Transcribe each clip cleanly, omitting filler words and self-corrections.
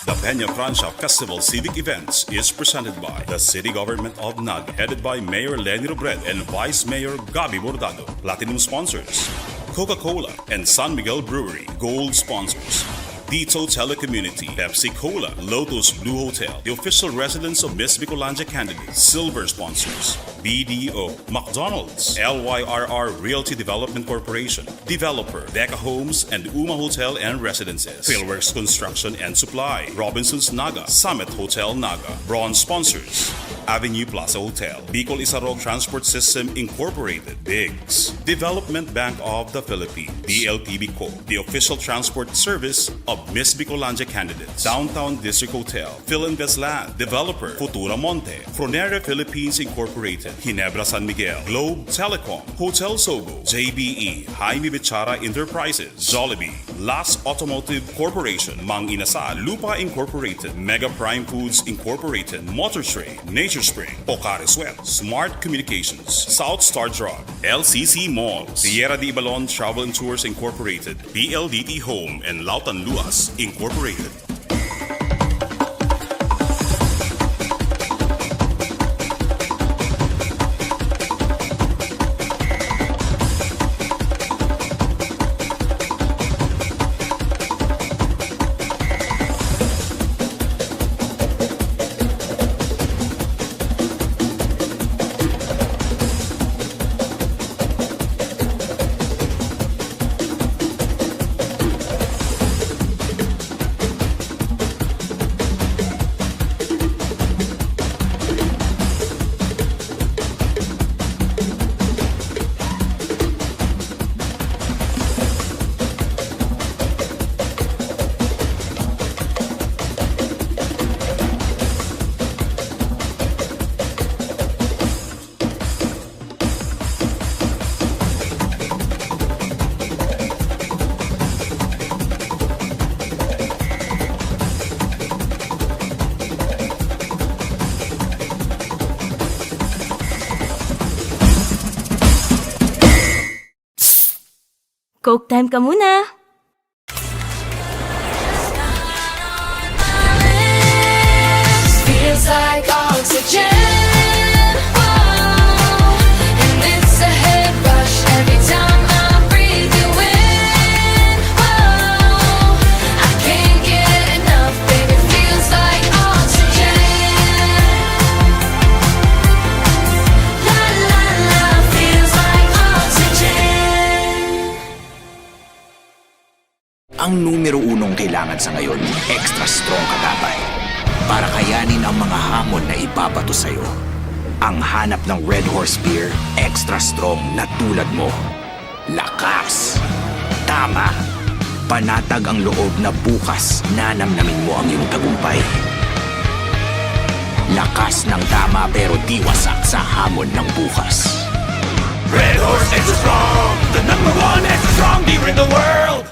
The Peña Francia Festival Civic Events is presented by the City Government of Naga, headed by Mayor Lenny Robredo and Vice Mayor Gabi Bordado. Platinum sponsors, Coca-Cola and San Miguel Brewery. Gold sponsors, Dito Telecommunity, Pepsi Cola, Lotus Blue Hotel, the official residence of Miss Bicolandia candidate. Silver sponsors, BDO, McDonald's, LYRR Realty Development Corporation, Developer, Deca Homes and Uma Hotel and Residences, Philworks Construction and Supply, Robinson's Naga, Summit Hotel Naga. Bronze sponsors, Avenue Plaza Hotel, Bicol Isarog Transport System Incorporated, Biggs, Development Bank of the Philippines, DLTV Co., the official transport service of Miss Bicolandia candidates, Downtown District Hotel, Philinvest Land, Developer, Futura Monte, Fronera Philippines Incorporated, Ginebra San Miguel, Globe Telecom, Hotel Sogo, JBE, Jaime Bichara Enterprises, Jollibee, Las Automotive Corporation, Mang Inasal, Lupa Incorporated, Mega Prime Foods Incorporated, Motor Trade, Nature Spring, Pocari Sweat, Smart Communications, South Star Drug, LCC Malls, Sierra de Ibalon Travel and Tours Incorporated, PLDT Home, and Lautan Luas Incorporated. Coke time ka muna! Feels like oxygen, whoa. And it's a head rush every time I breathe you in, whoa. I can't get enough, baby, feels like oxygen. La la la, feels like oxygen. Ang numero unong kailangan sa ngayon, extra strong ka dapat. Para kayanin ang mga hamon na ibabato sa'yo. Ang hanap ng Red Horse Beer, extra strong na tulad mo. Lakas. Tama. Panatag ang loob na bukas nanamnamin mo ang iyong tagumpay. Lakas ng tama pero di wasak sa hamon ng bukas. Red Horse Extra Strong, the number one extra strong beer in the world.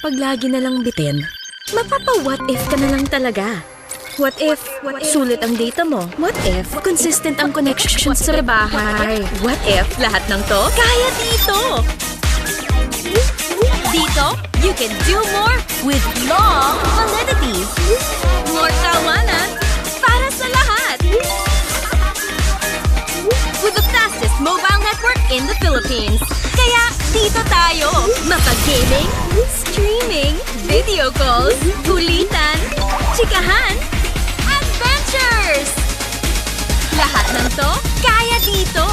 Pag lagi na lang bitin, mapapa-what if ka na lang talaga. What if sulit ang data mo? What if consistent ang connections sa bahay? What if lahat ng to kaya dito? Dito, you can do more with long validity. More tawanan para sa lahat. With the fastest mobile network in the Philippines. Kaya dito tayo, mapag-gaming, streaming, video calls, kulitan, chikahan, adventures! Lahat ng to, kaya dito!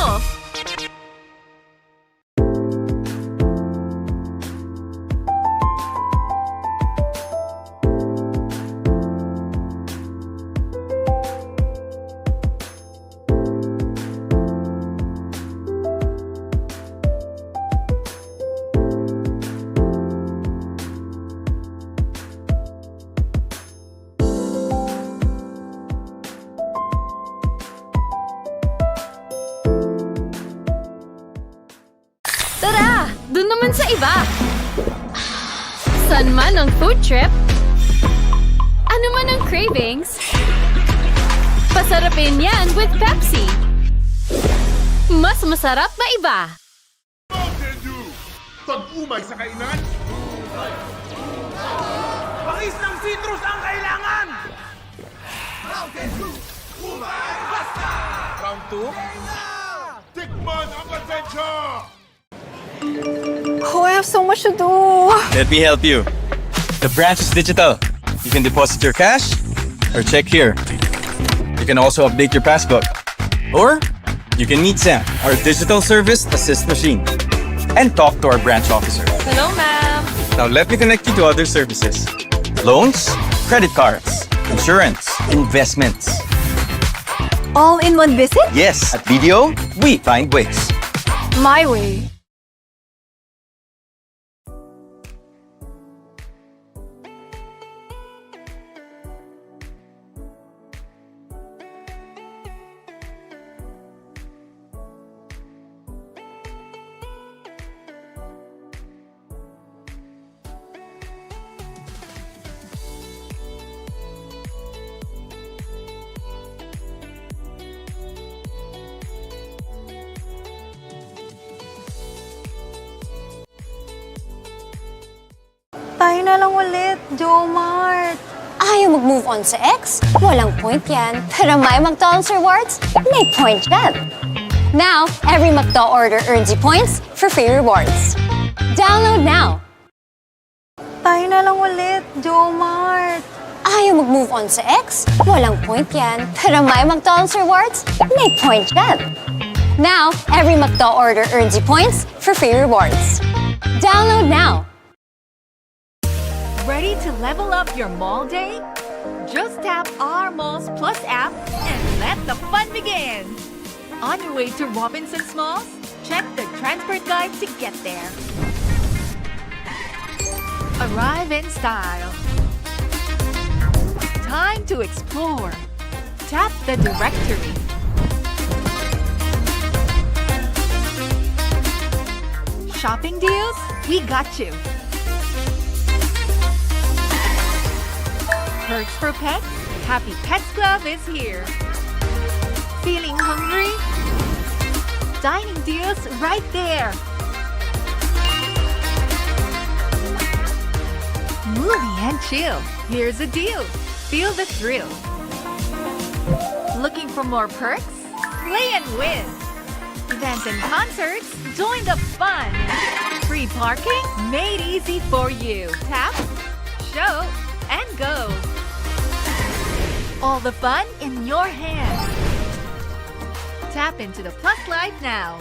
Doon naman sa iba. San man ang food trip, ano man ang cravings, pasarapin yan with Pepsi. Mas masarap na iba. Mountain Dew! Pag-umay sa kainan, Pangis ng citrus ang kailangan! Round 2? Tikman ang adventure! Oh, I have so much to do. Let me help you. The branch is digital. You can deposit your cash or check here. You can also update your passbook. Or you can meet Sam, our digital service assist machine, and talk to our branch officer. Hello, ma'am. Now let me connect you to other services. Loans, credit cards, insurance, investments. All in one visit? Yes, at BDO, we find ways. My way. Tayo na lang ulit, Jomart. Ayaw mag-move on sa ex? Walang point yan. Pero may McDonald's rewards? May point yan. Now, every McDo order earns you points for free rewards. Download now. Tayo na lang ulit, Jomart. Ayaw mag-move on sa ex? Walang point yan. Pero may McDonald's rewards? May point yan. Now, every McDo order earns you points for free rewards. Download now. Ready to level up your mall day? Just tap our Malls Plus app and let the fun begin. On your way to Robinson's Malls? Check the transport guide to get there. Arrive in style. Time to explore. Tap the directory. Shopping deals? We got you. Perks for pets? Happy Pets Club is here. Feeling hungry? Dining deals right there. Movie and chill. Here's a deal. Feel the thrill. Looking for more perks? Play and win. Events and concerts? Join the fun. Free parking? Made easy for you. Tap, show, and go. All the fun in your hand. Tap into the Plus Life now.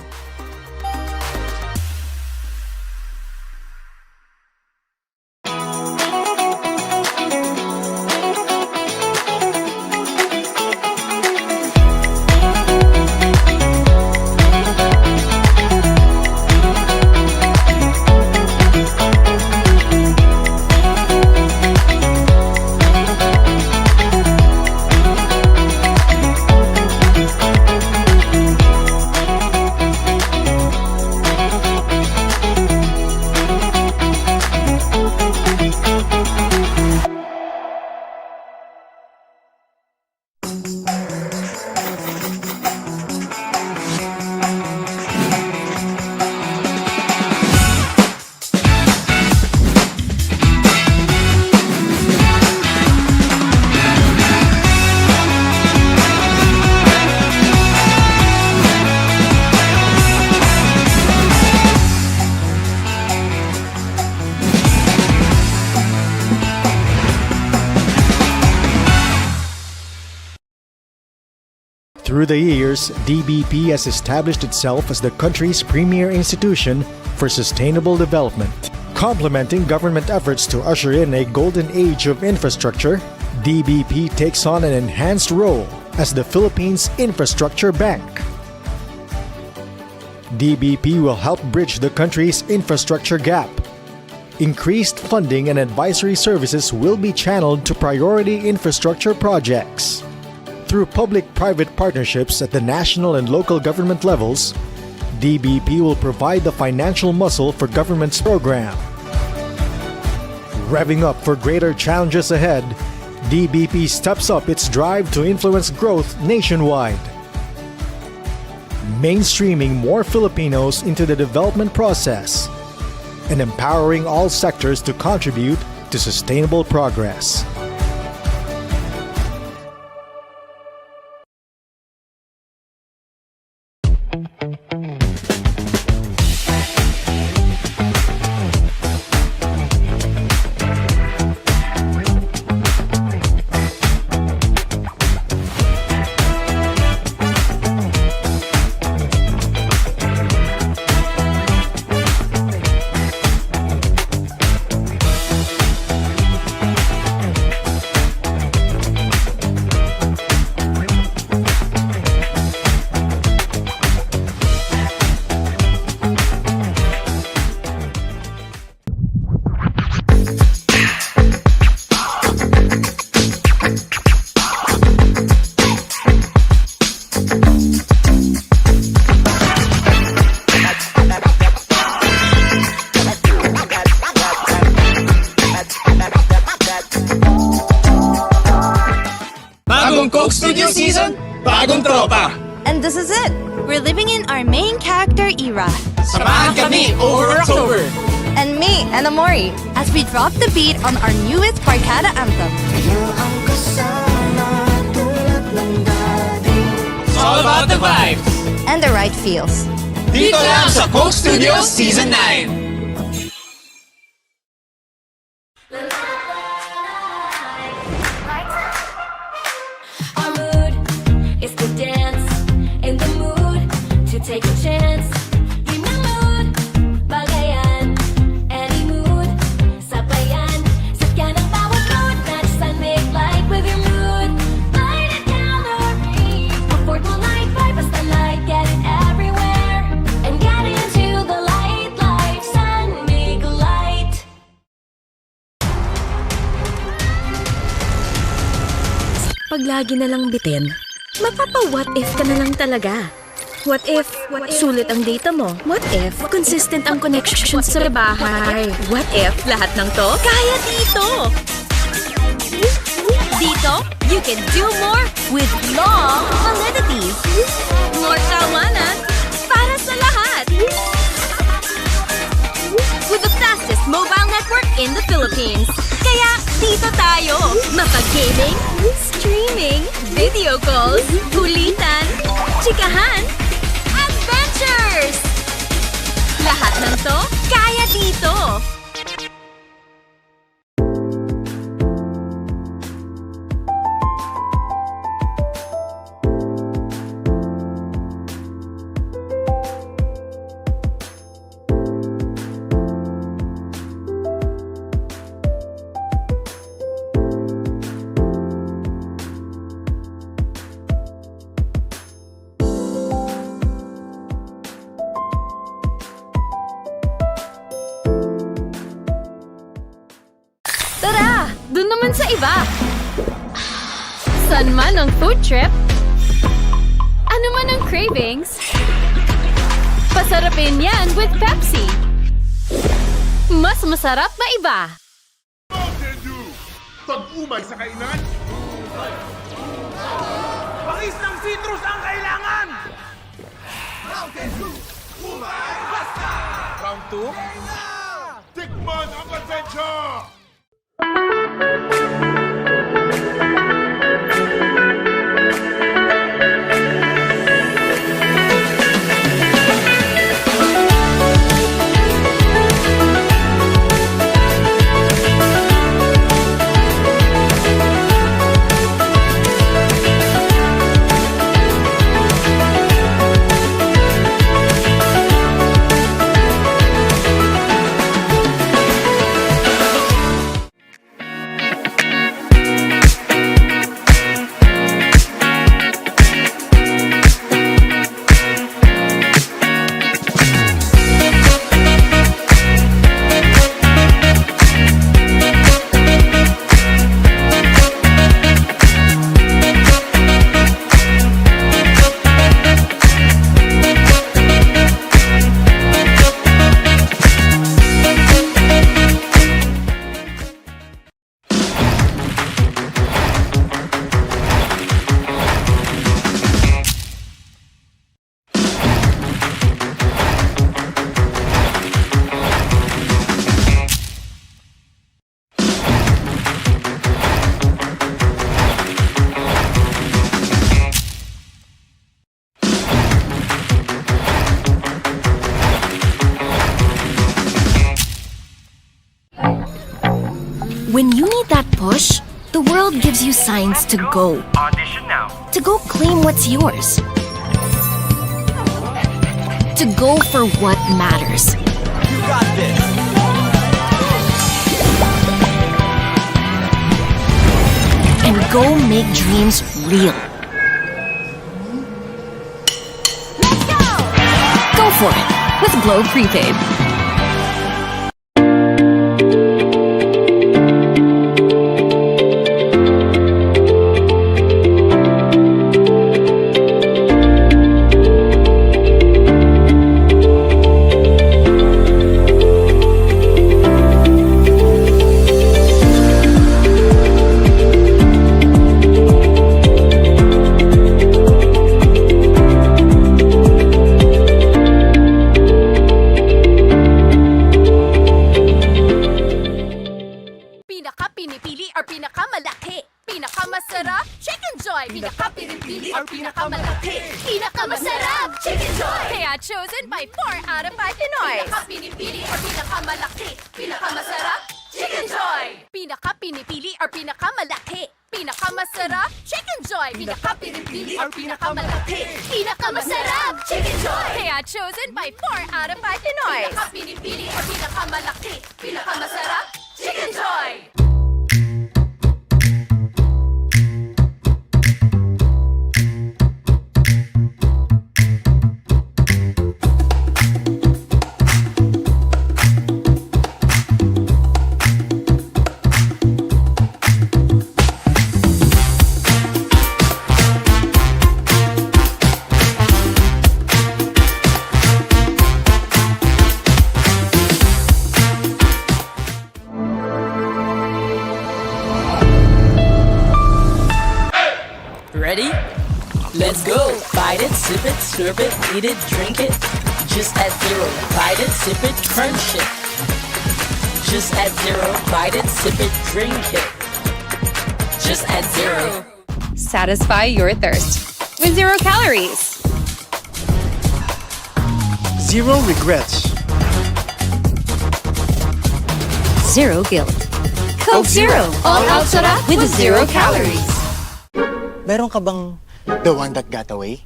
Through the years, DBP has established itself as the country's premier institution for sustainable development. Complementing government efforts to usher in a golden age of infrastructure, DBP takes on an enhanced role as the Philippines Infrastructure Bank. DBP will help bridge the country's infrastructure gap. Increased funding and advisory services will be channeled to priority infrastructure projects. Through public-private partnerships at the national and local government levels, DBP will provide the financial muscle for government's program. Revving up for greater challenges ahead, DBP steps up its drive to influence growth nationwide. Mainstreaming more Filipinos into the development process. and empowering all sectors to contribute to sustainable progress. Bagong Coke Studio season, bagong tropa. And this is it. We're living in our main character era. Samahan kami over October. And me, Anna Mori, as we drop the beat on our newest Barkada anthem. It's all about the vibes. And the right feels. Dito lang sa Coke Studio Season 9. Our mood is to dance, in the mood to take a chance. Give me mood, bagayan, any mood, sabayan. Set ka ng bawat mood, match and make light with your mood. Light it down or read, afford mo light vibe, basta light, get it everywhere. And get into the light life, sun, make light. Pag lagi na lang bitin, mapapa-what if ka na lang talaga. What if sulit ang data mo? What if consistent ang connections sa bahay? What if lahat ng to kaya dito? Dito, you can do more with long validity. More tawanan para sa lahat. With the fastest mobile network in the Philippines. Kaya dito tayo, mapag-gaming, streaming, video calls, kulitan, chikahan, adventures! Lahat ng to, kaya dito! Tara! Dun naman sa iba! San man ang food trip? Ano man ang cravings? Pasarapin yan with Pepsi! Mas masarap na iba! Mountain Dew! Pag-umay sa kainan, pangis ng citrus ang kailangan! Mountain Dew! Umay basta! Round 2? Tikman ang adventure! When you need that push, the world gives you signs to go. Audition now. To go claim what's yours. To go for what matters. You got this. And go make dreams real. Let's go! Go for it with Globe Prepaid. Pinaka-pinipili or pinakamalaki? Pinakamasarap? Chicken Joy! Pinaka-pinipili or pinakamalaki? Pinakamasarap! Chicken Joy! Kaya chosen by 4 out of 5 Pinoy! Pinaka-pinipili or pinakamalaki? Pinakamasarap? Chicken Joy! Pinaka-pinipili or pinakamalaki? Pinakamasarap? Chicken Joy! Pinaka-pinipili or pinakamalaki? Pinakamasarap! Chicken Joy! Kaya chosen by 4 out of 5 Pinoy! Pinaka-pinipili or pinakamalaki? Pinakamasarap? Chicken Joy! Ready? Let's go! Bite it, sip it, slurp it, eat it, drink it. Just add zero. Bite it, sip it, crunch it. Just add zero. Bite it, sip it, drink it. Just add zero. Satisfy your thirst with 0 calories. Zero regrets. 0 guilt. Coke Zero. All out sarap with 0 calories. Meron ka bang the one that got away?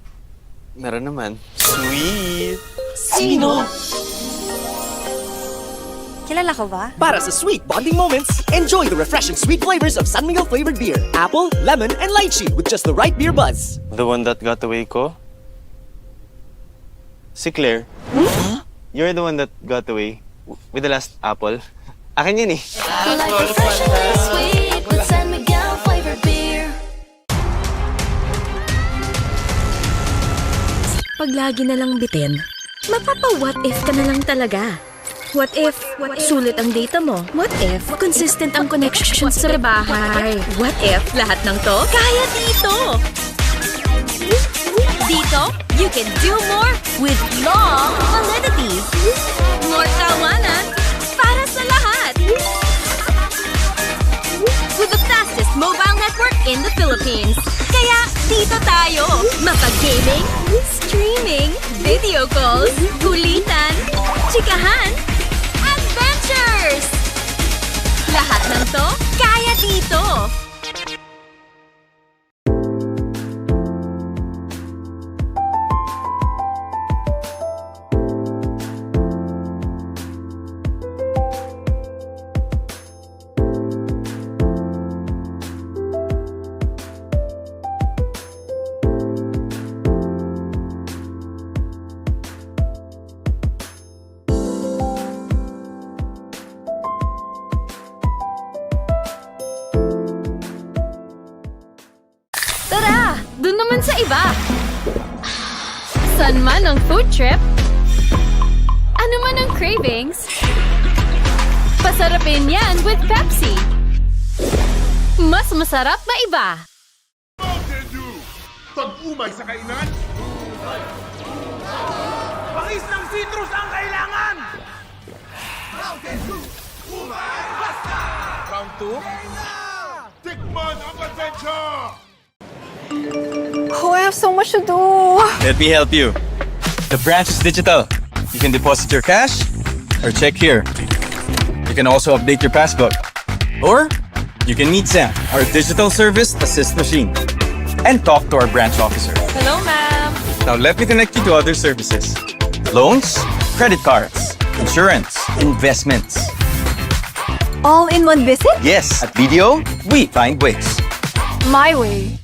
Meron naman. Sweet! Sino? Kilala ko ba? Para sa sweet bonding moments, enjoy the refreshing sweet flavors of San Miguel flavored beer. Apple, lemon, and lychee with just the right beer buzz. The one that got away ko? Si Claire. Huh? You're the one that got away with the last apple. Akin yun eh. Like refreshingly sweet with San Miguel flavored beer. Pag lagi na lang bitin, mapapa-what if ka na lang talaga. What if sulit ang data mo? What if consistent ang connections sa bahay? What if lahat ng to kaya dito? Dito, you can do more with long validity. More tawanan para sa lahat. With the fastest mobile network in the Philippines. Kaya dito tayo, mapag-gaming, streaming, video calls, kulitan, chikahan, adventures! Lahat ng to, kaya dito! Tara! Dun naman sa iba! San man ang food trip? Ano man ang cravings? Pasarapin yan with Pepsi! Mas masarap na iba! Mountain Dew! Pag-umay sa kainan! Pakis ng citrus ang kailangan! Mountain Dew! Umay! Basta! Round 2? Tikman ang adventure! Oh, I have so much to do. Let me help you. The branch is digital. You can deposit your cash or check here. You can also update your passbook. Or you can meet Sam, our digital service assist machine, and talk to our branch officer. Hello, ma'am. Now let me connect you to other services. Loans, credit cards, insurance, investments. All in one visit? Yes, at BDO, we find ways. My way.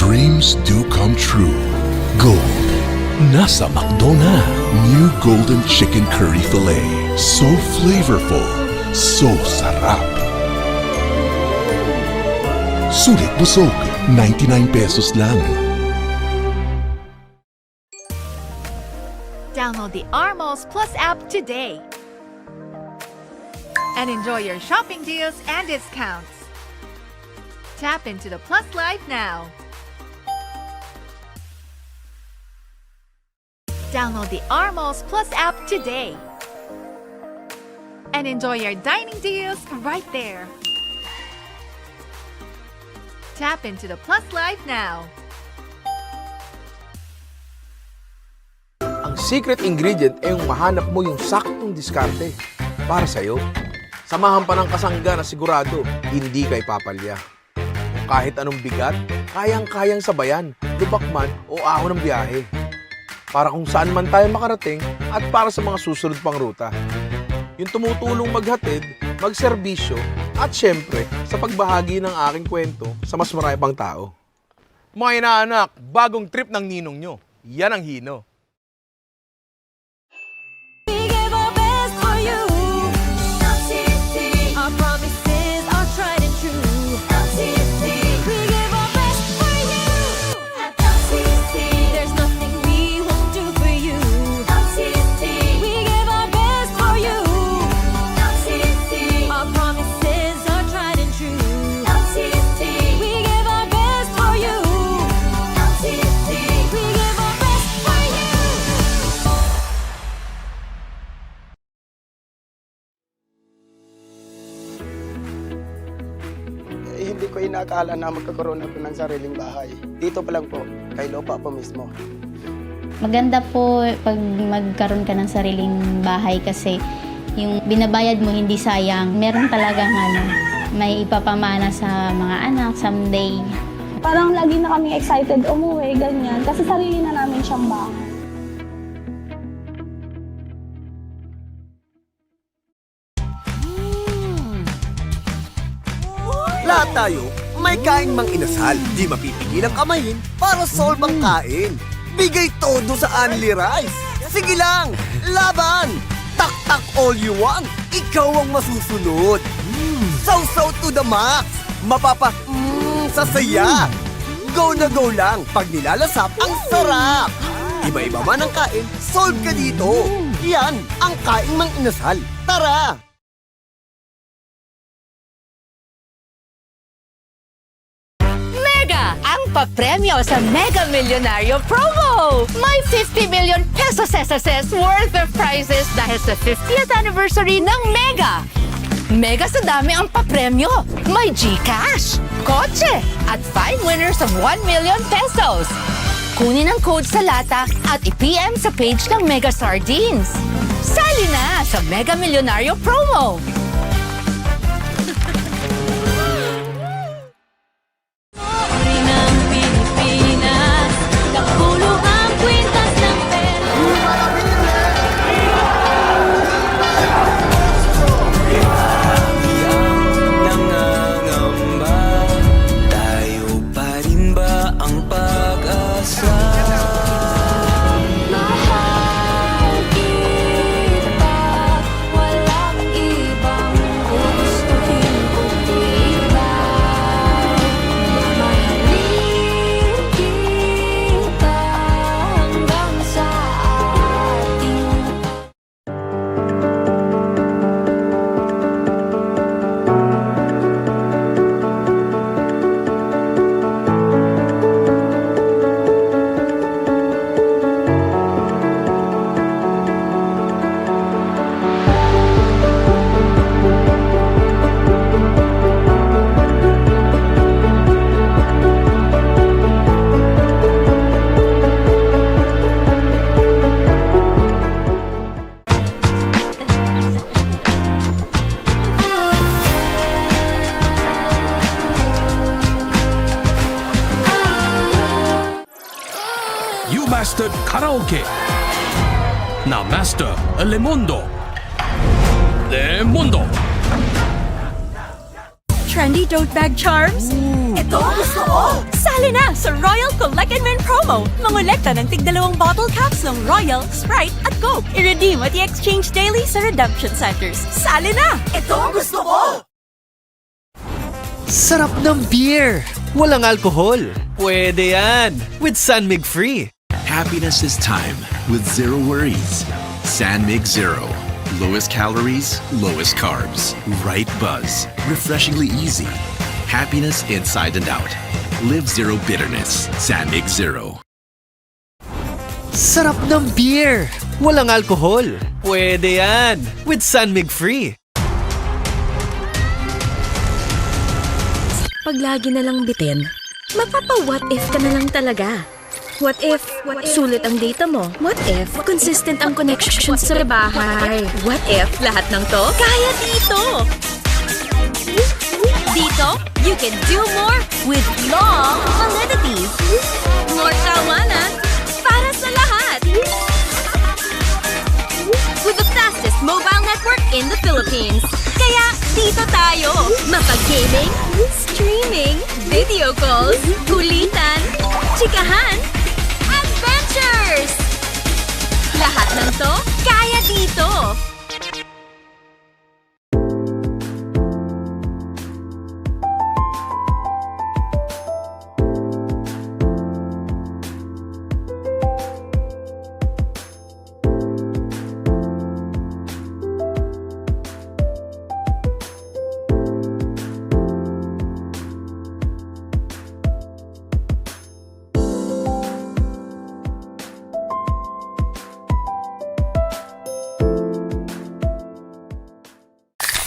Dreams do come true. Gold. Nasa McDona. New Golden Chicken Curry Filet. So flavorful. So sarap. Sulit busog. 99 pesos lang. Download the Armos Plus app today and enjoy your shopping deals and discounts. Tap into the Plus Life now. Download the Armos Plus app today and enjoy your dining deals right there. Tap into the Plus Life now. Ang secret ingredient ay yung mahanap mo yung saktong diskarte para sa'yo. Samahan pa ng kasangga na sigurado hindi kay papalya. Kung kahit anong bigat, kayang-kayang sabayan, lubak man o ahon ng biyahe. Para kung saan man tayo makarating at para sa mga susunod pang ruta. Yung tumutulong maghatid, magserbisyo at syempre sa pagbahagi ng aking kwento sa mas marami pang tao. Mga inaanak, bagong trip ng ninong nyo. Yan ang Hino. Hindi ko inakala na magkakaroon ako ng sariling bahay. Dito pa lang po, kay Lopa po mismo. Maganda po pag magkaroon ka ng sariling bahay kasi yung binabayad mo hindi sayang. Meron talagang may ipapamana sa mga anak someday. Parang lagi na kami excited umuwi, ganyan. Kasi sarili na namin siyang bahay. Lahat tayo, may kain mang inasal. Di mapipigil ang kamayin para solve ang kain. Bigay todo sa Only Rice. Sige lang, laban! Tak-tak all you want. Ikaw ang masusunod. Sausaw to the max. Sasaya. Go na go lang. Pag nilalasap, ang sarap. Iba-iba man ang kain, solve ka dito. Yan ang kain mang inasal. Tara! Mega! Ang papremyo sa Mega Millionario Promo! May 50 million pesos SSS worth of prizes dahil sa 50th anniversary ng Mega! Mega sa dami ang papremyo! May GCash, kotse, at 5 winners of 1 million pesos! Kunin ang code sa lata at i-PM sa page ng Mega Sardines! Sali na sa Mega Millionario Promo! Mahal kita, walang iba. mastered karaoke. Now master Le Mundo. Le Mundo. Trendy tote bag charms? Ito ang gusto ko! Sali na sa Royal Collect and Win promo! Mangolekta ng tig-2 bottle caps ng Royal, Sprite at Coke. I-redeem at i-exchange daily sa redemption centers. Sali na! Ito ang gusto ko! Sarap ng beer! Walang alkohol. Pwede yan! With San Mig Free. Happiness is time with zero worries. San Mig Zero. Lowest calories, lowest carbs. Right buzz. Refreshingly easy. Happiness inside and out. Live zero bitterness. San Mig Zero. Sarap ng beer! Walang alkohol. Pwede yan! With San Mig Free. Pag lagi na lang bitin, mapapa-what if ka na lang talaga. What if sulit ang data mo? What if consistent ang connections sa bahay? What if lahat ng to kaya dito? Dito, you can do more with long validity. More tawanan para sa lahat. With the fastest mobile network in the Philippines. Kaya dito tayo, mapag-gaming, streaming, video calls, kulitan, chikahan, adventures! Lahat ng to, kaya dito!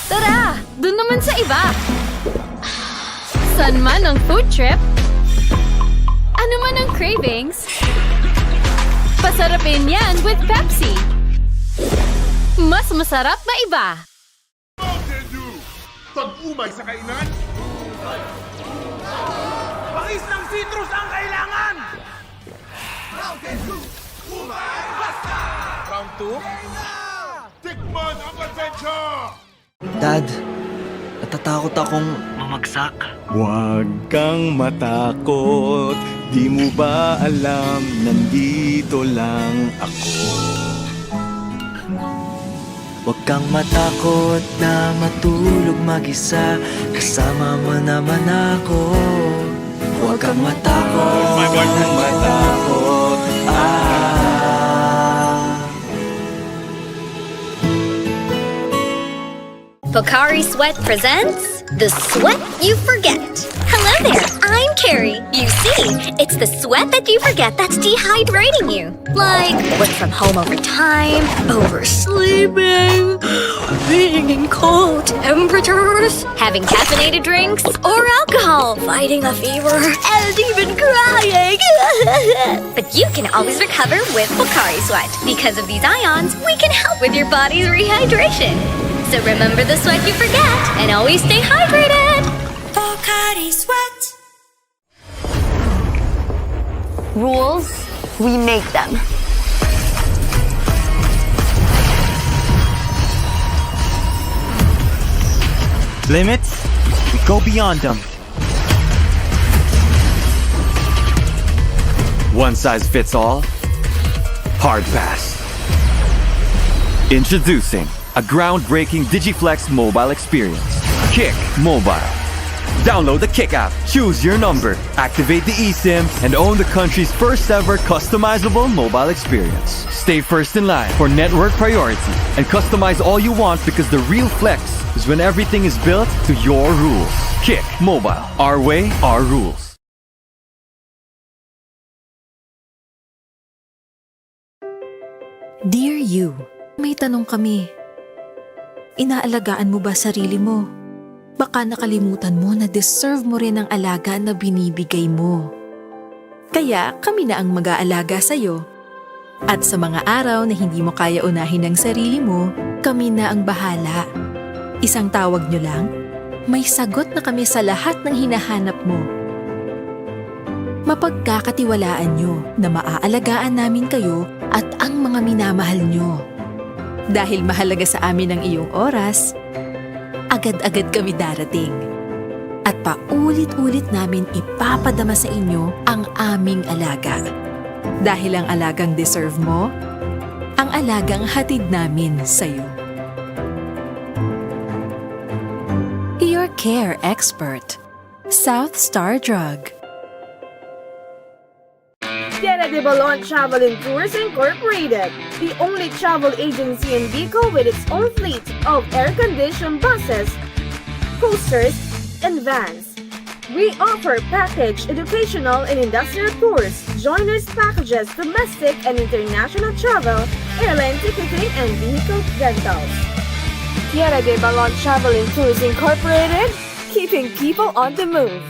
Tara! Dun naman sa iba! San man ang food trip? Ano man ang cravings? Pasarapin yan with Pepsi! Mas masarap na iba! Pag-umay sa kainan? Pakis ng citrus ang kailangan! Mountain Dew! Umay! Basta! Round 2? Tikman ang adventure! Dad, natatakot akong mamagsak. Huwag kang matakot, di mo ba alam, nandito lang ako. Huwag kang matakot na matulog mag-isa, kasama mo naman ako. Huwag kang matakot, Huwag kang matakot, Pocari Sweat presents The Sweat You Forget. Hello there, I'm Carrie. You see, it's the sweat that you forget that's dehydrating you. Like work from home overtime, oversleeping, being in cold temperatures, having caffeinated drinks, or alcohol, fighting a fever, and even crying. But you can always recover with Pocari Sweat. Because of these ions, we can help with your body's rehydration. So remember the sweat you forget and always stay hydrated. Pocari Sweat. Rules, we make them. Limits, we go beyond them. One size fits all? Hard pass. Introducing a groundbreaking Digiflex mobile experience. Kick Mobile. Download the Kick app, choose your number, activate the eSIM, and own the country's first ever customizable mobile experience. Stay first in line for network priority and customize all you want because the real flex is when everything is built to your rules. Kick Mobile. Our way, our rules. Dear you, may tanong kami. Inaalagaan mo ba sarili mo? Baka nakalimutan mo na deserve mo rin ang alaga na binibigay mo. Kaya kami na ang mag-aalaga sa'yo. At sa mga araw na hindi mo kaya unahin ang sarili mo, kami na ang bahala. Isang tawag nyo lang, may sagot na kami sa lahat ng hinahanap mo. Mapagkakatiwalaan nyo na maaalagaan namin kayo at ang mga minamahal nyo. Dahil mahalaga sa amin ang iyong oras, agad-agad kami darating. At paulit-ulit namin ipapadama sa inyo ang aming alaga. Dahil ang alagang deserve mo, ang alagang hatid namin sa'yo. Your Care Expert, South Star Drug. Tierra de Balon Travel and Tours Incorporated, the only travel agency in Bicol with its own fleet of air-conditioned buses, coasters, and vans. We offer package educational and industrial tours, joiners packages, domestic and international travel, airline ticketing, and vehicle rentals. Tierra de Balon Travel and Tours Incorporated, keeping people on the move.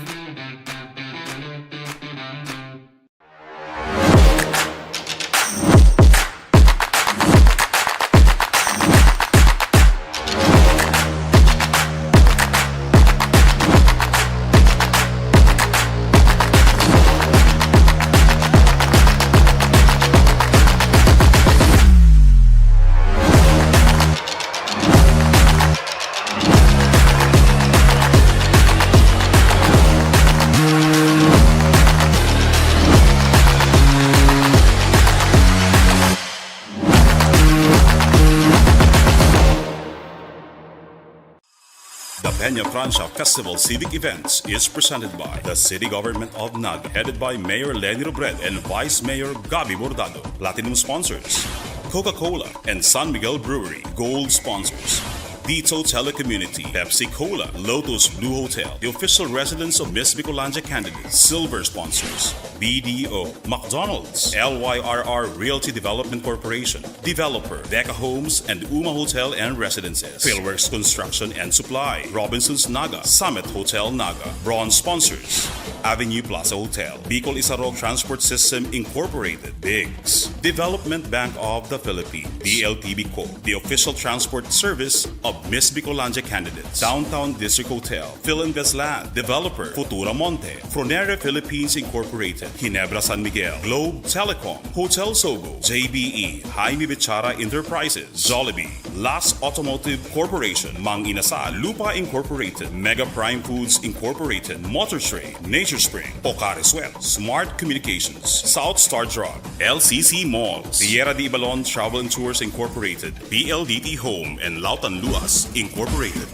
The Peña Francia Festival Civic Events is presented by the City Government of Naga, headed by Mayor Lenny Robredo and Vice Mayor Gabi Bordado. Platinum sponsors, Coca-Cola and San Miguel Brewery. Gold sponsors, Dito Telecommunity, Pepsi Cola, Lotus Blue Hotel, the official residence of Miss Bicolandia candidates. Silver sponsors, BDO, McDonald's, LYRR Realty Development Corporation, Developer, Deca Homes and Uma Hotel and Residences, Philworks Construction and Supply, Robinson's Naga, Summit Hotel Naga. Bronze sponsors, Avenue Plaza Hotel, Bicol Isarog Transport System Incorporated, Biggs, Development Bank of the Philippines, DLTB Co., the official transport service of Miss Bicolandia candidates, Downtown District Hotel, Philinvest Land, Developer, Futura Monte, Fronera Philippines Incorporated, Ginebra San Miguel, Globe Telecom, Hotel Sogo, JBE, Jaime Bichara Enterprises, Jollibee, Las Automotive Corporation, Mang Inasal, Lupa Incorporated, Mega Prime Foods Incorporated, Motor Trade, Nature Spring, Pocari Sweat, Smart Communications, South Star Drug, LCC Malls, Tierra de Balon Travel and Tours Incorporated, BLDT Home, and Lautan Luas Incorporated.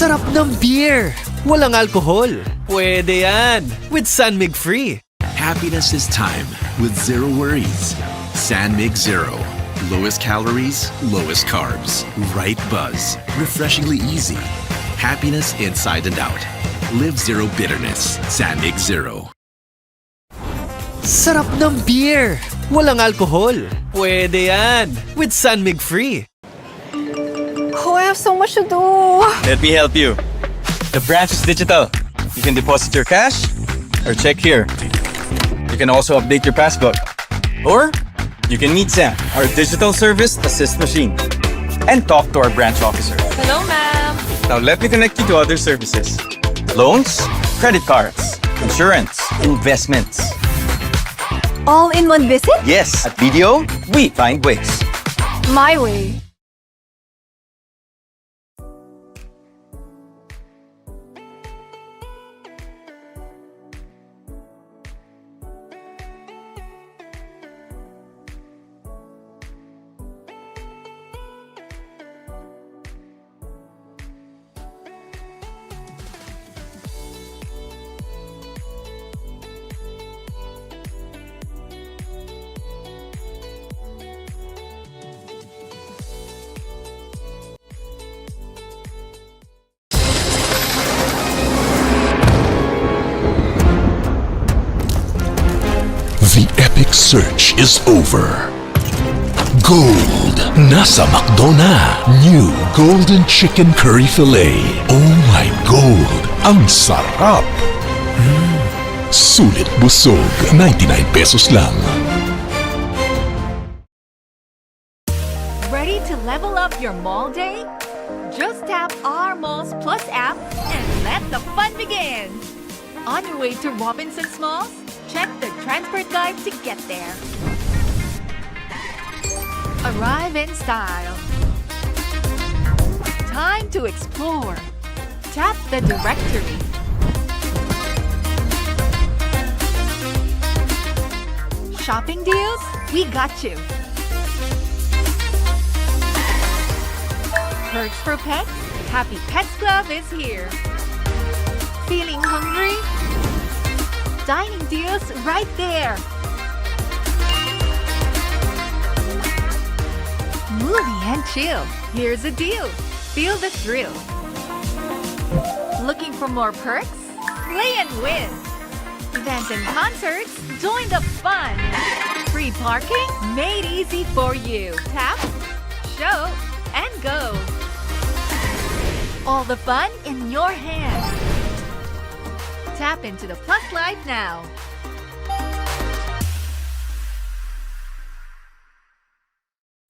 Sarap ng beer! Walang alkohol. Pwede yan! With San Mig Free. Happiness is time with zero worries. San Mig Zero. Lowest calories, lowest carbs. Right buzz. Refreshingly easy. Happiness inside and out. Live zero bitterness. San Mig Zero. Sarap ng beer! Walang alkohol. Pwede yan! With San Mig Free. Hoy! I have so much to do. Let me help you. The branch is digital. You can deposit your cash or check here. You can also update your passbook. Or you can meet Sam, our digital service assist machine, and talk to our branch officer. Hello, ma'am. Now let me connect you to other services. Loans, credit cards, insurance, investments. All in one visit? Yes, at BDO, we find ways. My way. The epic search is over. Gold! Nasa McDo na. New Golden Chicken Curry Filet. Oh my gold! Ang sarap! Sulit busog. 99 pesos lang. Ready to level up your mall day? Just tap our Malls Plus app and let the fun begin. On your way to Robinson's Malls? Check the transport guide to get there. Arrive in style. Time to explore. Tap the directory. Shopping deals? We got you. Perks for pets? Happy Pets Club is here. Feeling hungry? Dining deals right there. Movie and chill. Here's a deal. Feel the thrill. Looking for more perks? Play and win. Events and concerts? Join the fun. Free parking? Made easy for you. Tap, show, and go. All the fun in your hand. Tap into the Plus Life now.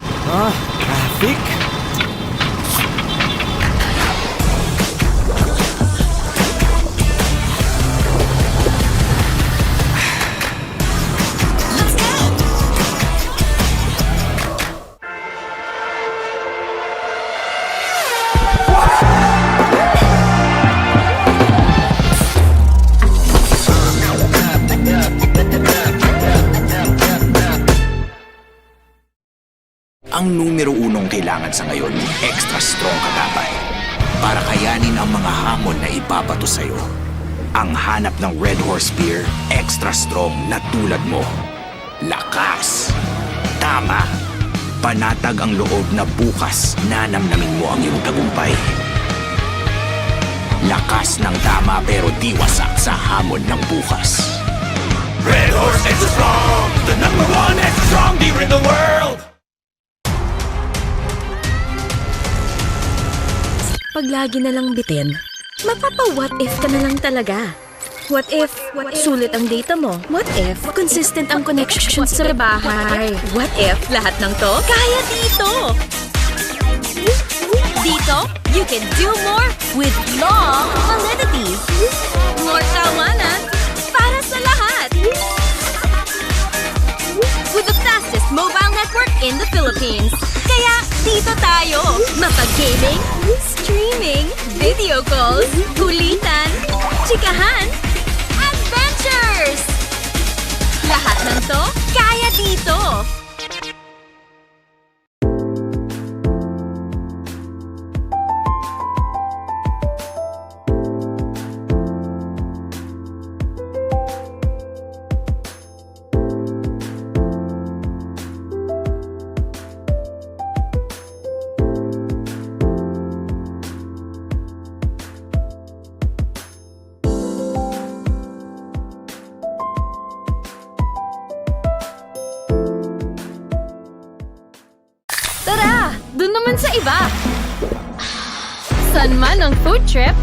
Traffic? Ang numero unong kailangan sa ngayon, extra strong ka dapat. Para kayanin ang mga hamon na ibabato sa'yo. Ang hanap ng Red Horse Beer, extra strong na tulad mo. Lakas! Tama! Panatag ang loob na bukas nanamnamin mo ang iyong tagumpay. Lakas ng tama pero di wasak sa hamon ng bukas. Red Horse Extra Strong! The number one extra strong beer in the world! Pag lagi na lang bitin, mapapa-what if ka na lang talaga. What if sulit ang data mo? What if consistent ang connections sa bahay? What if lahat ng to kaya dito? Dito, you can do more with long validity. More tawanan para sa lahat. With the fastest mobile network in the Philippines. Kaya dito tayo, mapag-gaming, streaming, video calls, kulitan, chikahan, adventures! Lahat ng to, kaya dito! Tara! Doon naman sa iba! San man ang food trip,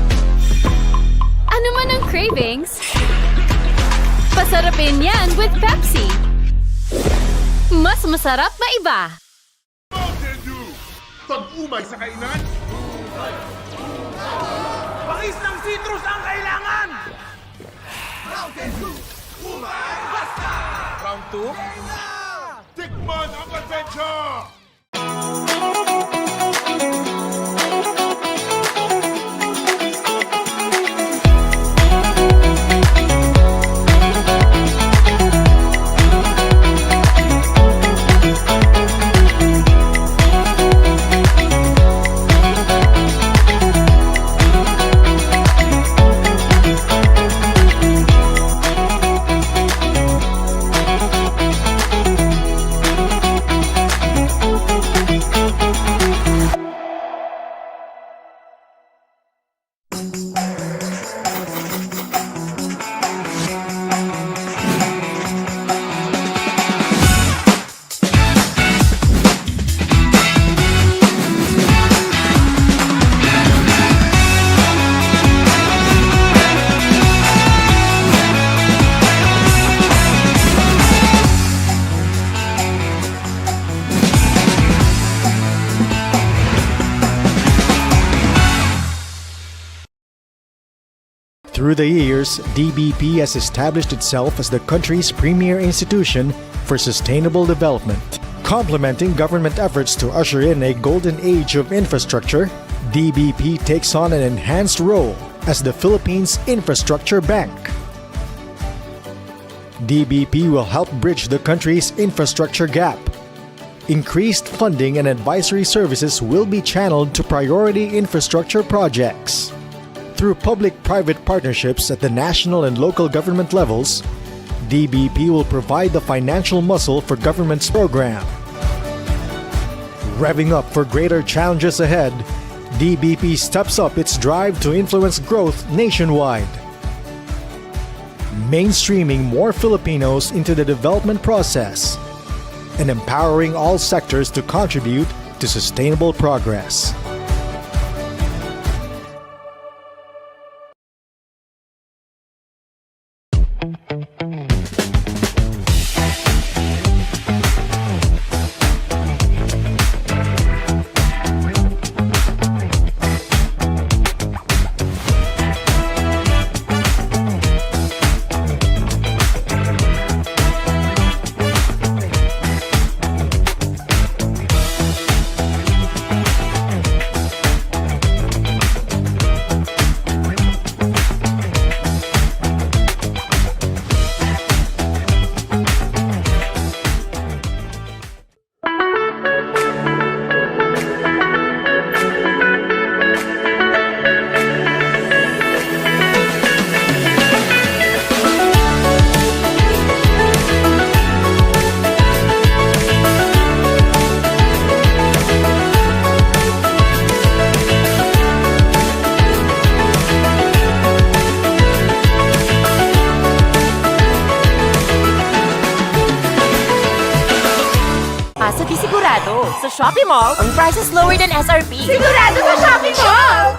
ano man ang cravings, pasarapin yan with Pepsi. Mas masarap na iba. Pag-umay sa kainan, pangis ng citrus ang kailangan! Mountain Dew, umay basta! Round 2, tikman ang adventure! Through the years, DBP has established itself as the country's premier institution for sustainable development. Complementing government efforts to usher in a golden age of infrastructure, DBP takes on an enhanced role as the Philippines Infrastructure Bank. DBP will help bridge the country's infrastructure gap. Increased funding and advisory services will be channeled to priority infrastructure projects. Through public-private partnerships at the national and local government levels, DBP will provide the financial muscle for government's program. Revving up for greater challenges ahead, DBP steps up its drive to influence growth nationwide. Mainstreaming more Filipinos into the development process and empowering all sectors to contribute to sustainable progress. Sa Shopee Mall, ang price is lower than SRP. Sigurado sa Shopee Mall!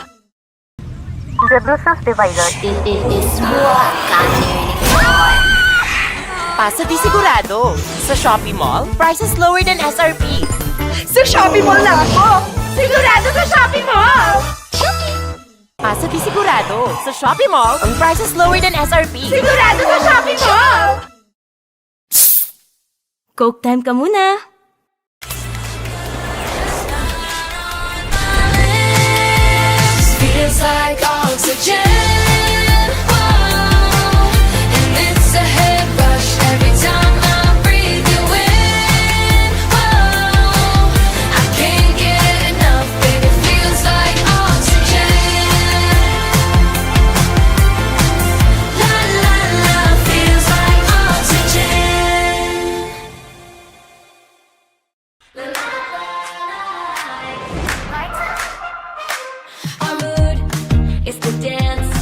The Bluetooth device is what got Pasa di sigurado. Sa Shopee Mall, price is lower than SRP. Sa Shopee Mall lang ako! Sigurado sa Shopee Mall! Pasa di sigurado. Sa Shopee Mall, ang price is lower than SRP. Sigurado sa Shopee Mall! Coke time ka muna! Feels like oxygen, whoa, and it's a head rush every time I breathe you in, whoa, I can't get enough, baby, feels like oxygen, la la la, feels like oxygen. Our mood is to dance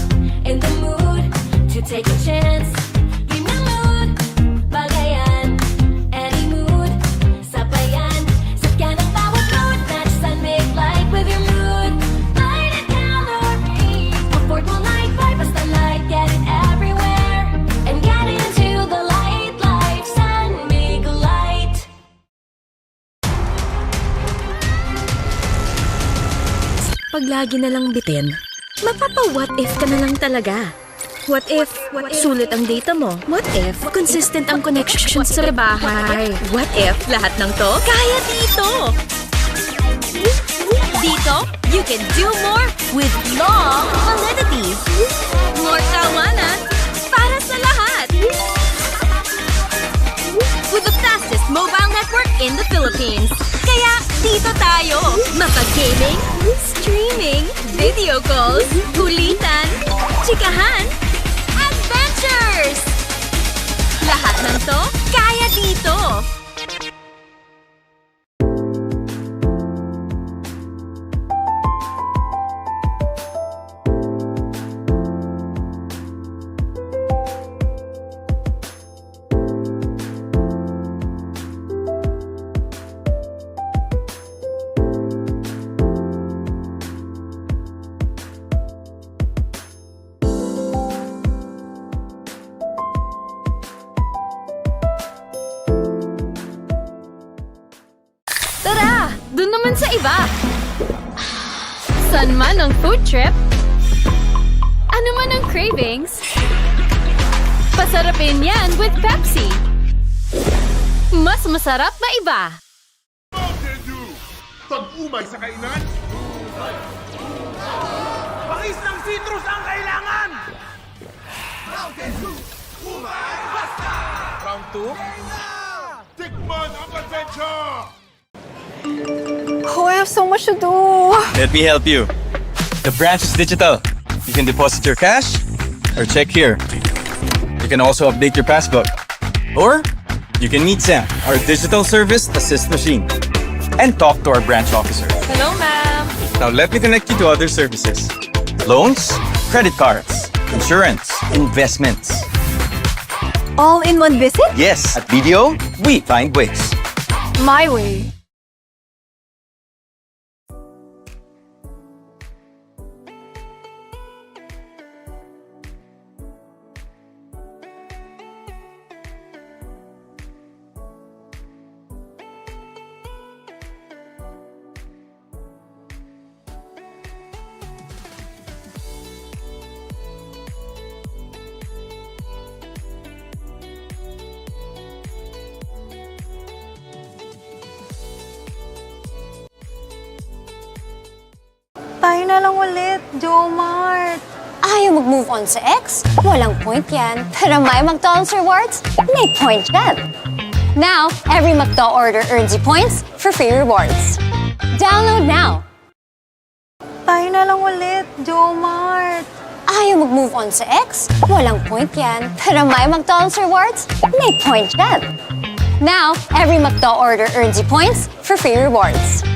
kapag lagi na lang bitin? Mapapa-what if ka na lang talaga. What if sulit ang data mo? What if consistent ang connections sa bahay? What if lahat ng to kaya dito? Dito, you can do more with long validity. More tawanan para sa lahat. With the fastest mobile network in the Philippines. Kaya dito tayo. Mapag-gaming, streaming, video calls, kulitan, chikahan, adventures! Lahat ng to, kaya dito! Tara! Dun naman sa iba! San man ang food trip? Ano man ang cravings? Pasarapin yan with Pepsi! Mas masarap na iba! Mountain Dew! Pag-umay sa kainan! Pangis ng citrus ang kailangan! Mountain Dew! Umay! Basta! Round 2? Tikman ang adventure! Oh, I have so much to do. Let me help you. The branch is digital. You can deposit your cash or check here. You can also update your passbook. Or you can meet Sam, our digital service assist machine, and talk to our branch officer. Hello, ma'am! Now let me connect you to other services. Loans, credit cards, insurance, investments. All in one visit? Yes, at BDO, we find ways. My way. Tayo na lang ulit, Jomart. Ayaw mag-move on sa ex? Walang point yan. Pero may McDonald's rewards? May point yan. Now, every McDo order earns you points for free rewards. Download now. Tayo na lang ulit, Jomart. Ayaw mag-move on sa ex? Walang point yan. Pero may McDonald's rewards? May point yan. Now, every McDo order earns you points for free rewards.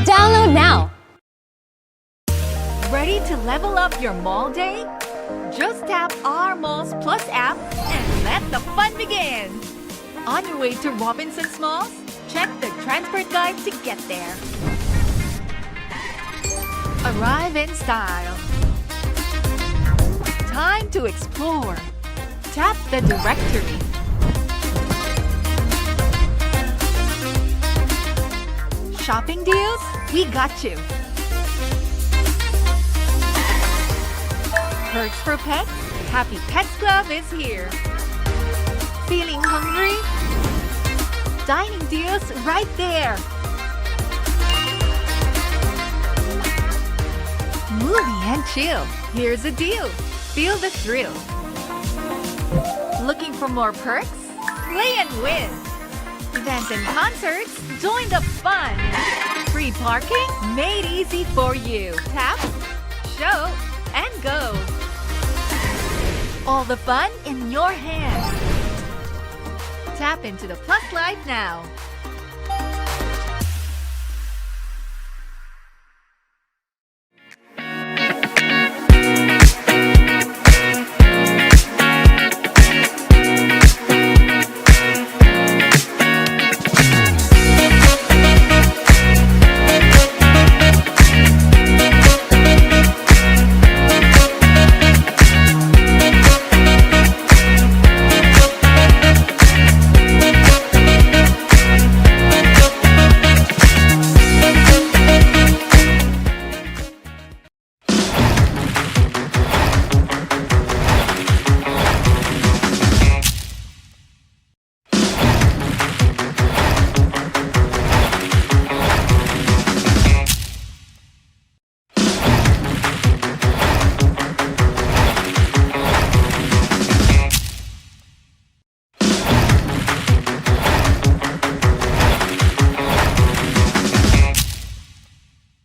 Download now. Ready to level up your mall day? Just tap our Malls Plus app and let the fun begin. On your way to Robinson's Malls? Check the transport guide to get there. Arrive in style. Time to explore. Tap the directory. Shopping deals? We got you. Perks for pets? Happy Pets Club is here. Feeling hungry? Dining deals right there. Movie and chill. Here's a deal. Feel the thrill. Looking for more perks? Play and win. Events and concerts? Join the fun. Free parking? Made easy for you. Tap, show, and go. All the fun in your hand. Tap into the Plus Life now.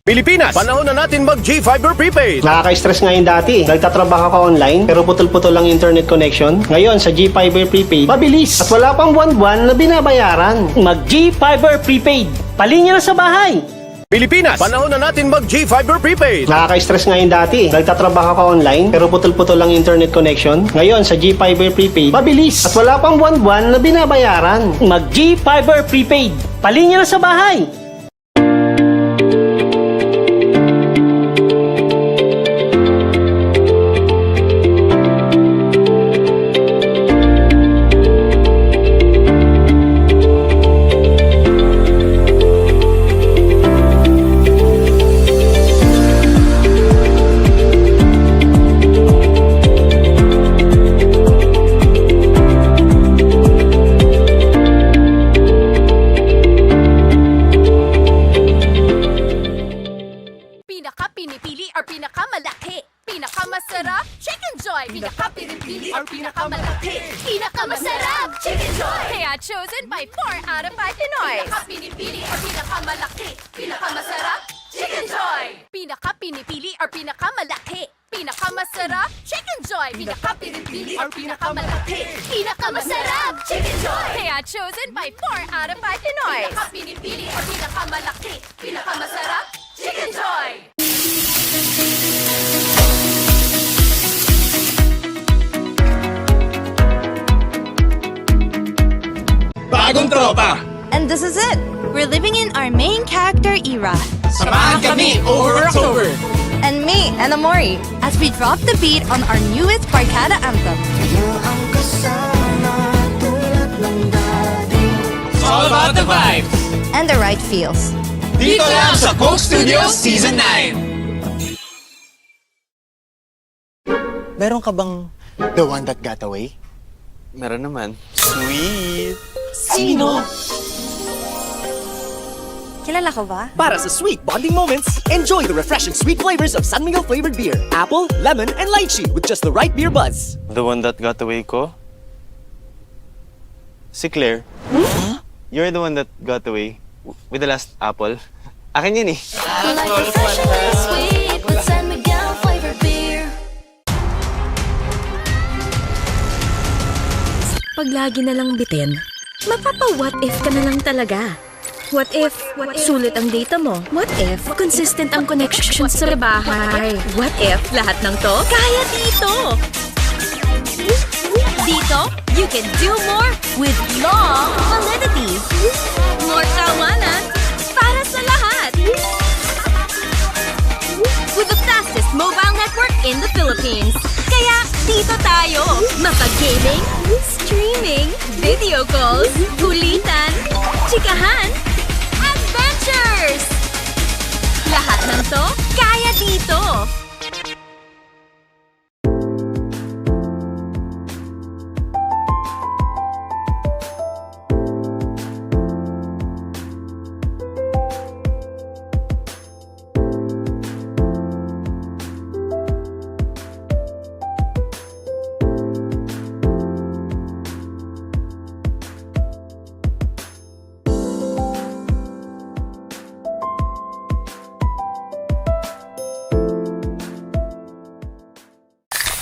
Pilipinas, panahon na natin mag G-Fiber Prepaid. Nakaka-stress nga yun dati. Nagtatrabaho ka online, pero putol-putol lang internet connection. Ngayon, sa G-Fiber Prepaid, mabilis. At wala pang buwan-buwan na binabayaran. Mag G-Fiber Prepaid. Palinya na sa bahay. Pilipinas, panahon na natin mag G-Fiber Prepaid. Nakaka-stress nga yun dati. Nagtatrabaho ka online, pero putol-putol lang internet connection. Ngayon, sa G-Fiber Prepaid, mabilis. At wala pang buwan-buwan na binabayaran. Mag G-Fiber Prepaid. Palinya na sa bahay. Pinaka-pinipili or pinakamalaki, pinakamasarap, Chicken Joy! Pinaka-pinipili or pinakamalaki, pinakamasarap, Chicken Joy! Kaya chosen by 4 out of 5 Pinoys. Pinaka-pinipili or pinakamalaki, pinakamasarap, Chicken Joy! Pinaka-pinipili or pinakamalaki, pinakamasarap, Chicken Joy! Pinaka-pinipili or pinakamalaki, pinakamasarap, Chicken Joy! Kaya chosen by 4 out of 5 Pinoys. Pinaka-pinipili or pinakamalaki, pinakamasarap, Chicken Joy! Bagong tropa! And this is it! We're living in our main character era. Samahan kami over October! And me, Anna Mori, as we drop the beat on our newest Barkada anthem. It's all about the vibes! And the right feels. Dito lang sa Coke Studios Season 9! Meron ka bang the one that got away? Meron naman. Sweet! Sino? Kilala ko ba? Para sa sweet bonding moments, enjoy the refreshing sweet flavors of San Miguel flavored beer. Apple, lemon, and lychee with just the right beer buzz. The one that got away ko? Si Claire. You're the one that got away with the last apple. Akin yun eh. Like refreshing and sweet with San Miguel flavored beer. Pag lagi na lang bitin, mapapa-what if ka na lang talaga. What if sulit ang data mo? What if consistent ang connections sa bahay? What if lahat ng to kaya dito? Dito, you can do more with long validity. More tawanan para sa lahat. With the fastest mobile network in the Philippines. Kaya dito tayo, mapag-gaming, streaming, video calls, kulitan, chikahan, adventures! Lahat ng to, kaya dito!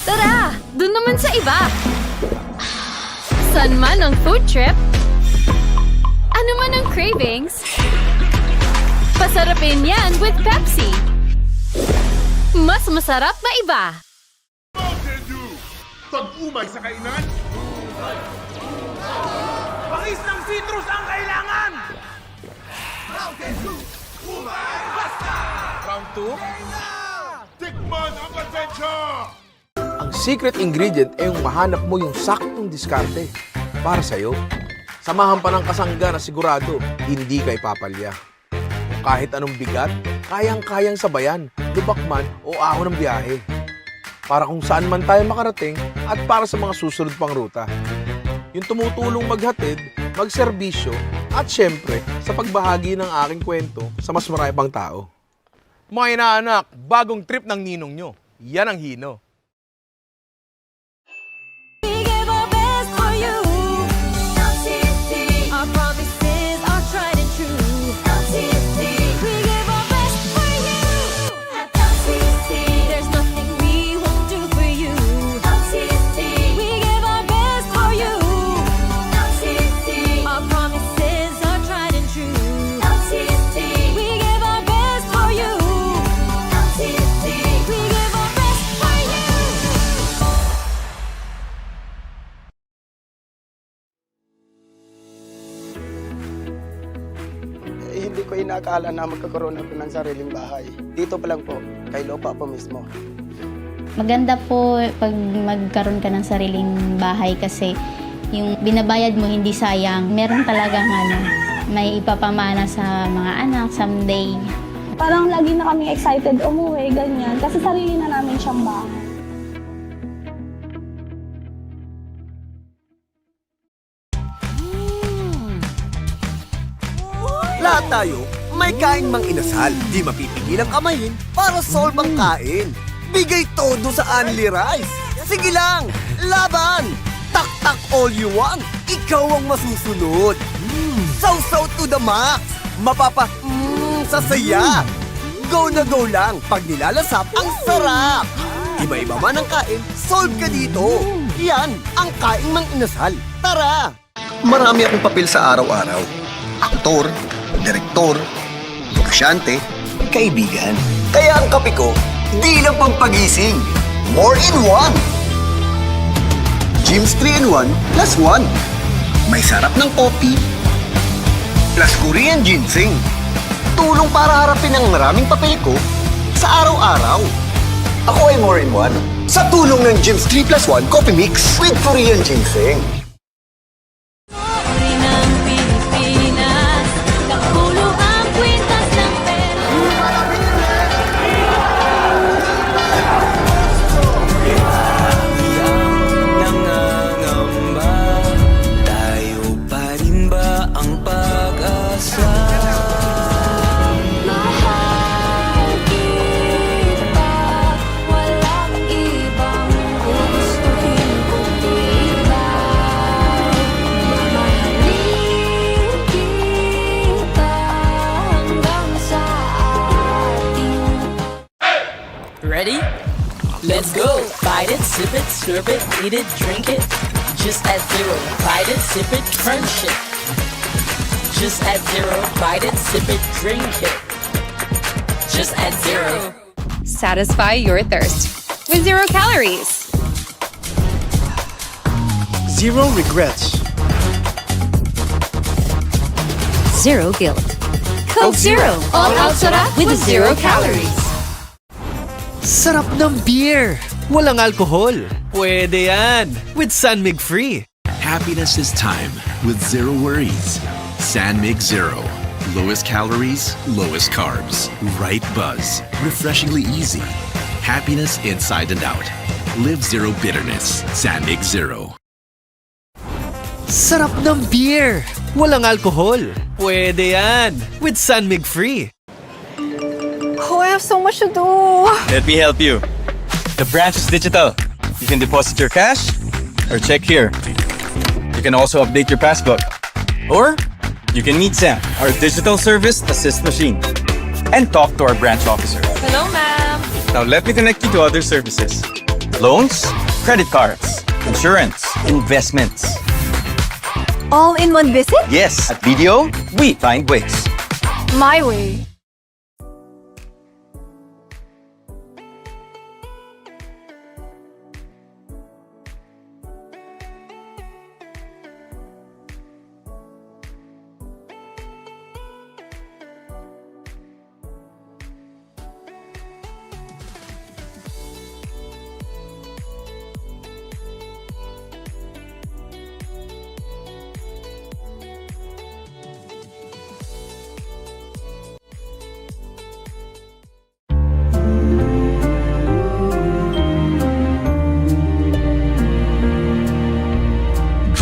Tara! Doon naman sa iba! San man ang food trip? Ano man ang cravings? Pasarapin yan with Pepsi! Mas masarap maiba! Mountain Dew! Pag-umay sa kainan! Pangis ng citrus ang kailangan! Mountain Dew! Umay! Basta! Round 2? Tikman ang adventure! Ang secret ingredient ay yung mahanap mo yung saktong diskarte para sa'yo. Samahan pa ng kasangga na sigurado hindi ka ipapalya. Kahit anong bigat, kayang-kayang sabayan, lubak man o ahon ng biyahe. Para kung saan man tayo makarating at para sa mga susunod pang ruta. Yung tumutulong maghatid, magserbisyo at syempre sa pagbahagi ng aking kwento sa mas marami pang tao. Mga inaanak, bagong trip ng ninong nyo. Yan ang Hino. Our promises are tried and true. LTT. We give our best for you. hindi ko inakala na magkakaroon ako ng sariling bahay. Dito pa lang po, kay Lopa po mismo. Maganda po pag magkaroon ka ng sariling bahay kasi yung binabayad mo hindi sayang. Meron talagang may ipapamana sa mga anak someday. Parang lagi na kami excited umuwi, ganyan. Kasi sarili na namin siyang bahay. Lahat tayo, may kain mang inasal. Di mapipigil ang kamayin para solve ang kain. Bigay todo sa Only Rice. Sige lang, laban! Tak-tak all you want. Ikaw ang masusunod. Sausaw to the max. Sasaya. Go na go lang. Pag nilalasap, ang sarap. Iba-iba man ang kain, solve ka dito. Yan ang kain mang inasal. Tara! Marami akong papel sa araw-araw. Aktor, direktor, negosyante, kaibigan. Kaya ang kape ko, di lang pampagising. More in one. Jim's 3-in-1 plus 1. May sarap ng kopi plus Korean ginseng. Tulong para harapin ang maraming papel ko sa araw-araw. Ako ay more in one. Sa tulong ng Jim's 3+1 Coffee Mix with Korean ginseng. Ready? Let's go! Bite it, sip it, slurp it, eat it, drink it. Just add zero. Bite it, sip it, crunch it. Just add zero. Bite it, sip it, drink it. Just add zero. Satisfy your thirst with 0 calories. Zero regrets. 0 guilt. Coke Zero. All out sarap with 0 calories. Sarap ng beer! Walang alkohol. Pwede yan! With Sanmig Free. Happiness is time with zero worries. Sanmig Zero. Lowest calories, lowest carbs. Right buzz. Refreshingly easy. Happiness inside and out. Live zero bitterness. Sanmig Zero. Sarap ng beer! Walang alkohol. Pwede yan! With Sanmig Free. Oh, I have so much to do. Let me help you. The branch is digital. You can deposit your cash or check here. You can also update your passbook. Or you can meet Sam, our digital service assist machine, and talk to our branch officer. Hello, ma'am. Now let me connect you to other services. Loans, credit cards, insurance, investments. All in one visit? Yes, at BDO, we find ways. My way.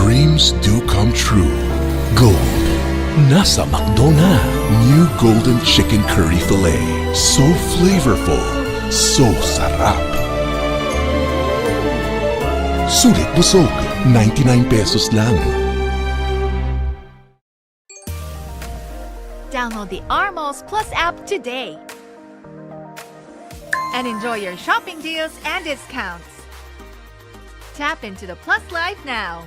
Dreams do come true. Gold. Nasa McDonald's. New Golden Chicken Curry Filet. So flavorful. So sarap. Sulit busog. 99 pesos lang. Download the Armos Plus app today and enjoy your shopping deals and discounts. Tap into the Plus Life now.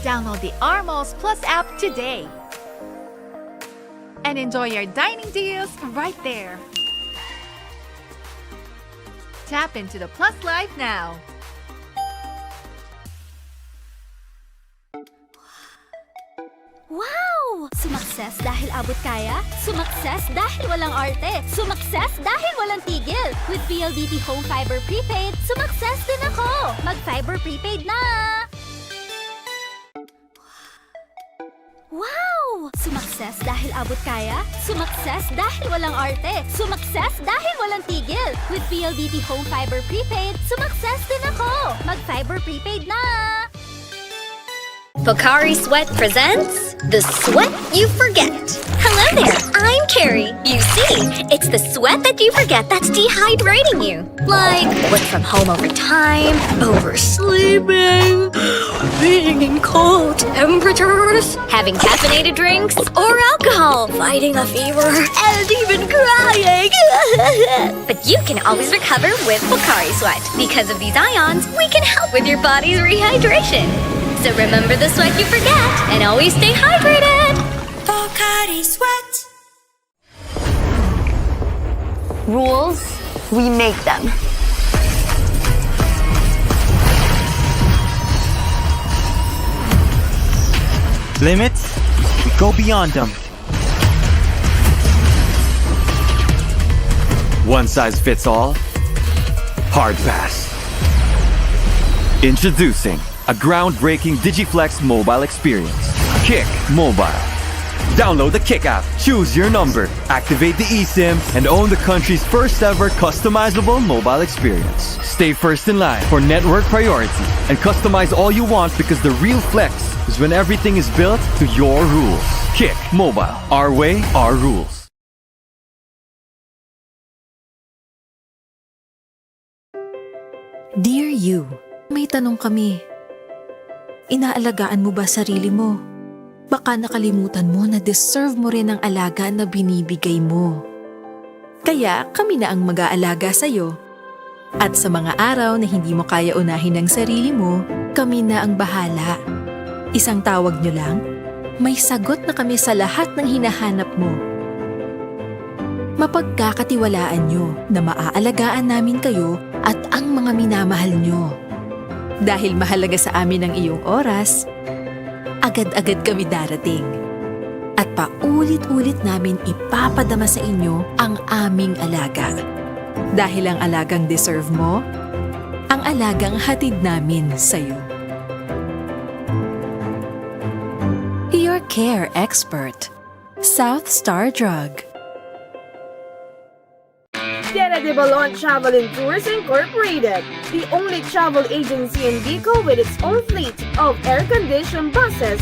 Download the Armos Plus app today and enjoy your dining deals right there. Tap into the Plus Life now. Sumakses dahil abot kaya, sumakses dahil walang arte, sumakses dahil walang tigil. With PLDT Home Fiber Prepaid, sumakses din ako! Mag-Fiber Prepaid na! Wow! Sumakses dahil abot kaya, sumakses dahil walang arte, sumakses dahil walang tigil. With PLDT Home Fiber Prepaid, sumakses din ako! Mag-Fiber Prepaid na! Pocari Sweat presents The Sweat You Forget. Hello there, I'm Carrie. You see, it's the sweat that you forget that's dehydrating you. Like work from home overtime, oversleeping, being in cold temperatures, having caffeinated drinks, or alcohol, fighting a fever, and even crying. But you can always recover with Pocari Sweat. Because of these ions, we can help with your body's rehydration. So remember the sweat you forget and always stay hydrated. Pocari Sweat. Rules, we make them. Limits, we go beyond them. One size fits all. Hard pass. Introducing a groundbreaking Digiflex mobile experience. Kick Mobile. Download the Kick app, choose your number, activate the eSIM, and own the country's first ever customizable mobile experience. Stay first in line for network priority and customize all you want because the real flex is when everything is built to your rules. Kick Mobile. Our way, our rules. Dear you, may tanong kami. Inaalagaan mo ba sarili mo? Baka nakalimutan mo na deserve mo rin ang alaga na binibigay mo. Kaya kami na ang mag-aalaga sa'yo. At sa mga araw na hindi mo kaya unahin ang sarili mo, kami na ang bahala. Isang tawag nyo lang, may sagot na kami sa lahat ng hinahanap mo. Mapagkakatiwalaan nyo na maaalagaan namin kayo at ang mga minamahal nyo. Dahil mahalaga sa amin ang iyong oras, agad-agad kami darating. At paulit-ulit namin ipapadama sa inyo ang aming alaga. Dahil ang alagang deserve mo, ang alagang hatid namin sa'yo. Your Care Expert, South Star Drug. Tierra de Balon Travel and Tours Incorporated, the only travel agency in Bicol with its own fleet of air-conditioned buses,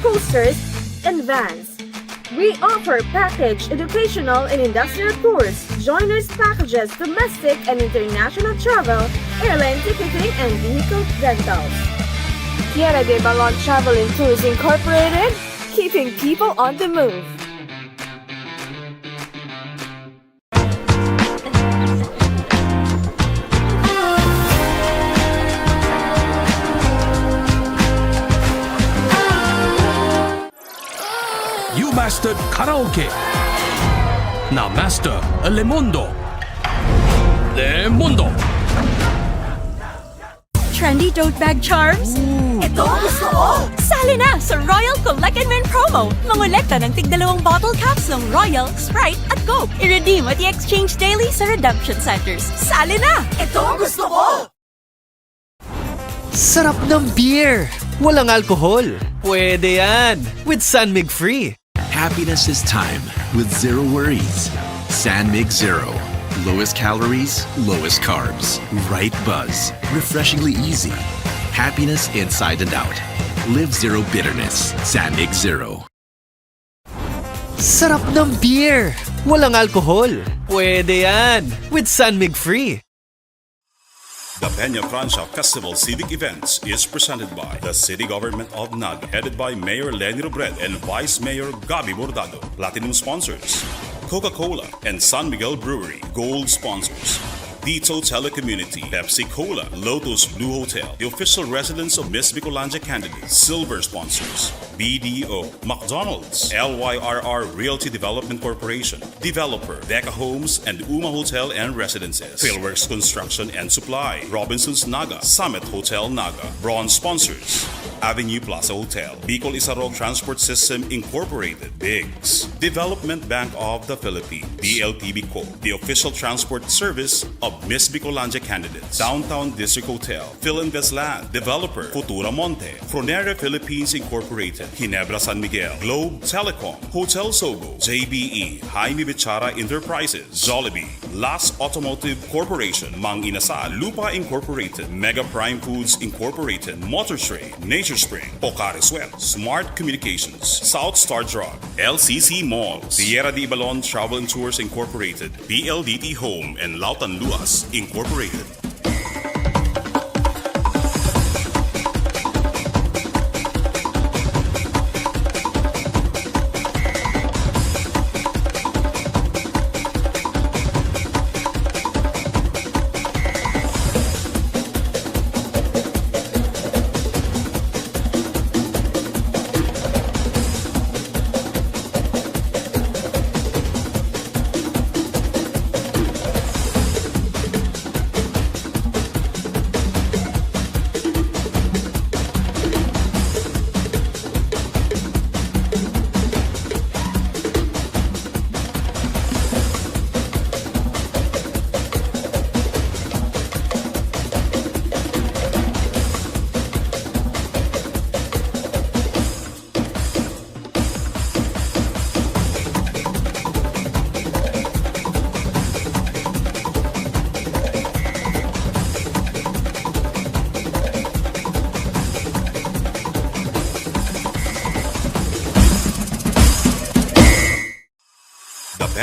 coasters, and vans. We offer package, educational, and industrial tours, joiners packages, domestic and international travel, airline ticketing, and vehicle rentals. Tierra de Balon Travel and Tours Incorporated, keeping people on the move. Mastered karaoke. Now master a Lemondo. Lemondo. Trendy tote bag charms? Ito ang gusto ko! Sali na sa Royal Collect and Win promo! Mangolekta ng tig-2 bottle caps ng Royal, Sprite at Coke. I-redeem at i-exchange daily sa redemption centers. Sali na! Ito ang gusto ko! Sarap ng beer! Walang alkohol. Pwede yan! With San Mig Free. Happiness is time with zero worries. San Mig Zero. Lowest calories, lowest carbs. Right buzz. Refreshingly easy. Happiness inside and out. Live zero bitterness. San Mig Zero. Sarap ng beer! Walang alkohol. Pwede yan! With San Mig Free. The Peña Francia Festival Civic Events is presented by the City Government of Naga, headed by Mayor Lenny Robredo and Vice Mayor Gabi Bordado. Platinum sponsors, Coca-Cola and San Miguel Brewery. Gold sponsors, Dito Telecommunity, Pepsi Cola, Lotus Blue Hotel, the official residence of Miss Bicolanja candidates, silver sponsors, BDO, McDonald's, LYRR Realty Development Corporation, Developer, Deca Homes and Uma Hotel and Residences, Philworks Construction and Supply, Robinsons Naga, Summit Hotel Naga, Bronze sponsors, Avenue Plaza Hotel, Bicol Isarog Transport System Incorporated, Biggs, Development Bank of the Philippines, DLTB Co., the official transport service of Miss Bicolanja candidates, Downtown District Hotel, Philinvest Land, Developer, Futura Monte, Fronera Philippines Incorporated, Ginebra San Miguel, Globe Telecom, Hotel Sogo, JBE, Jaime Bichara Enterprises, Jollibee, Las Automotive Corporation, Mang Inasal, Lupa Incorporated, Mega Prime Foods Incorporated, Motor Trade, Nature Spring, Pocari Sweat, Smart Communications, South Star Drug, LCC Malls, Sierra de Ibalon Travel and Tours Incorporated, BLDT Home and Lautan Luas Incorporated.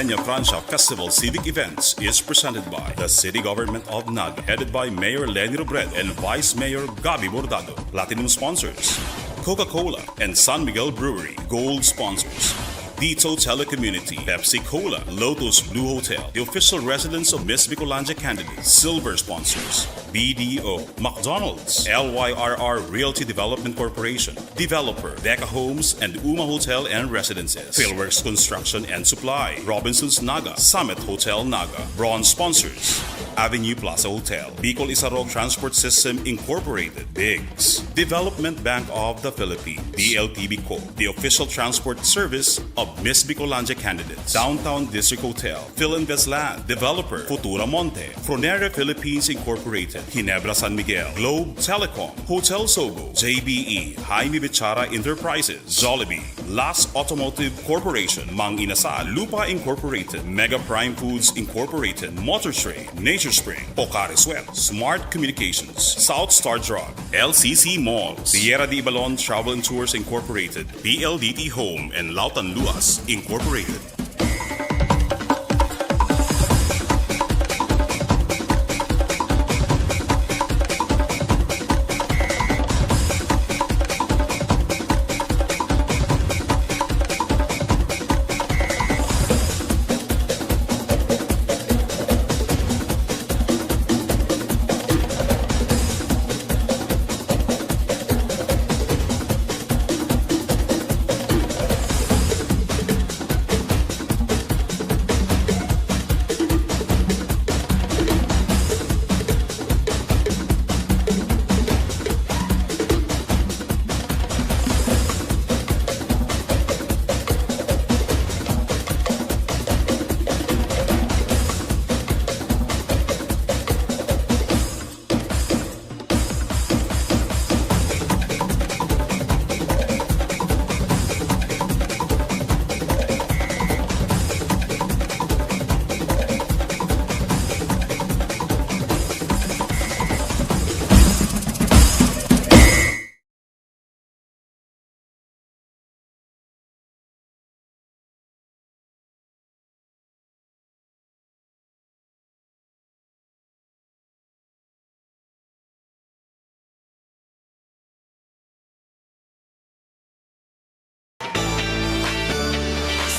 Peña Francia Festival Civic Events is presented by the City Government of Naga, headed by Mayor Lenny Robredo and Vice Mayor Gabi Bordado. Platinum sponsors, Coca-Cola and San Miguel Brewery. Gold sponsors, Dito Telecommunity, Pepsi Cola, Lotus Blue Hotel, the official residence of Miss Bicolanja candidates. Silver sponsors, BDO, McDonald's, LYRR Realty Development Corporation, Developer, Deca Homes and Uma Hotel and Residences, Philworks Construction and Supply, Robinsons Naga, Summit Hotel Naga, Bronze sponsors, Avenue Plaza Hotel, Bicol Isarog Transport System Incorporated, Biggs, Development Bank of the Philippines, DLTB Co., the official transport service of Miss Bicolanja candidates, Downtown District Hotel, Philinvest Land, Developer, Futura Monte, Fronera Philippines Incorporated, Ginebra San Miguel, Globe Telecom, Hotel Sogo, JBE, Jaime Bichara Enterprises, Jollibee, Las Automotive Corporation, Mang Inasal, Lupa Incorporated, Mega Prime Foods Incorporated, Motor Trade, Nature Spring, Pocari Sweat, Smart Communications, South Star Drug, LCC Malls, Sierra de Ibalon Travel and Tours Incorporated, BLDT Home and Lautan Luas Incorporated.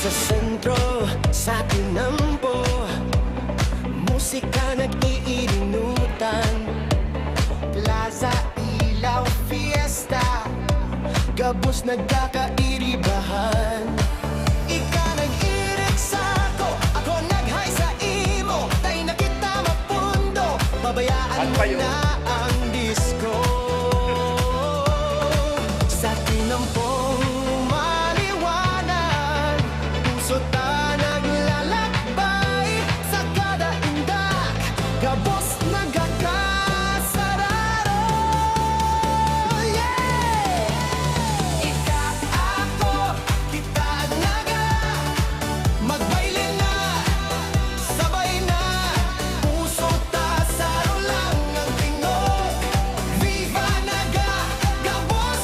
Sa sentro, sa tinampo, Musika nag-iininutan, plaza, ilaw, fiesta, gabos nagkakairibahan. Ika nag-irik sako, ako nag-high sa imo, tay na kita mapundo, babayaan mo na ang disco. Sa tinampong maliwanag, puso ta naglalakbay, sa kada indak, gabos nagkakasararo. Yeah! Ika, ako, kita naga, magbaile na, sabay na, puso ta saro lang ang tingog. Viva naga, gabos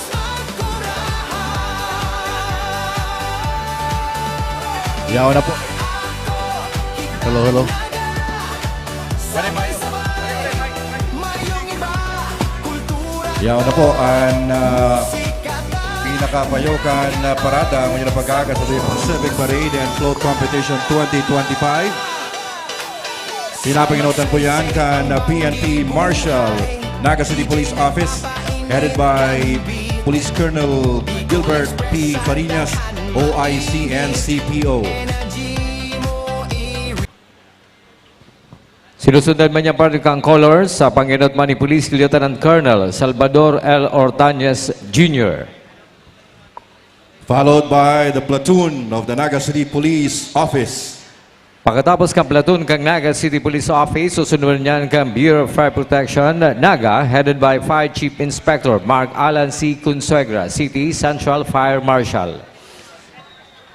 Yaw na po. Hello, hello. Yaw na po ang pinakapayokan na parada ngayon na pag-aaga sa Pacific Parade and Float Competition 2025. Pinapanginotan po yan kan PNP Marshal, Naga City Police Office, headed by Police Colonel Gilbert P. Farinas, OIC and CPO. Sinusundan man niya pa rin kang colors sa Panginot man ni Police Lieutenant Colonel Salvador L. Ortañez Jr. Followed by the platoon of the Naga City Police Office. Pagkatapos kang platoon kang Naga City Police Office, susunod niyan kang Bureau of Fire Protection, Naga, headed by Fire Chief Inspector Mark Alan C. Consuegra, City Central Fire Marshal.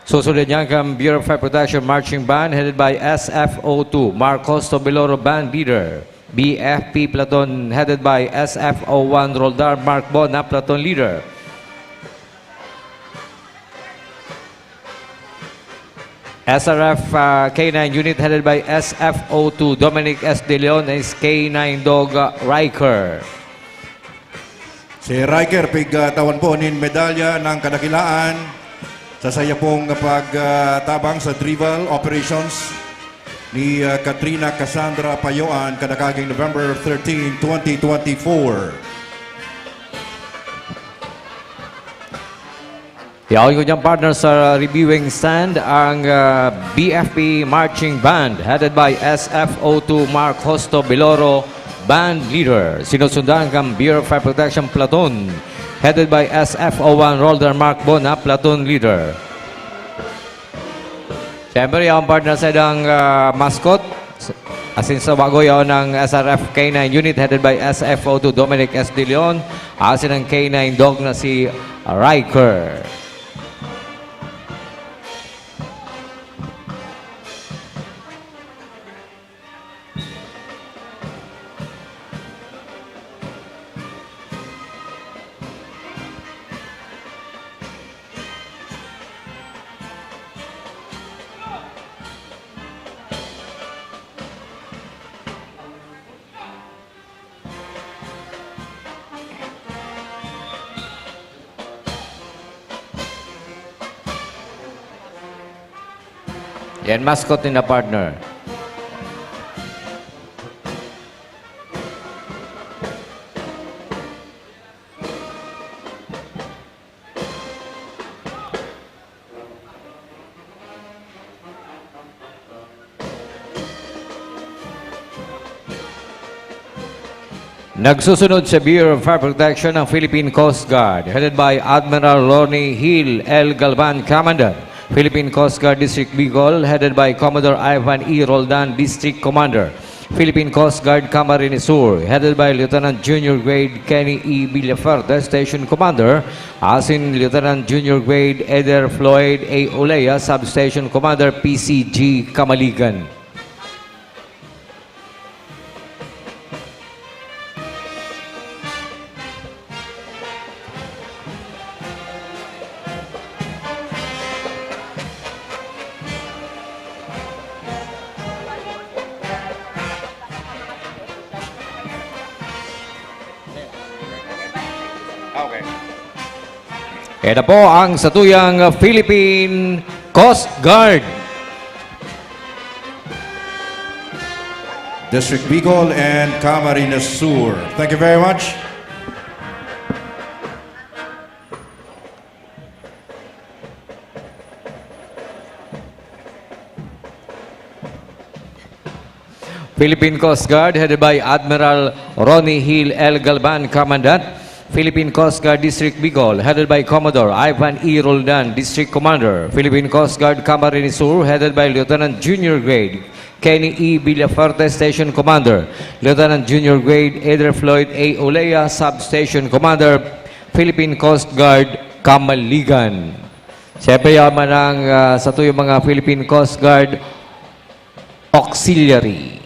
Susunod niyan kang Bureau of Fire Protection Marching Band, headed by SFO2 Mark Costo Beloro Band Leader. BFP Platoon, headed by SFO1 Roldar Mark Bona Platoon Leader. SRF K9 Unit headed by SFO2 Dominic S. De Leon is K9 Dog Riker. Si Riker, pigtawan po nin medalya ng kadakilaan sa saya pong pagtabang sa Drival Operations ni Katrina Cassandra Payoan kadakaging November 13, 2024. Yaon ko niyang partner sa reviewing stand ang BFP Marching Band headed by SFO2 Mark Hosto Beloro Band Leader. Sinusundan kang Bureau of Fire Protection Platoon headed by SFO1 Roldar Mark Bona Platoon Leader. Siyempre, yaon partner sa idang mascot. Asin sa bago yaon ng SRF K9 Unit headed by SFO2 Dominic S. De Leon. Asin ang K9 Dog na si Riker. Yan, mascot ni na partner. Nagsusunod sa Bureau of Fire Protection ng Philippine Coast Guard, headed by Admiral Lorne Hill L. Galvan, Commandant. Philippine Coast Guard District Bicol, headed by Commodore Ivan E. Roldan, District Commander. Philippine Coast Guard Camarines Sur, headed by Lieutenant Junior Grade Kenny E. Villaferte, Station Commander. Asin Lieutenant Junior Grade Eder Floyd A. Olea, Substation Commander, PCG Kamaligan. Ito po ang satuyang Philippine Coast Guard. District Bicol, and Camarines Sur. Thank you very much. Philippine Coast Guard, headed by Admiral Ronnie Hill L. Galban, Commandant. Philippine Coast Guard District Bicol, headed by Commodore Ivan E. Roldan, District Commander. Philippine Coast Guard Camarines Sur, headed by Lieutenant Junior Grade Kenny E. Villaferte, Station Commander. Lieutenant Junior Grade Eder Floyd A. Olea, Substation Commander. Philippine Coast Guard Kamaligan. Siyempre yaman ng sa tuyong mga Philippine Coast Guard Auxiliary.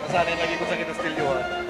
Masanay lagi ko sa kinastilyohan.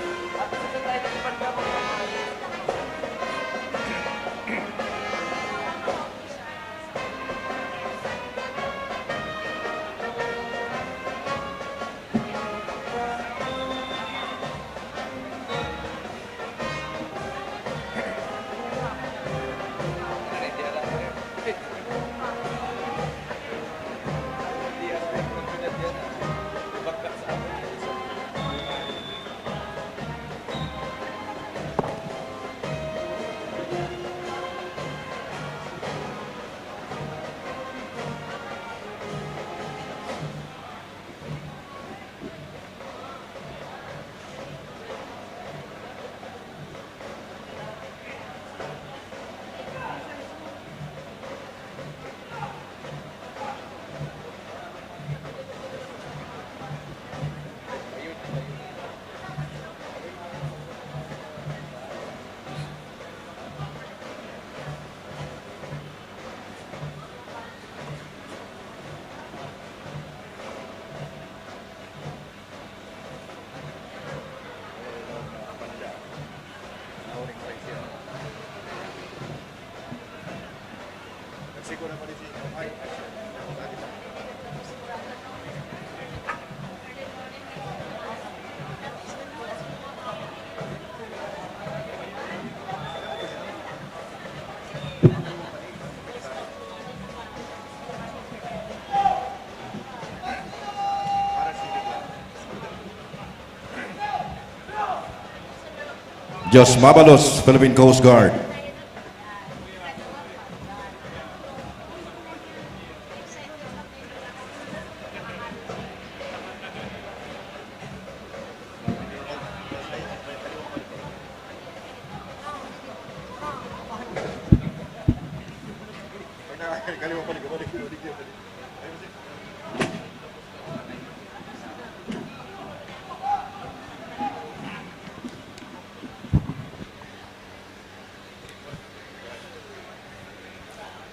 Jos Mabalos, Philippine Coast Guard.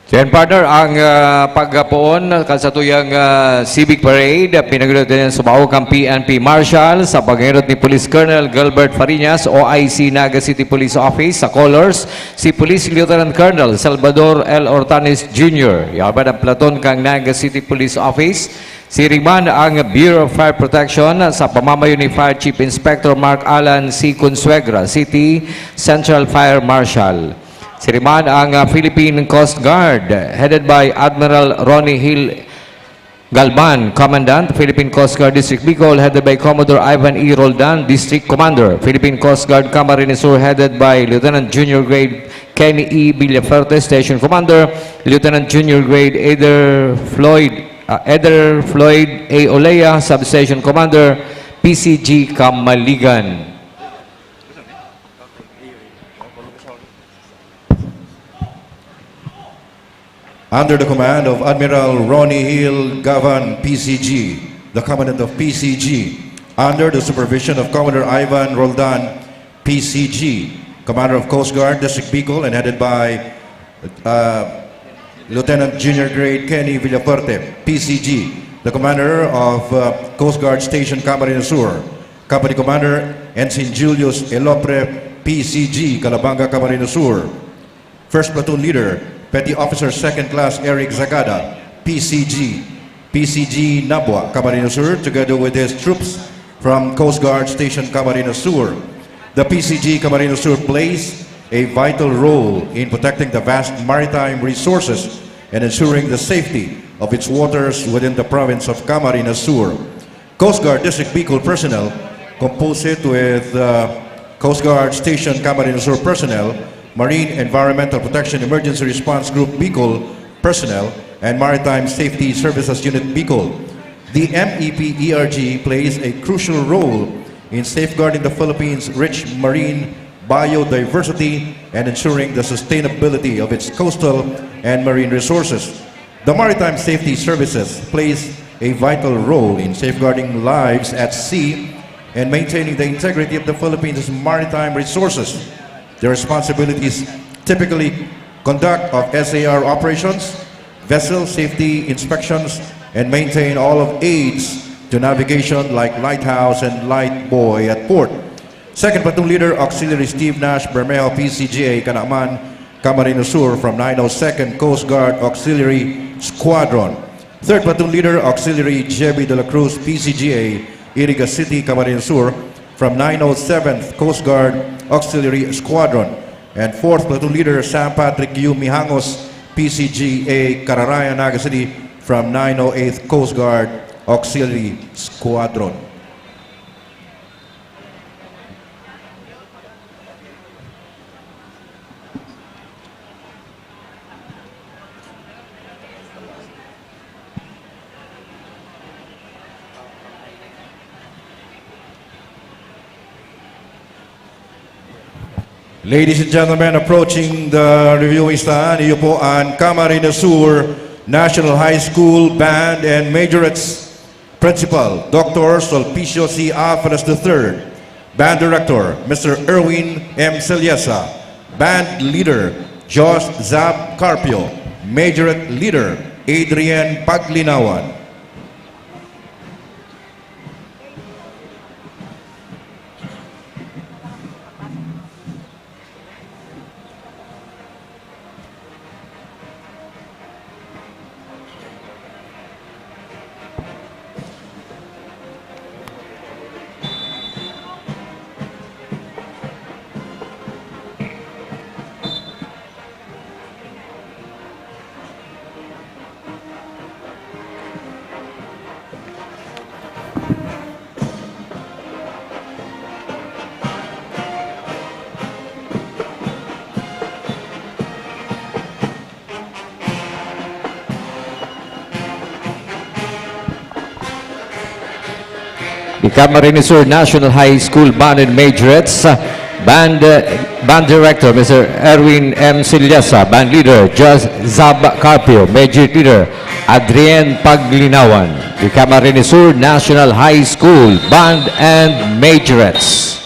Then partner, ang pagpuon sa tuyang civic parade, pinagulot din sa Baukang PNP Marshal sa paghingot ni Police Colonel Gilbert Fariñas, OIC Naga City Police Office. Sa colors, si Police Lieutenant Colonel Salvador L. Ortanes Jr. Yaban ang platon kang Naga City Police Office. Siriman ang Bureau of Fire Protection sa pamamayo ni Fire Chief Inspector Mark Alan C. Consuegra, City Central Fire Marshal. Siriman ang Philippine Coast Guard headed by Admiral Ronnie Hill Galban, Commandant. Philippine Coast Guard District Bicol headed by Commodore Ivan E. Roldan, District Commander. Philippine Coast Guard Camarines Sur headed by Lieutenant Junior Grade Kenny E. Villaferte, Station Commander. Lieutenant Junior Grade Eder Floyd A. Olea, Substation Commander, PCG Kamaligan. Under the command of Admiral Ronnie Hill Gavan, PCG, the Commandant of PCG, under the supervision of Commodore Ivan Roldan, PCG, Commander of Coast Guard District Bicol, and headed by Lieutenant Junior Grade Kenny Villaferte, PCG, the Commander of Coast Guard Station Camarines Sur, Company Commander Ensign Julius Elopre, PCG, Calabanga, Camarines Sur, First Platoon Leader Petty Officer Second Class Eric Zagada, PCG, PCG Nabwa, Camarines Sur, together with his troops from Coast Guard Station Camarines Sur. The PCG Camarines Sur plays a vital role in protecting the vast maritime resources and ensuring the safety of its waters within the province of Camarines Sur. Coast Guard District Bicol personnel, composite with Coast Guard Station Camarines Sur personnel, Marine Environmental Protection Emergency Response Group Bicol personnel, and Maritime Safety Services Unit Bicol. The MEP-ERG plays a crucial role in safeguarding the Philippines' rich marine biodiversity and ensuring the sustainability of its coastal and marine resources. The Maritime Safety Services plays a vital role in safeguarding lives at sea and maintaining the integrity of the Philippines' maritime resources. Their responsibilities typically conduct of SAR operations, vessel safety inspections, and maintain all of aids to navigation like lighthouse and light buoy at port. Second Platoon Leader Auxiliary Steve Nash Bermejo, PCGA, Canaman, Camarines Sur from 902nd Coast Guard Auxiliary Squadron. Third Platoon Leader Auxiliary Jebby de la Cruz, PCGA, Iriga City, Camarines Sur from 907th Coast Guard Auxiliary Squadron. And 4th Platoon Leader Sam Patrick U. Mihangos, PCGA, Cararaya, Naga City from 908th Coast Guard Auxiliary Squadron. Ladies and gentlemen, approaching the reviewing stand, iyo po ang Camarines Sur National High School Band and Majorettes Principal, Dr. Solpicio C. Alvarez III. Band Director, Mr. Erwin M. Celiesa. Band Leader, Josh Zab Carpio. Majorette Leader, Adrian Paglinawan. The Camarines Sur National High School Band and Majorettes, Band Director, Mr. Erwin M. Celiesa. Band Leader, Josh Zab Carpio. Major Leader, Adrian Paglinawan. The Camarines Sur National High School Band and Majorettes.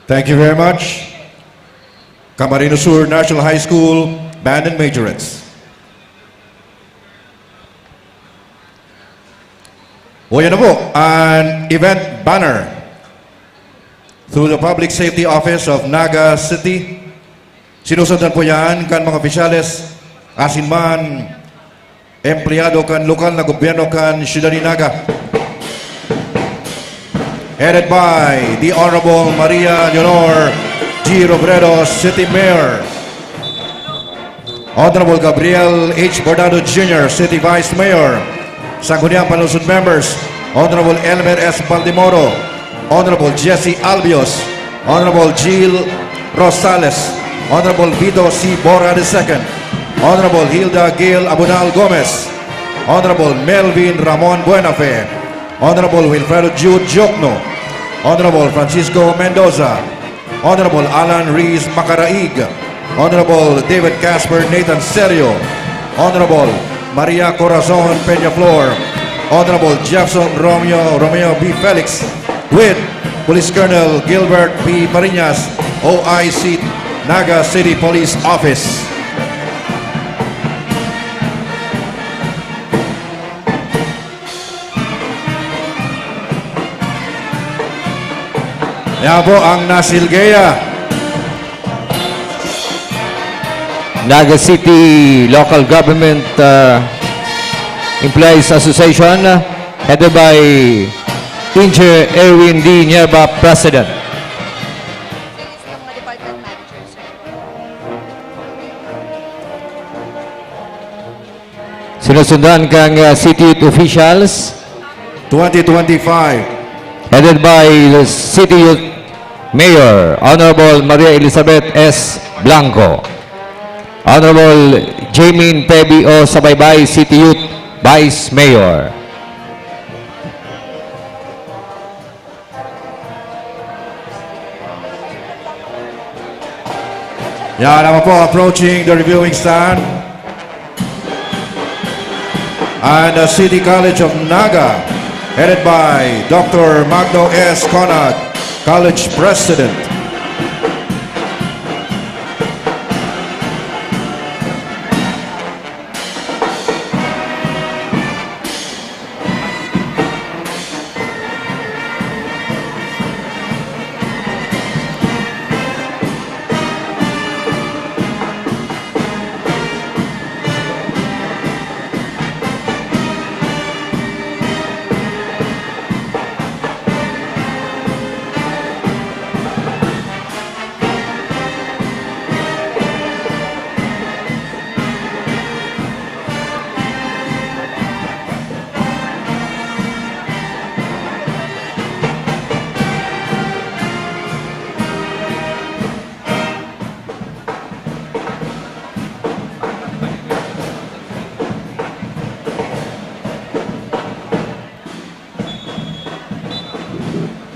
Thank you very much. Camarines Sur National High School Band and Majorettes. O yan na po, an event banner through the Public Safety Office of Naga City. Sinusundan po yan kan mga opisyales, asin man, empleyado kan lokal na gobyerno kan Siyudad ni Naga. Headed by the Honorable Maria Leonor G. Robredo, City Mayor. Honorable Gabriel H. Bordado Jr., City Vice Mayor. Sangguniang Panunsod members, Honorable Elmer S. Baldemoro, Honorable Jesse Albios, Honorable Jill Rosales, Honorable Vito C. Bora II, Honorable Hilda Gail Abunal Gomez, Honorable Melvin Ramon Buenafe, Honorable Wilfredo Jude Jokno, Honorable Francisco Mendoza, Honorable Alan Rees Macaraig, Honorable David Casper Nathan Serio, Honorable Maria Corazon Peñaflor, Honorable Jefferson Romeo B. Felix, with Police Colonel Gilbert P. Parinas, OIC, Naga City Police Office. Yan po ang nasilgaya. Naga City Local Government Employees Association, headed by Teacher Erwin D. Nierba, President. Sinusundan kang City Youth Officials 2025, headed by the City Youth Mayor, Honorable Maria Elizabeth S. Blanco. Honorable Jamin Pebi O. Sabaybay, City Youth Vice Mayor. Yan naman po, approaching the reviewing stand. And the City College of Naga, headed by Dr. Magno S. Conag, College President.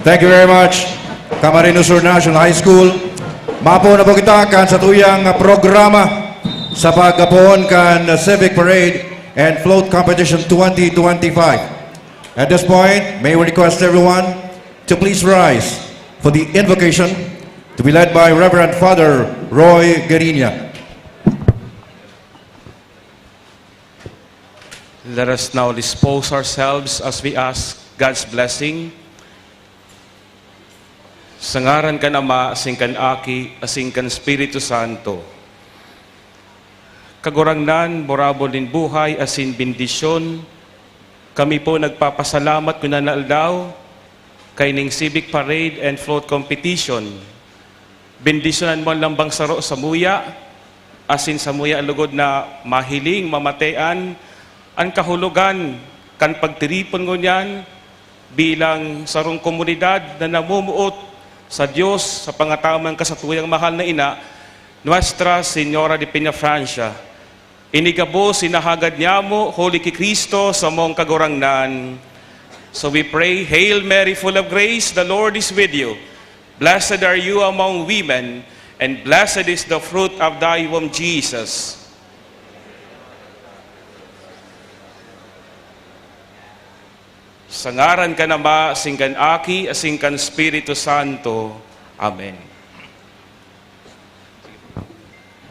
Thank you very much, Camarines Sur National High School. Mapo na po kita kan sa tuyang programa sa pagkapon kan Civic Parade and Float Competition 2025. At this point, may we request everyone to please rise for the invocation to be led by Reverend Father Roy Guerinia. Let us now dispose ourselves as we ask God's blessing. Sa ngaran kan Ama, asing kan Aki, asing kan Espiritu Santo. Kagurangnan, borabo din buhay, asin bendisyon. Kami po nagpapasalamat kung nanaldaw kay ning Civic Parade and Float Competition. Bendisyonan mo ang lambang saro sa muya, asin sa muya alugod na mahiling, mamatean, ang kahulugan, kan pagtiripon ngunyan, bilang sarong komunidad na namumuot sa Diyos, sa pangatamang kasatuyang mahal na ina, Nuestra Señora de Peñafrancia. Inigabo, sinahagad niya mo, Holy ki Cristo, sa mong kagurangnan. So we pray, Hail Mary, full of grace, the Lord is with you. Blessed are you among women, and blessed is the fruit of thy womb, Jesus. Sa ngaran ka na ma, asing kan Aki, asing kan Espiritu Santo. Amen.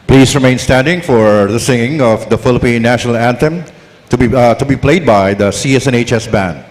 Please remain standing for the singing of the Philippine National Anthem to be played by the CSNHS Band.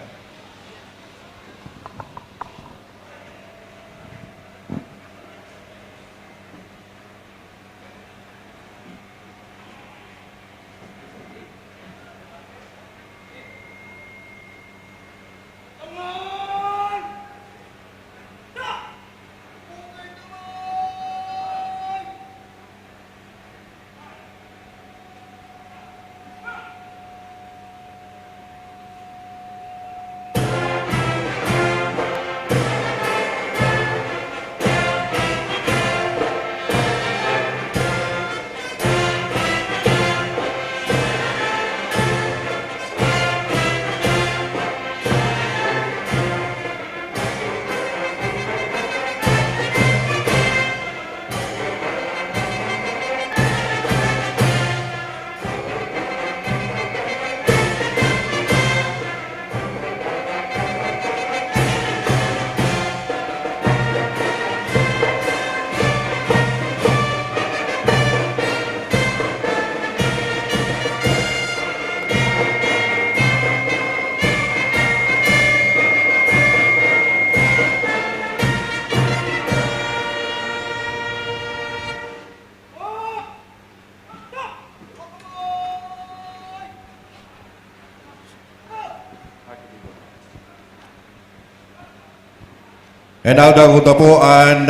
And now daguta po ang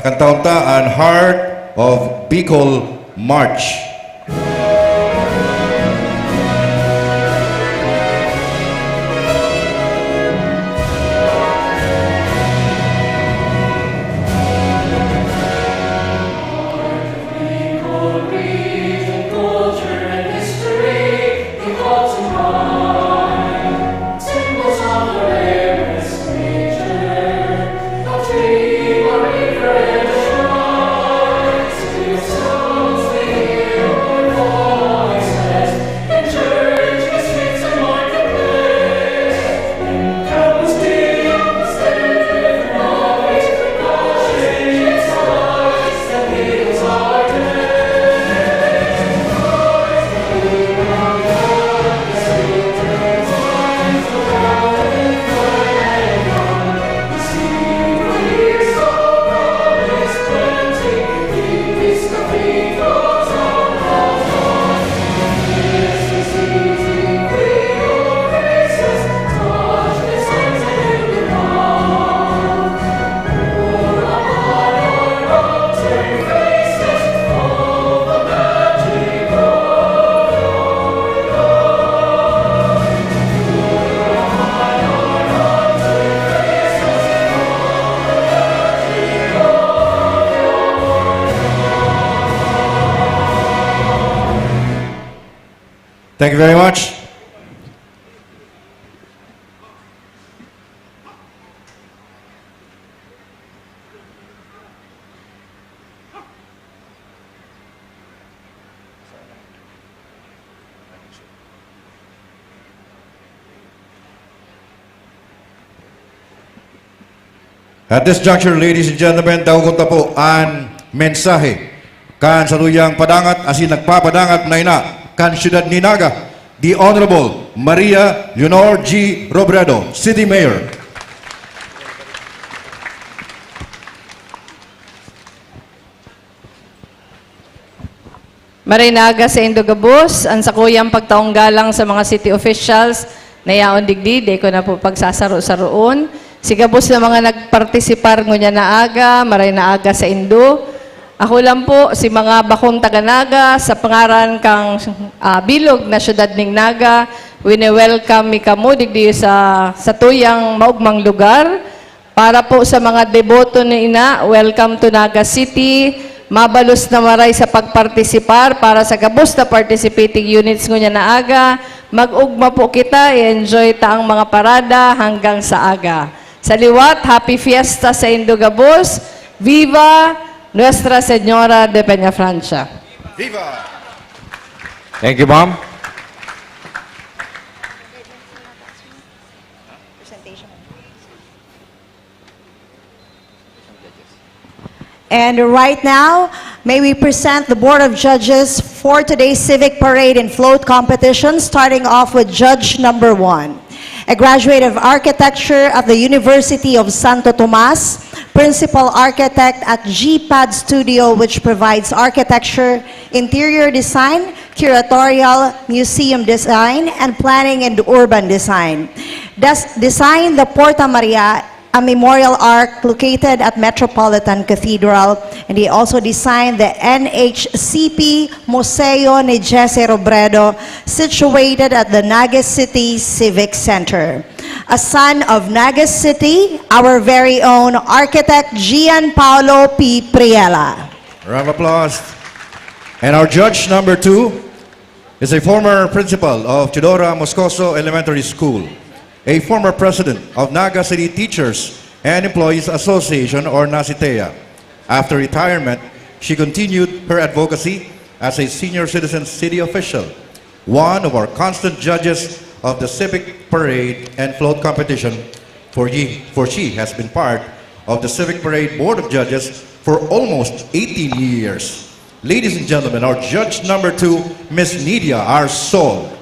kantaunta ang Heart of Bicol March. Thank you very much. At this juncture, ladies and gentlemen, daguta po ang mensahe kan sa tuyang padangat asin nagpapadangat na ina kan siyudad ni Naga, the Honorable Maria Leonor G. Robredo, City Mayor. Marinaga sa Indogabos, ang sakuyang pagtaong galang sa mga city officials na yaon digdi, de ko na po pagsasaro-saroon. Sigabos na mga nagpartisipar ngunya na aga, maray na aga sa Indo. Ako lang po, si mga bakong taga-Naga, sa pangaran kang bilog na syudad ning Naga, wini-welcome mi kamo digdi sa tuyang maugmang lugar. Para po sa mga deboto ni ina, welcome to Naga City. Mabalos na maray sa pagpartisipar para sa gabos na participating units ngunya na aga. Mag-ugma po kita, i-enjoy ta ang mga parada hanggang sa aga. Sa liwat, happy fiesta sa Indogabos. Viva Nuestra Señora de Peñafrancia. Viva! Thank you, ma'am. And right now, may we present the Board of Judges for today's Civic Parade and Float competition, starting off with Judge number 1. A graduate of architecture at the University of Santo Tomas, principal architect at GPAD Studio, which provides architecture, interior design, curatorial, museum design, and planning and urban design. Designed the Porta Maria, a memorial arch located at Metropolitan Cathedral, and he also designed the NHCP Museo ni Jesse Robredo, situated at the Naga City Civic Center. A son of Naga City, our very own architect Gian Paolo P. Priela. Round of applause. And our judge number 2 is a former principal of Teodora Moscoso Elementary School, a former president of Naga City Teachers and Employees Association, or NACITEA. After retirement, she continued her advocacy as a senior citizen city official, one of our constant judges of the Civic Parade and Float competition, for she has been part of the Civic Parade Board of Judges for almost 18 years. Ladies and gentlemen, our judge number 2, Miss Nidia Arsol.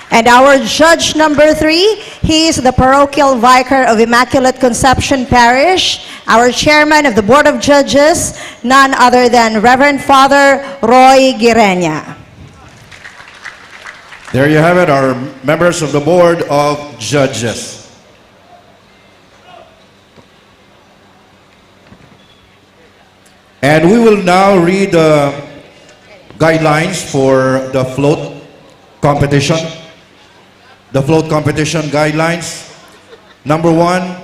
And our judge number 3, he is the parochial vicar of Immaculate Conception Parish, our chairman of the Board of Judges, none other than Reverend Father Roy Girena. There you have it, our members of the Board of Judges. And we will now read the guidelines for the float competition. The float competition guidelines. Number 1,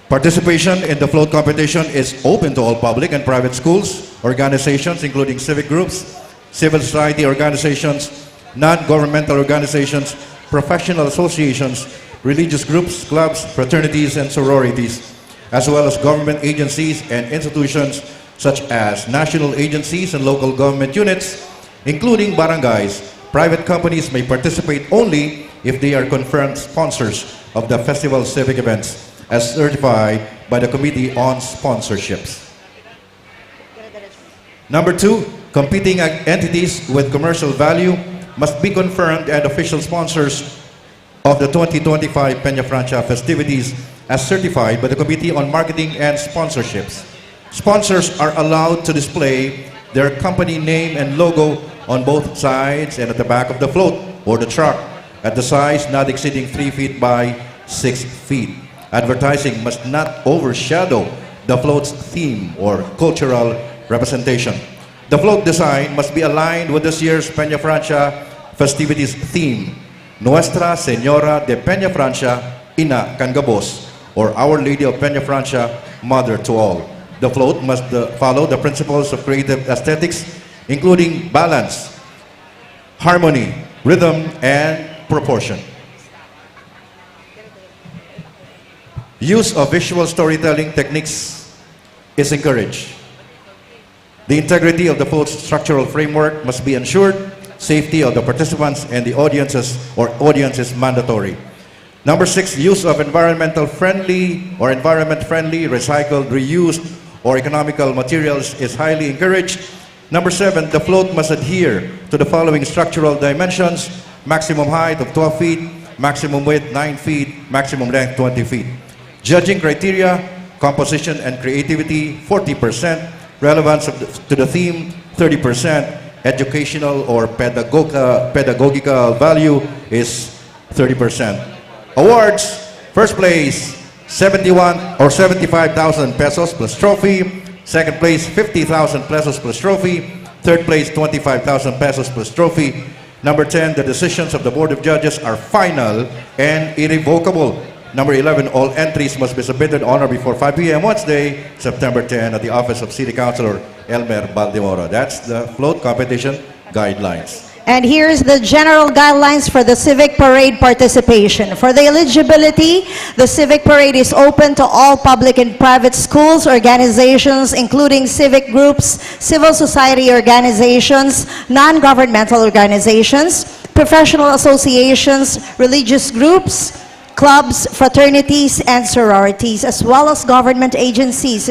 participation in the float competition is open to all public and private schools, organizations including civic groups, civil society organizations, non-governmental organizations, professional associations, religious groups, clubs, fraternities, and sororities, as well as government agencies and institutions such as national agencies and local government units, including barangays. Private companies may participate only if they are confirmed sponsors of the festival civic events as certified by the Committee on Sponsorships. Number 2, competing entities with commercial value must be confirmed and official sponsors of the 2025 Peña Francia festivities as certified by the Committee on Marketing and Sponsorships. Sponsors are allowed to display their company name and logo on both sides and at the back of the float or the truck at the size not exceeding 3 feet by 6 feet. Advertising must not overshadow the float's theme or cultural representation. The float design must be aligned with this year's Peña Francia festivities theme, Nuestra Señora de Peña Francia, Ina Cangabos, or Our Lady of Peña Francia, Mother to All. The float must follow the principles of creative aesthetics, including balance, harmony, rhythm, and proportion. Use of visual storytelling techniques is encouraged. The integrity of the float's structural framework must be ensured. Safety of the participants and the audience is mandatory. Number 6, use of environment-friendly, recycled, reused, or economical materials is highly encouraged. Number 7, the float must adhere to the following structural dimensions: maximum height of 12 feet, maximum width 9 feet, maximum length 20 feet. Judging criteria: composition and creativity 40%, relevance to the theme 30%, educational or pedagogical value is 30%. Awards: first place 71 or 75,000 pesos plus trophy. Second place 50,000 pesos plus trophy. Third place 25,000 pesos plus trophy. Number 10, the decisions of the Board of Judges are final and irrevocable. Number 11, all entries must be submitted on or before 5 p.m. Wednesday, September 10 at the office of City Councilor Elmer Baldemoro. That's the float competition guidelines. And here's the general guidelines for the Civic Parade participation. For the eligibility, the Civic Parade is open to all public and private schools, organizations, including civic groups, civil society organizations, non-governmental organizations, professional associations, religious groups, clubs, fraternities, and sororities, as well as government agencies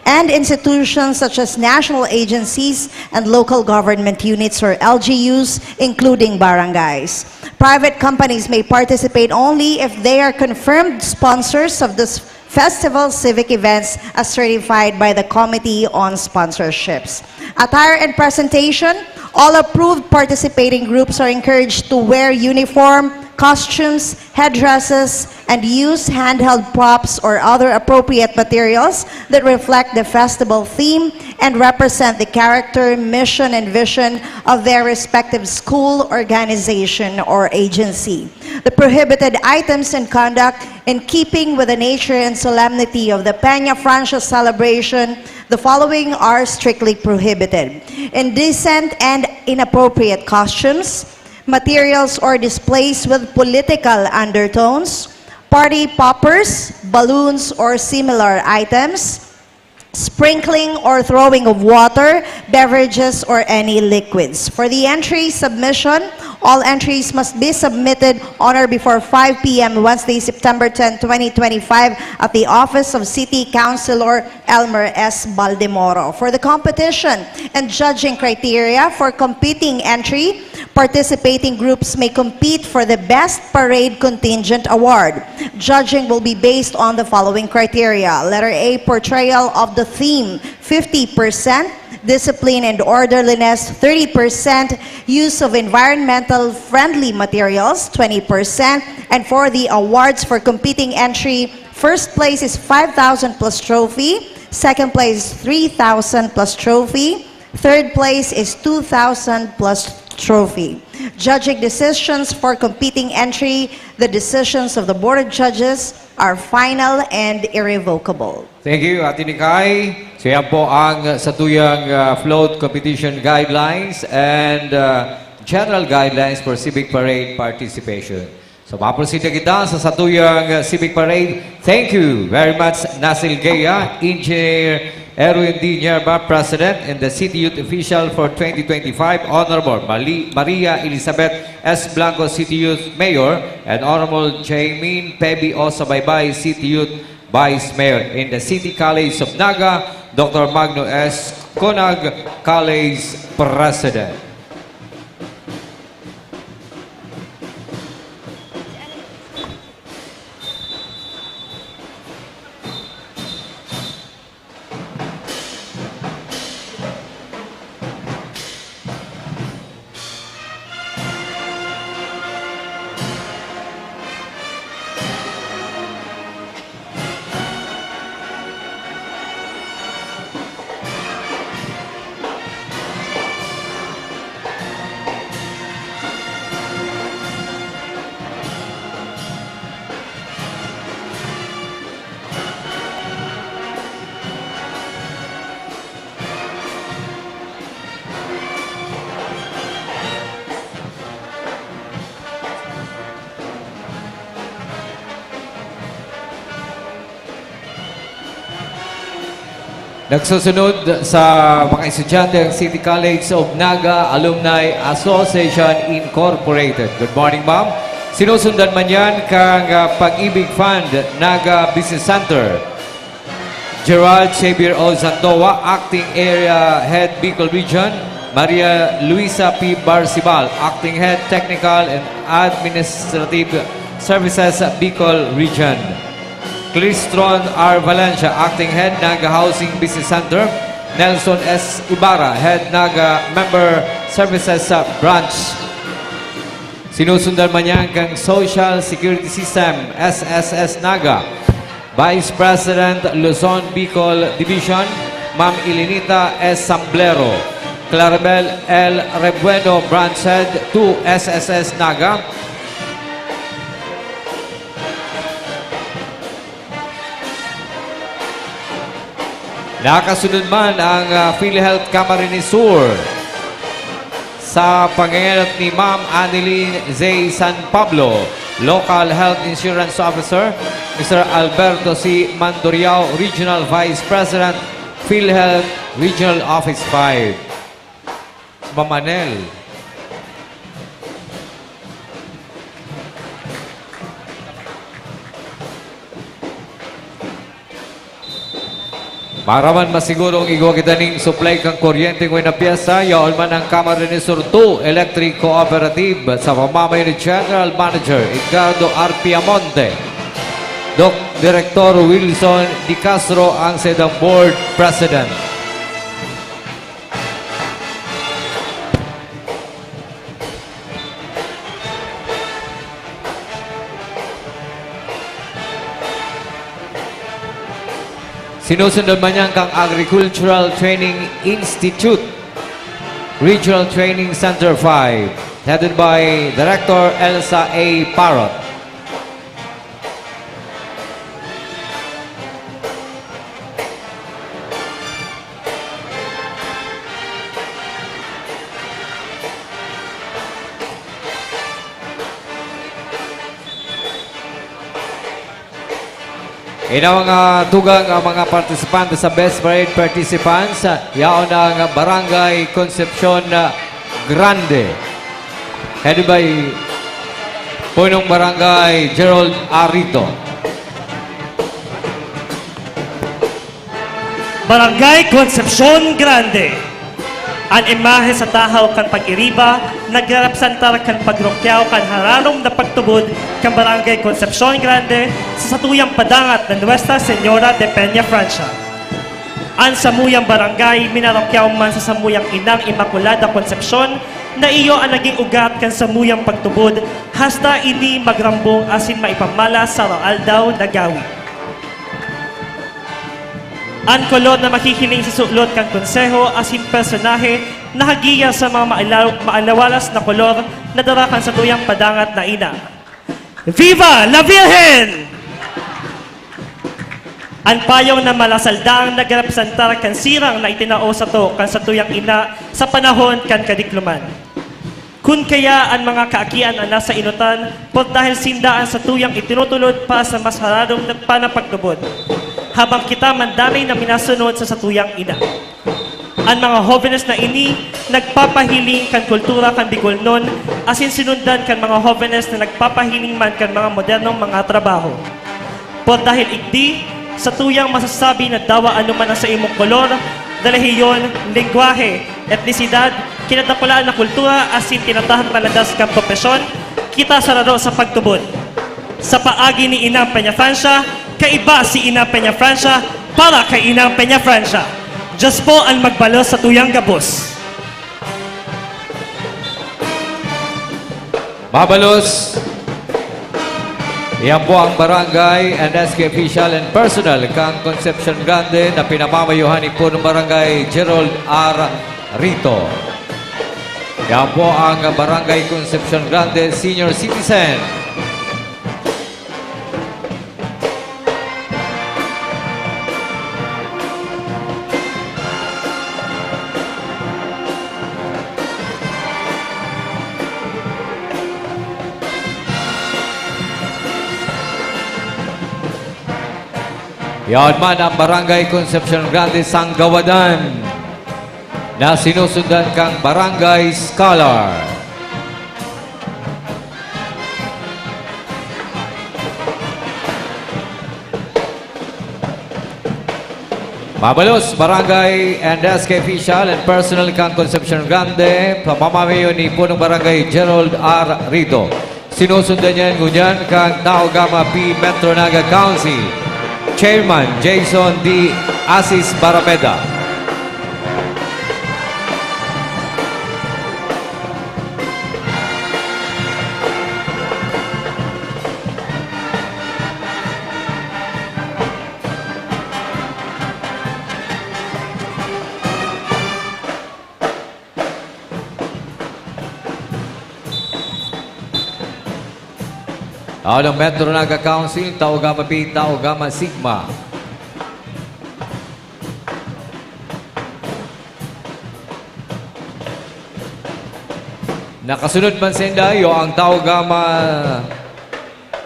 and institutions such as national agencies and local government units or LGUs, including barangays. Private companies may participate only if they are confirmed sponsors of this festival civic events as certified by the Committee on Sponsorships. Attire and presentation, all approved participating groups are encouraged to wear uniform, costumes, headdresses, and use handheld props or other appropriate materials that reflect the festival theme and represent the character, mission, and vision of their respective school, organization, or agency. The prohibited items and conduct in keeping with the nature and solemnity of the Peña Francia celebration, the following are strictly prohibited: indecent and inappropriate costumes, materials or displays with political undertones, party poppers, balloons or similar items, sprinkling or throwing of water, beverages, or any liquids. For the entry submission, all entries must be submitted on or before 5 p.m. Wednesday, September 10, 2025 at the office of City Councilor Elmer S. Baldemoro. For the competition and judging criteria for competing entry, participating groups may compete for the Best Parade Contingent Award. Judging will be based on the following criteria. Letter A, portrayal of the theme, 50%. Discipline and orderliness, 30%, use of environmental friendly materials, 20%, and for the awards for competing entry, first place is 5,000 plus trophy, second place 3,000 plus trophy, third place is 2,000 plus trophy. Judging decisions for competing entry, the decisions of the Board of Judges are final and irrevocable. Thank you, Ate Nikay. So yan po ang satuyang float competition guidelines and general guidelines for civic parade participation. So maproceed na kita sa satuyang civic parade. Thank you very much, Nasil Gaya, Engineer Erwin D. Nyerba, President, and the City Youth Official for 2025, Honorable Maria Elizabeth S. Blanco, City Youth Mayor, and Honorable Jaimine Pebi O. Sabaybay, City Youth Vice Mayor. In the City College of Naga, Dr. Magno S. Conag, College President. Nagsusunod sa mga estudyante ang City College of Naga Alumni Association Incorporated. Good morning, ma'am. Sinusundan man yan kang Pag-ibig Fund Naga Business Center. Gerald Xavier O. Zandoa, Acting Area Head Bicol Region. Maria Luisa P. Barcibal, Acting Head Technical and Administrative Services Bicol Region. Clistron R. Valencia, Acting Head, Naga Housing Business Center. Nelson S. Ibarra, Head, Naga Member Services Branch. Sinusundan man yan kang Social Security System, SSS Naga. Vice President, Luzon Bicol Division, Ma'am Ilinita S. Samblero. Clarabel L. Rebueno, Branch Head 2, SSS Naga. Nakasunod man ang PhilHealth Camarines Sur sa pangyayat ni Ma'am Annalyn Zay San Pablo, Local Health Insurance Officer, Mr. Alberto C. Mandoriao, Regional Vice President, PhilHealth Regional Office 5. Mamanel. Para man masigurong igwa kita ning supply kang kuryente ngayong na piyesta, yaon man ang Camarines Sur 2 Electric Cooperative sa pamamayo ni General Manager Edgardo R. Piamonte. Director Wilson Di Castro ang sedang Board President. Sinusunod man niyan kang Agricultural Training Institute, Regional Training Center 5, headed by Director Elsa A. Parrot. Ina mga tugang ang mga participante sa Best Parade Participants, yaon ang Barangay Concepcion Grande, headed by Punong Barangay Gerald Arito. Barangay Concepcion Grande, ang imahe sa tahaw kan pag-iriba, nagrarapsantar kan pagrokyaw kan haranom na pagtubod kan Barangay Concepcion Grande sa satuyang padangat ng Nuestra Señora de Peña, Francia. Ang samuyang barangay, minarokyaw man sa samuyang inang Immaculada Concepcion na iyo ang naging ugat kan samuyang pagtubod hasta ini magrambong asin maipamala sa Roaldaw na gawi. Ang kolor na makikiling sa sulot kang konseho asin personahe na hagiya sa mga maalawalas na kolor na darakan sa tuyang padangat na ina. Viva la Virgen! Ang payaw na malasaldang nagrapsantar kan sirang na itinao sa to kan sa tuyang ina sa panahon kan kadikluman. Kun kaya ang mga kaakian ang nasa inutan por dahil sindaan sa tuyang itinutulod pa sa mas haradong panapagtubod. Habang kita mandamay na minasunod sa satuyang ina. Ang mga jóvenes na ini, nagpapahiling kan kultura kan Bicol nun, asin sinundan kan mga jóvenes na nagpapahiling man kan mga modernong mga trabaho. Por dahil igdi, sa tuyang masasabi na dawa anuman ang sa imong kolor, relihiyon, lengguwahe, etnisidad, kinatapalaan na kultura, asin tinatahan taladas kan propesyon, kita sararo sa pagtubod. Sa paagi ni Inang Peña Francia, kaiba si Inang Peña Francia para kay Inang Peña Francia. Diyos po ang magbalo sa tuyang gabos. Mabalos, yan po ang barangay and SK official and personal kang Concepcion Grande na pinamamayuhan ni Punong Barangay Gerald R. Rito. Yan po ang barangay Concepcion Grande senior citizen. Yan man ang Barangay Concepcion Grande Sanggawadan na sinusundan kang Barangay Scholar. Mabalos, Barangay and SK official and personal kang Concepcion Grande, pamamayo ni Punong Barangay Gerald R. Rito. Sinusundan niyan ngunyan kang Tao Gama P. Metro Naga Council. Chairman Jason D. Asis Barapeda. Ang Metro Naga Council, Tao Gama Pi, Tao Gama Sigma. Nakasunod man sa indayo ang Tao Gama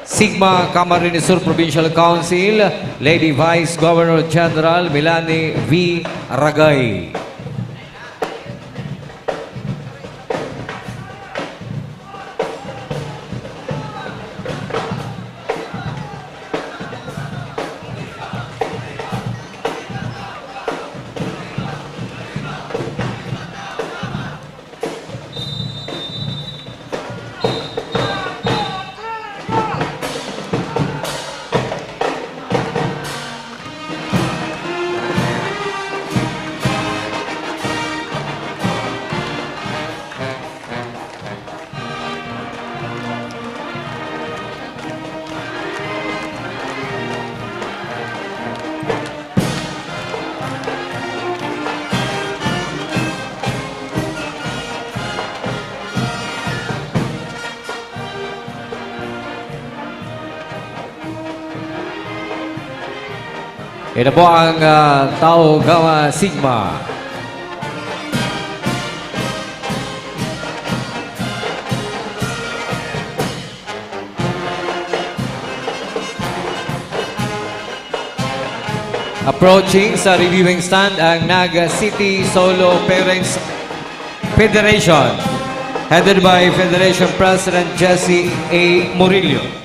Sigma Camarines Sur Provincial Council, Lady Vice Governor General Melanie V. Ragay. Ito po ang Tau Gamma Sigma. Approaching sa reviewing stand ang Naga City Solo Parents Federation, headed by Federation President Jesse A. Murillo.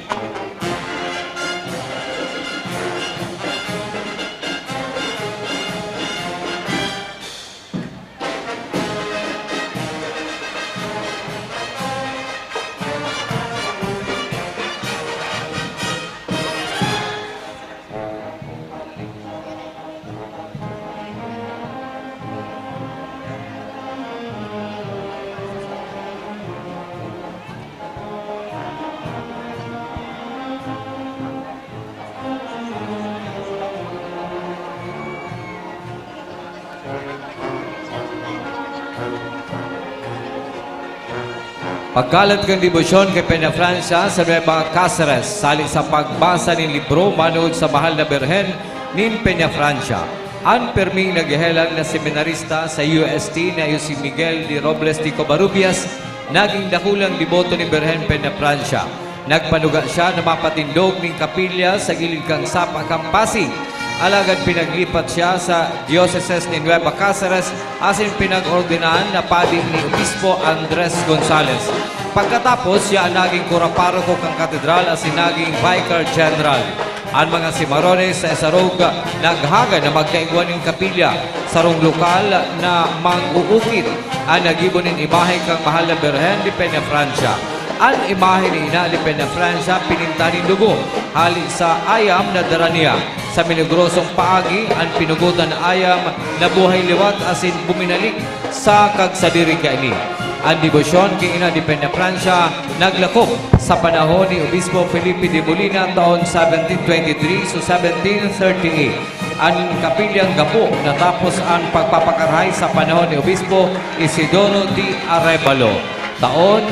Pagkalat kang debosyon kay Peña Francia sa Nueva Cáceres, sali sa pagbasa ng libro manood sa mahal na Birhen ni Peña Francia. Ang perming naghihelang na seminarista sa UST na si Miguel de Robles de Covarrubias, naging dakulang liboto ni Birhen Peña Francia. Nagpanuga siya na mapatindog ng kapilya sa gilid kang Sapa Kampasi. Alagad pinaglipat siya sa Diocese ni Nueva Cáceres asin pinag-ordinaan na pading ni Obispo Andres Gonzales. Pagkatapos, siya ang naging kuraparoko kang katedral asin naging Vicar General. Ang mga simarones sa Esarog naghaga na magkaigwan ng kapilya sa rong lokal na mang-uukit ang nagibonin imahe kang mahal na Birhen de Peña Francia. Ang imahe ni Ina de Peña Francia pininta ni dugo hali sa ayam na dara niya. Sa milagrosong paagi, ang pinugutan na ayam na buhay liwat asin buminalik sa kagsadiri kaini. Ang debosyon kay Ina de Peña Francia naglakop sa panahon ni Obispo Felipe de Molina taon 1723 so 1738. Ang kapilyang gapo natapos ang pagpapakarhay sa panahon ni Obispo Isidoro de Arevalo taon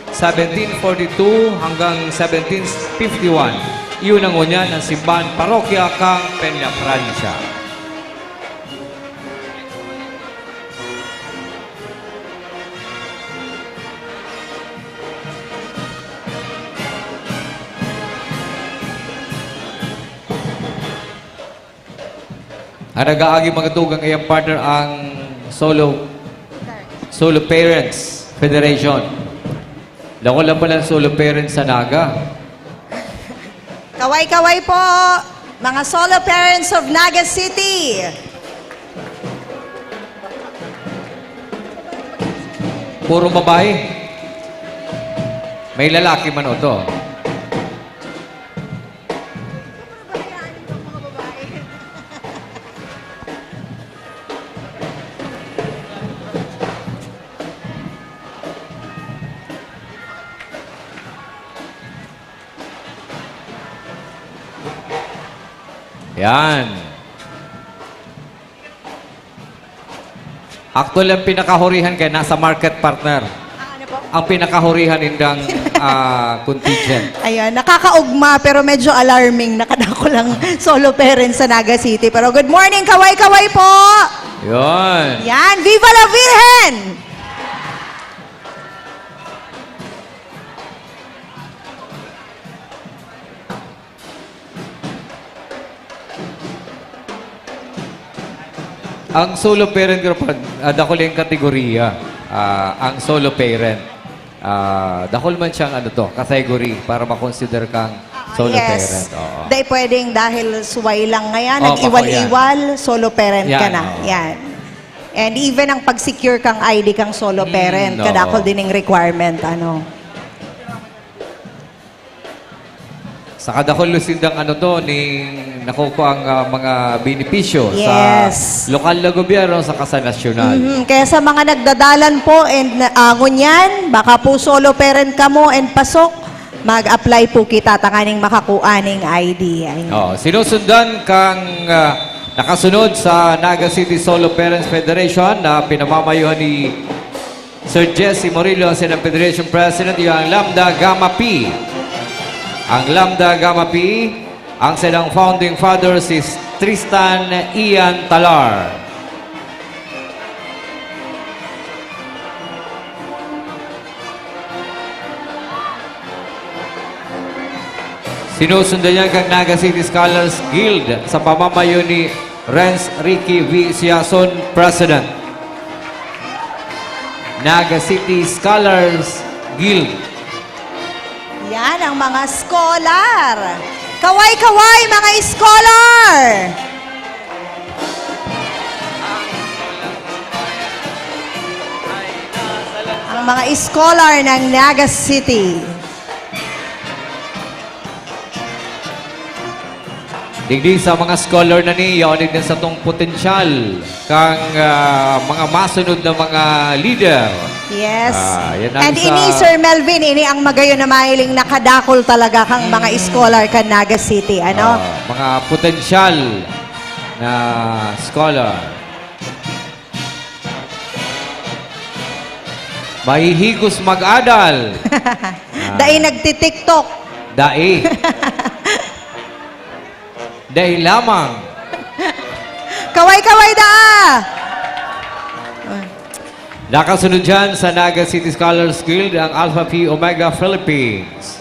1742 hanggang 1751. Iyon ang unyan ng simbahan parokya kang Peña Francia. Ang nag-aagi mga tugang iyang partner ang Solo Parents Federation. Lako lang pala ang Solo Parents sa Naga. Kaway-kaway po, mga solo parents of Naga City. Puro babae. May lalaki man o to. Yan. Actually, ang pinakahurihan kaya nasa market partner. Ang pinakahurihan indang contingent. Ayan, nakakaugma pero medyo alarming. Nakadako lang solo parents sa Naga City. Pero good morning, kaway-kaway po! Yun. Yan, Viva la Virgen! Ang solo parent group, dakol yung kategorya. Ang solo parent. Dakol man siyang category para makonsider kang solo parent. Oo. Dahil pwedeng dahil suway lang ngayon, Oh, nag-iwal-iwal, solo parent ka Yan, na. oo. Yan. And even ang pag-secure kang ID kang solo parent, kadakol din yung requirement, Sa kadakol lusindang nakukuha ang mga benepisyo Yes. sa lokal na gobyerno sa kasanasyonal. Kaya sa mga nagdadalan po and ngunyan, baka po solo parent ka mo and pasok, mag-apply po kita tanganing makakuha ng ID. Ayun. Sinusundan kang nakasunod sa Naga City Solo Parents Federation na pinamamayuhan ni Sir Jesse Murillo, ang Senate Federation President, yung Lambda Gamma Pi. Ang Lambda Gamma Pi, ang silang founding fathers is Tristan Ian Talar. Sinusundan niya kang Naga City Scholars Guild sa pamamayo ni Renz Ricky V. Siason, President. Naga City Scholars Guild. Yan ang mga scholar. Kaway-kaway mga scholar! Ang mga scholar ng Naga City. Digdi sa mga scholar na niya, onig din sa tong potensyal kang mga masunod na mga leader. Yes. Yan ang And ini, Sir Melvin, ini ang magayon na mahiling nakadakol talaga kang mga scholar kan Naga City. Ano? Mga potensyal na scholar. Mahihigos mag-adal. Dahil nagtitiktok. Dai. Dahil lamang. Kaway-kaway da! Nakasunod dyan sa Naga City Scholars Guild ang Alpha Phi Omega Philippines.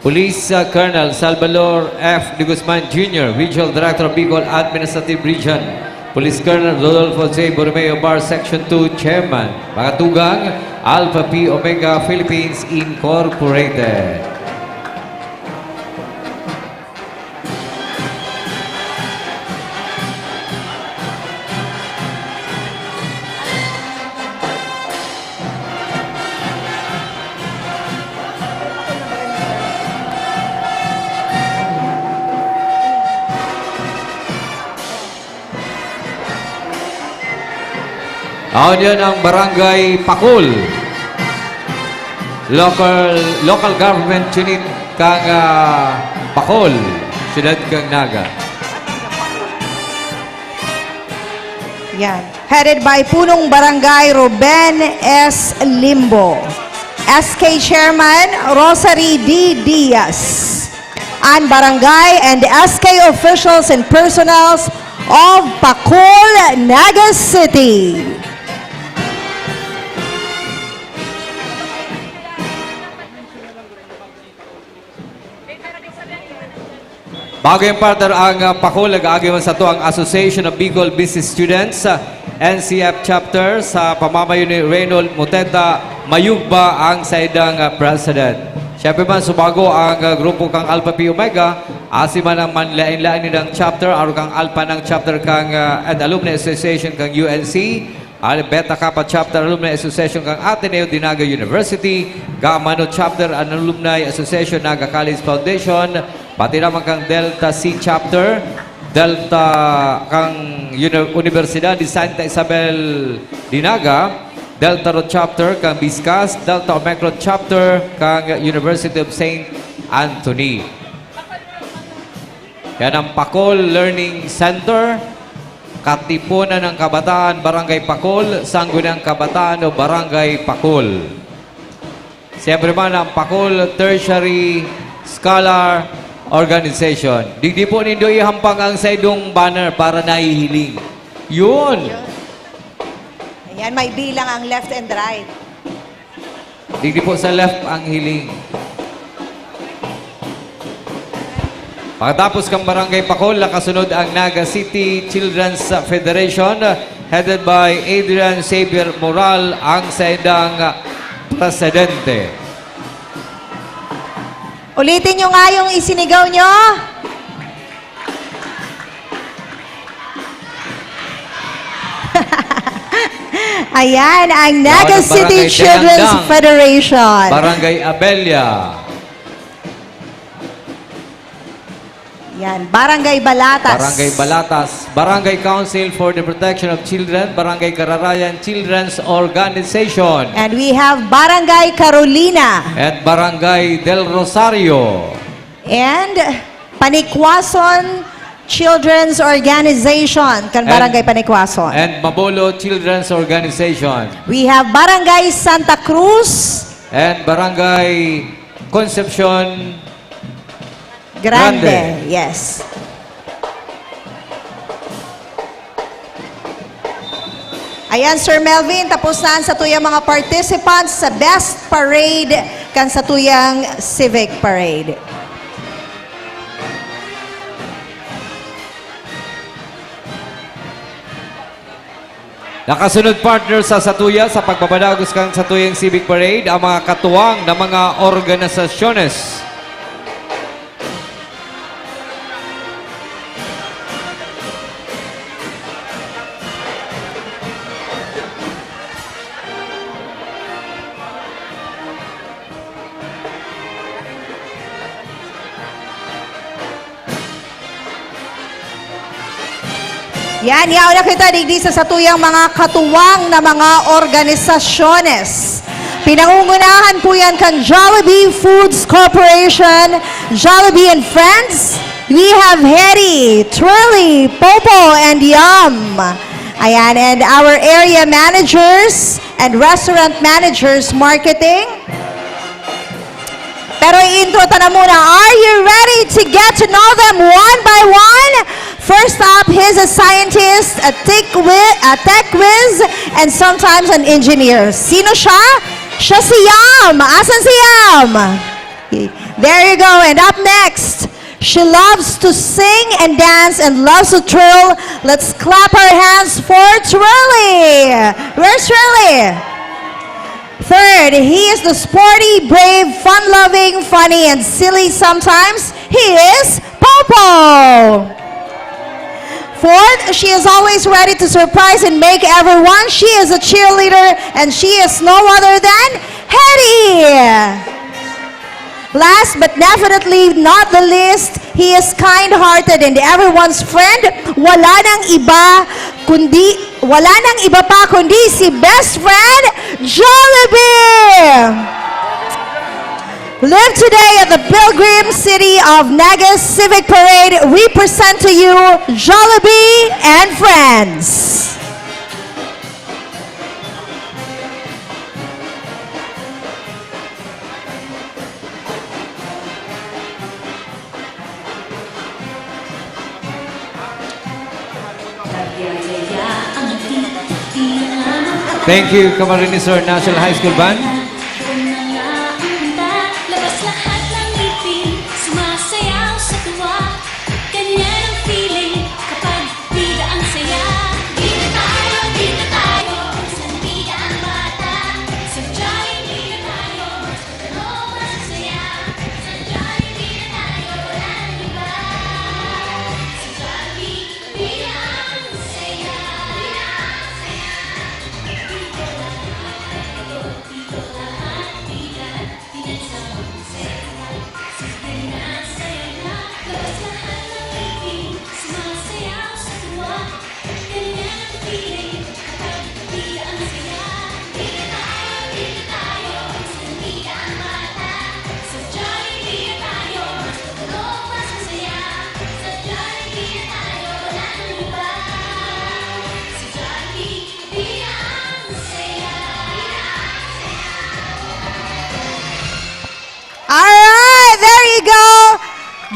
Police Colonel Salvador F. De Guzman Jr., Regional Director of Bicol Administrative Region. Police Colonel Rodolfo J. Borromeo Bar Section 2 Chairman. Mga tugang, Alpha Phi Omega Philippines Incorporated. Ayon yan ang Barangay Pakul. Local government unit kang Pakul, siyudad kang Naga. Yan. Headed by Punong Barangay Ruben S. Limbo. SK Chairman Rosary D. Diaz. And Barangay and SK officials and personals of Pakul, Naga City. Bago yung partner ang Pakul, nag-aagay man sa to ang Association of Bicol Business Students, NCF Chapter, sa pamamayo ni Reynold Muteta Mayugba ang saidang President. Siyempre man, subago ang grupo kang Alpha Phi Omega, asi man ang manlain-lain nilang chapter, aro kang Alpha ng chapter kang and Alumni Association kang UNC, Beta Kappa Chapter Alumni Association kang Ateneo de Naga University, Gamma No Chapter and Alumni Association Naga College Foundation, pati naman kang Delta C Chapter, Delta kang Universidad de Santa Isabel de Naga, Delta Rho Chapter kang Biscas, Delta Omicron Chapter kang University of St. Anthony. Yan ang Pakul Learning Center, Katipunan ng Kabataan, Barangay Pakul, Sangguniang Kabataan o Barangay Pakul. Siyempre man ang Pakul Tertiary Scholar Organization. Digdi po nindo ihampang ang sa idong banner para naihiling. Yun! Ayan, may bilang ang left and right. Digdi po sa left ang hiling. Pagkatapos kang Barangay Pakul, nakasunod ang Naga City Children's Federation headed by Adrian Xavier Moral, ang saidang presidente. Ulitin nyo nga yung isinigaw nyo. Ayan, ang Naga City Children's Federation. Barangay Abelia. Yan, Barangay Balatas. Barangay Balatas. Barangay Council for the Protection of Children. Barangay Kararayan Children's Organization. And we have Barangay Carolina. At Barangay Del Rosario. And Panikwason Children's Organization. Kan Barangay Panikwason. And Mabolo Children's Organization. We have Barangay Santa Cruz. And Barangay Concepcion Grande. Yes. Ayan, Sir Melvin, tapos na sa tuyang mga participants sa best parade kan sa tuyang civic parade. Nakasunod partner sa Satuya sa pagpapadagos kang Satuyang Civic Parade ang mga katuwang na mga organisasyones. Yan, yaw na kita digdi sa satuyang mga katuwang na mga organisasyones. Pinangungunahan po yan kang Jollibee Foods Corporation, Jollibee and Friends. We have Hetty, Twirly, Popo, and Yum. Ayan, and our area managers and restaurant managers marketing. Pero intro na muna, are you ready to get to know them one by one? First up, he's a scientist, a tech whiz, and sometimes an engineer. Sino siya? Siya si Yum. Asan si Yum? There you go. And up next, she loves to sing and dance and loves to twirl. Let's clap our hands for Twirly. Where's Twirly? Third, he is the sporty, brave, fun-loving, funny, and silly sometimes. He is Popo. Fourth, she is always ready to surprise and make everyone. She is a cheerleader, and she is no other than Hetty. Last but definitely not the least, he is kind-hearted and everyone's friend. Wala nang iba pa kundi si best friend, Jollibee! Live today at the Pilgrim City of Nagas Civic Parade. We present to you Jollibee and Friends. Thank you, Camarines Sur National High School Band. Alright, there you go.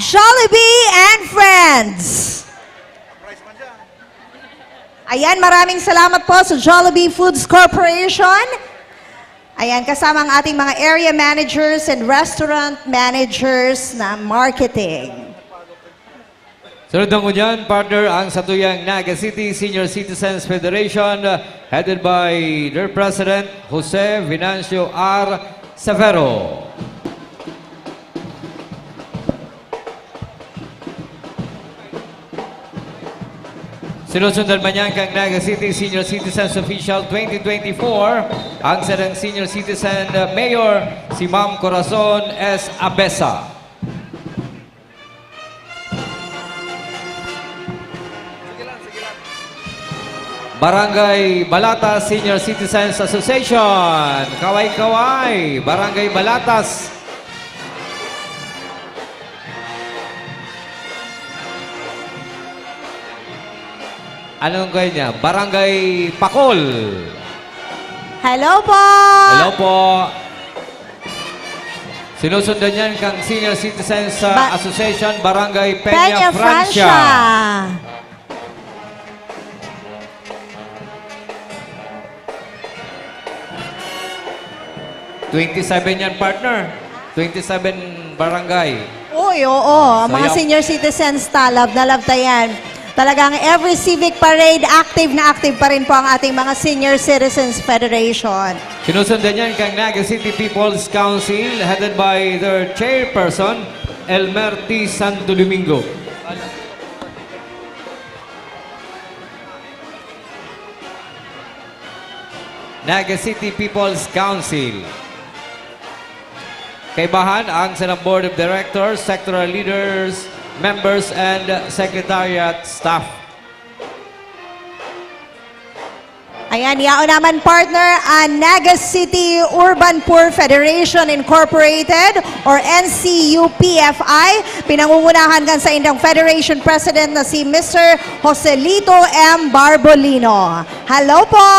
Jollibee and Friends. Ayan, maraming salamat po sa Jollibee Foods Corporation. Ayan, kasama ang ating mga area managers and restaurant managers na marketing. Sunod na dyan, partner, ang Satuyang Naga City Senior Citizens Federation headed by their President, Jose Venancio R. Severo. Sinusundan man yan kang Naga City Senior Citizens Official 2024, ang sarang Senior Citizen Mayor, si Ma'am Corazon S. Abesa. Barangay Balatas Senior Citizens Association, kaway-kaway, Barangay Balatas. Anong kayo niya? Barangay Pakol. Hello po! Hello po. Sinusundan yan kang Senior Citizens Association, Barangay Peña Francia. 27 yan, partner. 27 barangay. Uy, oo. Mga Sayang. senior citizens, love na love tayan. Talagang every civic parade, active na active pa rin po ang ating mga Senior Citizens Federation. Sinusundan yan kang Naga City People's Council headed by their chairperson, Elmer T. Santo Domingo. Naga City People's Council. Kaibahan ang Senate Board of Directors, sectoral leaders, members, and secretariat staff. Ayan, yaon naman partner ang Naga City Urban Poor Federation Incorporated or NCUPFI. Pinangungunahan kan sa indang Federation President na si Mr. Joselito M. Barbolino. Hello po!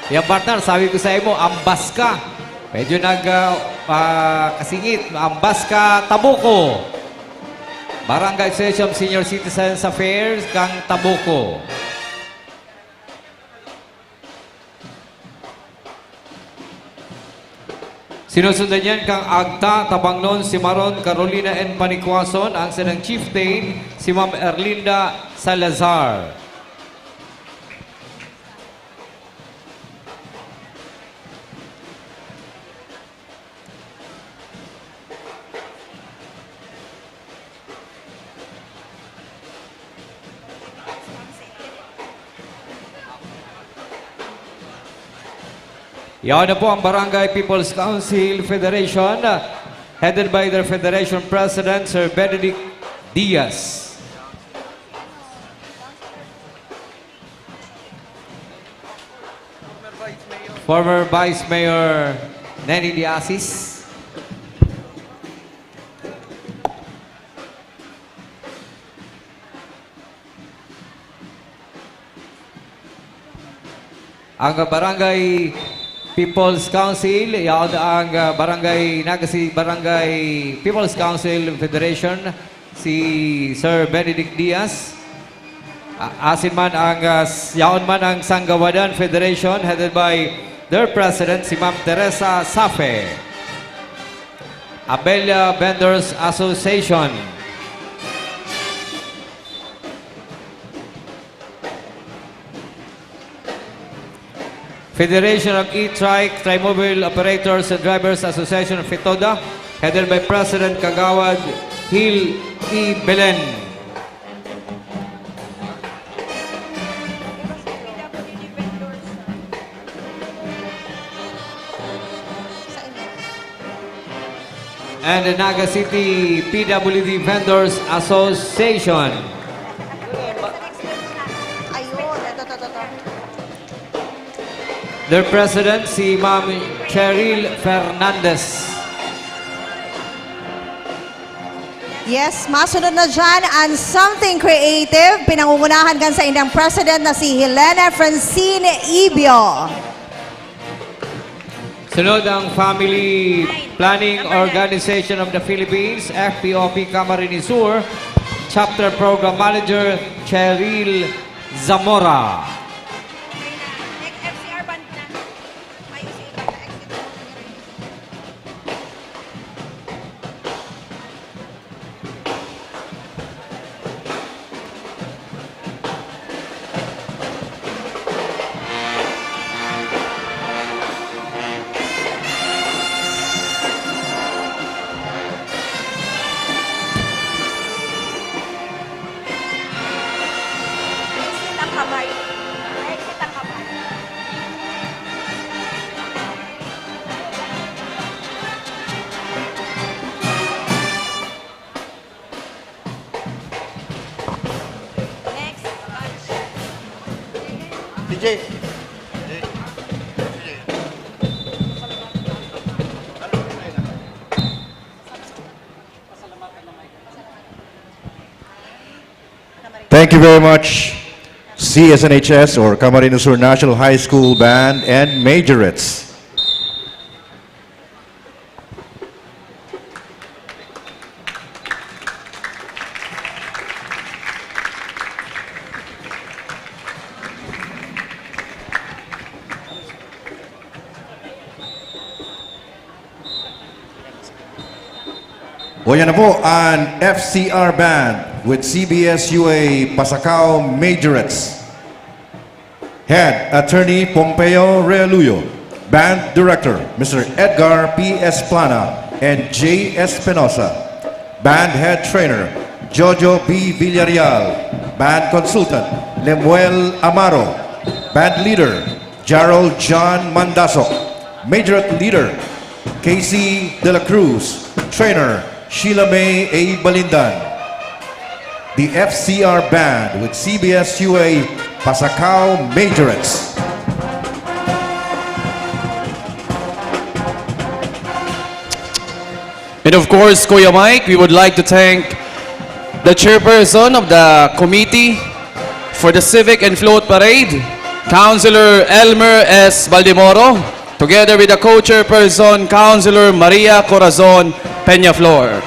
Yan partner, sabi ko sa iyo, ambas ka. Medyo kasingit, ambas ka, Tabuco. Barangay Association of Senior Citizens Affairs, kang Tabuco. Sinusundan yan kang Agta, Tabangnon, Simaron, Carolina, and Panikwason. Ang sinang chieftain, si Ma'am Erlinda Salazar. Yan na po ang Barangay People's Council Federation, headed by their Federation President, Sir Benedict Diaz. Former Vice Mayor Nenny Diazis. Ang Barangay People's Council, yaon ang Barangay Naga Barangay People's Council Federation, si Sir Benedict Diaz. Asin man ang yaon man ang Sanggawadan Federation headed by their president, si Ma'am Teresa Safe. Abelia Vendors Association. Federation of E-Trike, Trimobile Operators and Drivers Association of FITODA, headed by President Kagawad Hil E. Belen. And the Naga City PWD Vendors Association. Their president, si Ma'am Cheryl Fernandez. Yes, masunod na dyan ang Something Creative. Pinangungunahan kan sa indang president na si Helena Francine Ibio. Sunod ang Family Planning Organization of the Philippines, FPOP Camarines Sur, Chapter Program Manager Cheryl Zamora. DJ. Thank you very much, CSNHS or Camarines Sur National High School Band and Majorettes. O yan na po ang FCR Band with CBS-UA Pasacao Majorettes. Head Attorney Pompeo Realuyo. Band Director Mr. Edgar P. Esplana and J. Espinosa. Band Head Trainer Jojo B. Villarreal. Band Consultant Lemuel Amaro. Band Leader Jarrell John Mandaso. Majorette Leader Casey De La Cruz. Trainer Sheila May A. Balindan. The FCR Band with CBS-UA Pasacao Majorettes. And of course, Kuya Mike, we would like to thank the chairperson of the committee for the Civic and Float Parade, Councilor Elmer S. Baldemoro, together with the co-chairperson, Councilor Maria Corazon Peñaflor.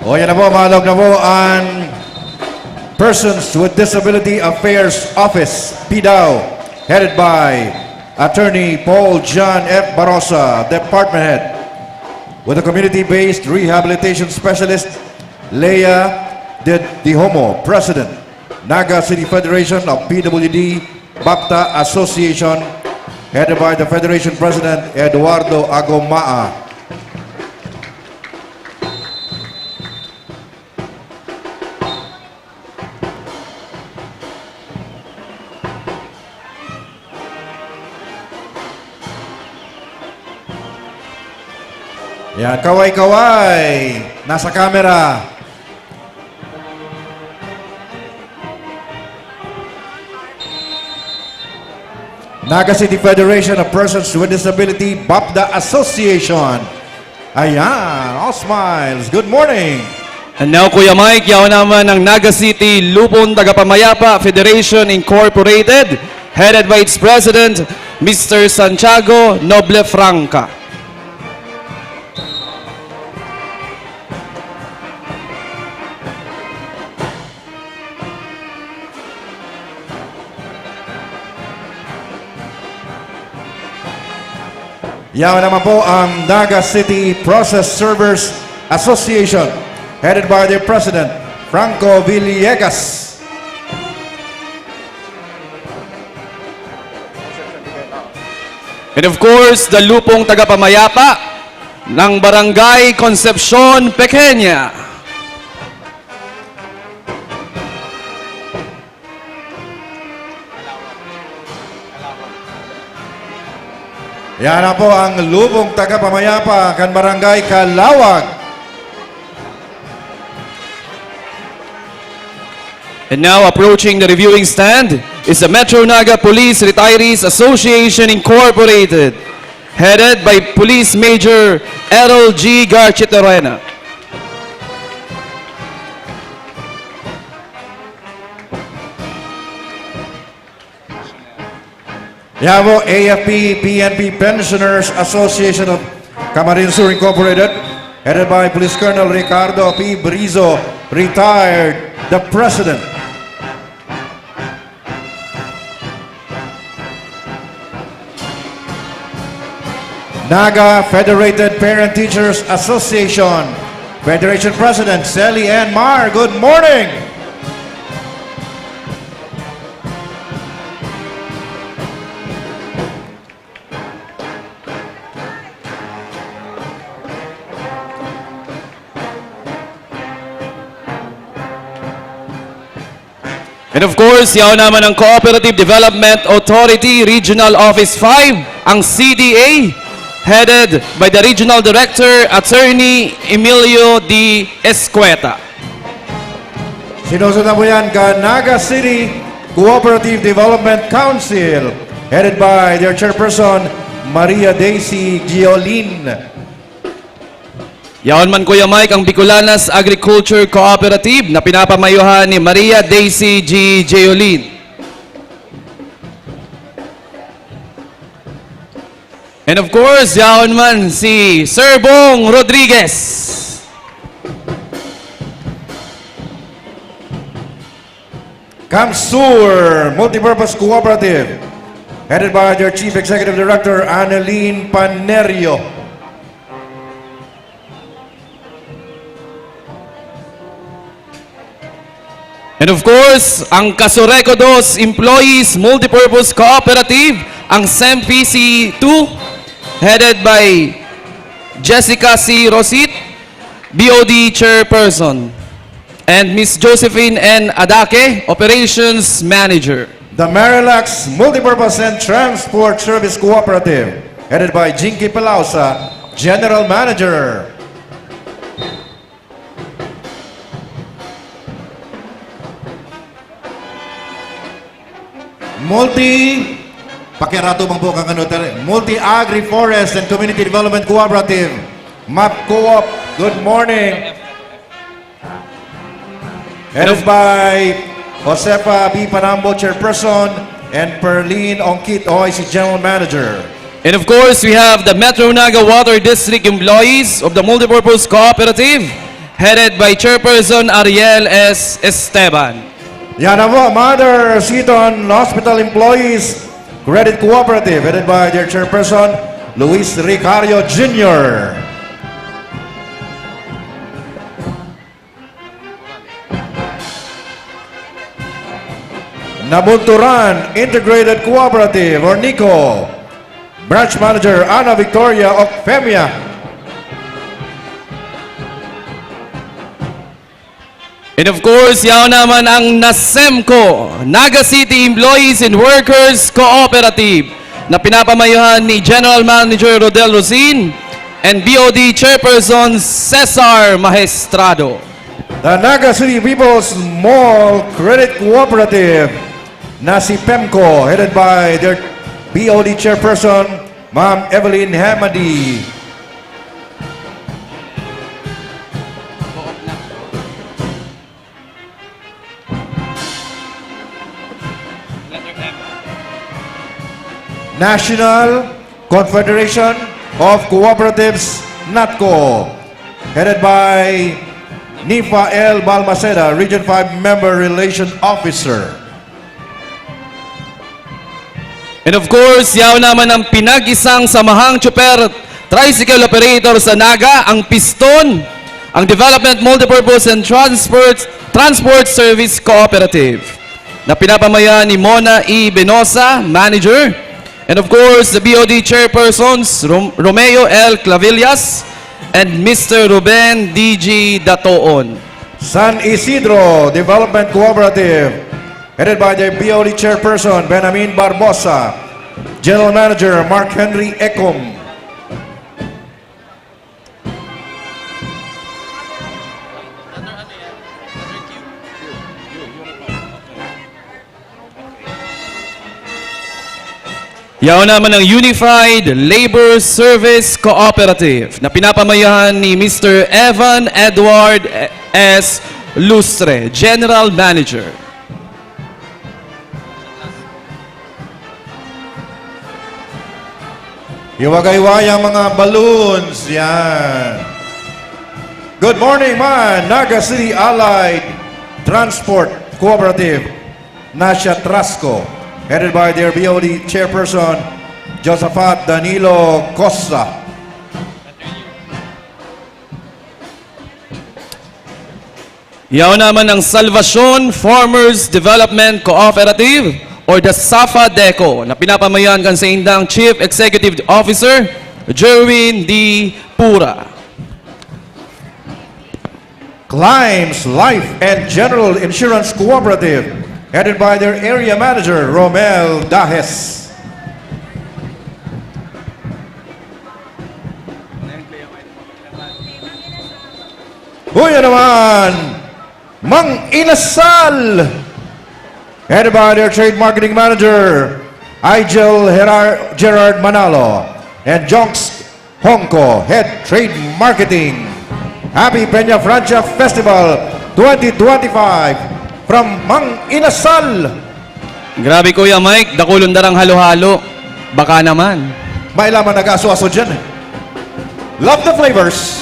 O yan na po, maalog na po ang Persons with Disability Affairs Office, PDAO, headed by Attorney Paul John F. Barosa, Department Head, with the Community-Based Rehabilitation Specialist, Leia De Homo, President, Naga City Federation of PWD BAPTA Association, headed by the Federation President, Eduardo Agomaa. Yan, kaway-kaway. Nasa camera. Naga City Federation of Persons with Disability, BAPDA Association. Ayan, all smiles. Good morning. And now, Kuya Mike, yaw naman ng Naga City Lupon Tagapamayapa Federation Incorporated, headed by its President, Mr. Santiago Noble Franca. Yan naman po ang Naga City Process Servers Association, headed by their President, Franco Villegas. And of course, the Lupong Tagapamayapa ng Barangay Concepcion Pequeña. Yan na po ang Lupong Tagapamayapa kan Barangay Calawag. And now approaching the reviewing stand is the Metro Naga Police Retirees Association Incorporated, headed by Police Major Errol G. Garchitorena. Yavo AFP PNP Pensioners Association of Camarines Sur Incorporated, headed by Police Colonel Ricardo P. Brizo, retired, the President. Naga Federated Parent Teachers Association, Federation President Sally Ann Mar, good morning. And of course, yaw naman ang Cooperative Development Authority Regional Office 5, ang CDA, headed by the Regional Director, Attorney Emilio D. Escueta. Sinusunod na po yan ka Naga City Cooperative Development Council, headed by their chairperson, Maria Daisy Giolin. Yaon man Kuya Mike ang Bicolanas Agriculture Cooperative na pinapamayuhan ni Maria Daisy G. Giolin. And of course, yaon man si Sir Bong Rodriguez. Camsur Multipurpose Cooperative, headed by their Chief Executive Director, Annalyn Panerio. And of course, ang Casureco Dos Employees Multipurpose Cooperative, ang SEMPC2, headed by Jessica C. Rosit, BOD Chairperson, and Miss Josephine N. Adake, Operations Manager. The Marilax Multipurpose and Transport Service Cooperative, headed by Jinky Palausa, General Manager. Pakirato bang po kang ano, Multi Agri Forest and Community Development Cooperative, MAP Co-op, good morning. Headed by Josefa B. Panambo, Chairperson, and Perlene Ongkit, OIC General Manager. And of course, we have the Metro Naga Water District Employees of the Multipurpose Cooperative, headed by Chairperson Ariel S. Esteban. Yan na po, Mother Seaton Hospital Employees Credit Cooperative, headed by their Chairperson, Luis Ricario Jr. Nabunturan Integrated Cooperative, or NICO, Branch Manager Ana Victoria Ocfemia. And of course, yaon naman ang NASEMCO, Naga City Employees and Workers Cooperative, na pinapamayuhan ni General Manager Rodel Rosin and BOD Chairperson Cesar Maestrado. The Naga City People's Mall Credit Cooperative, na si PEMCO, headed by their BOD Chairperson, Ma'am Evelyn Hamadi. National Confederation of Cooperatives, NATCO, headed by Nifa L. Balmaceda, Region 5 Member Relation Officer. And of course, yaw naman ang pinag-isang samahang tsuper tricycle operator sa Naga, ang Piston, ang Development Multipurpose and Transport Service Cooperative, na pinapamayan ni Mona E. Benosa, Manager. And of course, the BOD Chairpersons, Romeo L. Clavillas and Mr. Ruben D.G. Datoon. San Isidro Development Cooperative, headed by their BOD Chairperson, Benamin Barbosa, General Manager, Mark Henry Ecom. Yaon naman ng Unified Labor Service Cooperative na pinapamayahan ni Mr. Evan Edward S. Lustre, General Manager. Hiwagay-wayang mga balloons. Yan. Good morning, man. Naga City Allied Transport Cooperative, Nasha Trasco, headed by their BOD Chairperson, Josaphat Danilo Costa. Yaon naman ng Salvacion Farmers Development Cooperative or the SAFA-DECO na pinapamayahan kan sa indang Chief Executive Officer, Jerwin D. Pura. Climbs Life and General Insurance Cooperative, headed by their area manager, Romel Dahes. Huya naman, Mang Inasal, headed by their trade marketing manager, Igel Gerard Manalo, and Jonks Hongko, head trade marketing. Happy Peña Francia Festival 2025 from Mang Inasal. Grabe Kuya Mike, dakulon darang halo-halo. Baka naman. May laman nag-aso-aso dyan eh. Love the flavors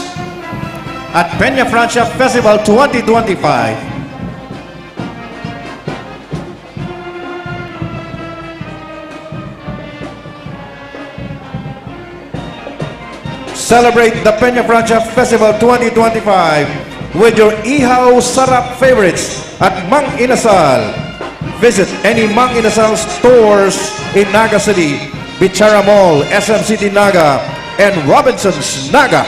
at Peña Francia Festival 2025. Celebrate the Peña Francia Festival 2025 with your Ihaw Sarap favorites at Mang Inasal. Visit any Mang Inasal stores in Naga City, Bichara Mall, SM City Naga, and Robinson's Naga.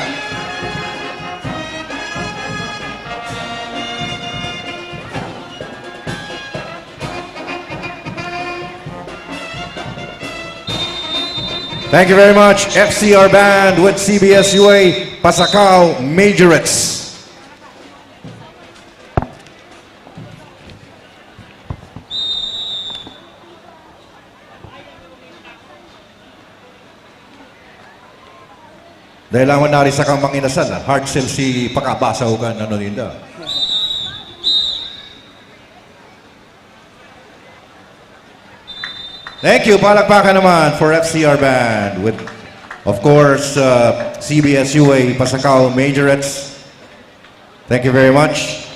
Thank you very much, FCR Band with CBS UA Pasacao Majorettes. Dahil lang nari sa kamang inasal, hard sell si pakabasaw ka ano ninda. Thank you, palakpakan naman for FCR Band with, of course, CBS UA Pasacao Majorettes. Thank you very much.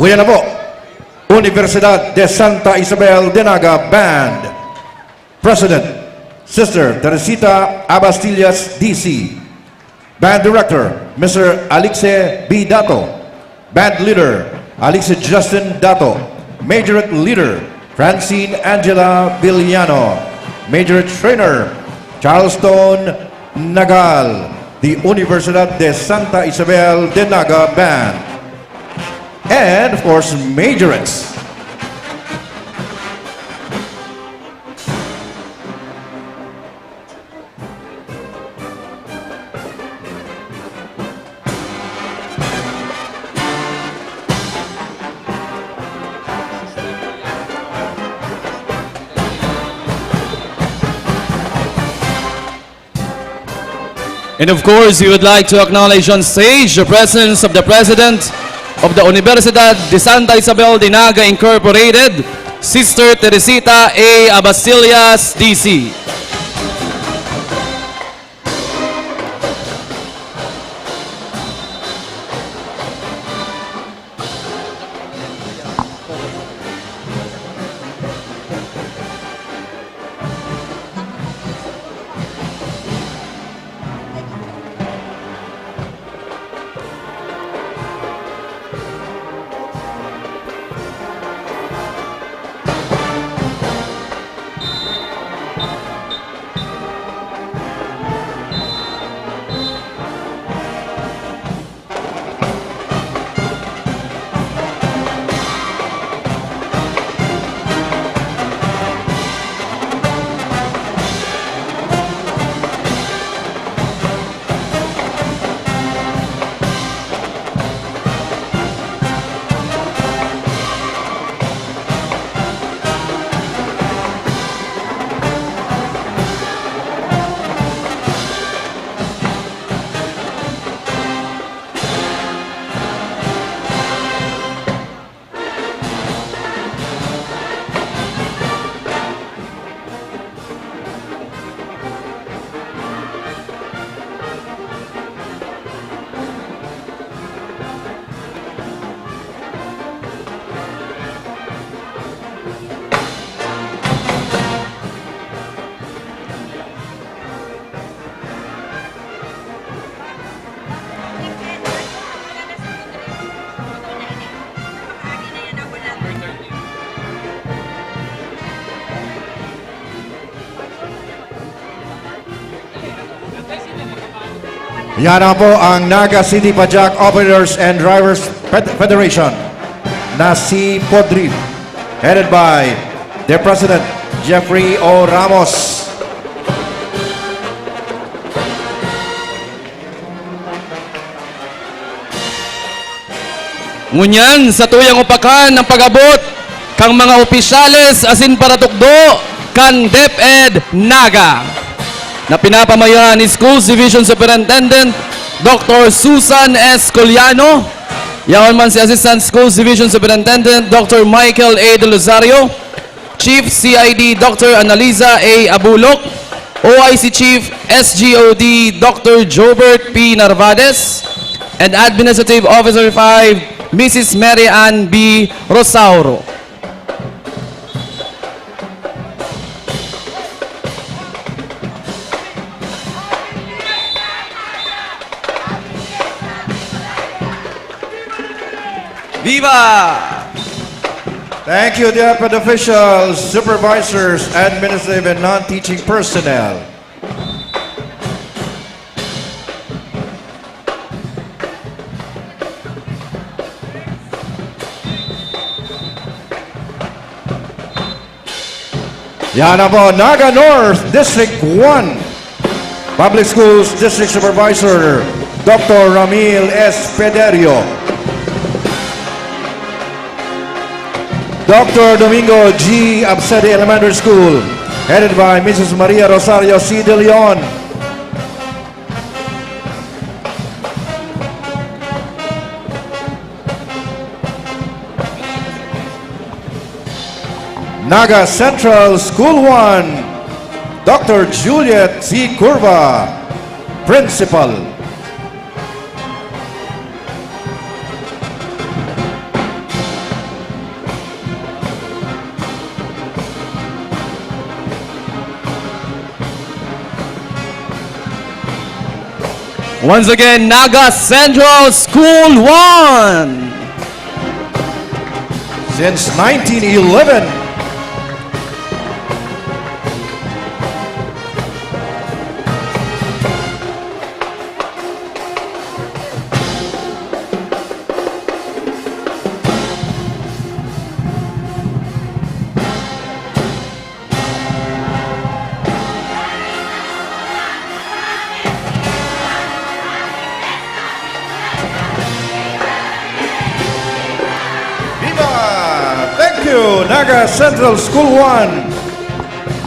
Huya na po, Universidad de Santa Isabel de Naga Band. President, Sister Teresita Abastillas, D.C. Band Director, Mr. Alixe B. Dato. Band Leader, Alixe Justin Dato. Majorette Leader, Francine Angela Villano. Majorette Trainer, Charleston Nagal. The Universidad de Santa Isabel de Naga Band. And, of course, majorettes. And of course, we would like to acknowledge on stage the presence of the President of the Universidad de Santa Isabel de Naga Incorporated, Sister Teresita A. Abastillas, D.C. Yan na po ang Naga City Pajak Operators and Drivers Federation na si Podriv, headed by their president, Jeffrey O. Ramos. Ngunyan sa tuyang upakan ng pag-abot kang mga opisyales asin para tukdo kan DepEd Naga na pinapamayan ni Schools Division Superintendent Dr. Susan S. Coliano, yaon man si Assistant Schools Division Superintendent Dr. Michael A. De Lozario, Chief CID Dr. Analiza A. Abulok, OIC Chief SGOD Dr. Jobert P. Narvades, and Administrative Officer 5 Mrs. Mary Ann B. Rosauro. Viva! Thank you, DepEd officials, supervisors, administrative and non-teaching personnel. Yan na po, Naga North District 1 Public Schools District Supervisor Dr. Ramil S. Pederio, Dr. Domingo G. Absede Elementary School, headed by Mrs. Maria Rosario C. De Leon, Naga Central School 1, Dr. Juliet C. Curva, Principal. Once again, Naga Central School 1. Since 1911, Naga Central School 1,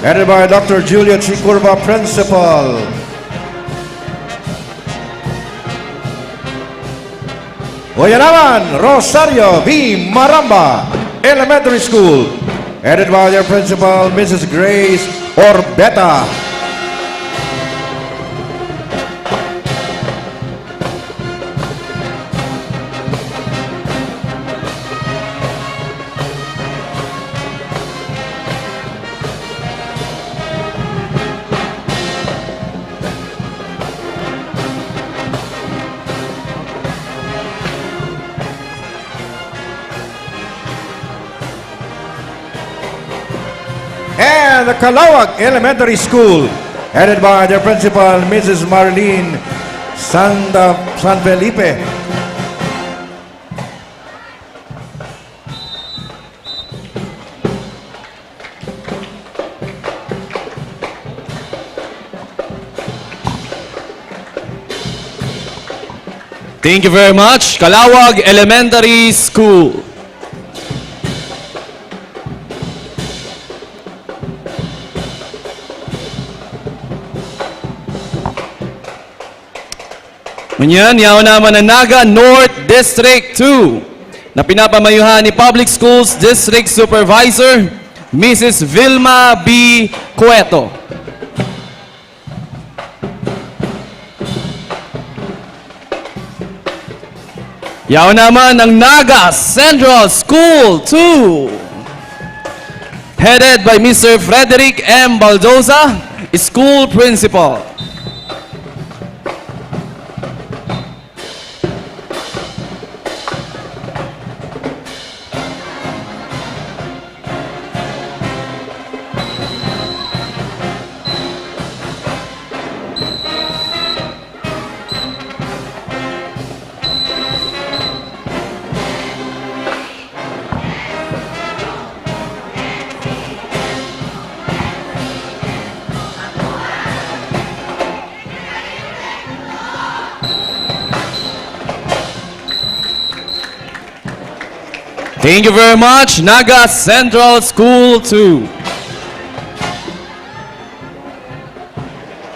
headed by Dr. Juliet C. Curva, Principal. O yan naman, Rosario V. Maramba Elementary School, headed by their Principal, Mrs. Grace Orbeta. And the Calawag Elementary School, headed by their principal, Mrs. Marlene San Felipe. Thank you very much, Calawag Elementary School. Ngunyan, yaon naman ang Naga North District 2 na pinapamayuhan ni Public Schools District Supervisor Mrs. Vilma B. Cueto. Yaon naman ang Naga Central School 2, headed by Mr. Frederick M. Baldoza, School Principal. Thank you very much, Naga Central School 2.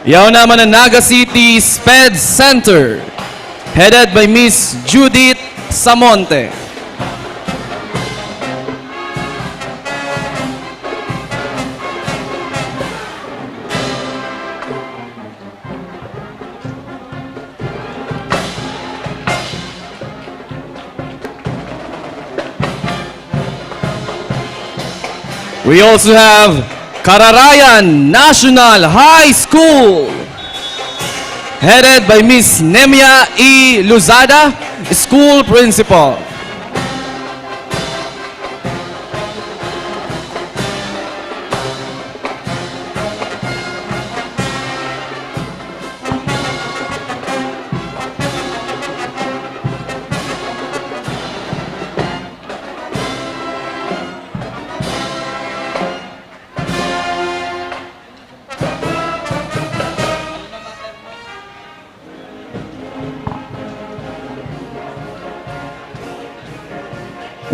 Yaw naman ang Naga City SPED Center, headed by Miss Judith Samonte. We also have Kararayan National High School, headed by Miss Nemia E. Luzada, School Principal.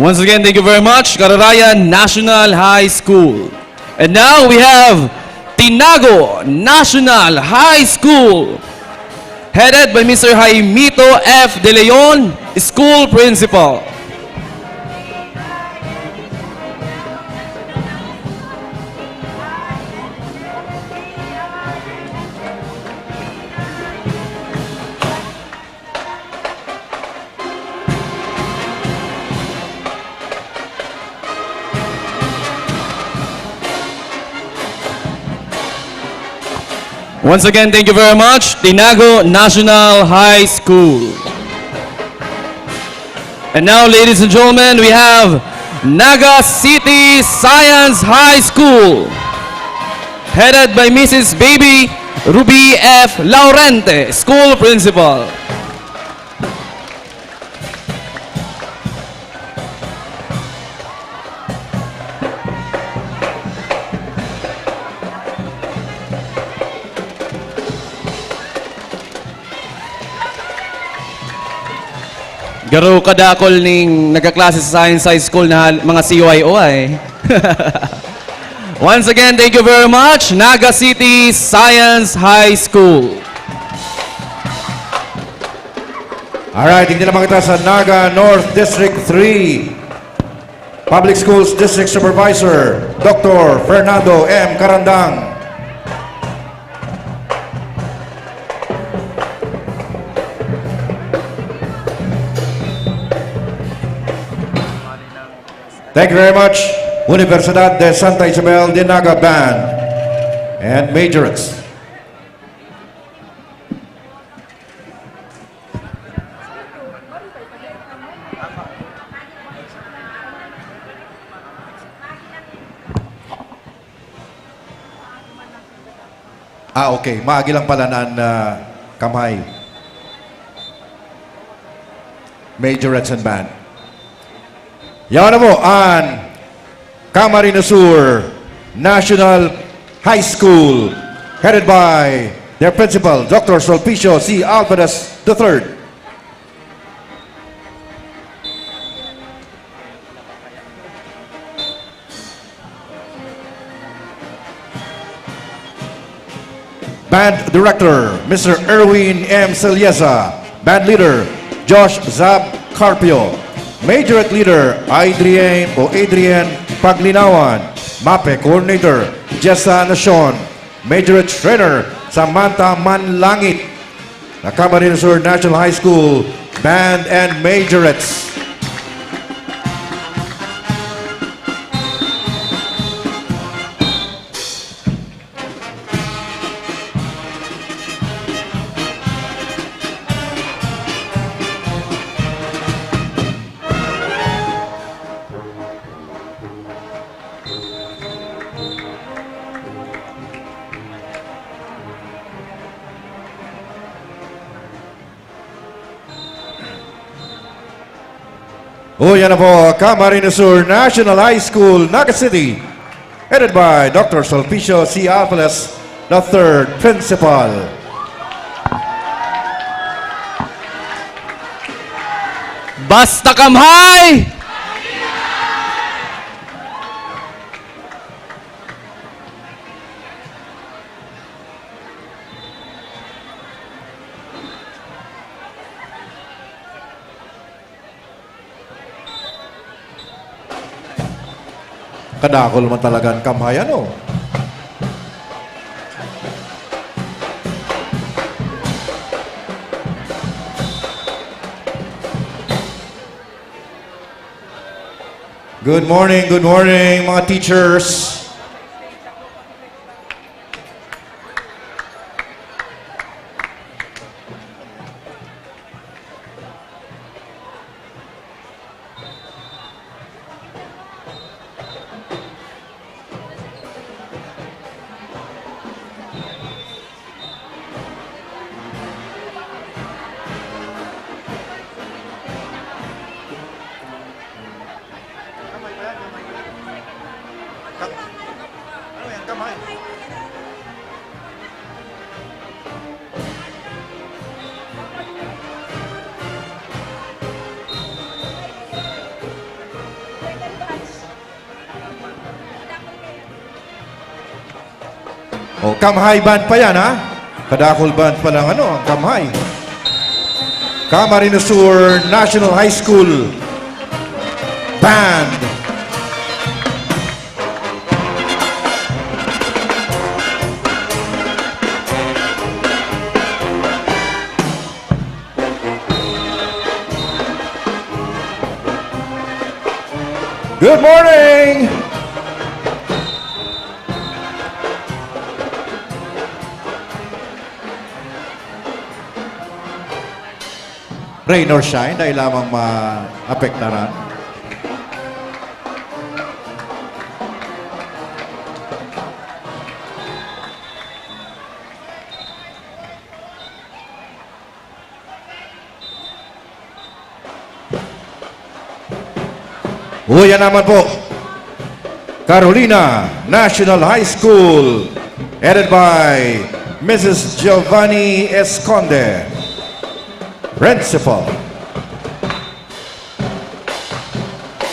Once again, thank you very much, Kararayan National High School. And now we have Tinago National High School, headed by Mr. Jaimito F. De Leon, School Principal. Once again, thank you very much, Tinago National High School. And now, ladies and gentlemen, we have Naga City Science High School, headed by Mrs. Baby Ruby F. Laurente, School Principal. Garo kadakol ning nagkaklase sa Science High School na mga CYO ay. Once again, thank you very much, Naga City Science High School. Alright, tingnan naman kita sa Naga North District 3. Public Schools District Supervisor, Dr. Fernando M. Carandang. Thank you very much, Universidad de Santa Isabel de Naga Band and Majorettes. Okay. Maagi lang pala ng kamay. Majorettes and Band. Yan na mo ang Camarines Sur National High School, headed by their principal, Dr. Sulpicio C. Alvarez III. Band Director, Mr. Erwin M. Celiesa. Band Leader, Josh Zab Carpio. Majorette Leader, Adrian Paglinawan. MAPE Coordinator, Jessa Nacion. Majorette Trainer, Samantha Manlangit. The Camarines Sur National High School Band and Majorettes. Yan na po, Camarines Sur National High School, Naga City, headed by Dr. Sulpicio C. Alvarez III, Principal. Basta kamhay! Kadakol man talaga ang kamay, ano? Good morning, mga teachers. O, Kamhay Band pa yan, ha? Kadakol Band pa lang, ano, ang Kamhay. Camarines Sur National High School Band. Good morning! Rain or shine, dahil lamang ma-apektaran. Yan naman po, Carolina National High School, headed by Mrs. Giovanni Esconde, Principal.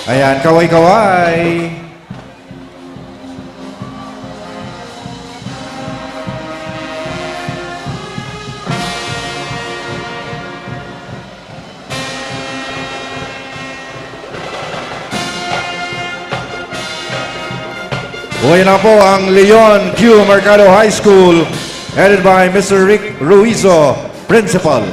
Ayan, kaway-kaway. Yan na po ang Leon Q. Mercado High School, headed by Mr. Rick Ruizo, Principal.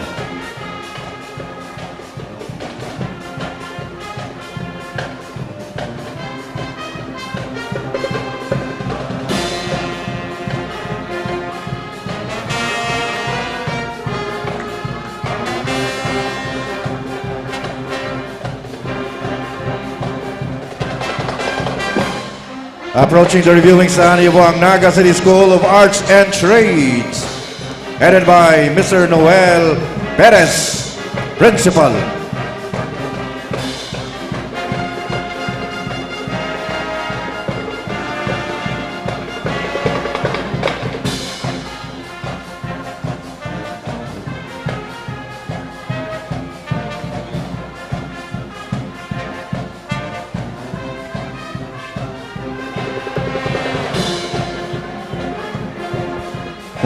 Approaching the reviewing stand, po ang Naga City School of Arts and Trades, headed by Mr. Noel Perez, Principal.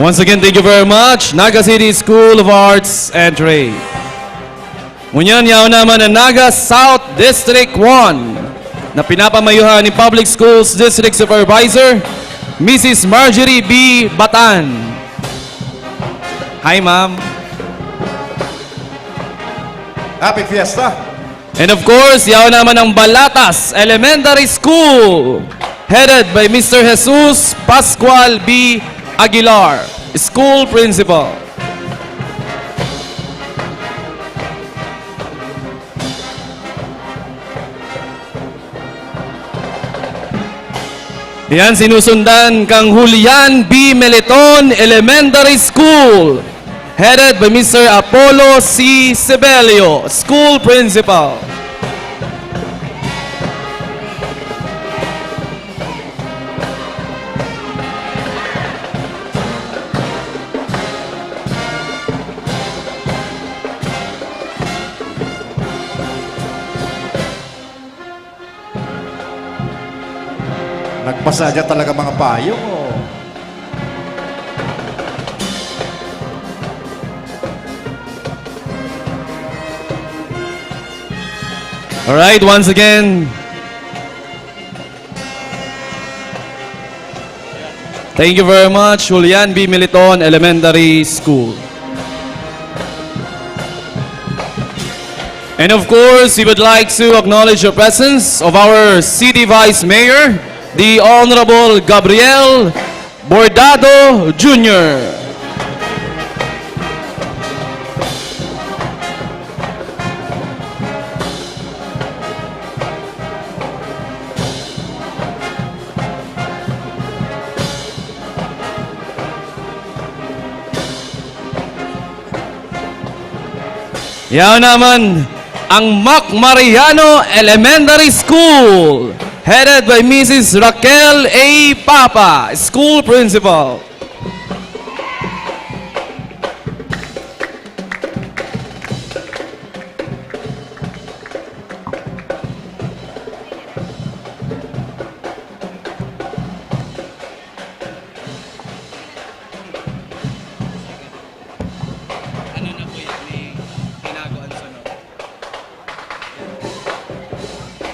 Once again, thank you very much, Naga City School of Arts and Trade. Ngunyan, yaw naman ang Naga South District 1 na pinapamayuhan ni Public Schools District Supervisor, Mrs. Marjorie B. Batan. Hi, ma'am. Happy Fiesta. And of course, yaw naman ang Balatas Elementary School, headed by Mr. Jesus Pascual B. Aguilar, School Principal. Yan, sinusundan kang Julian B. Meleton Elementary School, headed by Mr. Apollo C. Sebelio, School Principal. Nagpasadya talaga mga payong. Oh. All right, once again, Thank you very much, Julian B. Militon Elementary School. And of course, we would like to acknowledge the presence of our City Vice Mayor, the Honorable Gabriel Bordado Jr. Yan naman ang Mac Mariano Elementary School, headed by Mrs. Raquel A. Papa, School Principal.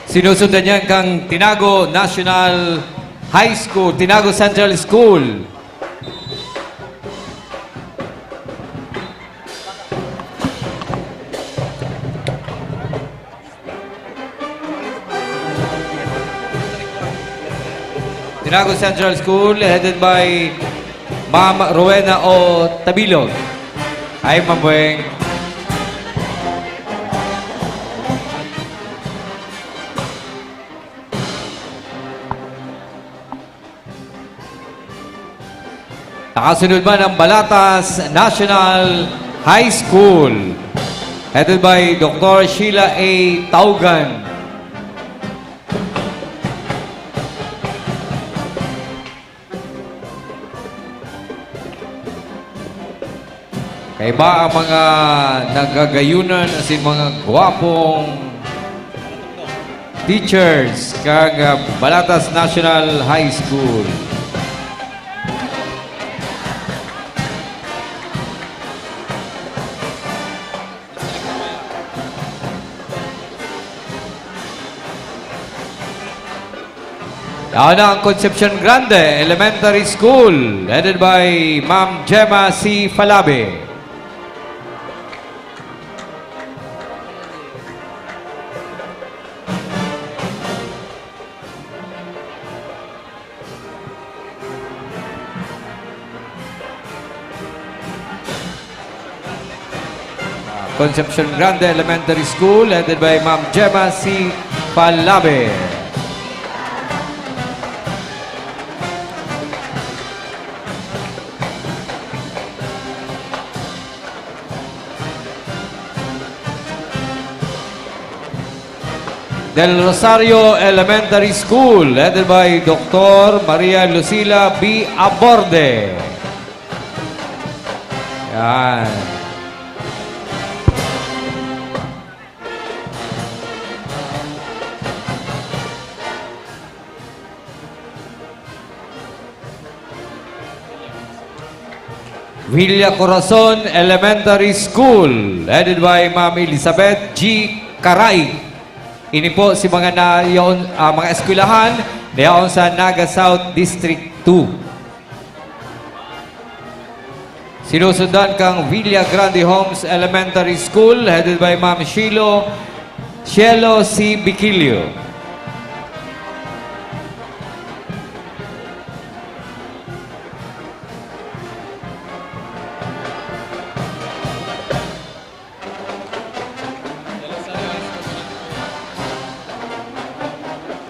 Sinusundan niyan kang Tinago National High School, Tinago Central School. Tinago Central School, headed by Ma'am Rowena O. Tabilog. Hi, Ma'am Bueng. Nakasunod man ang Balatas National High School, headed by Dr. Sheila A. Taugan. Kaiba ang mga nagagayunan as in mga gwapong teachers kag Balatas National High School. Now na ang Concepcion Grande Elementary School, headed by Ma'am Gemma C. Falabe. Concepcion Grande Elementary School, headed by Ma'am Gemma C. Falabe. Del Rosario Elementary School, headed by Dr. Maria Lucila B. Aborde. Yan. Villa Corazon Elementary School, headed by Ma'am Elizabeth G. Caray. Ini po si mga mga eskwelahan na sa Naga South District 2. Sinusundan kang Villa Grande Homes Elementary School, headed by Ma'am Cielo C. Biquilio.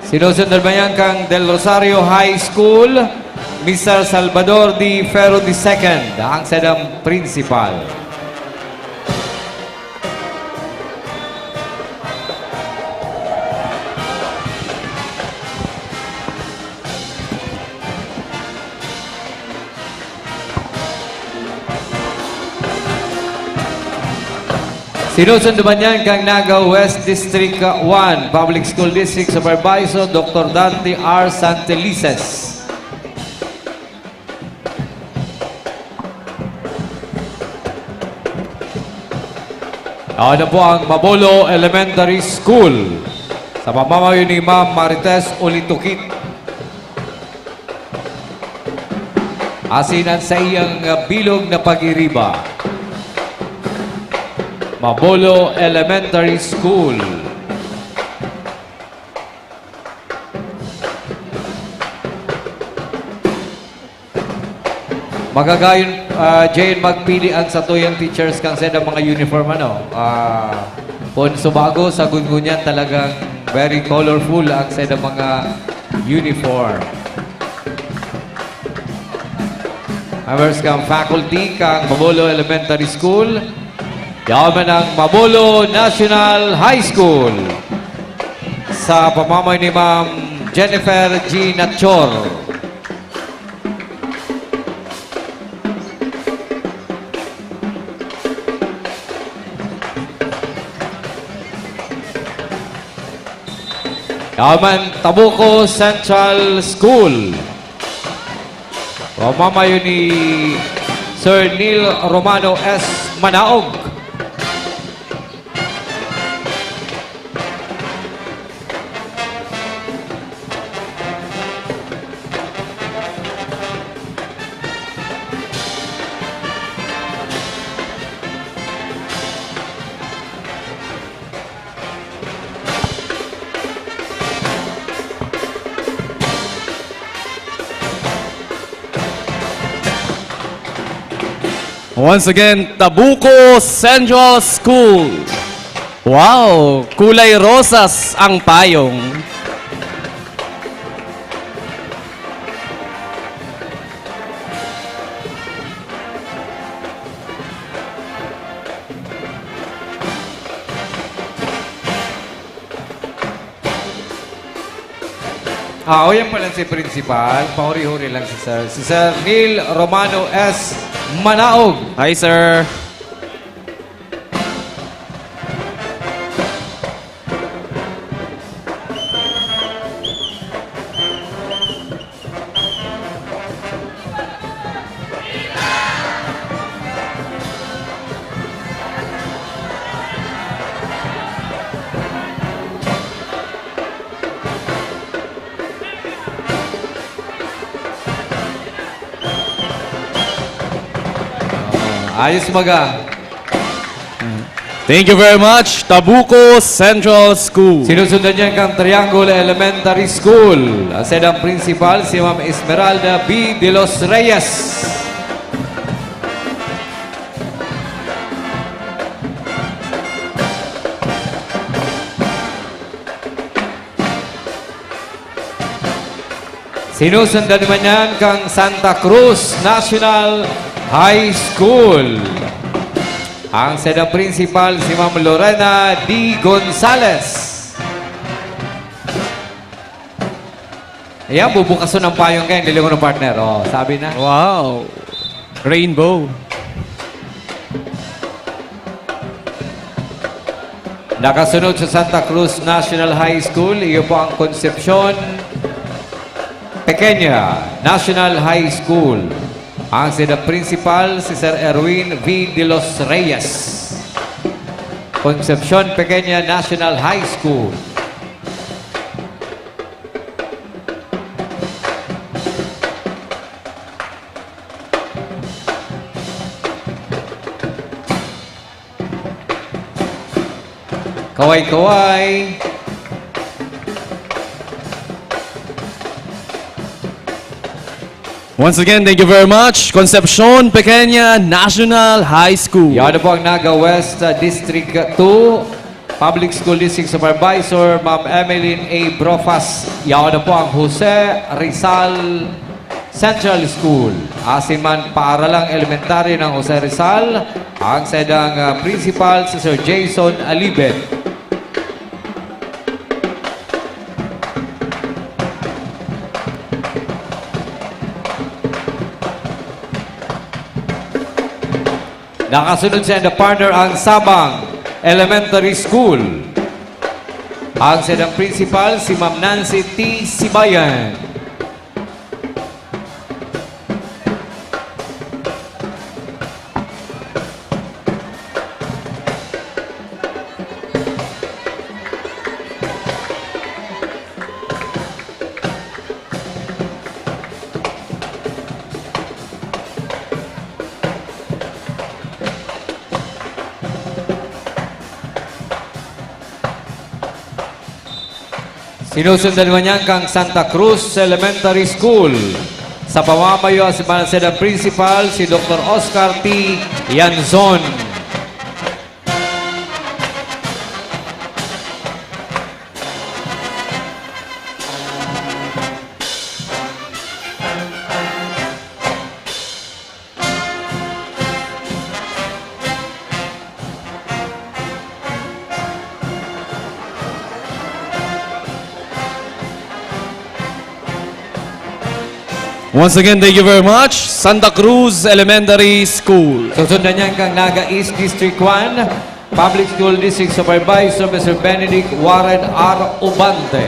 Sinusundan ba yan kang Del Rosario High School, Mr. Salvador D. Ferro II, ang sadang principal. Sinusundan ba yan kang Naga West District 1, Public School District Supervisor, Dr. Dante R. Santelices. Ako na po ang Mabolo Elementary School sa pamamayo ni Ma'am Marites Ulitukit. Asinan sa iyang bilog na pag-iriba. Mabolo Elementary School. Magagayon, Jane, magpilian sa tuyang teachers kang sa mga uniform, ano? Pon subago sa gungunyan talagang very colorful ang sa mga uniform. Members kang faculty kang Mabolo Elementary School. Yaman ng Mabolo National High School. Sa pamamay ni Ma'am Jennifer G. Nachor. Yaman Tabuco Central School. Pamamayo ni Sir Neil Romano S. Manaog. Once again, Tabuco Central School. Wow, kulay rosas ang payong. O yan pala si Principal. Pauri-huri lang si Sir. Si Sir Neil Romano S. Manaog. Hi, sir. Ayos maga. Thank you very much, Tabuco Central School. Sinusundan niya kang Triangle Elementary School. Ang sedang principal, si Ma'am Esmeralda B. De Los Reyes. Sinusundan naman yan kang Santa Cruz National High School. Ang sedang principal, si Ma'am Lorena D. Gonzales. Ayan, bubukaso ng payong kayo. Hindi ko ng partner. Oh, sabi na. Wow. Rainbow. Nakasunod sa Santa Cruz National High School, iyo po ang Concepcion Pequeña National High School. Ang sedang principal, si Sir Erwin V. De Los Reyes. Concepcion Pequeña National High School. Kaway-kaway. Once again, thank you very much, Concepcion Pequeña National High School. Yan na po ang Naga West District 2 Public School District Supervisor, Ma'am Emeline A. Brofas. Yan na po ang Jose Rizal Central School. Asiman Paaralang Elementary ng Jose Rizal. Ang sedang principal, si Sir Jason Alibet. Nakasunod sa the partner ang Sabang Elementary School. Ang sedang principal, si Ma'am Nancy T. Sibayan. Sinusundan naman niyan kang Santa Cruz Elementary School. Sa pamamayo si Manaseda Principal, si Dr. Oscar T. Yanzon. Once again, thank you very much. Santa Cruz Elementary School. Susundan niyan kang Naga East District 1, Public School District Supervisor Mr. Benedict Warren R. Ubante.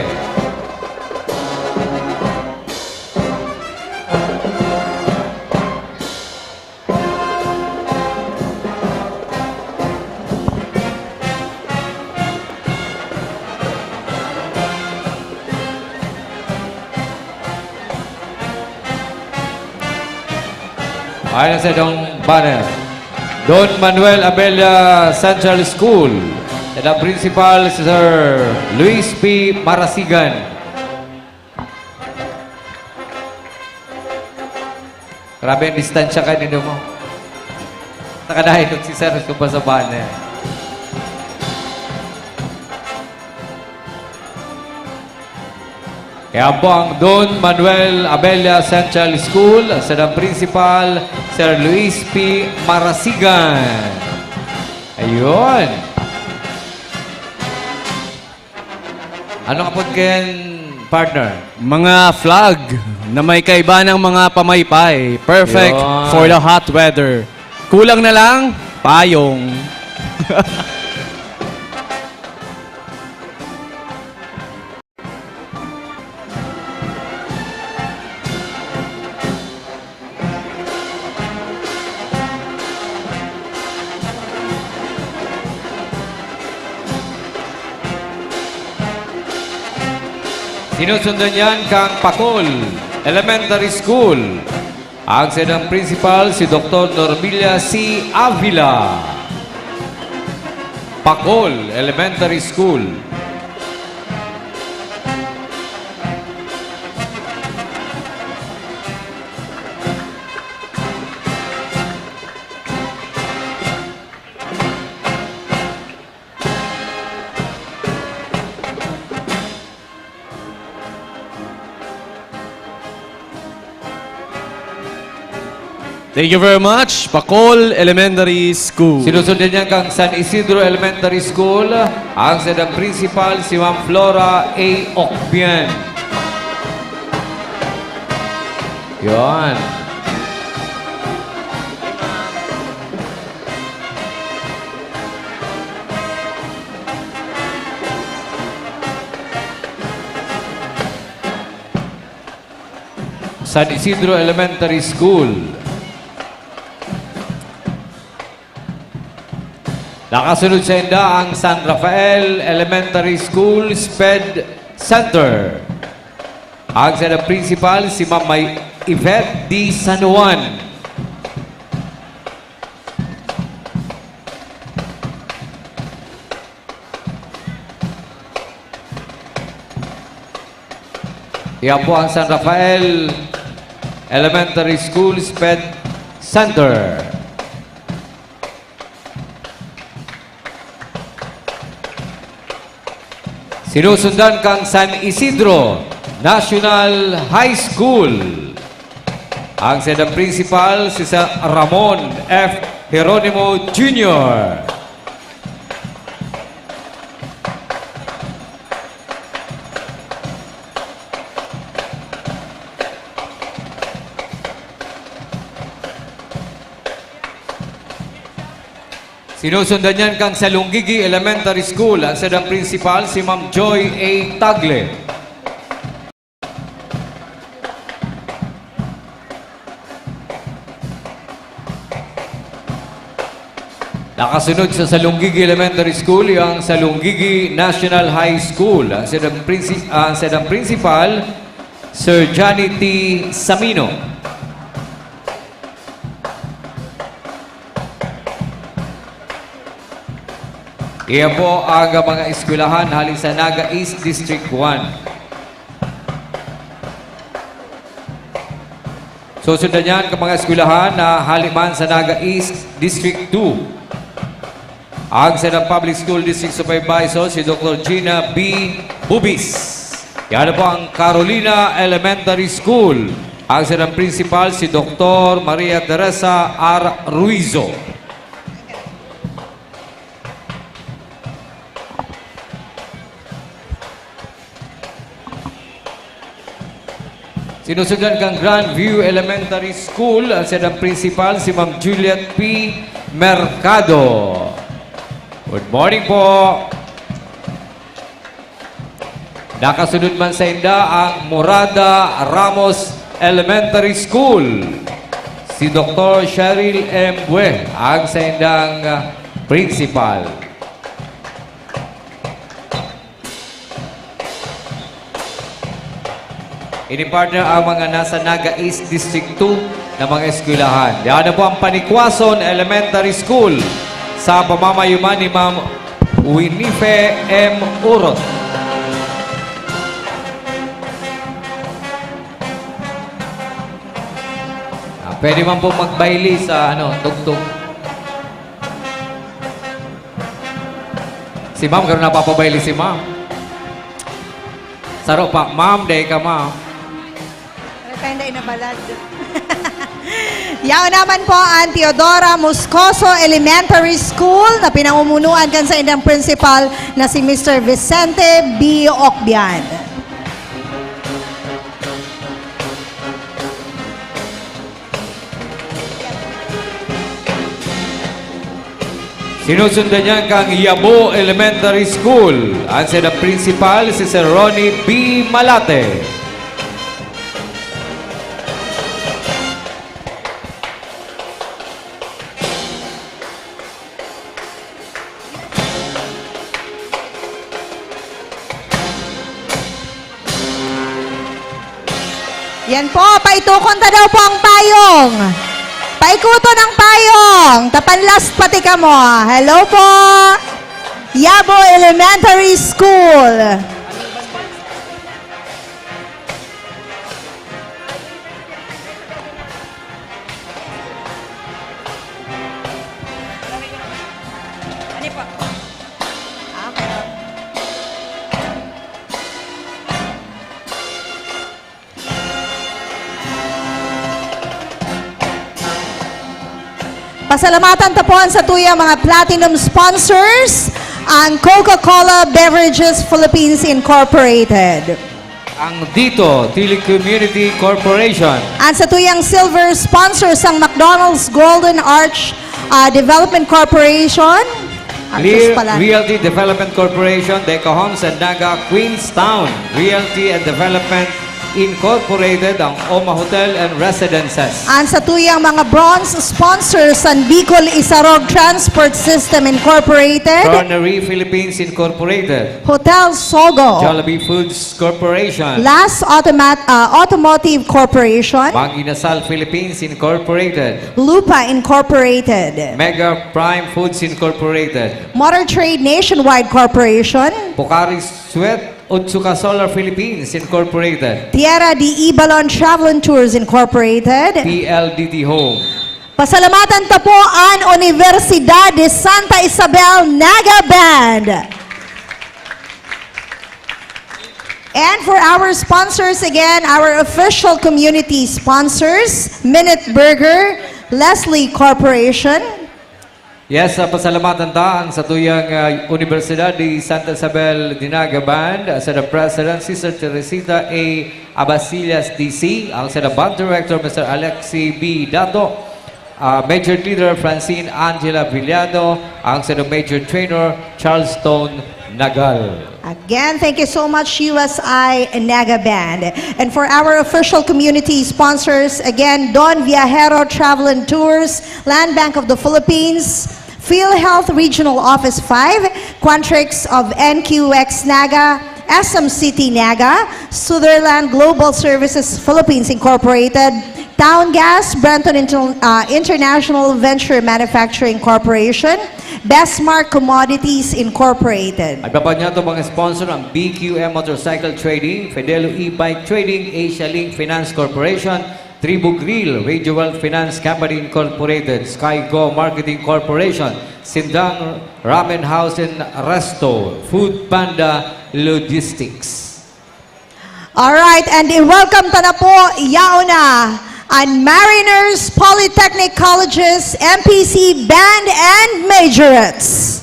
Ayon sa itong banner, Don Manuel Abella Central School. At ang principal, si Sir Luis P. Marasigan. Grabe ang distansya kanino mo. Nakadahilog si Sir kung pa sa banner. Kaya po ang Don Manuel Abella Central School sa ng principal, Sir Luis P. Marasigan. Ayun. Ano kapag kayan, partner? Mga flag na may kaiba ng mga pamaypay. Perfect Yun. for the hot weather. Kulang na lang, payong. Sinusundan niyan kang Pacol Elementary School. Ang senang principal, si Dr. Normilla C. Avila. Pacol Elementary School. Thank you very much, Pacol Elementary School. Sinusundan niyan kang San Isidro Elementary School. Ang senang principal, si Ma'am Flora A. Ocbian. Yan. San Isidro Elementary School. Nakasunod sa inda ang San Rafael Elementary School SPED Center. Ang sa principal, si Ma'am Yvette D. San Juan. Yan po ang San Rafael Elementary School SPED Center. Sinusundan kang San Isidro National High School. Ang senang principal, si Sir Ramon F. Geronimo Jr. Sinusundan niyan kang Salungigi Elementary School. Ang senang principal, si Ma'am Joy A. Tagle. Nakasunod sa Salungigi Elementary School, yung Salungigi National High School. Ang senang principal, Sir Johnny T. Samino. Iyan po ang mga eskwelahan halin sa Naga East District 1. Susundan yan ang mga eskwelahan na haliman sa Naga East District 2. Ang Senang Public School District Supervisor si Dr. Gina B. Bubis. Yan po ang Carolina Elementary School. Ang Senang Principal si Dr. Maria Teresa R. Ruizo. Sinusundan kang Grandview Elementary School. Ang Senang Principal si Ma'am Juliet P. Mercado. Good morning po. Nakasunod man sa inda ang Morada Ramos Elementary School. Si Dr. Cheryl M. Bue, ang sa indang principal. Ini-partner ang mga nasa Naga East District 2 na mga eskwelahan. Yan na po ang Panikwason Elementary School sa pamamayuman ni Ma'am Winife M. Urot. Pwede man po magbaili sa tugtog. Si Ma'am, karoon napapabaili si Ma'am. Saro pa, Ma'am, day ka Ma'am. Kaya na balad. Yaw naman po ang Teodora Moscoso Elementary School na pinangumunuan kan sa indang principal na si Mr. Vicente B. Ocbian. Sinusundan niya kang Yabo Elementary School. Ang Senang Principal si Sir Ronnie B. Malate. Yan po, paitukon ta daw po ang payong. Paikuto ng payong. Tapanlas pati ka mo. Hello po. Yabo Elementary School. Pasalamatan tapuan sa tuyang mga platinum sponsors, ang Coca-Cola Beverages Philippines Incorporated. Ang Dito Telecommunity Corporation. Ang sa tuyang silver sponsors, ang McDonald's Golden Arch Development Corporation. Clear Realty Development Corporation, Deca Homes and Naga Queenstown Realty and Development Incorporated, ang Oma Hotel and Residences. Ang sa tuyang mga bronze sponsors, ang Bicol Isarog Transport System Incorporated, Cornery Philippines Incorporated, Hotel Sogo, Jollibee Foods Corporation, Last Automotive Corporation, Bang Inasal Philippines Incorporated, Lupa Incorporated, Mega Prime Foods Incorporated, Motor Trade Nationwide Corporation, Pocari Sweat Otsuka Solar Philippines Incorporated, Tierra de Ibalon Travel and Tours Incorporated, PLDT Home. Pasalamatan tapo ang Universidad de Santa Isabel Naga Band. And for our sponsors again, our official community sponsors, Minute Burger, Leslie Corporation. Yes, pasalamatan ta ang sa tuyang Universidad de Santa Isabel Dinaga Band, sa the President, Sister Teresita A. Abasillas, D.C., ang sa the Band Director, Mr. Alexi B. Dato, Major Leader Francine Angela Villado, ang sa the Major Trainer, Charles Stone Nagal. Again, thank you so much, USI Naga Band. And for our official community sponsors, again, Don Viajero Travel and Tours, Land Bank of the Philippines, PhilHealth Regional Office 5, Quantrix of NQX Naga, SM City Naga, Sutherland Global Services Philippines Incorporated, Town Gas, Brenton International Venture Manufacturing Corporation, Bestmark Commodities Incorporated. At baba niya ito mga sponsor ang BQM Motorcycle Trading, Fidelo E-Bike Trading, Asia Link Finance Corporation, Tribu Grill, Radio World Finance Company Incorporated, Skygo Marketing Corporation, Sindang Ramen House and Resto, Food Panda Logistics. All right, and welcome ta na po yauna ang Mariners Polytechnic Colleges MPC Band and Majorettes.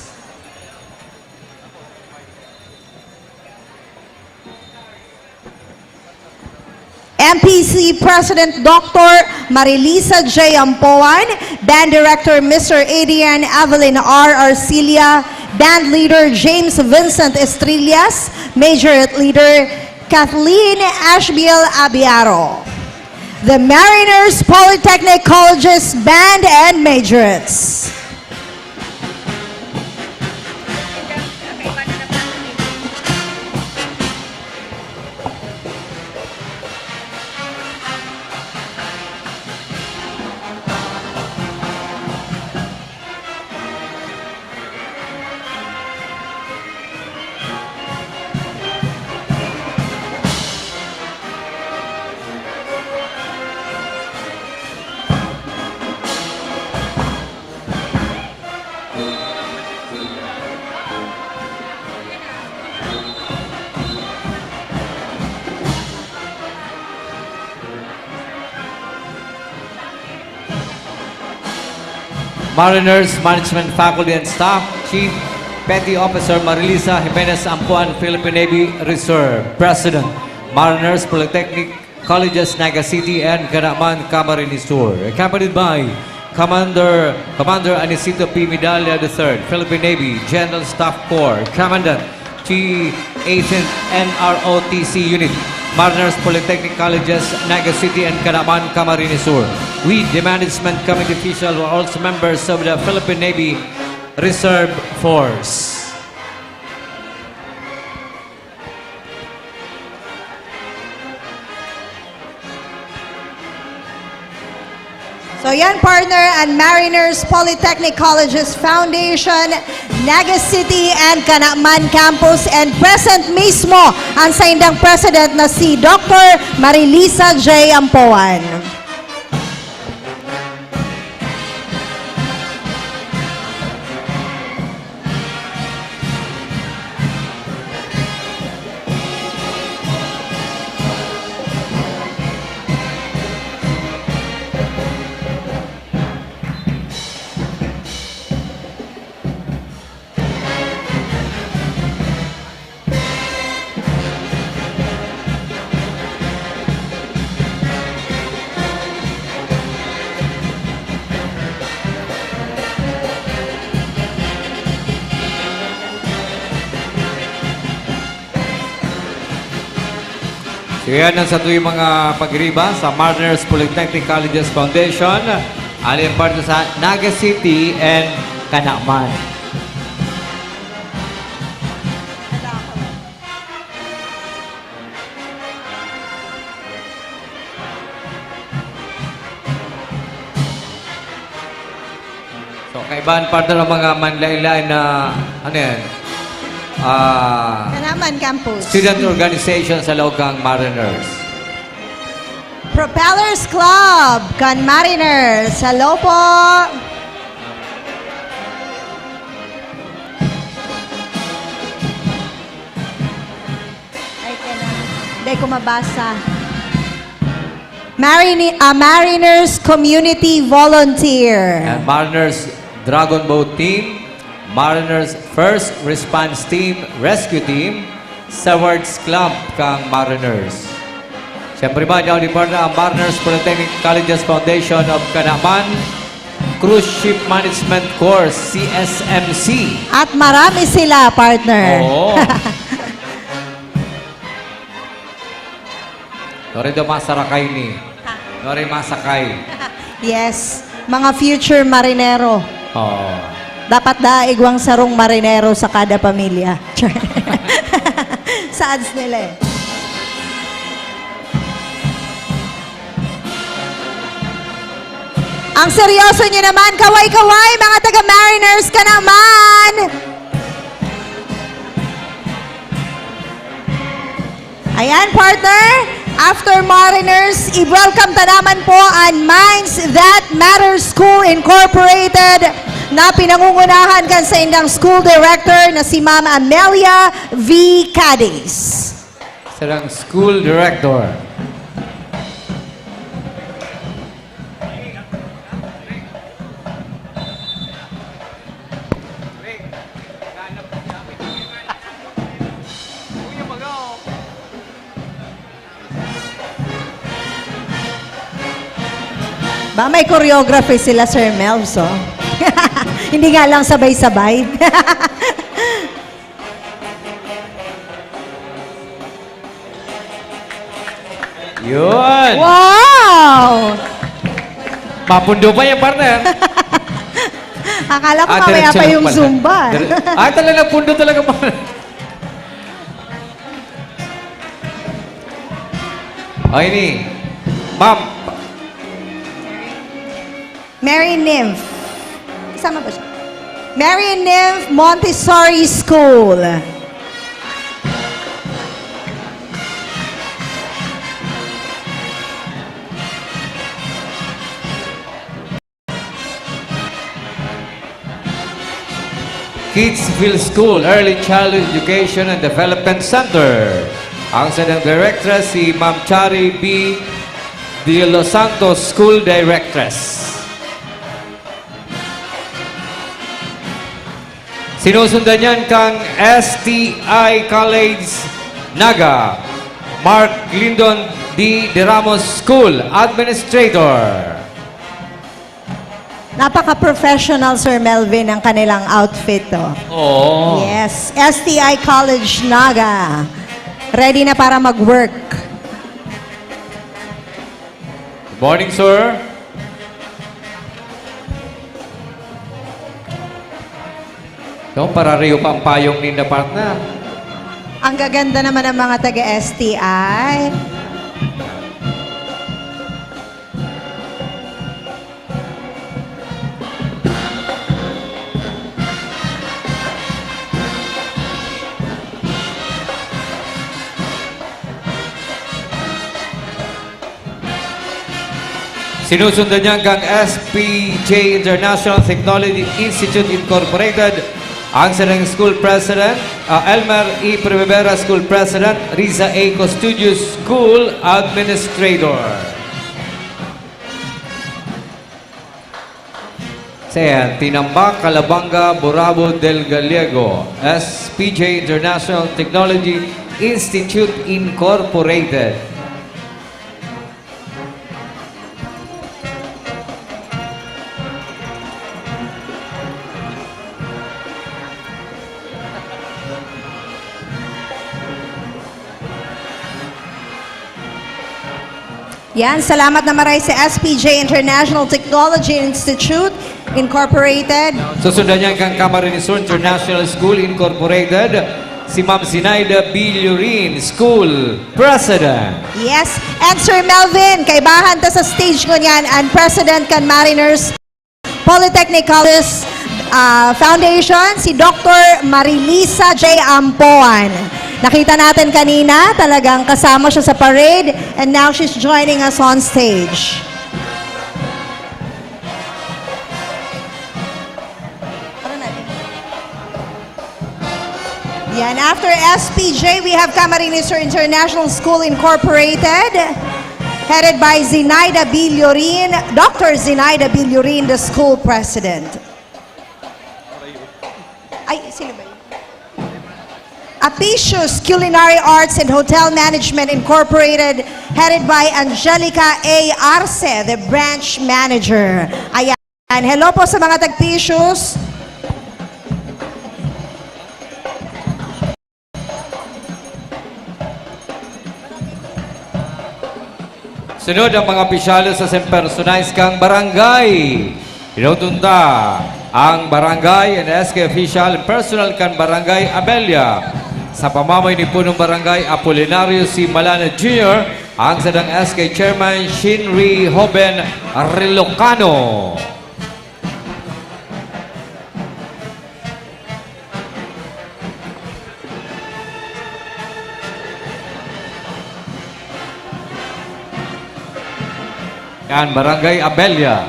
MPC President Dr. Marilisa J. Ampuan, Band Director Mr. Adrian Evelyn R. Arcilia, Band Leader James Vincent Estrillas, Majorette Leader Kathleen Ashbiel Abiaro. The Mariners Polytechnic Colleges Band and Majorettes. Mariners Management Faculty and Staff, Chief Petty Officer Marilisa Jimenez Ampuan, Philippine Navy Reserve, President, Mariners Polytechnic Colleges, Naga City and Canaman, Camarines Sur, accompanied by Commander Anicito P. Medalla III, Philippine Navy General Staff Corps, Commandant T. 18th NROTC Unit, Mariners Polytechnic Colleges, Naga City and Canaman, Camarines Sur. We, the Management Committee officials, were also members of the Philippine Navy Reserve Force. So yan, partner, and Mariners Polytechnic Colleges Foundation, Naga City and Canaman Campus, and present mismo ang saindang president na si Dr. Marilisa J. Ampuan. So yan ang sa tuwing mga pagriba sa Mariners Polytechnic Colleges Foundation, alin parte sa Naga City and Canaman. So kaibahan parte ng mga manlaylay na ano yan? Canaman Campus. Student organization sa loob ng Mariners. Propellers Club, Can Mariners. Hello po. Hindi ko mabasa. Mariners Community Volunteer. And Mariners Dragon Boat Team, Mariners First Response Team, Rescue Team, Swords Club kang Mariners. Siyempre ba, niya partner ang Mariners Polytechnic Colleges Foundation of Canaman, Cruise Ship Management Course, CSMC. At marami sila, partner. Oo. Nori do masarakay ni. Nori masakay. Yes, mga future marinero. Oo. Dapat daigwang sarong marinero sa kada pamilya. Sa ads nila eh. Ang seryoso nyo naman, kaway-kaway, mga taga-Mariners ka naman! Ayan, partner, After Mariners, i-welcome ta naman po ang Minds That Matter School Incorporated na pinangungunahan kan sa indang school director na si Ma'am Amelia V. Cadiz. Sarang school director. Ba, may choreography sila, Sir Melvs, oh. Hindi nga lang sabay-sabay. Yun! Wow! Mapundo pa yung partner. Akala ko mamaya diretso pa lang yung pala. Zumba. Talaga pundo talaga pa. Okay ni. Ma'am, Mary Nymph. Kasama ba siya? Mary Nymph Montessori School. Kidsville School Early Childhood Education and Development Center. Ang sanang directress si Ma'am Chari B. De Los Santos, School Directress. Sinusundan niyan kang STI College Naga, Mark Lindon D. De Ramos School Administrator. Napaka-professional, Sir Melvin, ang kanilang outfit, oh. Oo. Yes, STI College Naga. Ready na para mag-work. Good morning, sir. So, para rin pa ang payong ni na partner. Ang gaganda naman ng mga taga-STI. Sinusundan niya hanggang SPJ International Technology Institute Incorporated, ang sanang School President, Elmer E. Primavera School President, Riza A. Custudios School Administrator. Sayan, Tinambak, Calabanga, Borabo del Gallego, SPJ International Technology Institute Incorporated. Yan, salamat na maray sa SPJ International Technology Institute Incorporated. Susundan niya kang Camarines Sur International School Incorporated, si Ma'am Zinaida B. Lurin, School President. Yes, and Sir Melvin, kaibahan ta sa stage ko niyan, and President kan Mariners Polytechnic College Foundation, si Dr. Marilisa J. Ampuan. Nakita natin kanina, talagang kasama siya sa parade, and now she's joining us on stage. Yan, after SPJ, we have Camarines Sur International School Incorporated, headed by Zinaida B. Llorin, Dr. Zinaida B. Llorin, the school president. Ay, sino ba yun? Apicius Culinary Arts and Hotel Management Incorporated, headed by Angelica A. Arce, the branch manager. Ayan. Hello po sa mga tag-Apicius. Sunod ang mga opisyales sa sempersonais kang barangay. Inutunda ang barangay and SK official and personal kan barangay Amelia. Sa pamamay ni Punong Barangay Apolinario C. Malana Jr., ang sadang SK Chairman Shinri Hoben Relocano. Yan, Barangay Abelia.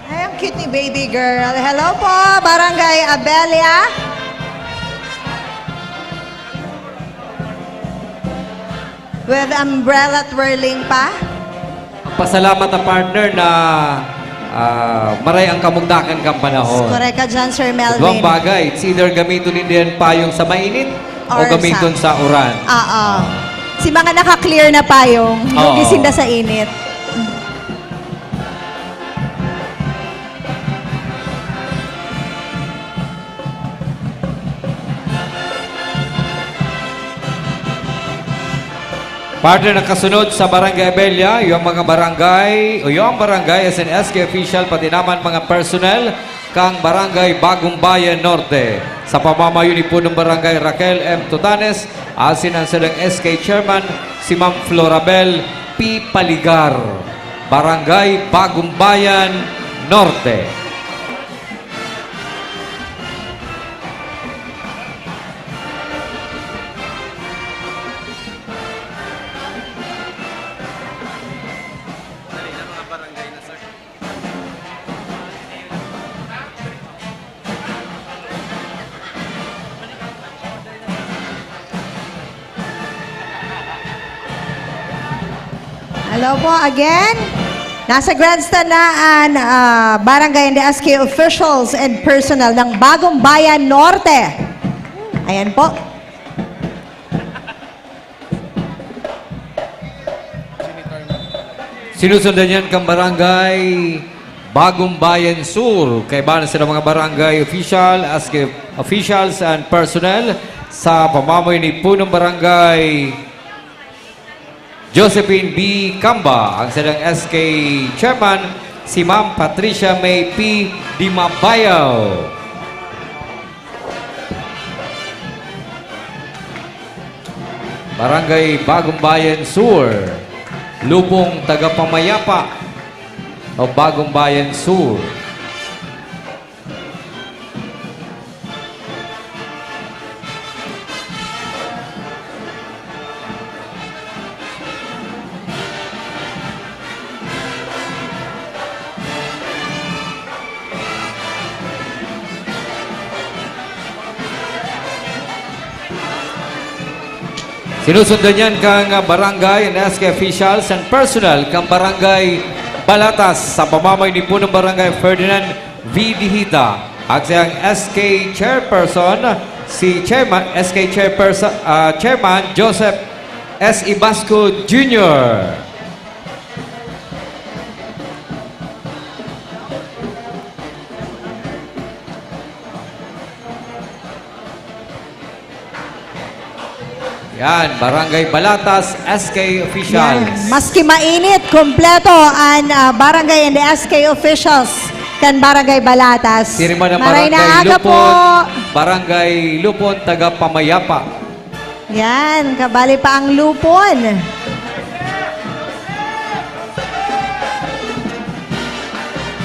Ay, ang cute ni baby girl. Hello po, Barangay Abelia. With umbrella twirling pa. Pasalamat na partner na maray ang kamugdakan kang panahon. Correct ka dyan, Sir Duwang Melvin. bagay, it's either gamitin din payong sa mainit o Or gamitin sa uran. Oo. Si mga naka-clear na payong, Oo. lugisin na sa init. Partner na kasunod sa Barangay Abelia, yung mga barangay, o yung barangay SNSK official, pati naman mga personnel, kang Barangay Bagong Bayan Norte. Sa pamamayo ni Punong Barangay Raquel M. Tutanes, asin ang silang SK Chairman, si Ma'am Florabel P. Paligar. Barangay Bagong Bayan Norte. Hello po again. Nasa grandstand na ang barangay and the SK officials and personnel ng Bagong Bayan Norte. Ayan po. Sinusundan yan kang Barangay Bagong Bayan Sur. Kaibahan sila mga barangay SK officials and personnel sa pamamayo ni Punong Barangay Josephine B. Camba, ang silang SK Chairman, si Ma'am Patricia May P. Dimabayaw. Barangay Bagong Bayan Sur, Lupong Tagapamayapa o Bagong Bayan Sur. Sinusundan yan kang barangay and SK officials and personnel kang Barangay Balatas sa pamamayo ni Punong Barangay Ferdinand V. Dihita. At siyang SK Chairperson, si Chairman, SK Chairperson, Chairman Joseph S. Ibasco Jr. Yan, Barangay Balatas, SK officials. Maski mainit, kompleto ang barangay and the SK officials kan Barangay Balatas. Sirima ng Maray na Barangay aga Lupon, po. Barangay Lupon, taga Pamayapa. Yan, kabali pa ang Lupon.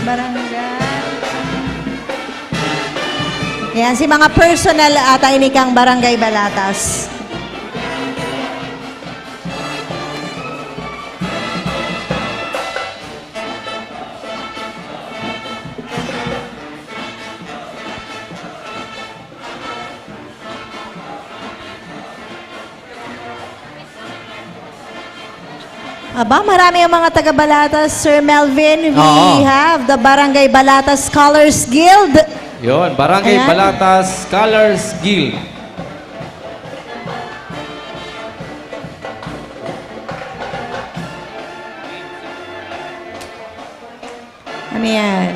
Barangay. Yan, si mga personal at ini kang Barangay Balatas. Aba, marami ang mga taga-Balatas, Sir Melvin. We Oo. have the Barangay Balatas Scholars Guild. Yon, Barangay Ayan. Balatas Scholars Guild. Ano yan?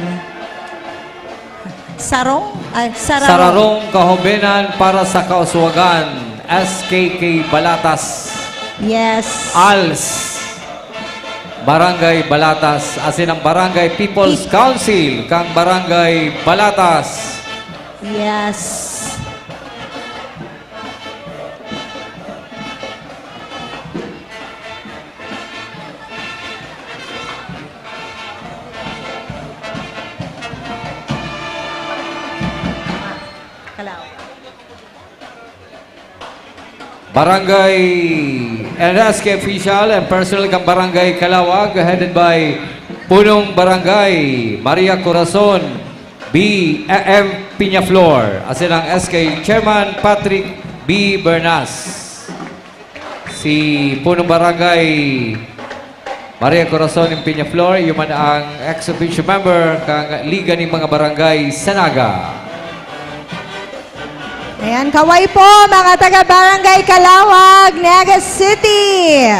Sarong? Ay, sararong. Sararong kahubenan para sa kauswagan. SKK Balatas. Yes. ALS. Barangay Balatas. Asin ang Barangay People's Council. Kang Barangay Balatas. Yes. Barangay NSK official and personal kang Barangay Calawag headed by Punong Barangay Maria Corazon B. M. Piñaflor. Asin ang SK Chairman Patrick B. Bernas. Si Punong Barangay Maria Corazon ng Piñaflor, yuman ang ex-officio member kang Liga ng mga Barangay Sanaga. Ayan, kaway po mga taga-Barangay Calawag, Naga City.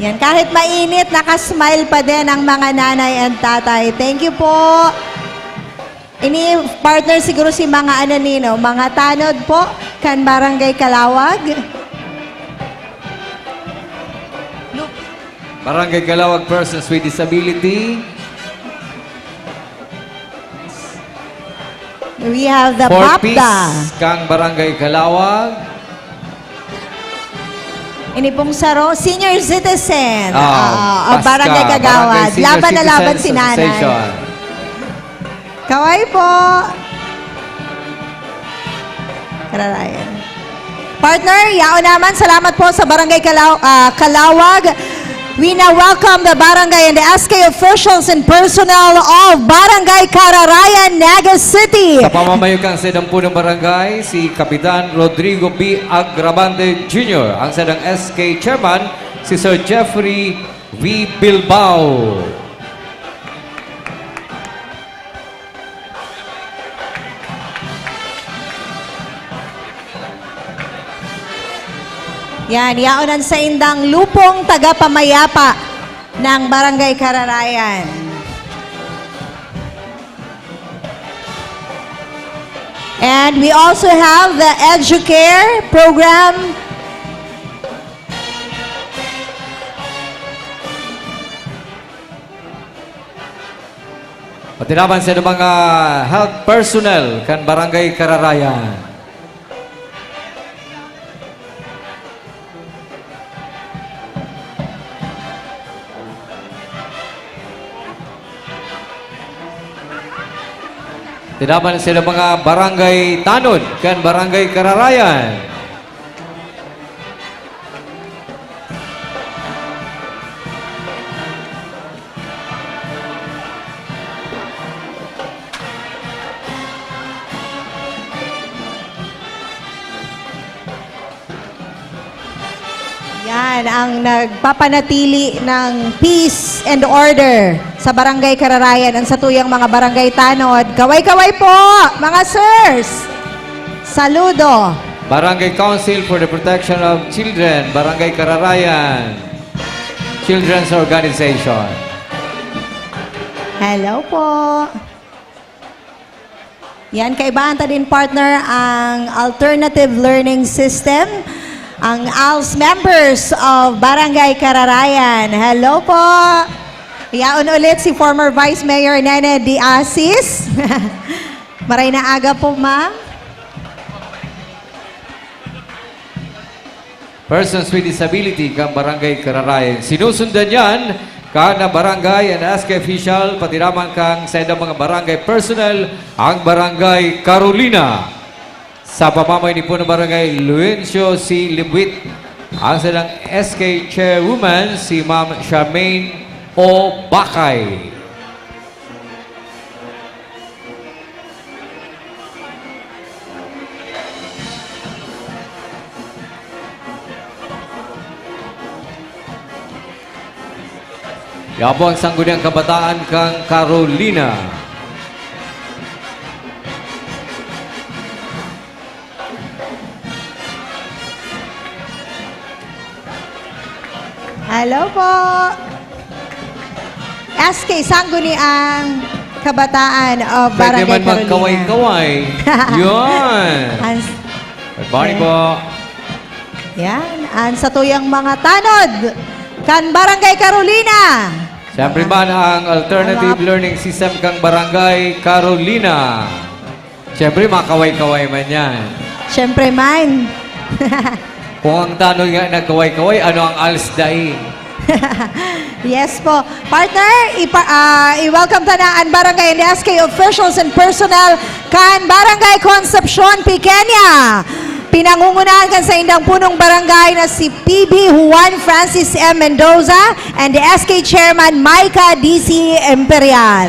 Yan, kahit mainit, nakasmile pa din ang mga nanay and tatay. Thank you po. Ini partner siguro si mga ananino, mga tanod po, kan Barangay Calawag. Barangay Calawag persons with disability. We have the Fourth BAPDA. piece kang Barangay Calawag. Ini pong saro, senior citizen. Paska, Barangay Kagawad. Barangay Senior Laban na laban Citizens si nanay. Association. Kaway po. Kararayan. Partner, yao naman. Salamat po sa Barangay Calawag. We now welcome the barangay and the SK officials and personnel of Barangay Kararayan, Naga City. Sa pamamayukang sedang punong barangay, si Kapitan Rodrigo B. Agravante Jr. Ang sedang SK Chairman, si Sir Jeffrey V. Bilbao. Yan, yaonan sa indang lupong taga-pamayapa ng Barangay Kararayan. And we also have the EduCare program. Patinaban sa mga health personnel kan Barangay Kararayan. Tinaban sila mga barangay tanod kan Barangay Kararayan. Yan ang nagpapanatili ng peace and order sa Barangay Kararayan ang satuyang mga barangay tanod. Kaway-kaway po, mga sirs! Saludo! Barangay Council for the Protection of Children, Barangay Kararayan, Children's Organization. Hello po! Yan, kaibaan ta din partner ang Alternative Learning System, ang ALS members of Barangay Kararayan. Hello po! Iyaon ulit si former Vice Mayor Nene D. Asis. Maray na aga po, ma'am. Persons with disability kang Barangay Kararayan. Sinusundan yan kana barangay and SK official, pati naman kang sa mga barangay personnel, ang Barangay Carolina. Sa pamamay ni po ng Barangay Luencio C. Limwit, ang silang SK Chairwoman, si Ma'am Charmaine O. Bakay. Yabo ang sangguniang kabataan kang Carolina. Hello po! SK Sangguni ang kabataan of Pwede Barangay man Carolina. magkaway-kaway. Yun! Good morning po. Yan, ang satuyang mga tanod kan Barangay Carolina. Siyempre man ang alternative learning system kang Barangay Carolina. Siyempre makaway-kaway man yan. Siyempre man. Kung ang tanong nga nagkaway-kaway, ano ang alsdaing? Yes po. Partner, i-welcome ta na ang Barangay and SK officials and personnel kan Barangay Concepcion, Pequeña. Pinangungunahan kan sa indang punong barangay na si PB Juan Francis M. Mendoza and the SK Chairman Micah DC Imperial.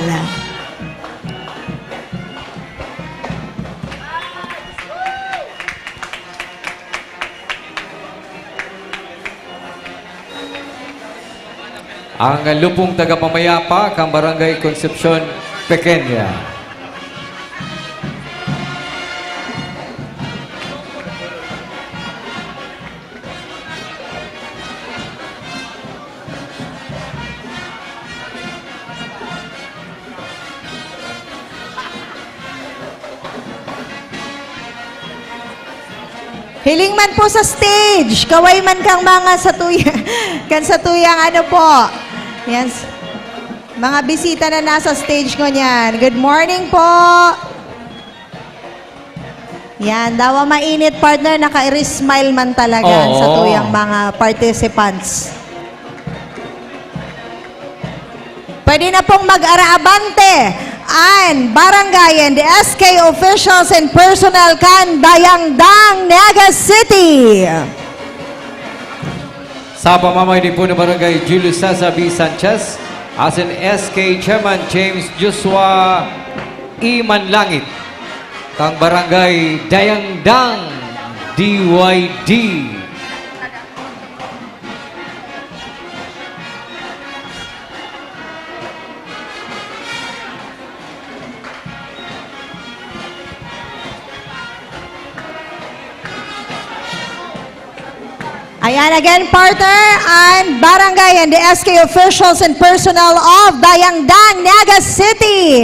Ang lupong tagapamayapa kang Barangay Concepcion Pequeña. Hiling man po sa stage, kaway man kang mga satuyang ano po. Yan, mga bisita na nasa stage ko niyan. Good morning po. Yan, dawa mainit partner, naka-smile man talaga sa tuyang mga participants. Pwede na pong mag-araabante ang barangay and the SK officials and personnel kan Dayangdang, Naga City. Sa pamamagitan po ng Barangay Julius Cesar B. Sanchez, as in SK Chairman James Joshua E. Manlangit, kang Barangay Dayangdang, DYD. Ayan again, partner, and barangay and the SK officials and personnel of Dayangdang, Naga City.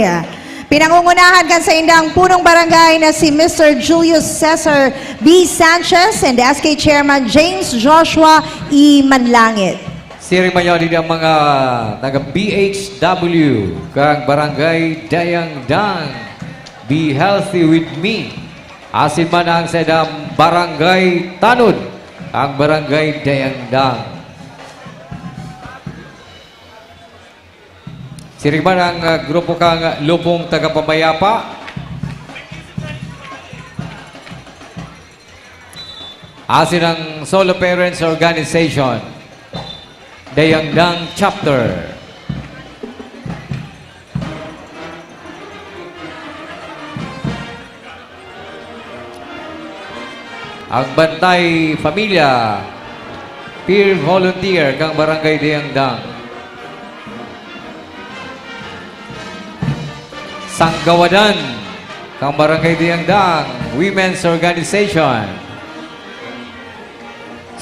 Pinangungunahan kan sa indang punong barangay na si Mr. Julius Cesar B. Sanchez and the SK Chairman James Joshua E. Manlangit. Siring mayo din ang mga taga-BHW kang Barangay Dayangdang. Be healthy with me. Asin man ang sa idang Barangay Tanod, ang Barangay Dayangdang. Sirigman ang grupo kang Lupong Tagapamayapa. Asin ang Solo Parents Organization, Dayangdang Chapter. Ang Bantay Pamilya, Peer Volunteer kang Barangay Dayangdang. Sanggawadan kang Barangay Dayangdang, Women's Organization.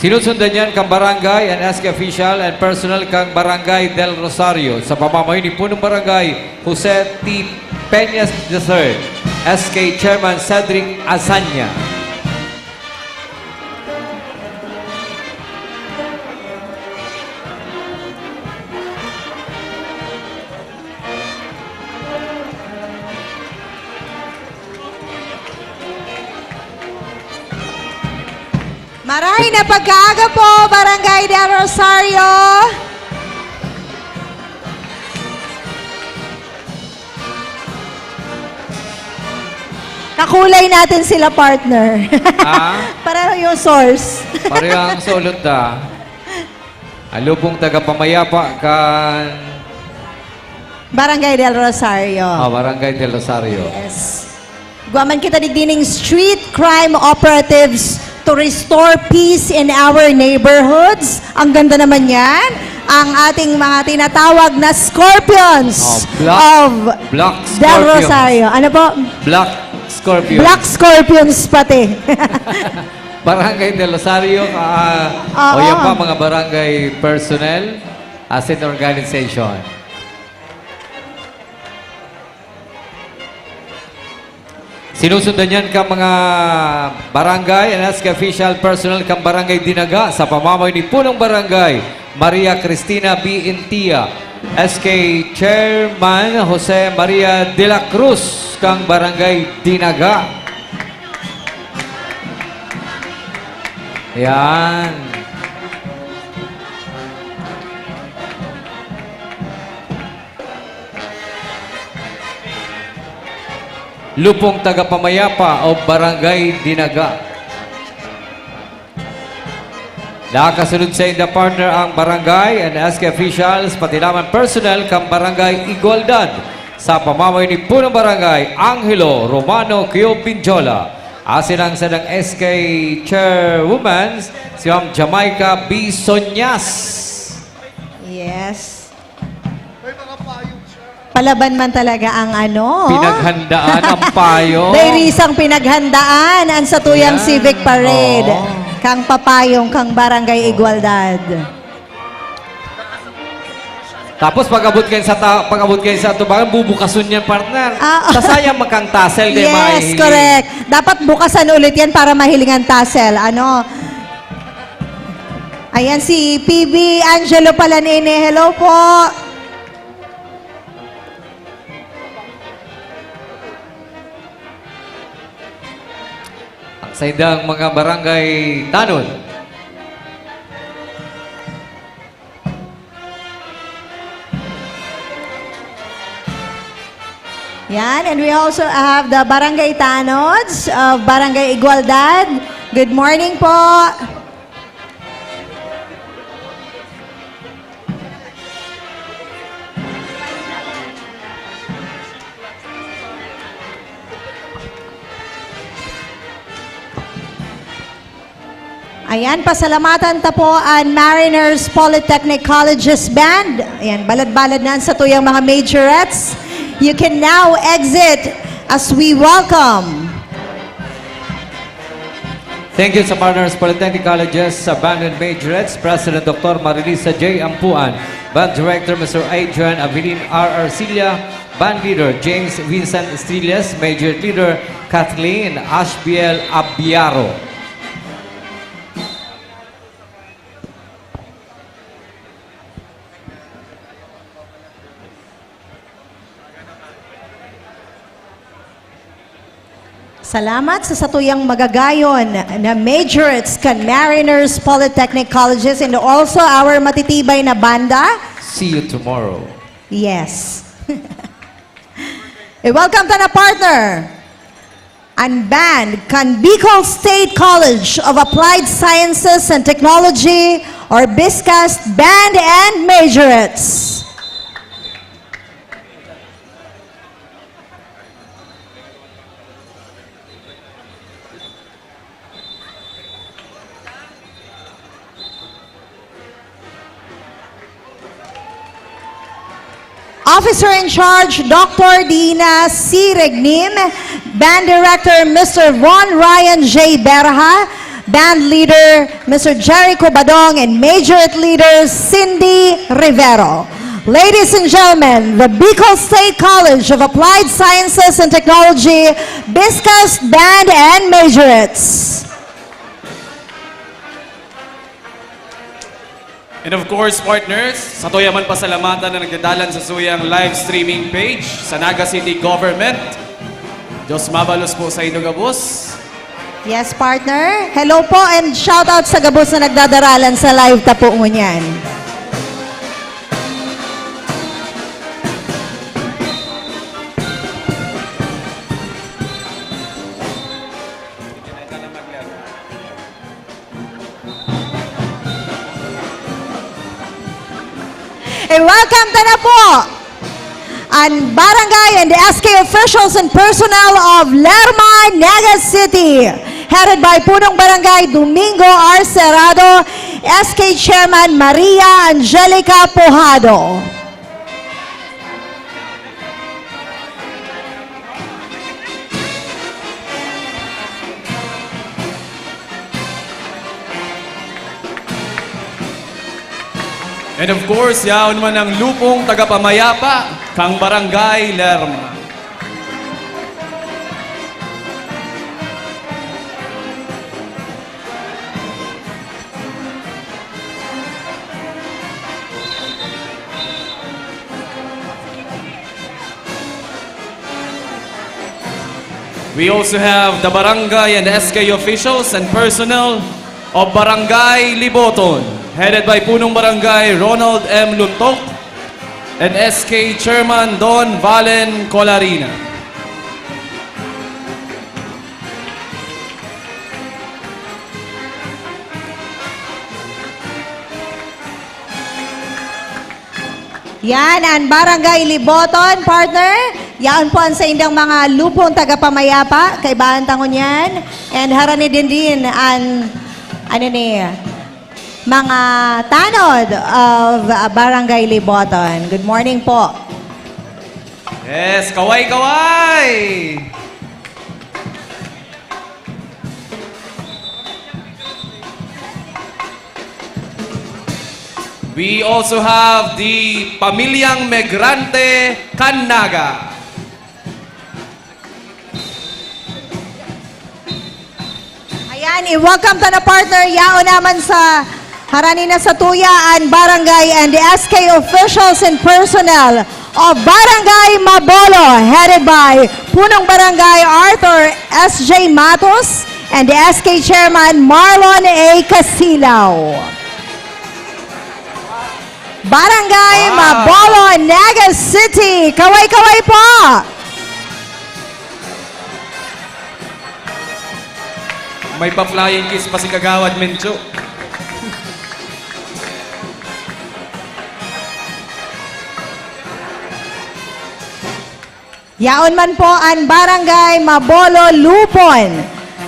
Sinusundan yan kang Barangay and SK official and personal kang Barangay del Rosario sa pamamagitan po ng Barangay Jose T. Peñas III, SK Chairman Cedric Asanya. Maray na pagkaaga po, Barangay del Rosario. Kakulay natin sila, partner. Para yung source. Parehang sulot da. Ang Lupong Tagapamayapa kan Barangay del Rosario. Barangay del Rosario. Yes. Guaman kita digdining street crime operatives to restore peace in our neighborhoods. Ang ganda naman yan. Ang ating mga tinatawag na Scorpions Black del Scorpions. Rosario. Ano po? Black Scorpions. Black Scorpions pati. Barangay del Rosario. O yan pa mga barangay personnel as an organization. Sinusundan yan ka mga barangay and SK official personnel kang Barangay Dinaga sa pamamagitan ni Punong Barangay Maria Cristina B. Intia, SK Chairman Jose Maria de la Cruz kang Barangay Dinaga. Yan. Lupong Tagapamayapa o Barangay Dinaga. Nakasunod sa inda partner ang barangay and SK officials, pati naman personnel kang barangay Igualdad sa pamamay ni Punong Barangay Angelo Romano Quiopinjola. Asin ang sadang SK Chairwoman, si Ma'am Jamaica B. Sonyas. Yes. Palaban man talaga ang ano. Pinaghandaan ang payo. Dairisang pinaghandaan ang Satuyang Yan. Civic Parade. Oo. Kang papayong, kang Barangay Igualdad. Tapos pag-abot kayo sa tubangan, bubukasun yan, partner. Sasayang magkang tassel. Yes, correct. Dapat bukasan ulit yan para mahilingan tassel. Ano? Ayan si PB Angelo Palanene. Hello po. Sa idang mga barangay tanod. Yan, and we also have the Barangay Tanods of Barangay Igualdad. Good morning po. Ayan, pasalamatan ta po ang Mariners Polytechnic Colleges Band. Ayan, balad-balad na sa tuyang mga majorettes. You can now exit as we welcome. Thank you sa Mariners Polytechnic Colleges sa Band and Majorettes, President Dr. Marilisa J. Ampuan, Band Director Mr. Adrian Avelin R. Arcilia, Band Leader James Vincent Estrellas, Major Leader Kathleen Ashbiel Abiaro. Salamat sa satuyang magagayon na majorettes kan Mariners Polytechnic Colleges and also our matitibay na banda. See you tomorrow. Yes. Welcome to na partner. Ang band kan Bicol State College of Applied Sciences and Technology or BISCAST Band and Majorettes. Officer in charge, Dr. Dina C. Regnim, Band Director, Mr. Von Ryan J. Berha, Band Leader, Mr. Jericho Badong, and Majorette Leader, Cindy Rivero. Ladies and gentlemen, the Bicol State College of Applied Sciences and Technology, BISCAST Band and Majorettes. And of course, partners, sa toyaman pasalamatan na nagdadalan sa suyang live streaming page sa Naga City Government. Diyos mabalos po sa inyo, gabos. Yes, partner. Hello po and shout out sa gabos na nagdadaralan sa live tapo mo niyan. Welcome to na po ang barangay and SK officials and personnel of Lerma, Naga City, headed by Punong Barangay Domingo R. Cerrado, SK Chairman Maria Angelica Pujado. And of course, yaon man ang lupong tagapamayapa, kang Barangay Lerma. We also have the barangay and SK officials and personnel of Barangay Liboton, headed by Punong Barangay Ronald M. Luntok and SK Chairman Don Valen Colarina. Yan, ang Barangay Liboton, partner. Yan po ang sa indang mga lupong tagapamayapa, kaibahan tangon yan. And harani din ang, mga tanod of Barangay Liboton. Good morning po. Yes, kaway-kaway! We also have the Pamilyang Migrante Canaga. Ayan, i-welcome ta na partner. Yao naman sa harani na sa tuyaan, barangay and the SK officials and personnel of Barangay Mabolo, headed by Punong Barangay Arthur S.J. Matos and the SK Chairman Marlon A. Casilaw. Barangay Mabolo, Naga City. Kaway-kaway po! May pa-flying kiss pa si Kagawad Mencho. Yaon man po ang Barangay Mabolo Lupon.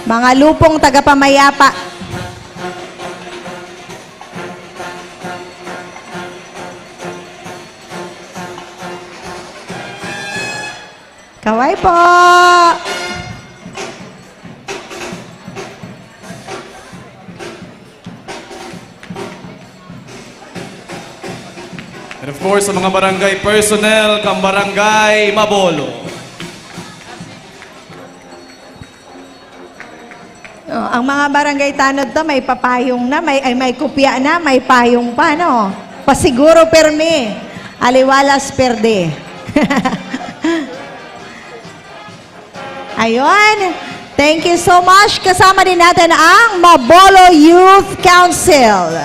Mga lupong tagapamayapa. Kaway po! And of course, sa mga barangay personnel, kang Barangay Mabolo. Ang mga barangay tanod na may papayong na, may kopya na, may payong pa, no? Pasiguro permi, aliwalas perde. Ayun. Thank you so much. Kasama din natin ang Mabolo Youth Council.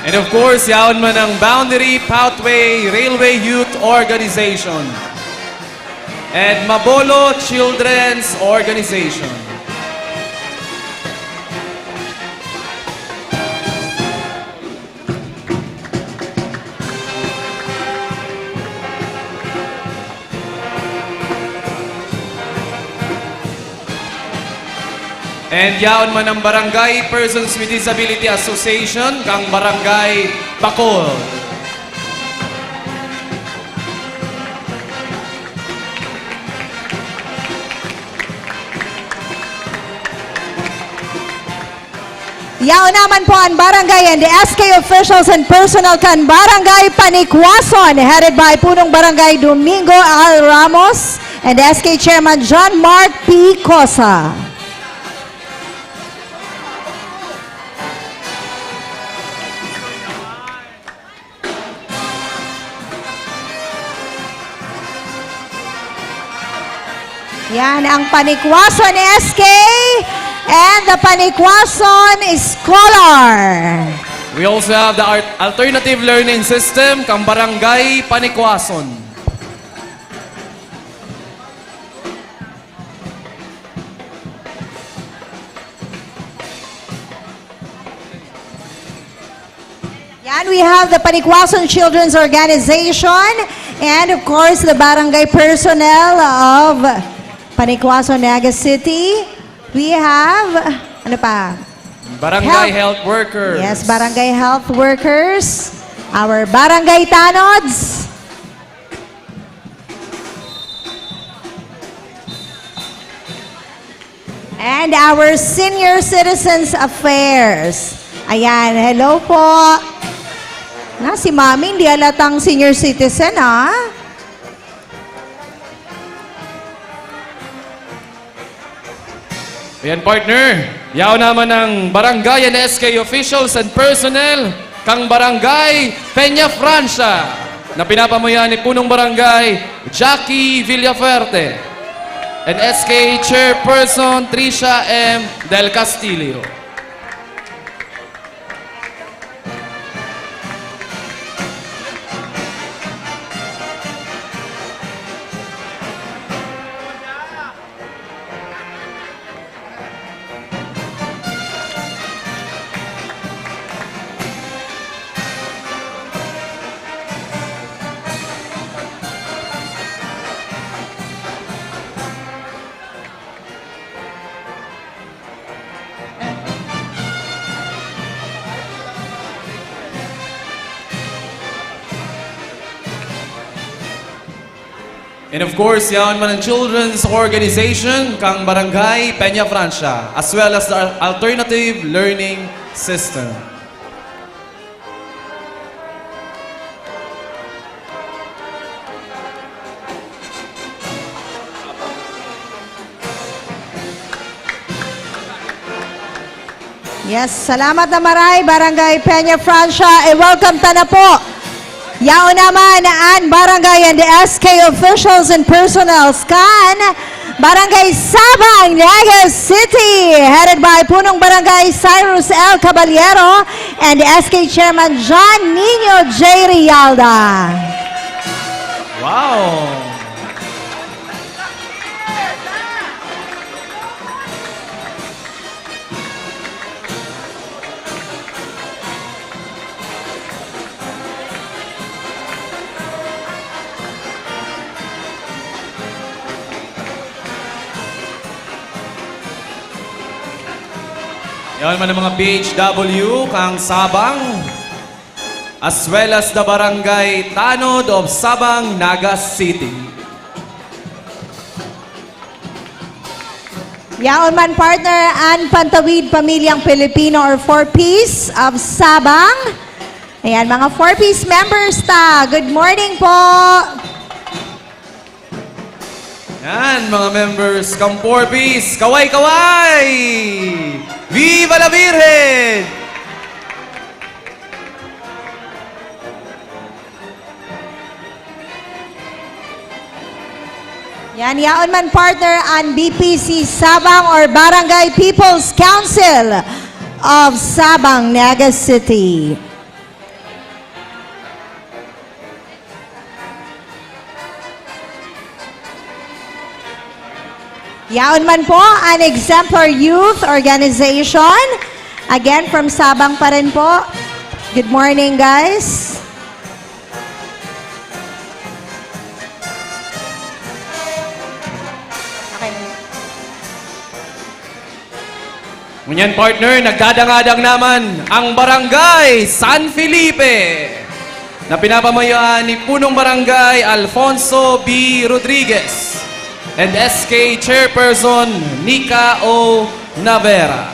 And of course, yaon man ang Boundary Pathway Railway Youth Organization and Mabolo Children's Organization. And yaon man ang Barangay Persons with Disability Association, kang Barangay Bacol. Yaon naman po ang barangay and the SK officials and personnel kan Barangay Panikwason, headed by Punong Barangay Domingo Al Ramos and the SK Chairman John Mark P. Cosa. Yan ang Panikwason SK and the Panikwason Scholar. We also have the Alternative Learning System, kang Barangay Panikwason. Yan, we have the Panikwason Children's Organization and of course the barangay personnel of Panikwason, Naga City. We have, ano pa? Barangay Health Workers. Yes, Barangay Health Workers. Our Barangay Tanods. And our Senior Citizens Affairs. Ayan, hello po. Na, si Mami, hindi halatang senior citizen, ha? Ayan, partner. Yaw naman ng Barangay and SK officials and personnel, kang Barangay Peña Francia, na pinapamuyan ni Punong Barangay Jackie Villaferte and SK Chairperson Tricia M. Del Castillo. And of course, yaon man ang children's organization kang Barangay Peña Francia, as well as the alternative learning system. Yes, salamat na maray, Barangay Peña Francia. Welcome ta na po. Yao naman ang Barangay and the SK officials and personnel kan Barangay Sabang, Naga City, headed by Punong Barangay Cyrus L. Caballero and the SK Chairman John Nino J. Rialda. Wow! Yan man ang mga PHW kang Sabang, as well as the Barangay Tanod of Sabang, Naga City. Yaon man partner ang Pantawid Pamilyang Pilipino or 4Ps of Sabang. Ayan, mga 4Ps members ta. Good morning po. Yan, mga members, kang 4Ps, kaway-kaway! Viva la Virgen! Yan, yaon man partner ang BPC Sabang or Barangay People's Council of Sabang, Naga City. Yaon man po an Exemplar Youth Organization. Again, from Sabang pa rin po. Good morning, guys. Ngunyan partner, nagdadang-adang naman ang Barangay San Felipe na pinapamayaan ni Punong Barangay Alfonso B. Rodriguez and SK Chairperson Nika O. Navera.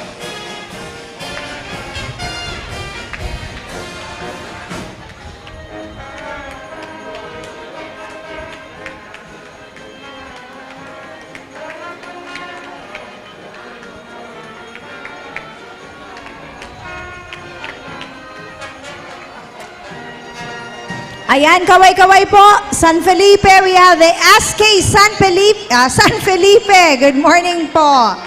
Ayan, kaway-kaway po. San Felipe, we have the SK San Felipe. Good morning po.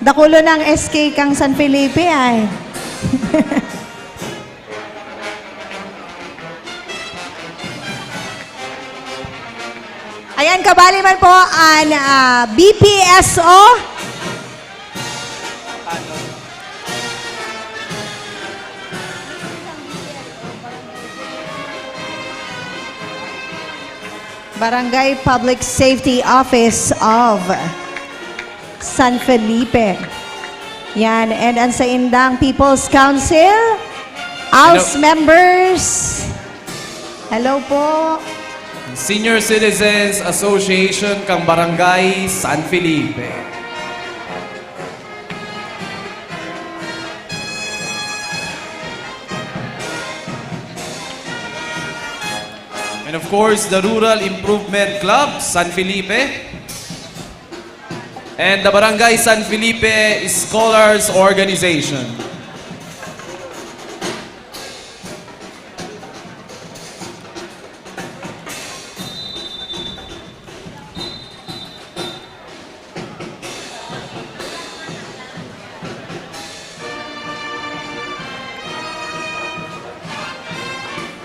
Dakulo ng SK kang San Felipe ay. Ayan, kabali man po ang BPSO. Barangay Public Safety Office of San Felipe. Yan, and ang sa Indang People's Council, House members. Hello po. Senior Citizens Association kang Barangay San Felipe. And of course, the Rural Improvement Club, San Felipe. And the Barangay San Felipe Scholars Organization.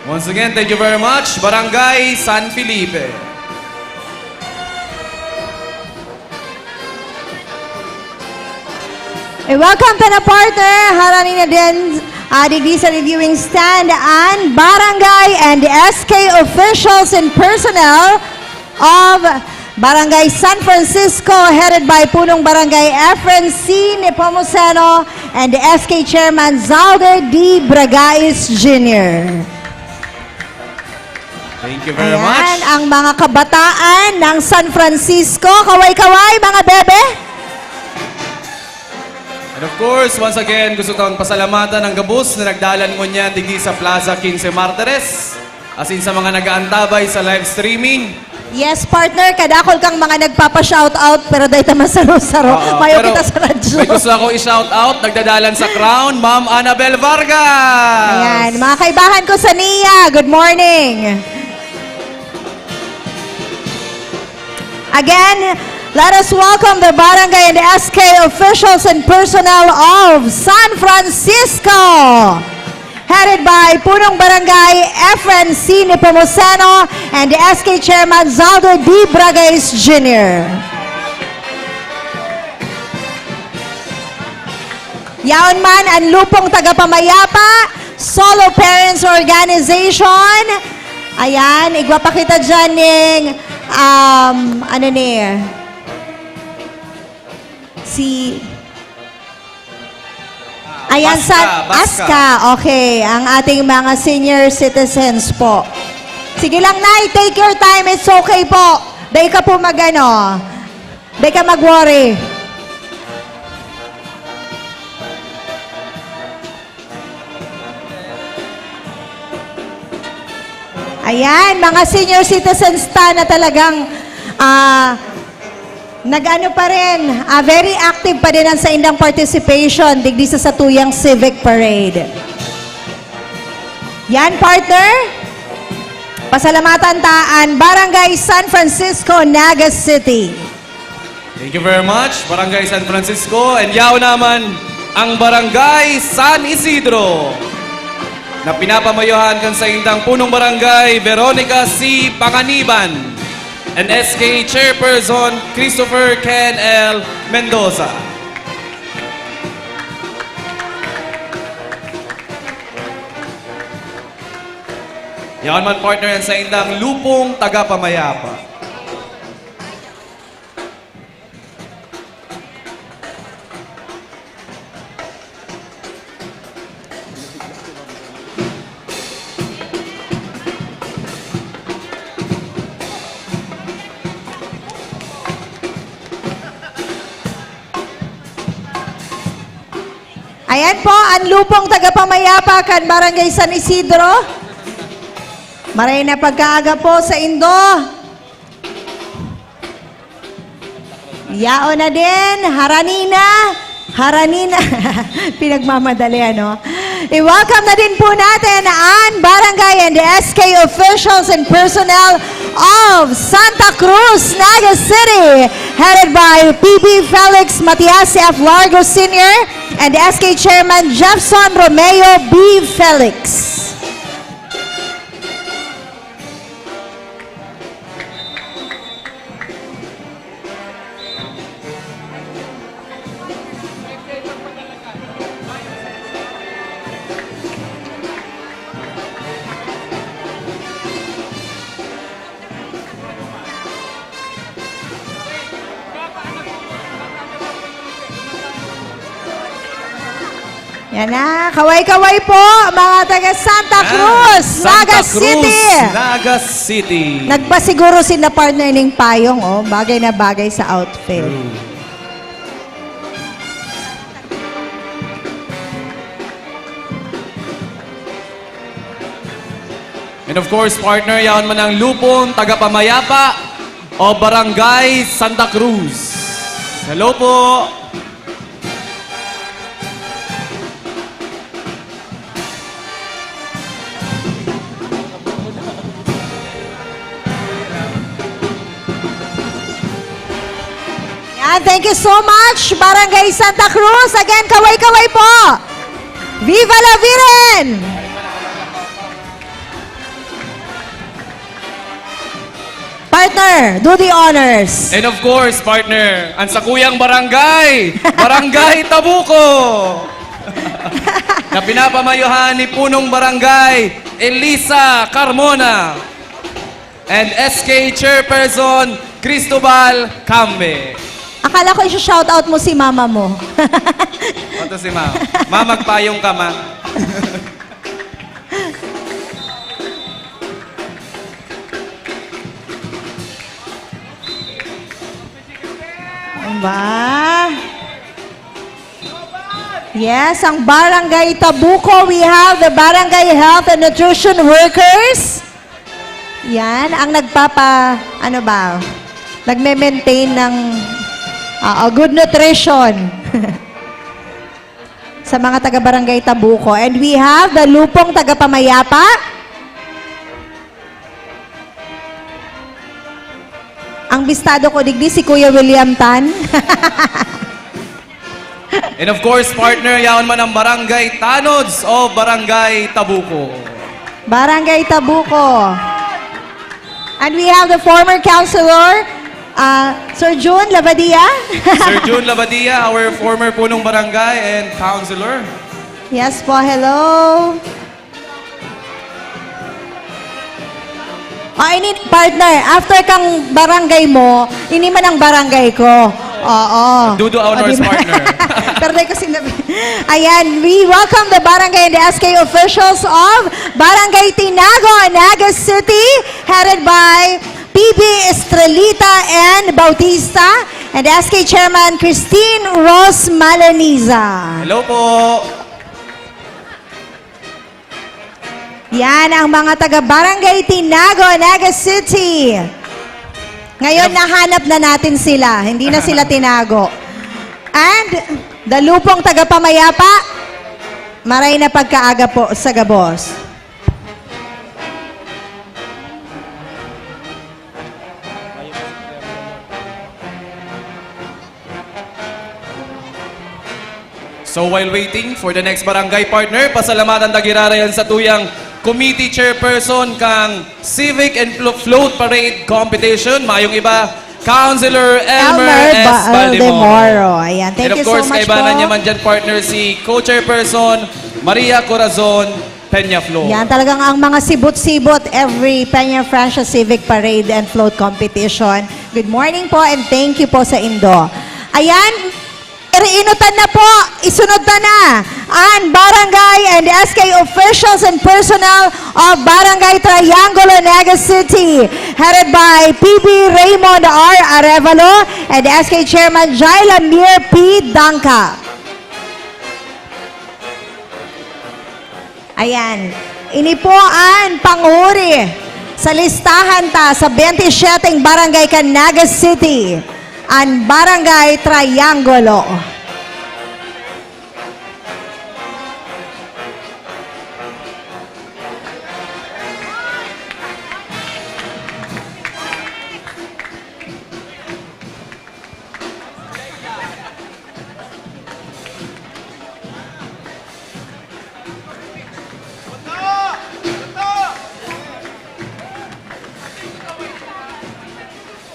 Once again, thank you very much, Barangay San Felipe. Welcome to the partner. Haranin na din digdi sa reviewing stand and Barangay and SK officials and personnel of Barangay San Francisco, headed by Punong Barangay Efren C. Nepomuceno and the SK Chairman Zalder D. Bragais Jr. Thank you very Ayan, much. ang mga kabataan ng San Francisco. Kaway-kaway, mga bebe. And of course, once again, gusto tayong pasalamatan ng gabus na nagdalan mo niyan digdi sa Plaza 15 Martires. As in sa mga nag-aantabay sa live streaming. Yes, partner, kadakol kang mga nagpapa-shoutout, pero dahil naman saro-saro, mayo Pero kita sa radyo. may gusto ako i-shout out, nagdadalan sa Crown, Ma'am Annabel Vargas. Ayan, mga kaibahan ko sa NIA, good morning. Again, let us welcome the barangay and SK officials and personnel of San Francisco. Headed by Punong Barangay Efren C. Nepomuceno and the SK Chairman Zaldo D. Bragais Jr. Yaon man ang lupong tagapamayapa, Solo Parents Organization. Ayan, igwa pa kita dyan ng, ano ni, si... Ayan, Aska. Okay, ang ating mga senior citizens po. Sige lang, Nay, take your time. It's okay po. Day ka po mag-ano. Day ka mag-worry. Ayan, mga senior citizens na talagang nag-ano pa rin, very active pa din ang sa indang participation digdi sa Satuyang Civic Parade. Yan, partner. Pasalamatan taan, Barangay San Francisco, Naga City. Thank you very much, Barangay San Francisco. And yaw naman ang Barangay San Isidro na pinapamayuhan kan sa indang punong barangay Veronica C. Panganiban and SK Chairperson Christopher Ken L. Mendoza. Yan man partner yan sa indang lupong tagapamayapa. Ayan po, ang lupong tagapamayapa kan Barangay San Isidro. Maray na pagkaaga po sa Indo. Yao na din, Haranina. Pinagmamadali, ano? I-welcome na din po natin ang Barangay and the SK officials and personnel of Santa Cruz, Naga City, headed by PB Felix Matias F. Largo Sr. and the SK Chairman Jefferson Romeo B. Felix. Yan na, kaway-kaway po, mga taga Santa Cruz, Naga City. Naga City. Nagpasiguro sila partner ng payong, oh, bagay na bagay sa outfit. And of course, partner, yaon man ang lupong tagapamayapa o Barangay Santa Cruz. Hello po. Thank you so much, Barangay Santa Cruz. Again, kaway-kaway po. Viva la Viren! Partner, do the honors. And of course, partner, ang sakuyang barangay, Barangay Tabuco. Na pinapamayuhan ni punong barangay, Elisa Carmona. And SK Chairperson, Cristobal Cambe. Akala ko i-shoutout mo si mama mo. Ito si ma'am. Ma'am, magpayong ka, ma'am. ba? Yes, ang Barangay Tabuco, we have the Barangay Health and Nutrition Workers. Yan, ang nagme-maintain ng good nutrition sa mga taga-Barangay Tabuco. And we have the Lupong Tagapamayapa. Ang bistado ko digdi si Kuya William Tan. And of course, partner, yaon man ang Barangay Tanods of Barangay Tabuco. Barangay Tabuco. And we have the former councilor, Sir June Labadia. Sir June Labadia, our former punong barangay and councilor. Yes po, hello. Ini partner, after kang barangay mo, ini man ang barangay ko. Oo. Dudu honors partner. Pero ko sinabi. Ayan, we welcome the barangay and the SK officials of Barangay Tinago, Naga City, headed by PB Estrelita and Bautista, and SK Chairman Christine Ros Malaniza. Hello po. Yan ang mga taga-Barangay Tinago, Naga City. Ngayon, nahanap na natin sila. Hindi na sila tinago. And, the Lupong Tagapamayapa, maray na pagkaaga po sa Gabos. So while waiting for the next barangay partner, pasalamatan tagirarayan sa tuyang committee chairperson kang Civic and Float Parade Competition. Mayong iba, Councilor Elmer S. Baldemoro. Ayan, thank and of you course, so much kaibanan po. niya man dyan partner si co-chairperson Maria Corazon Peñaflor. Yan, talagang ang mga sibot-sibot every Peña Francia Civic Parade and Float Competition. Good morning po and thank you po sa Indo. Ayan, inutan na po, isunod na ang barangay and SK officials and personnel of Barangay Triangulo, Naga City, headed by PB Raymond R. Arevalo and SK Chairman Jaila Mir P. Danka. Ayan, ini po ang panguri sa listahan ta sa 27 barangay kan Naga City, ang Barangay Triangulo.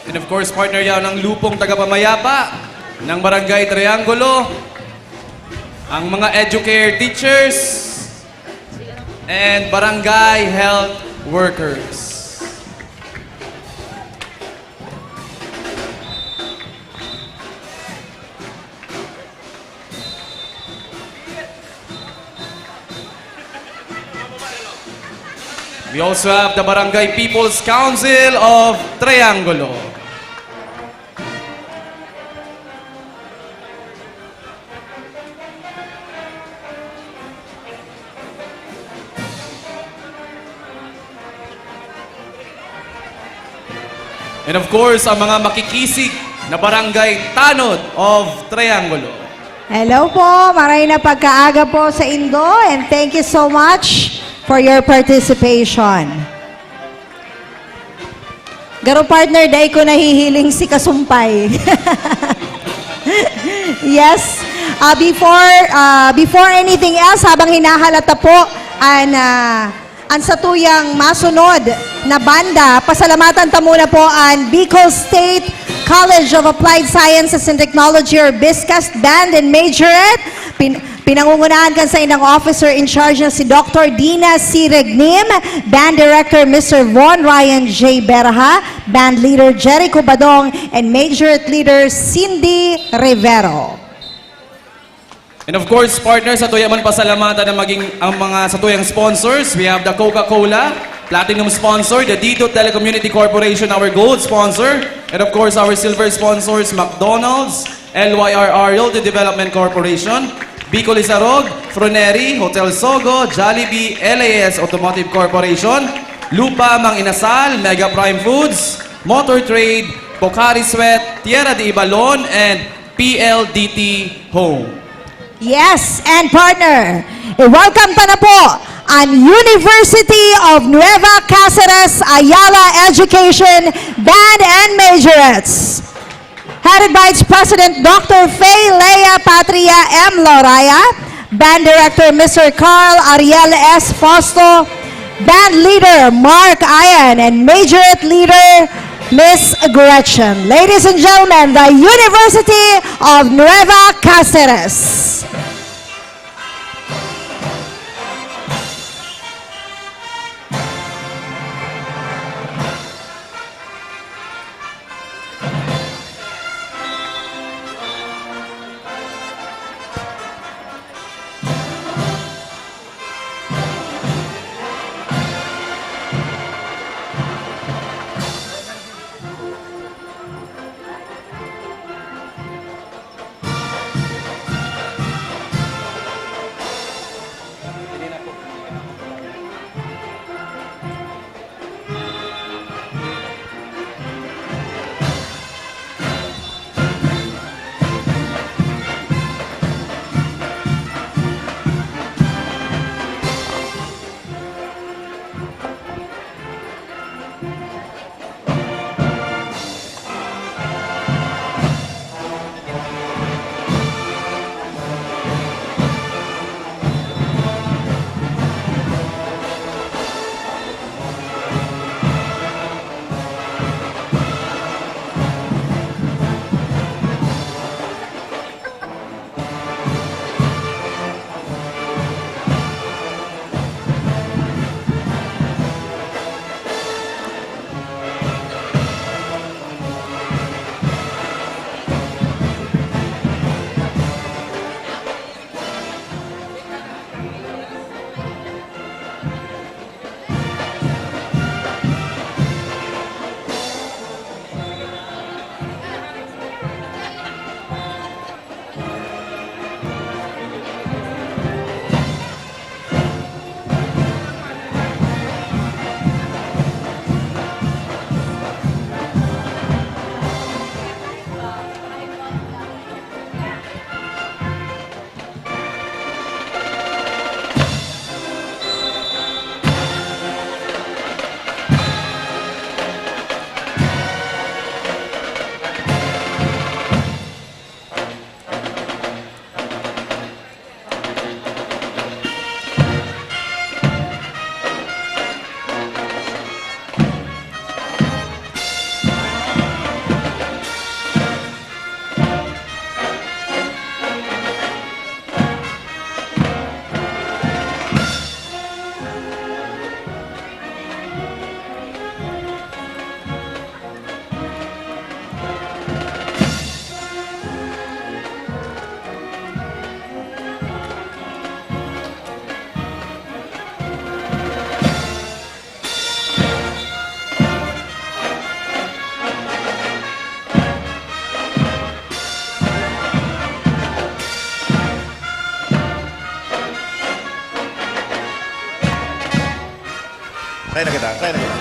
And of course, partner yan ang Lupong Tagapamayapa ng Barangay Triangulo, ang mga educare teachers, and barangay health workers. We also have the Barangay People's Council of Triangulo. And of course, ang mga makikisig na Barangay Tanod of Triangulo. Hello po, maray na pagkaaga po sa Indo and thank you so much for your participation. Garo partner, dahil ko nahihiling si Kasumpay. Yes, before anything else, habang hinahalata po ang satuyang masunod na banda, pasalamatan ta muna po ang Bicol State College of Applied Sciences and Technology or BISCAST Band and Majorette. Pinangungunahan kan sa inang officer in charge na si Dr. Dina C. Regnim, Band Director Mr. Von Ryan J. Berha, Band Leader Jericho Badong, and Majorette Leader Cindy Rivero. And of course, partners, sa tuyaman pasalamatan na maging ang mga satuyang sponsors. We have the Coca-Cola, Platinum sponsor, the Dito Telecommunity Corporation, our gold sponsor. And of course, our silver sponsors, McDonald's, LYRR Realty Development Corporation, Bicol Isarog, Froneri, Hotel Sogo, Jollibee, LAS Automotive Corporation, Lupa Mang Inasal, Mega Prime Foods, Motor Trade, Pocari Sweat, Tierra de Ibalon, and PLDT Home. Yes, and partner, welcome pa na po ang University of Nueva Cáceres Ayala Education Band and Majorettes. Headed by its President Dr. Faye Lea Patria M. Loraya, Band Director Mr. Carl Ariel S. Fausto, Band Leader Mark Ayan, and Majorette Leader Miss Gretchen. Ladies and gentlemen, the University of Nueva Cáceres. Try na kita, try na kita.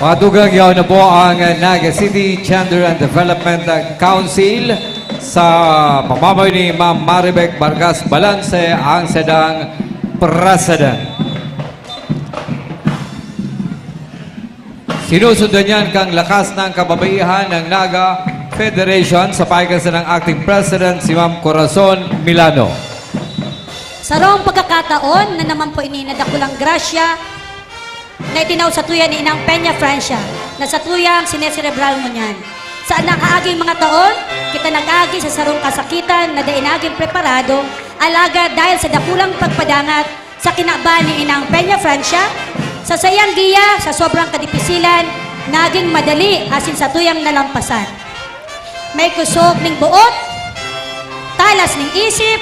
Matugang yaw na po ang Naga City Gender and Development Council sa pamamagitan ni Ma'am Maribek Vargas Balance, ang sedang President. Sinusundan niyan kang lakas ng kababaihan ng Naga Federation sa pagitan ng acting President si Ma'am Corazon Milano. Sa roong pagkakataon na naman po ininadakulang grasya na itinaw sa tuya ni Inang Peña Francia, na sa tuyang sineserebral mo niyan. Sa nakaaging mga taon, kita nag-agi sa sarong kasakitan na dainaging preparado, alaga dahil sa dakulang pagpadangat sa kinaba ni Inang Peña Francia, sa sayang giya, sa sobrang kadipisilan, naging madali asin sa tuyang nalampasan. May kusog ning buot, talas ning isip,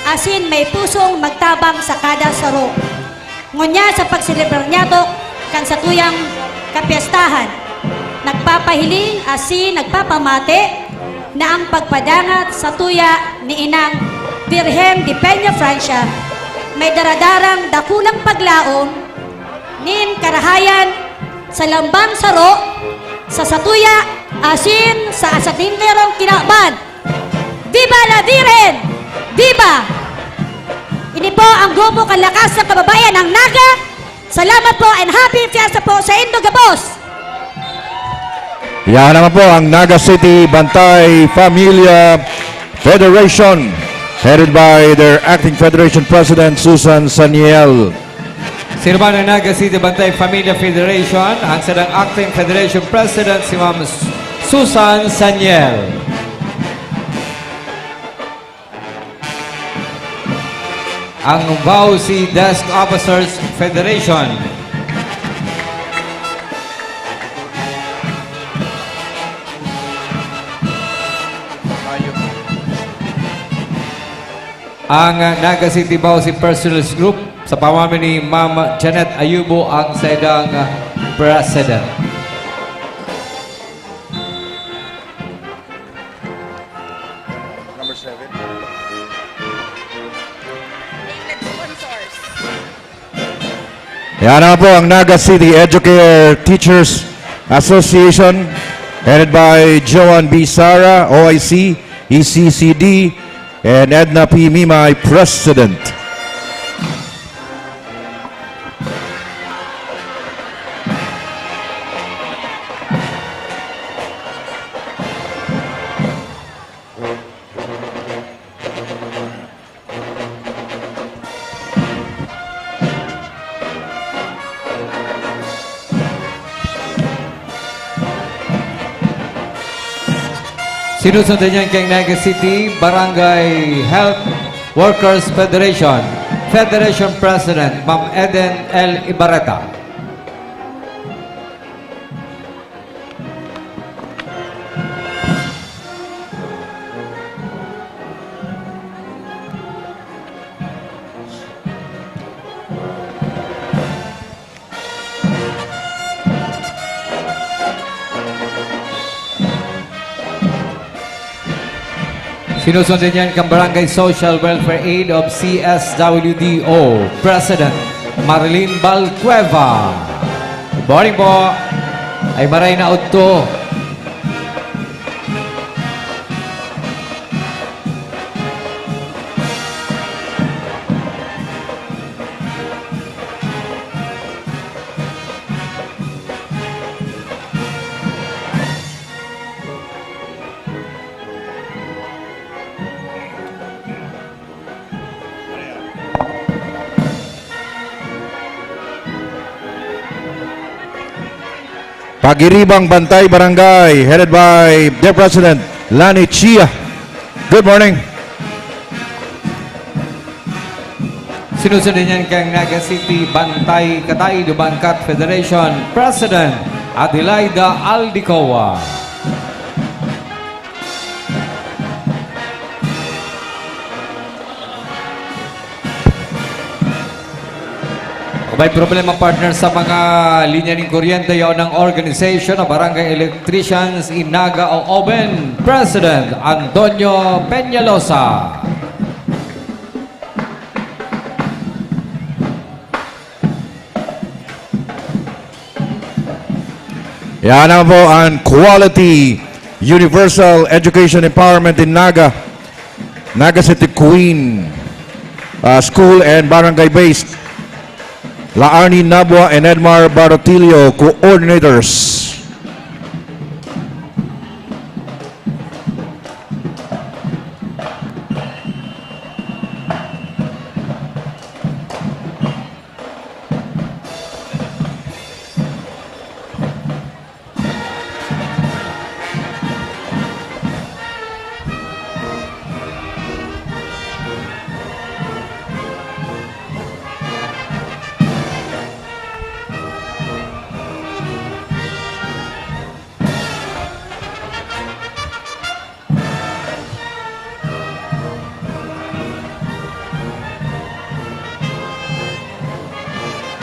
asin may pusong magtabang sa kada saro. Ngunya sa pagselebrar niyatok kan sa tuyang kapiestahan, nagpapahiling asin nagpapamate na ang pagpadangat sa tuya ni Inang Virgen de Peña Francia may daradarang dakulang paglaom nin karahayan sa lambang saro sa satuya asin sa asatinlerong kinaban. Viva la Virgen! Viva! Ini po ang grupo Kalakas ng Kababayan ng Naga. Salamat po and happy fiesta po sa Indogabos. Yan naman po ang Naga City Bantay Familia Federation, headed by their acting Federation President Susan Saniel. Sino ba ng Naga City Bantay Familia Federation? Ang sedang acting Federation President si Ma'am Susan Saniel. Ang Bausi Desk Officers Federation. Ang Naga City Bausi Personals Group sa pamamagitan ni Ma'am Janet Ayubo ang sedang President. Number 7. Yan naman po ang Naga City Educare Teachers Association, headed by Joan B. Sara, OIC, ECCD, and Edna P. Mimay, President. Sinusundan niyan kay Naga City Barangay Health Workers Federation, Federation President Ma'am Eden L. Ibarreta. Sinusundan niyan kang Barangay Social Welfare Aid of CSWDO, President Marilyn Balcueva. Good morning po. Ay maray na udto. Pagiribang Bantay Barangay, headed by their President, Lani Chia. Good morning. Sinusundan niyan kang Naga City Bantay Katay Dubangkat Federation, President Adelaida Aldicoa. May problema partner sa mga linya ng kuryente yaw ng organization ng Barangay Electricians in Naga o Oben, President Antonio Peñalosa. Yan na po ang Quality Universal Education Empowerment in Naga. Naga City Queen School and Barangay Based. Laarni Nabua and Edmar Barotilio, coordinators.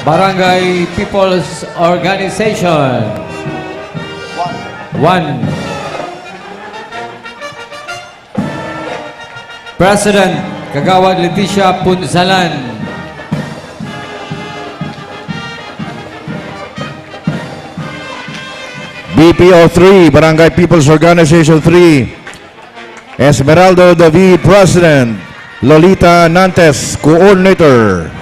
Barangay People's Organization. 1. President Kagawad Leticia Punsalan. BPO 3, Barangay People's Organization 3. Esmeraldo David, President. Lolita Nantes, coordinator.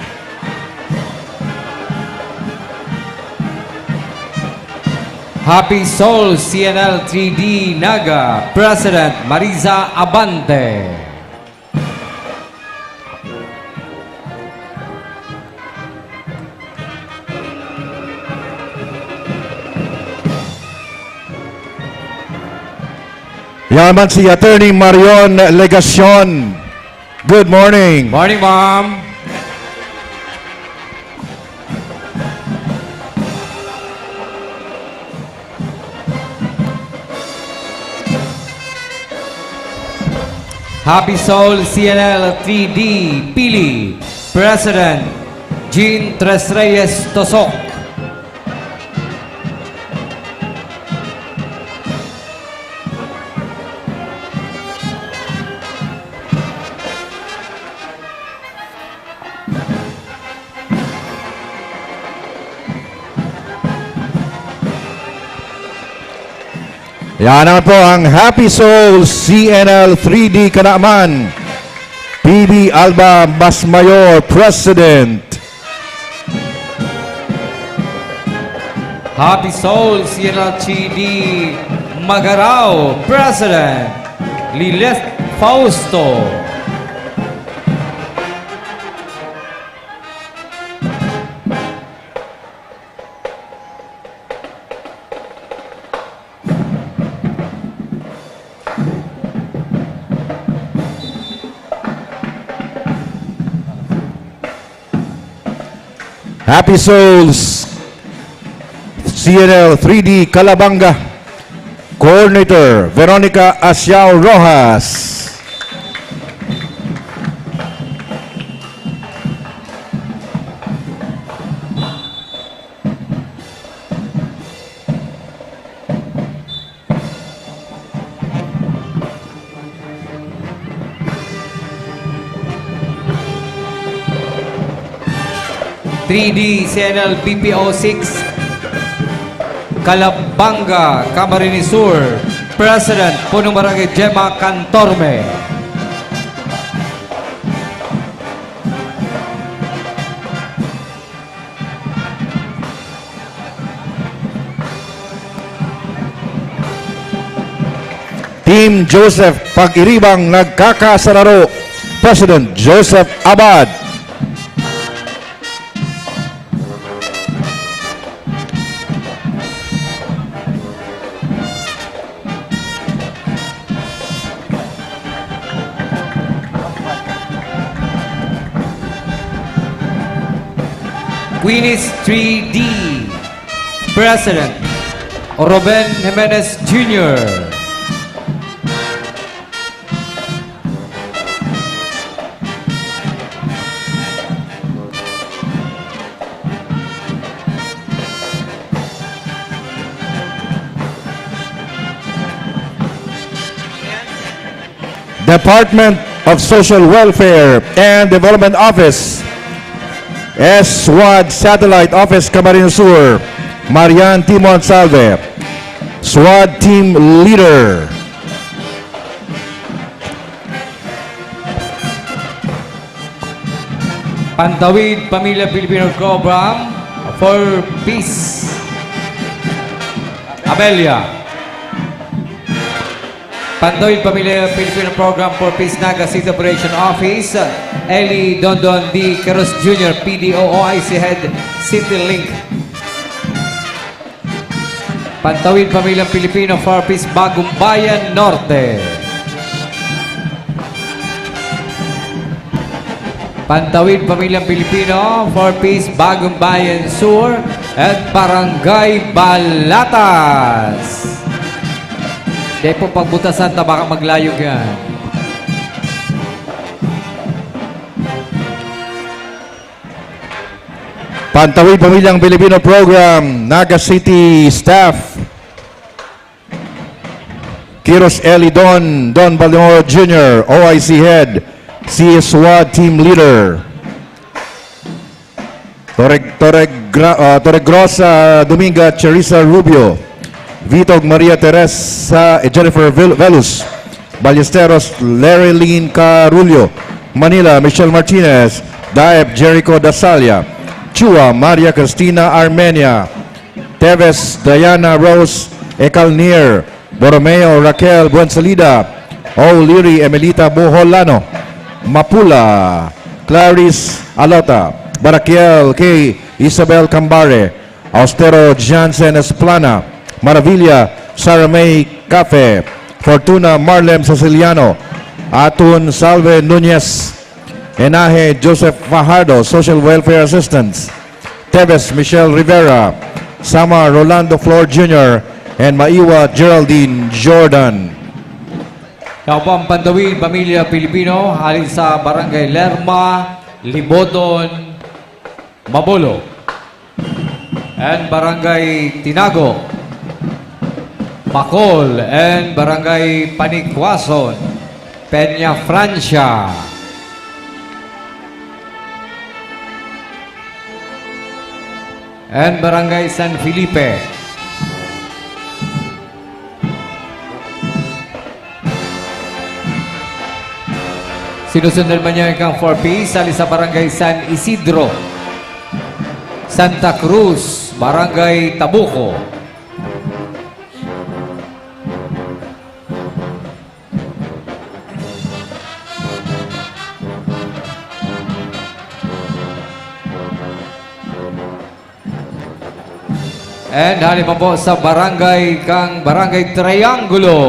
Happy Soul CNL 3D Naga, President Mariza Abante. Yaman si Attorney Marion Legacion. Good morning. Morning, Ma'am. Happy Soul CNL 3D Pili, President Jean Tres Reyes Tosok. Yan naman po ang Happy Soul CNL 3D Kanaaman. PB Alba Masmayor, President. Happy Soul CNL 3D Magarao, President Lilith Fausto. Happy Souls CNL 3D Calabanga, coordinator Veronica Asiao Rojas. ...3D CNL BPO 6 Calabanga, Camarines Sur, President Punong Barangay Gemma Cantorme. Team Joseph Pag-iribang nagkakasararo, President Joseph Abad. Queenies 3D, President Ruben Jimenez Jr. Department of Social Welfare and Development Office, SWAD Satellite Office, Camarines Sur, Marian Timon Salve. SWAT Team Leader. Pantawid Pamilya Pilipino Program for Peace. Amelia. Pantawid Pamilya Pilipino Program for Peace Naga City Operation Office. Eli Dondon D. Queros Jr. PDO-OIC Head City Link. Pantawid Pamilyang Pilipino for Peace Bagong Bayan Norte. Pantawid Pamilyang Pilipino for Peace Bagong Bayan Sur at Barangay Balatas. Di po pagbutasan na baka maglayog yan. Pantawid Pamilyang Pilipino Program, Naga City Staff. Kiros Eli Don Baldemoro Jr., OIC Head, SWAT Team Leader. Torregrosa Dominga Charissa Rubio, Vitog Maria Teresa Jennifer Velus, Ballesteros Larry Lynn Carullo, Manila Michelle Martinez, Daep Jericho Dasalia, Chua Maria Cristina Armenia, Teves Diana Rose Ecalnier, Borromeo Raquel Buensalida, O'Leary Emelita Boholano, Mapula Clarice Alota, Baraquiel K. Isabel Cambare, Austero Jansen Esplana, Maravilla Sarah May Cafe, Fortuna Marlem Siciliano, Atun Salve Nunez, Enaje Joseph Fajardo, Social Welfare Assistance, Teves Michelle Rivera, Sama Rolando Flor Jr., and Maiwa Geraldine Jordan. Ikaw po ang Pantawid Pamilya Pilipino halin sa Barangay Lerma, Libodon, Mabolo, and Barangay Tinago, Bacol, and Barangay Panikwason, Peña Francia. And Barangay San Felipe. Sinusundan man niya ikang 4P, sali sa Barangay San Isidro, Santa Cruz, Barangay Tabuco. And halip po sa Barangay Triangulo.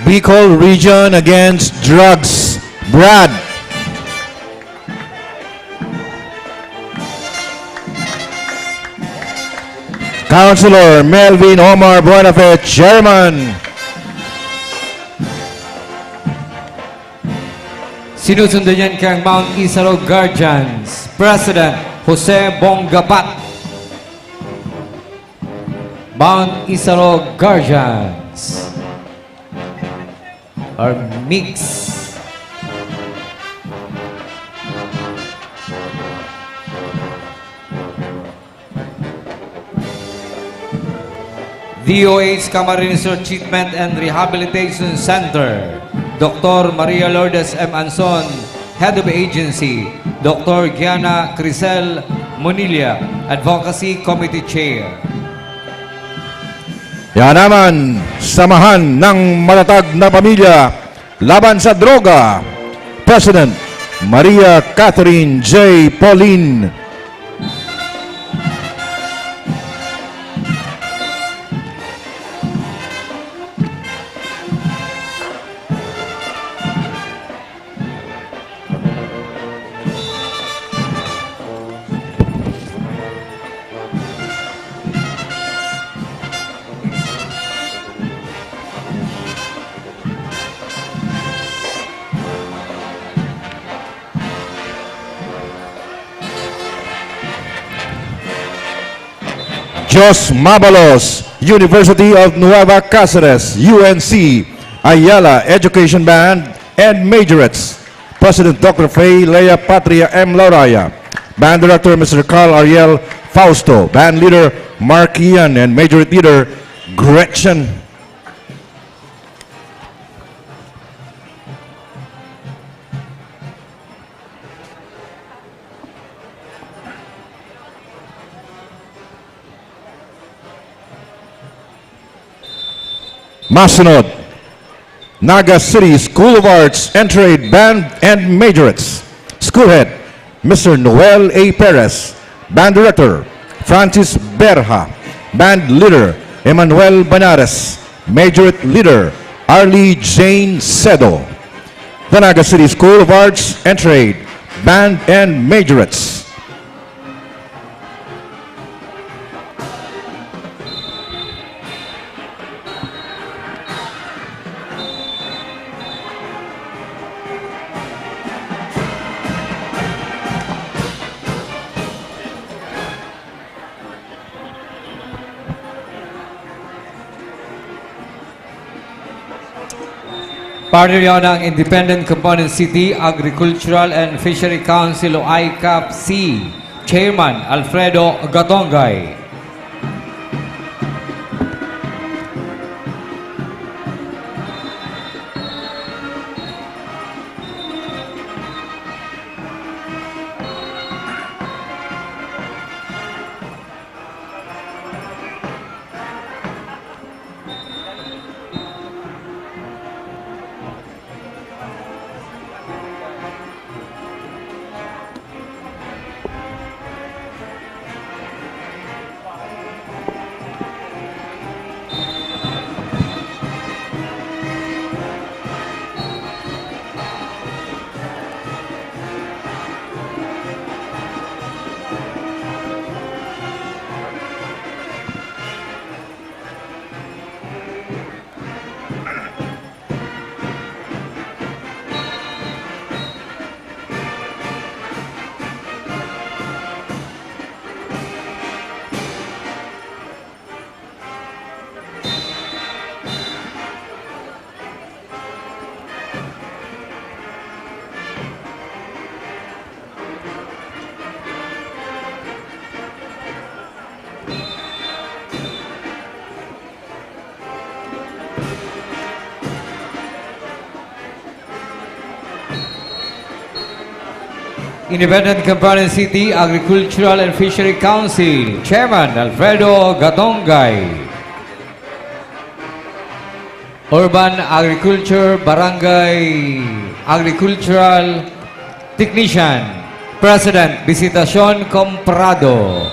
Bicol Region Against Drugs, Brad. Councilor Melvin Omar Buenafe, Chairman. Sinusundan niyan kang Mount Isarog Guardians, President Jose Bongapat. Mount Isarog Guardians. Or mix. DOH Camarines Treatment and Rehabilitation Center, Dr. Maria Lourdes M. Anson, Head of Agency, Dr. Gianna Crisel Monilla, Advocacy Committee Chair. Yan naman, samahan ng matatag na pamilya laban sa droga. President Maria Catherine J. Pauline. Jos Mabalos, University of Nueva Cáceres, UNC, Ayala Education Band and Majorettes. President Dr. Faye Lea Patria M. Lauraya. Band Director Mr. Carl Ariel Fausto. Band Leader Mark Ian and Majorette Leader Gretchen. Masunod, Naga City School of Arts, Entrade Band and Majorettes. Schoolhead, Mr. Noel A. Perez. Band Director, Francis Berha. Band Leader, Emmanuel Banares. Majorette Leader, Arlie Jane Sedo. The Naga City School of Arts, Entrade Band and Majorettes. Partner yon ng Independent Component City Agricultural and Fishery Council o ICAP-C, Chairman Alfredo Gatongay. Independent Component City Agricultural and Fishery Council, Chairman Alfredo Gatongay. Urban Agriculture Barangay Agricultural Technician, President Visitacion Comprado.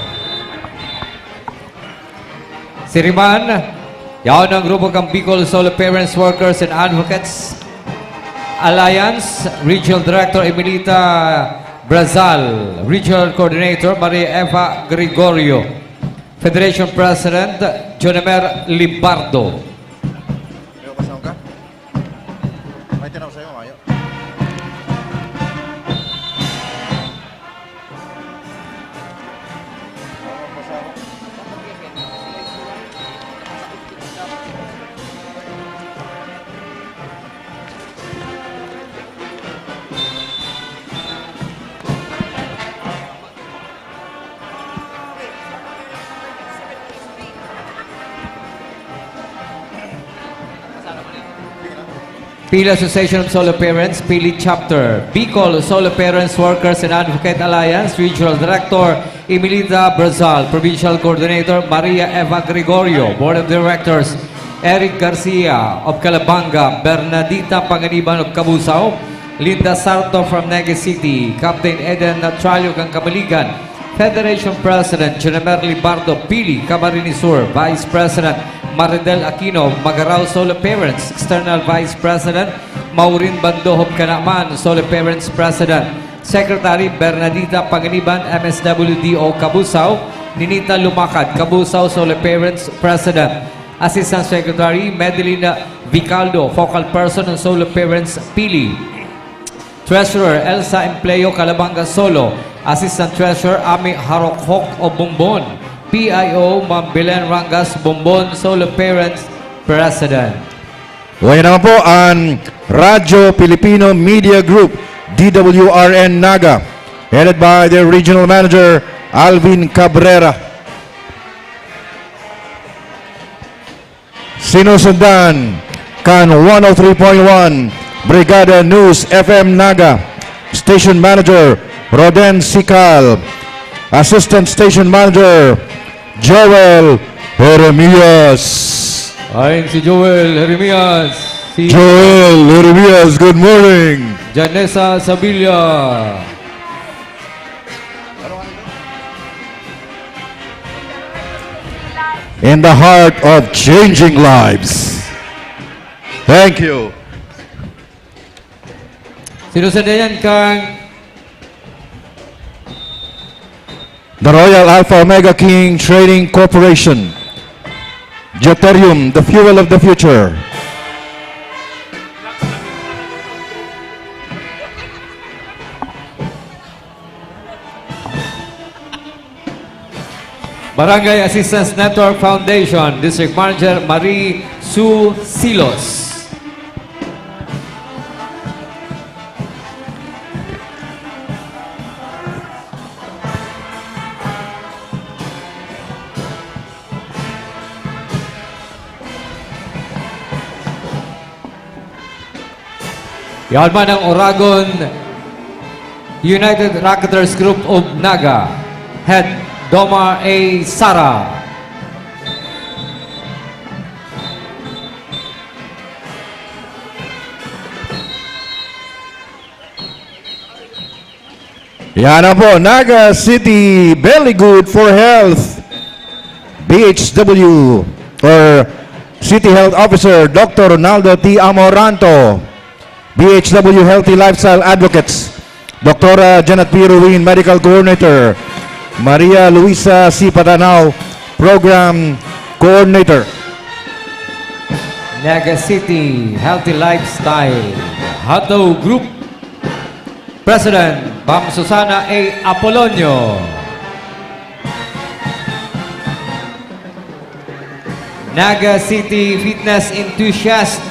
Siriman, yaon ng grupo kang Bicol Solo Parents, Workers and Advocates Alliance, Regional Director Emilita Brazal, Regional Coordinator Maria Eva Gregorio, Federation President Jonemer Libardo. May tinaw sa'yo, mayo. Pili Association of Solo Parents, Pili Chapter, Bicol Solo Parents, Workers and Advocate Alliance, Regional Director Emilita Brazal, Provincial Coordinator Maria Eva Gregorio, Board of Directors Eric Garcia of Calabanga, Bernadita Panganiban of Cabusao, Linda Sarto from Naga City, Captain Eden Natralio ng Kamaligan, Federation President Jonemer Libardo Pili, Camarines Sur, Vice President Maridel Aquino, Magarao Solo Parents, External Vice President Maureen Bandohob Kanaman, Solo Parents President, Secretary Bernadita Panganiban, MSWDO Cabusao, Ninita Lumakad, Cabusao Solo Parents President, Assistant Secretary Medelina Vicaldo, Focal Person ng Solo Parents Pili, Treasurer Elsa Empleo Calabanga Solo, Assistant Treasurer Ami Harokhok o Bumbon, PIO, Ma'am Belen Rangas Bombon, Solo Parents President. Ngayon naman po ang Radyo Pilipino Media Group, DWRN Naga, headed by their Regional Manager, Alvin Cabrera. Sinusundan kan 103.1 Brigada News FM Naga, Station Manager Roden Sical, Assistant Station Manager Joel Jeremias. Ayon si Joel Jeremias. Si Joel Jeremias, good morning. Janessa Sabilla. In the heart of changing lives. Thank you. Sinusundan kang The Royal Alpha Omega King Trading Corporation. Deuterium, the fuel of the future. Barangay Assistance Network Foundation, District Manager Marie Sue Silos. Yan man ang Oragon United Racketeers Group of Naga, Head Domar A. Sara. Yan na po, Naga City Belly Good for Health. BHW or City Health Officer Dr. Ronaldo T. Amoranto. BHW Healthy Lifestyle Advocates Dr. Janet P. Ruin, Medical Coordinator. Maria Luisa C. Patanao, Program Coordinator. Naga City Healthy Lifestyle Hato Group President Ma'am Susana A. Apolonio. Naga City Fitness Enthusiast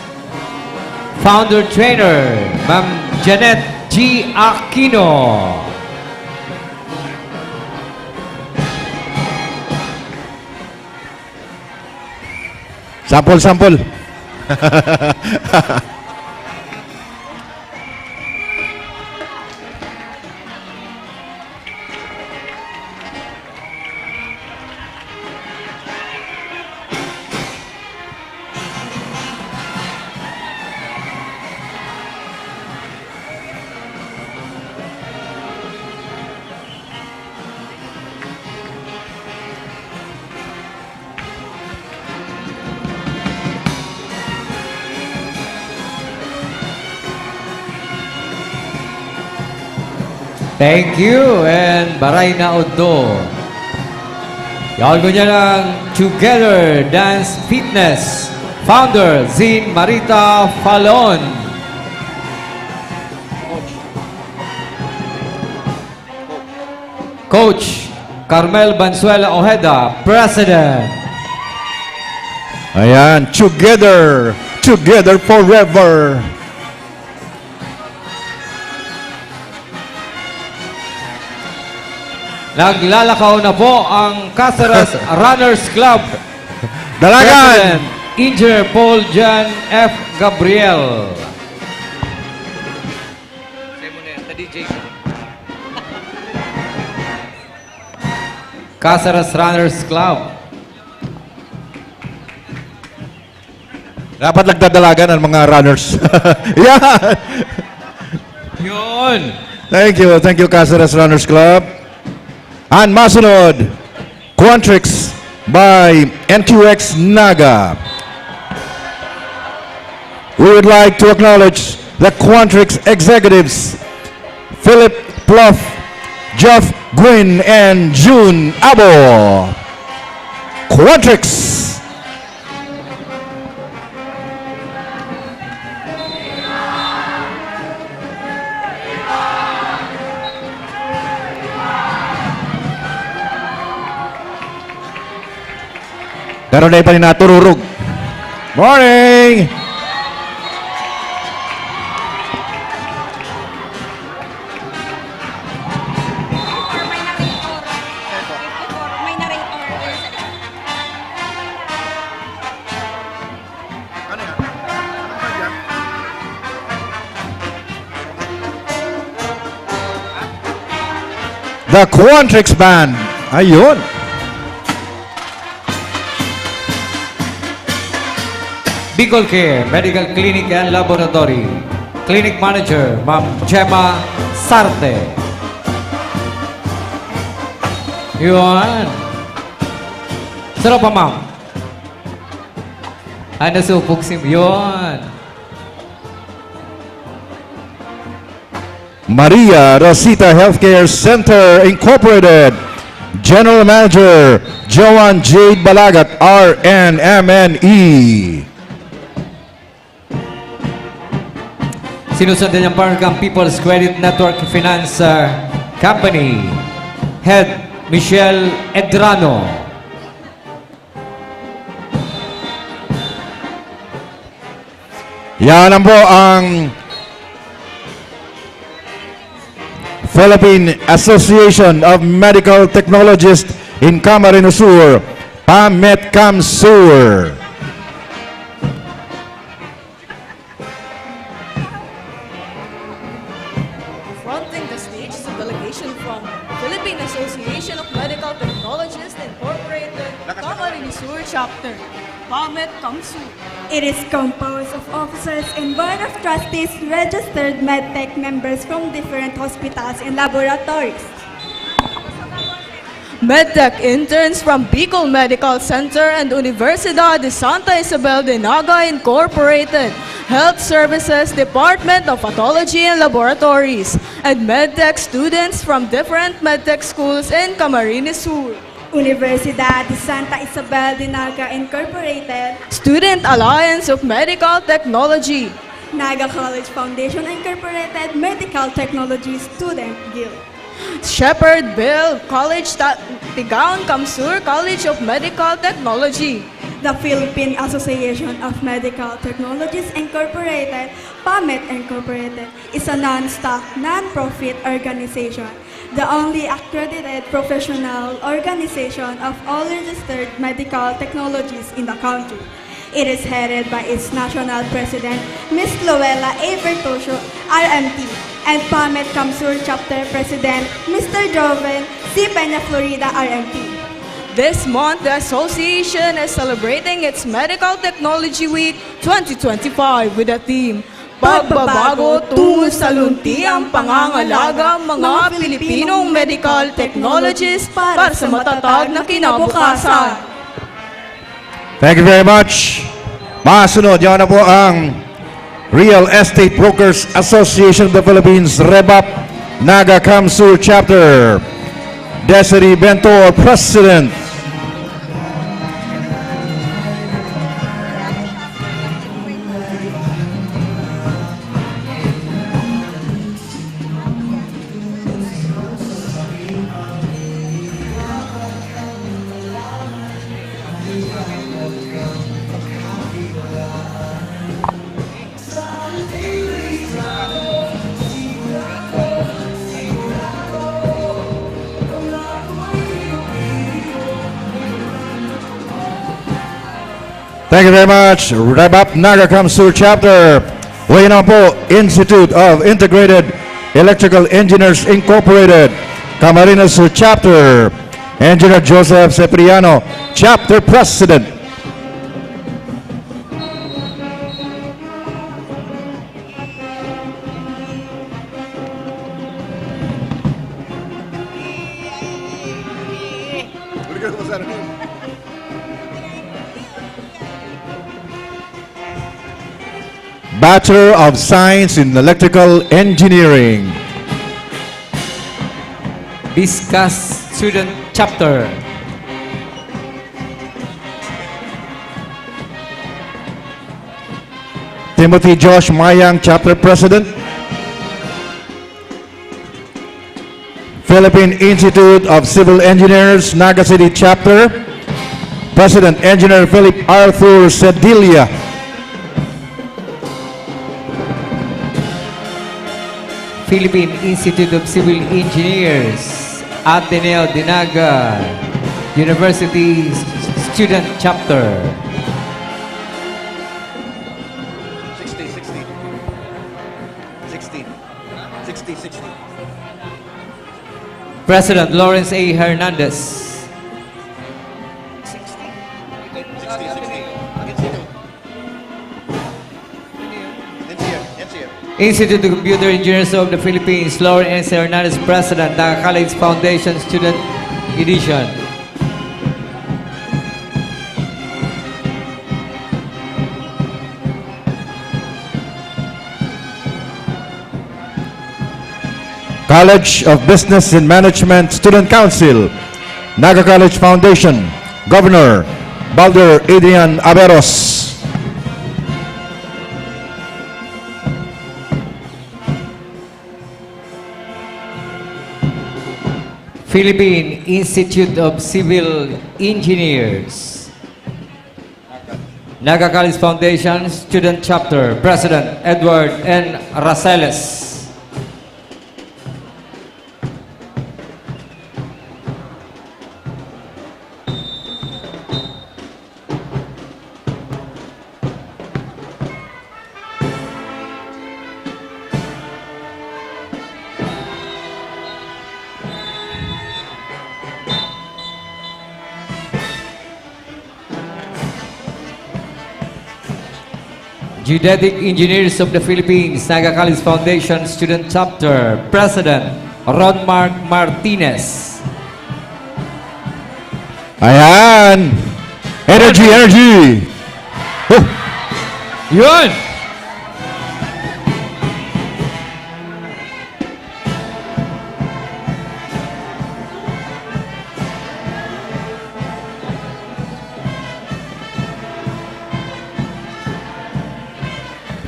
Founder Trainer Ma'am Janet G. Aquino. Sampol. Thank you and Baray na Oddo. Yaon ko niya ng Together Dance Fitness Founder Zin Marita Falon. Coach Carmel Bansuela Ojeda, President. Ayan, Together forever. Naglalakaw na po ang Caceres Runners Club. Dalagan! President, Engineer Paul Jan F. Gabriel. Caceres Runners Club. Dapat nagdadalagan ang mga runners. Yan! Yun! Thank you, Caceres Runners Club. And masunod, Quantrix by NQX Naga. We would like to acknowledge the Quantrix executives, Philip Pluff, Jeff Gwynn, and June Abo. Quantrix! Karon na pa ni natururog. Morning! The Quantrix Band. Ayun. Bicol Care Medical Clinic and Laboratory. Clinic Manager, Ma'am Gemma Sarte. Yun. Sarap pa, ma'am. Nasupog sim. Yun. Maria Rosita Healthcare Center Incorporated. General Manager, Joan Jade Balagat, RNMNE. Sinusundan niyang Parkang People's Credit Network Finance Company. Head, Michelle Edrano. Yan po ang Philippine Association of Medical Technologists in Camarines Sur, PAMETCAMSUR. Fronting the stage is a delegation from Philippine Association of Medical Technologists Incorporated, Camarines Sur Chapter, PAMETCAMSUR. It is composed of officers and board of trustees registered medtech members from different hospitals and laboratories. MedTech interns from Bicol Medical Center and Universidad de Santa Isabel de Naga Incorporated, Health Services Department of Pathology and Laboratories, and MedTech students from different MedTech schools in Camarines Sur. Universidad de Santa Isabel de Naga Incorporated, Student Alliance of Medical Technology, Naga College Foundation Incorporated Medical Technology Student Guild, Shepherdville College Tigaon Kamsur College of Medical Technology, the Philippine Association of Medical Technologies Incorporated, PAMET Incorporated, is a non-stock, non-profit organization, the only accredited professional organization of all registered medical technologies in the country. It is headed by its national president, Ms. Luella A. Bertosio, RMT, and PAMET Kamsur Chapter President, Mr. Joven C. Peña Florida, RMT. This month, the association is celebrating its Medical Technology Week 2025 with the theme, Pagbabago tungo sa luntiang pangangalaga mga Pilipinong medical technologists para sa matatag na kinabukasan. Thank you very much. Masunod, yan na po ang Real Estate Brokers Association of the Philippines, REBAP, Naga Kamsur Chapter. Desiree Bentor, President. Thank you very much. REBAP Naga Kamsur Chapter. Ngayon naman po, Institute of Integrated Electrical Engineers Incorporated, Camarines Sur Chapter. Engineer Joseph Cipriano, Chapter President. Bachelor of Science in Electrical Engineering. Discuss Student Chapter. Timothy Josh Mayang, Chapter President. Philippine Institute of Civil Engineers, Naga City Chapter. President Engineer Philip Arthur Sedilla. Philippine Institute of Civil Engineers, Ateneo de Naga, University Student Chapter. 60. President Lawrence A. Hernandez. Institute of Computer Engineers of the Philippines, Lawrence A. Hernandez, President, Naga College Foundation Student Edition. College of Business and Management Student Council, Naga College Foundation, Governor Baldur Adrian Averos. Philippine Institute of Civil Engineers, Naga College Foundation Student Chapter, President Edward N. Raceles. Geodetic Engineers of the Philippines, Naga College Foundation Student Chapter, President Ron Mark Martinez. Ayan! Energy! Oh. Yun!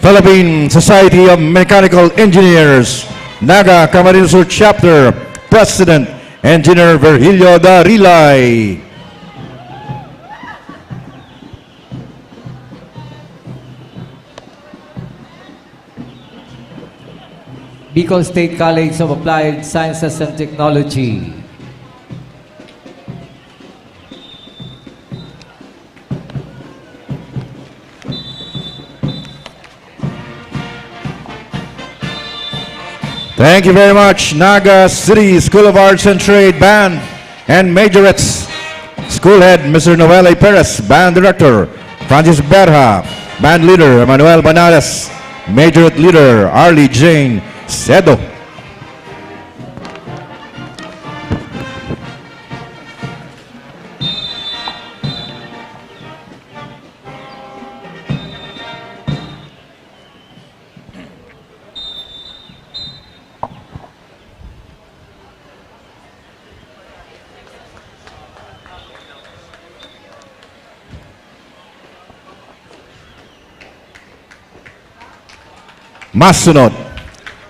Philippine Society of Mechanical Engineers, Naga Camarines Sur Chapter, President Engineer Virgilio Darilay. Bicol State College of Applied Sciences and Technology. Thank you very much, Naga City School of Arts and Trade Band and Majorettes. School Head, Mr. Noel A. Perez. Band Director, Francis Berha. Band Leader, Manuel Banares. Majorette Leader, Arlie Jane Cedo. Masunod,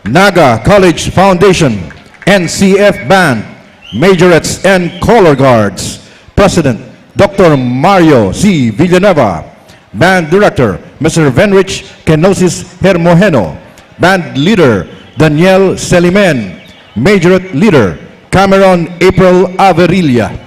Naga College Foundation, NCF Band, Majorettes and Color Guards. President, Dr. Mario C. Villanueva. Band Director, Mr. Venrich Kenosis Hermojeno. Band Leader, Daniel Selimen. Majorette Leader, Cameron April Averilla.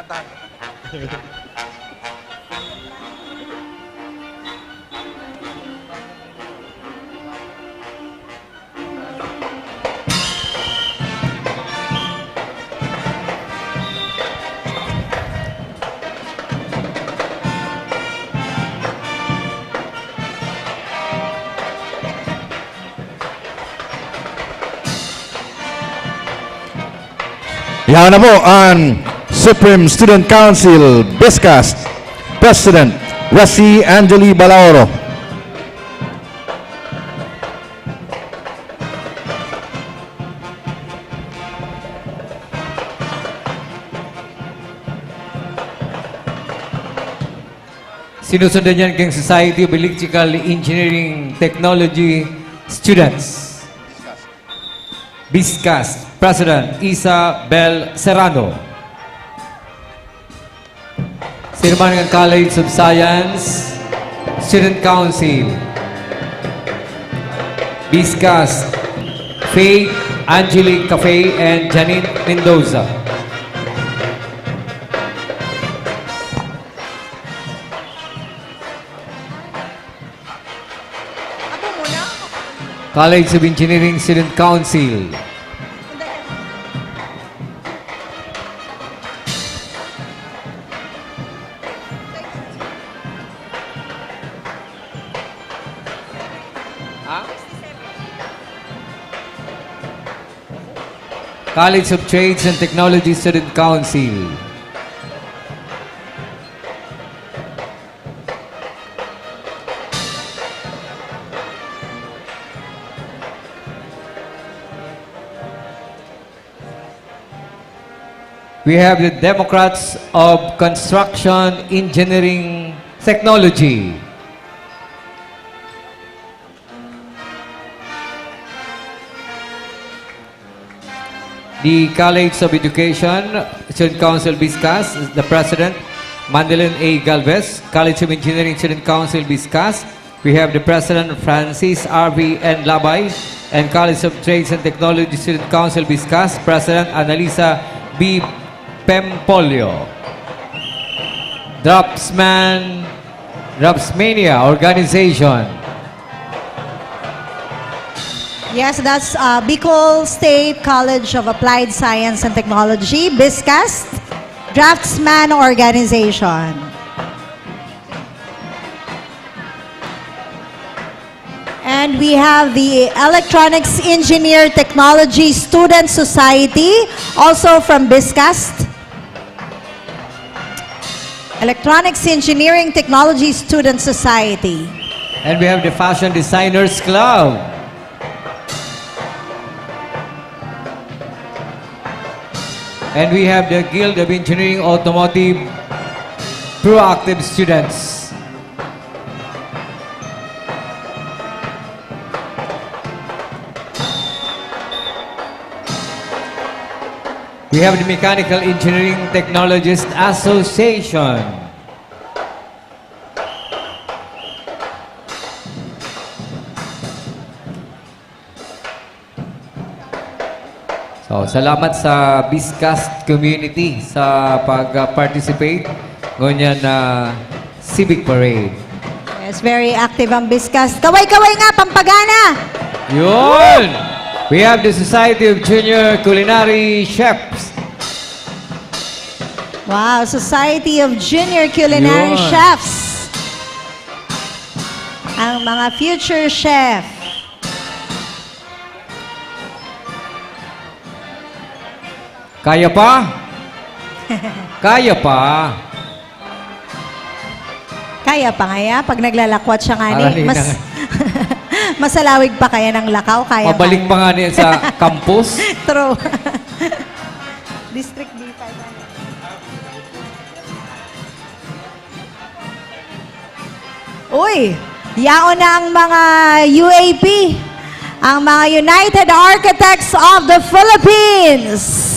kanta. Yan na po ang Supreme Student Council BISCAS President Rasi Angeli Balaoro. Sinusundan niyan kang Society of Electrical Engineering Technology Students. BISCAS President Isabel Serrano. Sirmangan College of Science Student Council. BISCAS Faith Angelique Cafe and Janine Mendoza. College of Engineering Student Council. College of Trades and Technology Student Council. We have the Democrats of Construction Engineering Technology. The College of Education Student Council BISCAS, the President, Mandelin A. Galvez. College of Engineering Student Council BISCAS, we have the President, Francis R.V. N. Labay. And College of Trades and Technology Student Council BISCAS, President, Analisa B. Pempolio. Dropsmania Organization. Yes, that's Bicol State College of Applied Science and Technology, BISCAS, Draftsman Organization. And we have the Electronics Engineer Technology Student Society, also from BISCAS. Electronics Engineering Technology Student Society. And we have the Fashion Designers Club. And we have the Guild of Engineering Automotive Proactive Students. We have the Mechanical Engineering Technologists Association. So, salamat sa BISCAS community sa pag-participate ngunyan na Civic Parade. Yes, very active ang BISCAS. Kaway-kaway nga, Pampagana! Yun! We have the Society of Junior Culinary Chefs. Wow, Society of Junior Culinary Yun. Chefs. Ang mga future chef. Kaya pa? Kaya pa. Kaya pa nga pag naglalakwat siya nga Aralin ni, na mas, nga. masalawig pa kaya ng lakaw, kaya Pabalik pa nga niya sa campus. True. District B5. Uy, yaon na ang mga UAP, ang mga United Architects of the Philippines.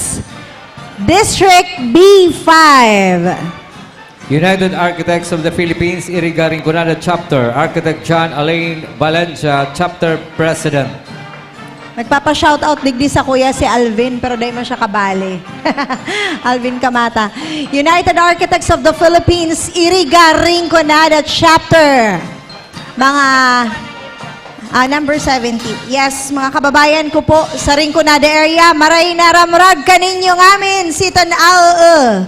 District B5. United Architects of the Philippines, Iriga Rinconada Chapter. Architect John Alain Valencia, Chapter President. Nagpapa-shoutout digdi sa kuya si Alvin, pero dahil mo siya kabali. Alvin Kamata. United Architects of the Philippines, Iriga Rinconada Chapter. Mga number 70. Yes, mga kababayan ko po sa Rinconada area, maray naramrag kaninyo ngamin si Tanaw.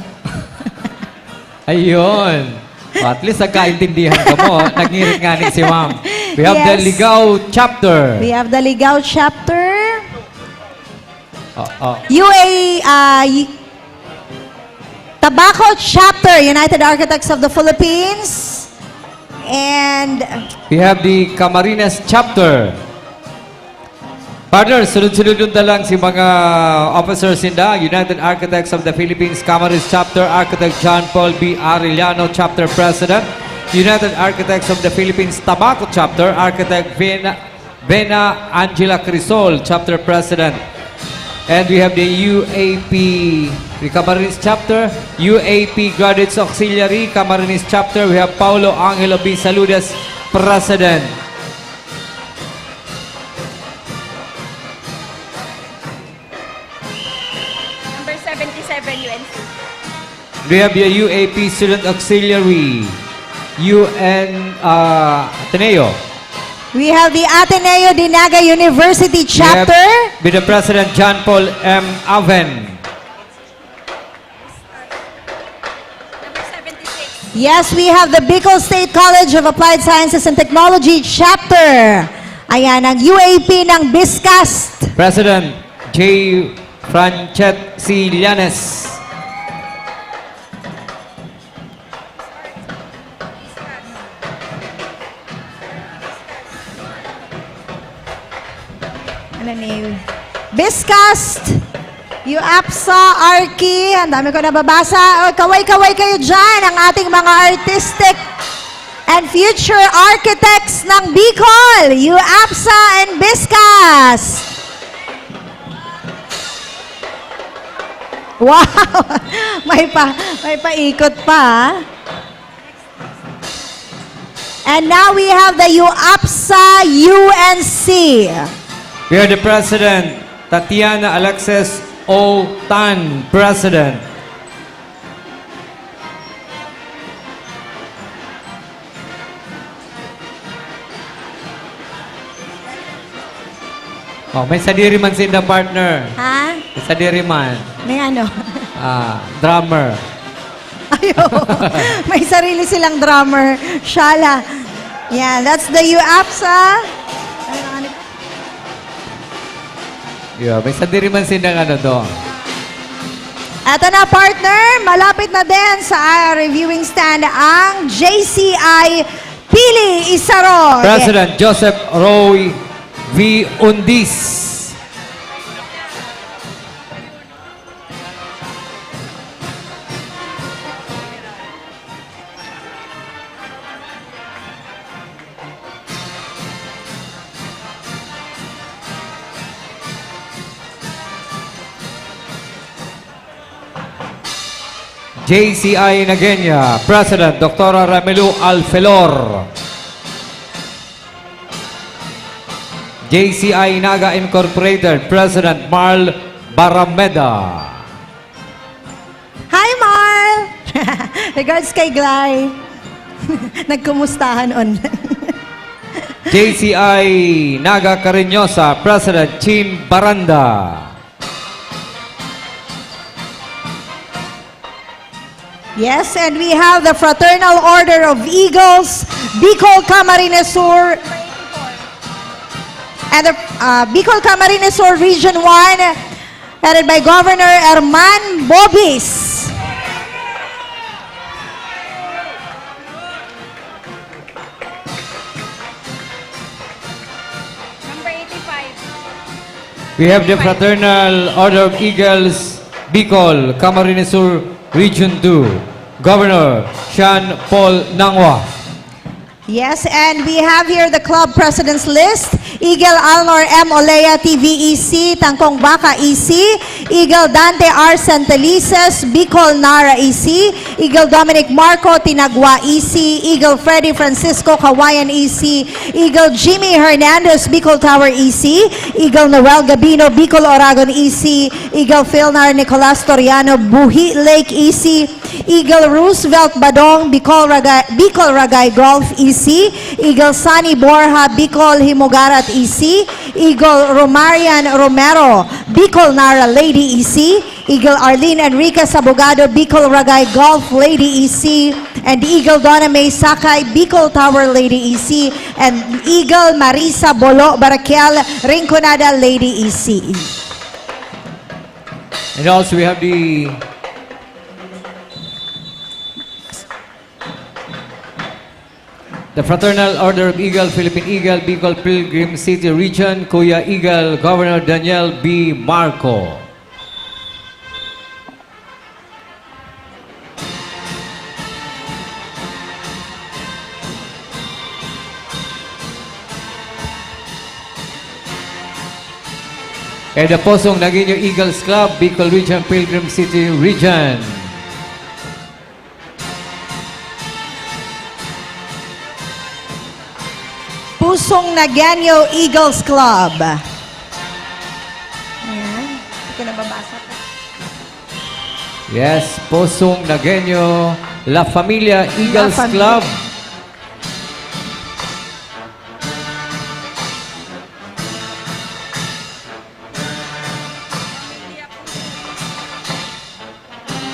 Ayun. At least nagkaintindihan ka mo. Nagngirit-nganik si ma'am. We have the Yes. Ligao chapter. We have the Ligao Chapter. Oh. Tobacco Chapter, United Architects of the Philippines. And We have the Camarines chapter. Partner, sunod-sunod na lang si mga officers in the United Architects of the Philippines Camarines chapter, Architect John Paul B. Arellano, chapter president. United Architects of the Philippines Tobacco chapter, Architect Vena Angela Crisol, chapter president. And we have the UAP, the Camarines chapter, UAP Graduates Auxiliary, Camarines chapter. We have Paulo Angelo B. Saludes, president. Number 77, UNC. We have the UAP Student Auxiliary, Ateneo. we have the Ateneo de Naga University Chapter. We have with the President John Paul M. Aven. Yes, we have the Bicol State College of Applied Sciences and Technology Chapter. Ayan, ang UAP ng Biscast. President J. Franchet C. Llanes. Ano ni? Biscast, UAPSA, Arki, ang dami ko nababasa. Kaway-kaway kayo dyan, ang ating mga artistic and future architects ng Bicol, UAPSA and Biscast. Wow! may paikot pa. And now we have the UAPSA UNC. We are the President, Tatiana Alexis O. Tan, President. Oh, may sadiri man sinda partner. Ha? May sadiri man. May ano? Drummer. Ayo. May sarili silang drummer. Shala. Yeah, that's the UAPSA. Yeah, may sadiri man sinda ano doon. Eto na partner, malapit na din sa reviewing stand ang JCI Pili Isaro. President Joseph Roy V. Undis. JCI Nagenya, President Dr. Ramelu Alfelor. JCI Naga Incorporated, President Marl Barameda. Hi, Marl! Regards kay Glay. Nagkumustahan online. JCI Naga Cariñosa, President Chin Baranda. Yes, and we have the Fraternal Order of Eagles, Bicol Camarines Sur, and the Bicol Camarines Sur Region 1, headed by Governor Herman Bobis. Number 85. We have the Fraternal Order of Eagles, Bicol, Camarines Sur, Region 2, Governor Sean Paul Nangwa. Yes, and we have here the club president's list. Eagle Alnor M. Olea TVEC, Tangkong Baka EC, Eagle Dante R. Santelices, Bicol Nara EC, Eagle Dominic Marco Tinagua EC, Eagle Freddy Francisco Kawayan EC, Eagle Jimmy Hernandez Bicol Tower EC, Eagle Noel Gabino Bicol Oragon EC, Eagle Philnar Nicolas Toriano Buhi Lake EC, Eagle Roosevelt Badong Bicol Ragay Golf EC, Eagle Sunny Borja Bicol Himogarat EC, Eagle Romarian Romero Bicol Nara Lady EC, Eagle Arlene Enriquez Abogado Bicol Ragay Golf Lady EC, and Eagle Donna May Sakay Bicol Tower Lady EC, and Eagle Marisa Bolo Baraquial Rinconada Lady EC. And also we have the Fraternal Order of Eagle, Philippine Eagle, Bicol Pilgrim City Region, Kuya Eagle, Governor Daniel B. Marco. And the Posong Naguinyo Eagles Club, Bicol Region, Pilgrim City Region. Pusong Naganyo Eagles Club. Ayan. Hindi ko nababasa. Yes, Posong Naguinyo La Familia Eagles La Familia. Club.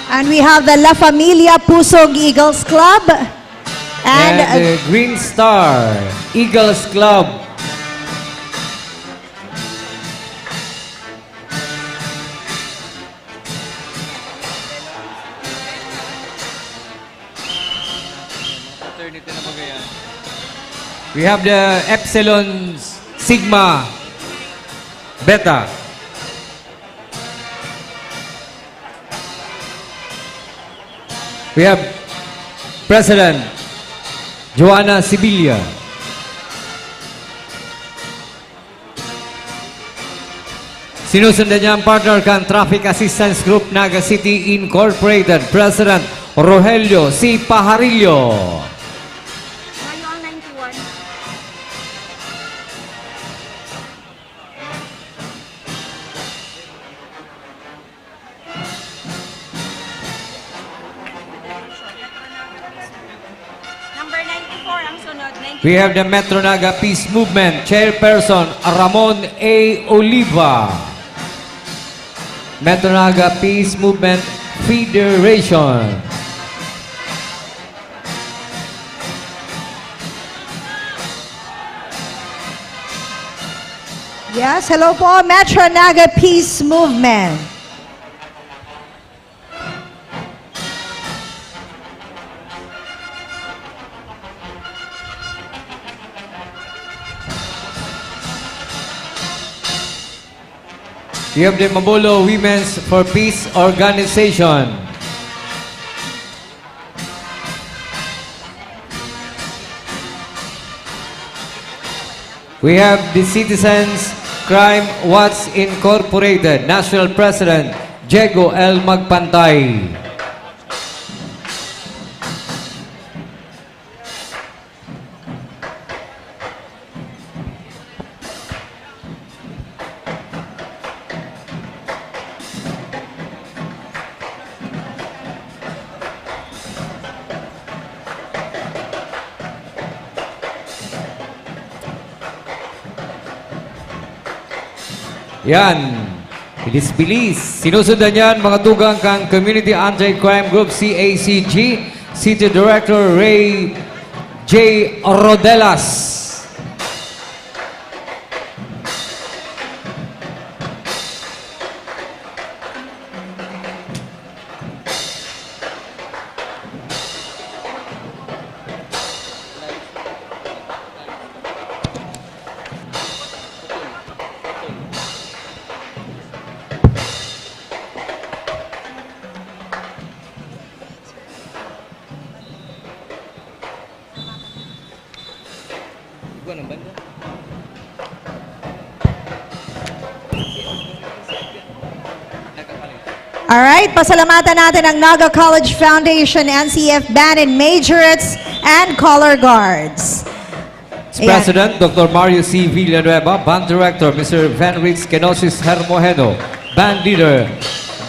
And we have the La Familia Pusong Eagles Club. And the Green Star Eagles Club. We have the Epsilon Sigma Beta. We have President Joanna Sibilia. Sinusundan niya ang partner kan Traffic Assistance Group Naga City Incorporated, President Rogelio C. Pajarillo. Number 94 ang sunod. We have the Metro Naga Peace Movement Chairperson Ramon A. Oliva. Metro Naga Peace Movement Federation. Yes, hello po, Metro Naga Peace Movement. We have the Mabolo Women's for Peace Organization. We have the Citizens Crime Watch Incorporated, National President Diego L. Magpantay. Yan. Bilis-bilis. Sinusundan yan mga tugang kang Community Anti-Crime Group CACG, City Director Ray J. Rodelas. Alright, pasalamatan natin ang Naga College Foundation, NCF Band and Majorettes and Color Guards. Ayan. President Dr. Mario C. Villanueva, Band Director Mr. Venrix Kenosis Hermojeno, Band Leader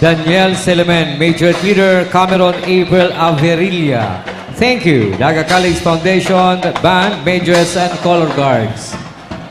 Daniel Selemen, Major Leader Cameron April Averilla. Thank you, Naga College Foundation, Band, Majors, and Color Guards.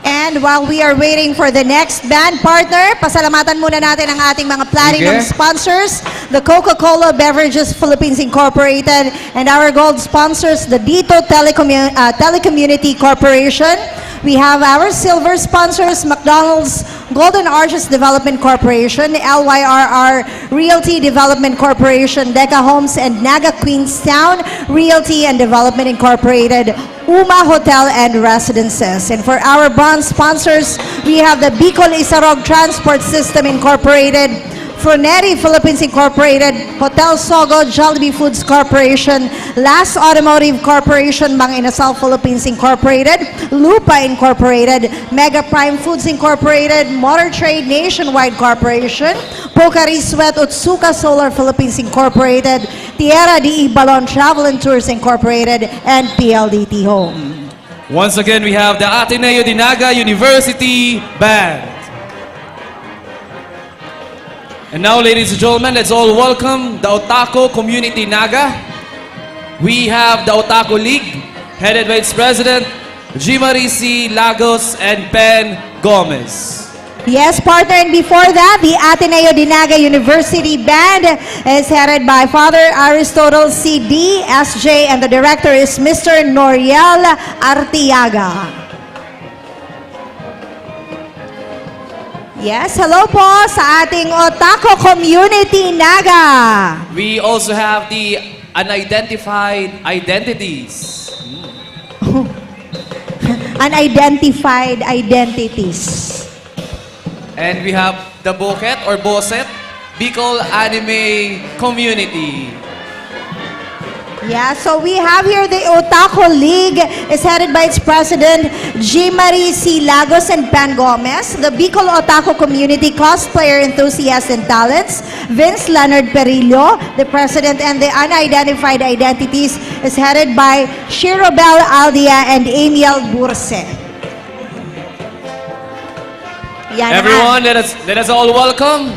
And while we are waiting for the next band partner, pasalamatan muna natin ang ating mga platinum Sige. sponsors, the Coca-Cola Beverages Philippines Incorporated, and our gold sponsors, the Dito Telecommunity Corporation. We have our silver sponsors, McDonald's, Golden Arches Development Corporation, LYRR Realty Development Corporation, Deca Homes, and Naga Queenstown Realty and Development Incorporated, Uma Hotel and Residences. And for our bronze sponsors, we have the Bicol Isarog Transport System Incorporated, Froneri Philippines Incorporated, Hotel Sogo, Jollibee Foods Corporation, Last Automotive Corporation, Mang Inasal Philippines Incorporated, Lupa Incorporated, Mega Prime Foods Incorporated, Motor Trade Nationwide Corporation, Pocari Sweat Otsuka Solar Philippines Incorporated, Tierra de Ibalon Travel and Tours Incorporated, and PLDT Home. Once again, we have the Ateneo de Naga University Band. And now, ladies and gentlemen, let's all welcome the Otaco Community Naga. We have the Otaco League, headed by its president, Gimarisi Lagos and Pen Gomez. Yes, partner, and before that, the Ateneo de Naga University Band is headed by Father Aristotle C.D. S.J. and the director is Mr. Noriel Artiaga. Yes, hello po sa ating Otaco Community Naga. We also have the unidentified identities. Unidentified identities. And we have the Boket or Boset, Bicol Anime Community. Yeah, so we have here the Otaco League is headed by its president, Gimarisi Lagos and Pan Gomez. The Bicol Otaco Community Cosplayer Enthusiasts and Talents, Vince Leonard Perillo, the president, and the Unidentified Identities is headed by Shirobel Aldia and Amiel Burse. Yan Everyone, let us all welcome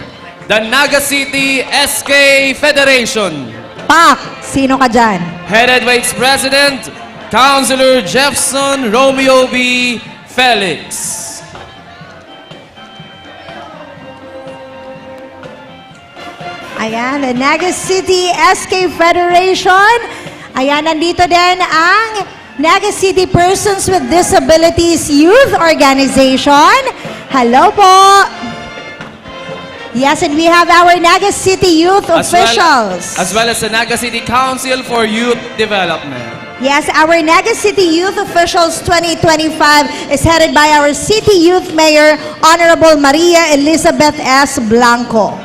the Naga City SK Federation. Pak, sino ka dyan? Headed by its president, Councilor Jefferson Romeo B. Felix. Ayan, the Naga City SK Federation. Ayan, nandito din ang Naga City Persons with Disabilities Youth Organization. Hello po. Yes, and we have our Naga City Youth officials. As well as the Naga City Council for Youth Development. Yes, our Naga City Youth Officials 2025 is headed by our City Youth Mayor, Honorable Maria Elizabeth S. Blanco.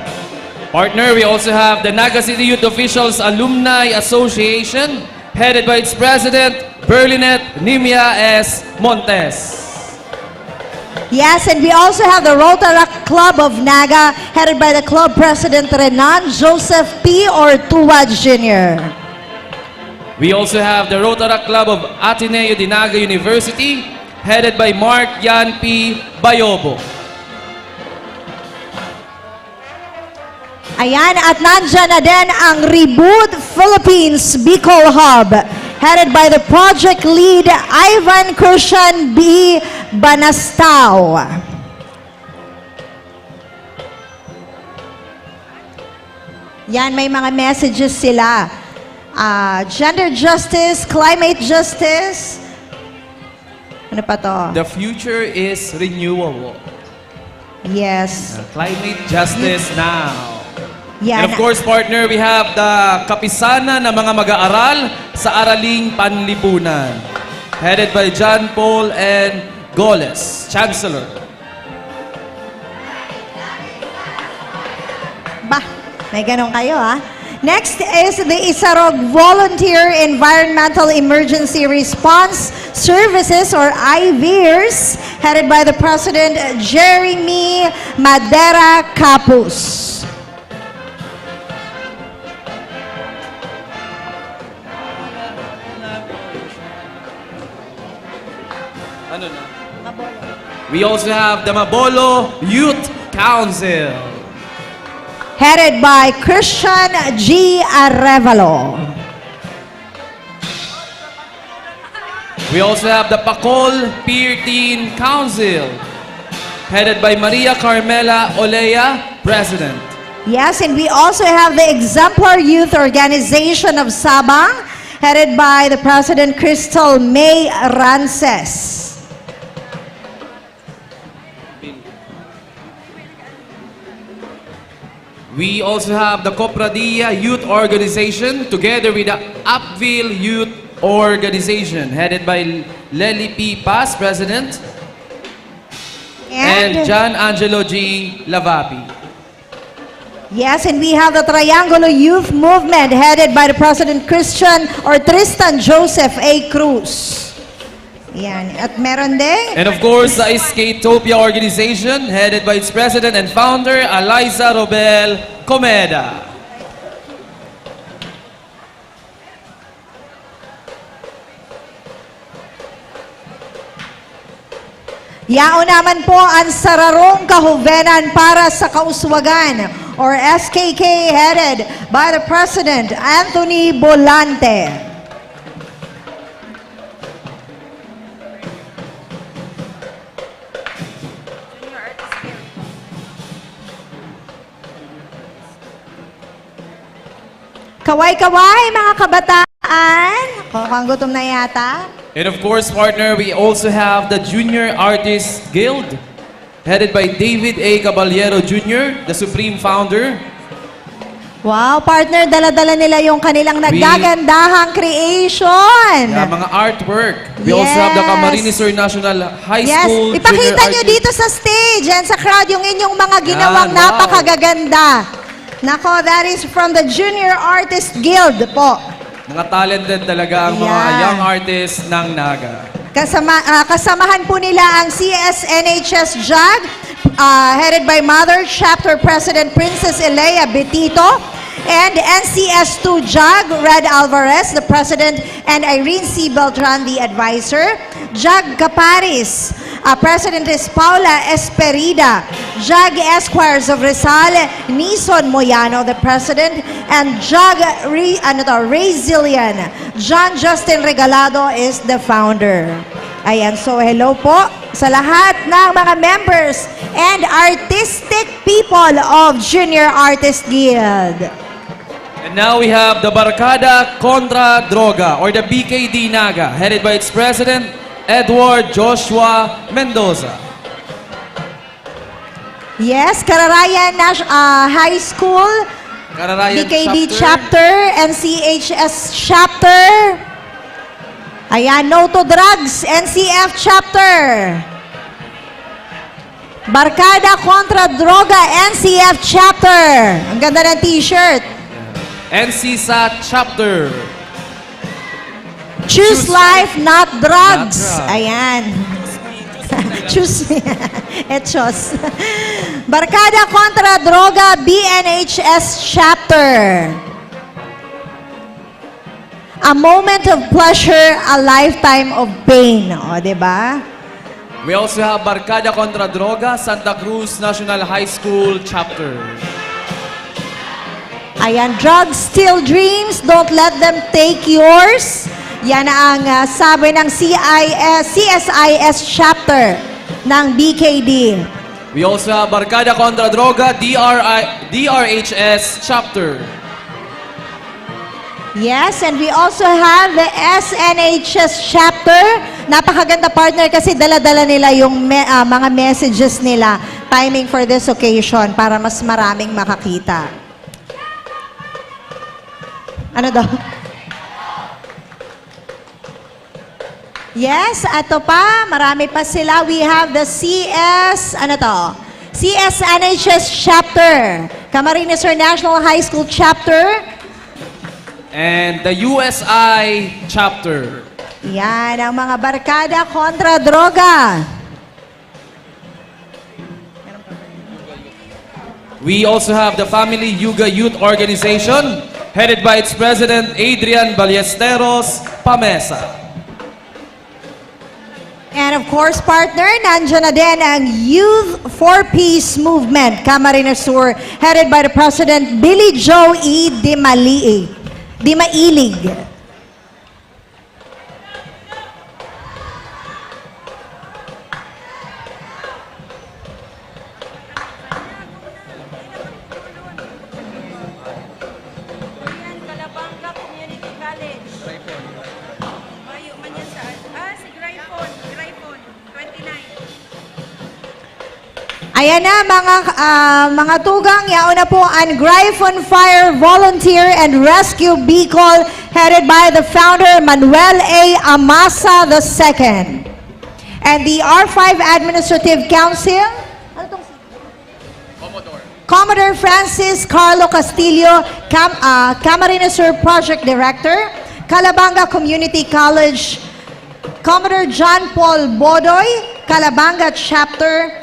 Partner, we also have the Naga City Youth Officials Alumni Association, headed by its president, Berlinet Nimia S. Montes. Yes, and we also have the Rotaract Club of Naga, headed by the club president, Renan Joseph P. Ortua Jr. We also have the Rotaract Club of Ateneo de Naga University, headed by Mark Yan P. Bayobo. Ayan, at nandyan na din ang Reboot Philippines Bicol Hub, headed by the project lead, Ivan Christian B. Banastao. Yan, may mga messages sila. Gender justice, climate justice. Ano pa to? The future is renewable. Yes. Climate justice now. Yan. And of course, partner, we have the Kapisana ng mga mag-aaral sa Araling Panlipunan, headed by John Paul and Goles, Chancellor. Bah, may ganun kayo ha. Next is the Isarog Volunteer Environmental Emergency Response Services or IVERS, headed by the President Jeremy Madera Capus. We also have the Mabolo Youth Council. Headed by Christian G. Arevalo. We also have the Pacol Peer Teen Council, headed by Maria Carmela Olea, President. Yes, and we also have the Exemplar Youth Organization of Sabang, headed by the President Crystal May Rances. We also have the Copradia Youth Organization, together with the Upville Youth Organization, headed by Lely P. Paz, President, and John Angelo G. Lavapi. Yes, and we have the Triangulo Youth Movement, headed by the President Tristan Joseph A. Cruz. Yan. At meron din. And of course, the Skatopia Organization, headed by its President and Founder, Eliza Robel Comeda. Yao naman po ang Sararong Kahuvenan para sa Kauswagan, or SKK, headed by the President Anthony Bolante. Kaway-kaway, mga kabataan. Mukhang gutom na yata. And of course, partner, we also have the Junior Artists Guild, headed by David A. Caballero Jr., the Supreme Founder. Wow, partner, dala-dala nila yung kanilang nagagandahang creation. Mga artwork. We also have the Camarines Sur National High School. Yes, ipakita nyo dito sa stage and sa crowd yung inyong mga ginawang napakagaganda. Nako, that is from the Junior Artist Guild po. Mga talented talaga ang mga young artists ng Naga. Kasamahan po nila ang CSNHS JAG, headed by Mother Chapter President Princess Elea Betito, and NCS2 JAG, Red Alvarez, the President, and Irene C. Beltran, the Advisor. JAG Caparis, President is Paula Esperida. JAG Esquires of Rizal, Nison Moyano, the President, and JAG Resilian, John Justin Regalado is the Founder. Ayan, so hello po sa lahat ng mga members and artistic people of Junior Artist Guild. And now we have the Barkada Contra Droga, or the BKD Naga, headed by its President, Edward Joshua Mendoza. Yes, Kararayan High School, Kararayan BKD Chapter, NCHS Chapter. Ayan, No to Drugs, NCF Chapter. Barkada Contra Droga, NCF Chapter. Ang ganda ng t-shirt. NCSAT Chapter. Choose life, not drugs. Ayan. Choose. Echos. Barkada Contra Droga, BNHS Chapter. A moment of pleasure, a lifetime of pain. O, diba? We also have Barkada Contra Droga, Santa Cruz National High School Chapter. Ayan, drugs steal dreams, don't let them take yours. Yan ang sabi ng CSIS chapter ng BKD. We also have Barkada Contra Droga, DRHS chapter. Yes, and we also have the SNHS chapter. Napakaganda, partner, kasi dala-dala nila yung mga messages nila, timing for this occasion para mas maraming makakita. Ano daw? Yes, ato pa, marami pa sila. We have the CSNHS chapter, Camarines Sur National High School chapter, and the USI chapter. Yan ang mga barkada kontra droga. We also have the Family Yuga Youth Organization, headed by its president, Adrian Ballesteros Pamesa. And of course, partner, nandiyan na din ang Youth for Peace Movement, Camarines Sur, headed by the President, Billy Joe E. Dimailig. Calabanga Community College. Mayo man yan saan? Si Gryphon, 29. Ayan na mga tugang, yaon na po ang Gryphon Fire Volunteer and Rescue Bicol headed by the founder Manuel A. Amasa II. And the R5 Administrative Council, Commodore Francis Carlo Castillo, Camarines Sur Project Director, Calabanga Community College, Commodore John Paul Bodoy, Calabanga Chapter,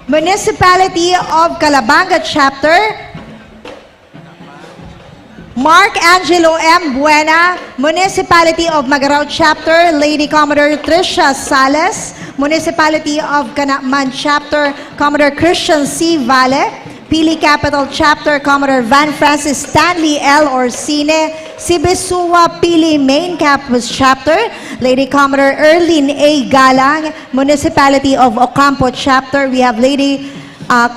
Municipality of Calabanga Chapter, Mark Angelo M. Buena, Municipality of Magarao Chapter, Lady Commodore Tricia Sales, Municipality of Canaman Chapter, Commodore Christian C. Valle, Pili Capital Chapter, Commodore Van Francis Stanley L. Orsine, Sibisua Pili Main Campus Chapter, Lady Commodore Erlene A. Galang, Municipality of Ocampo Chapter. We have Lady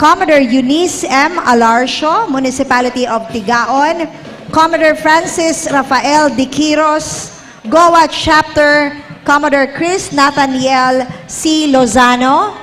Commodore Eunice M. Alarcio, Municipality of Tigaon, Commodore Francis Rafael De Quiros, Goa Chapter, Commodore Chris Nathaniel C. Lozano,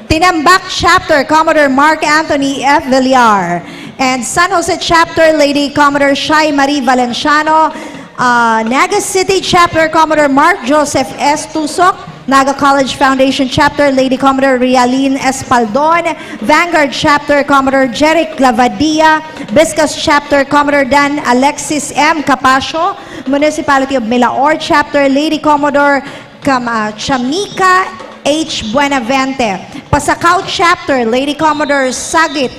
Tinambak Chapter, Commodore Mark Anthony F. Villar, and San Jose Chapter, Lady Commodore Shai Marie Valenciano, Naga City Chapter, Commodore Mark Joseph S. Tusok, Naga College Foundation Chapter, Lady Commodore Rialine Espaldon, Vanguard Chapter, Commodore Jeric Lavadia, Biscas Chapter, Commodore Dan Alexis M. Capasio, Municipality of Milaor Chapter, Lady Commodore Chamika H. Buenavente, Pasacao Chapter, Lady Commodore Sagit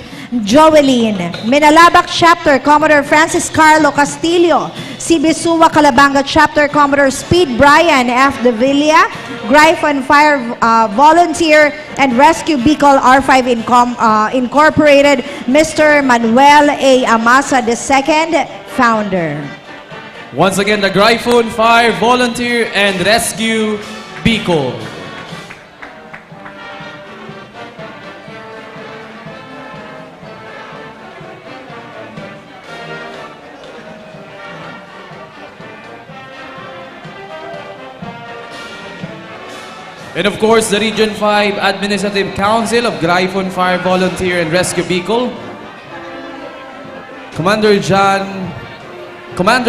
Joeline, Minalabak Chapter, Commodore Francis Carlo Castillo, Sibisua Calabanga Chapter, Commodore Speed Brian F. De Villa, Gryphon Fire Volunteer and Rescue Bicol R5 Incorporated, Mr. Manuel A. Amasa II, founder. Once again, the Gryphon Fire Volunteer and Rescue Bicol. And of course, the Region 5 Administrative Council of Gryphon Fire Volunteer and Rescue Bicol, Commander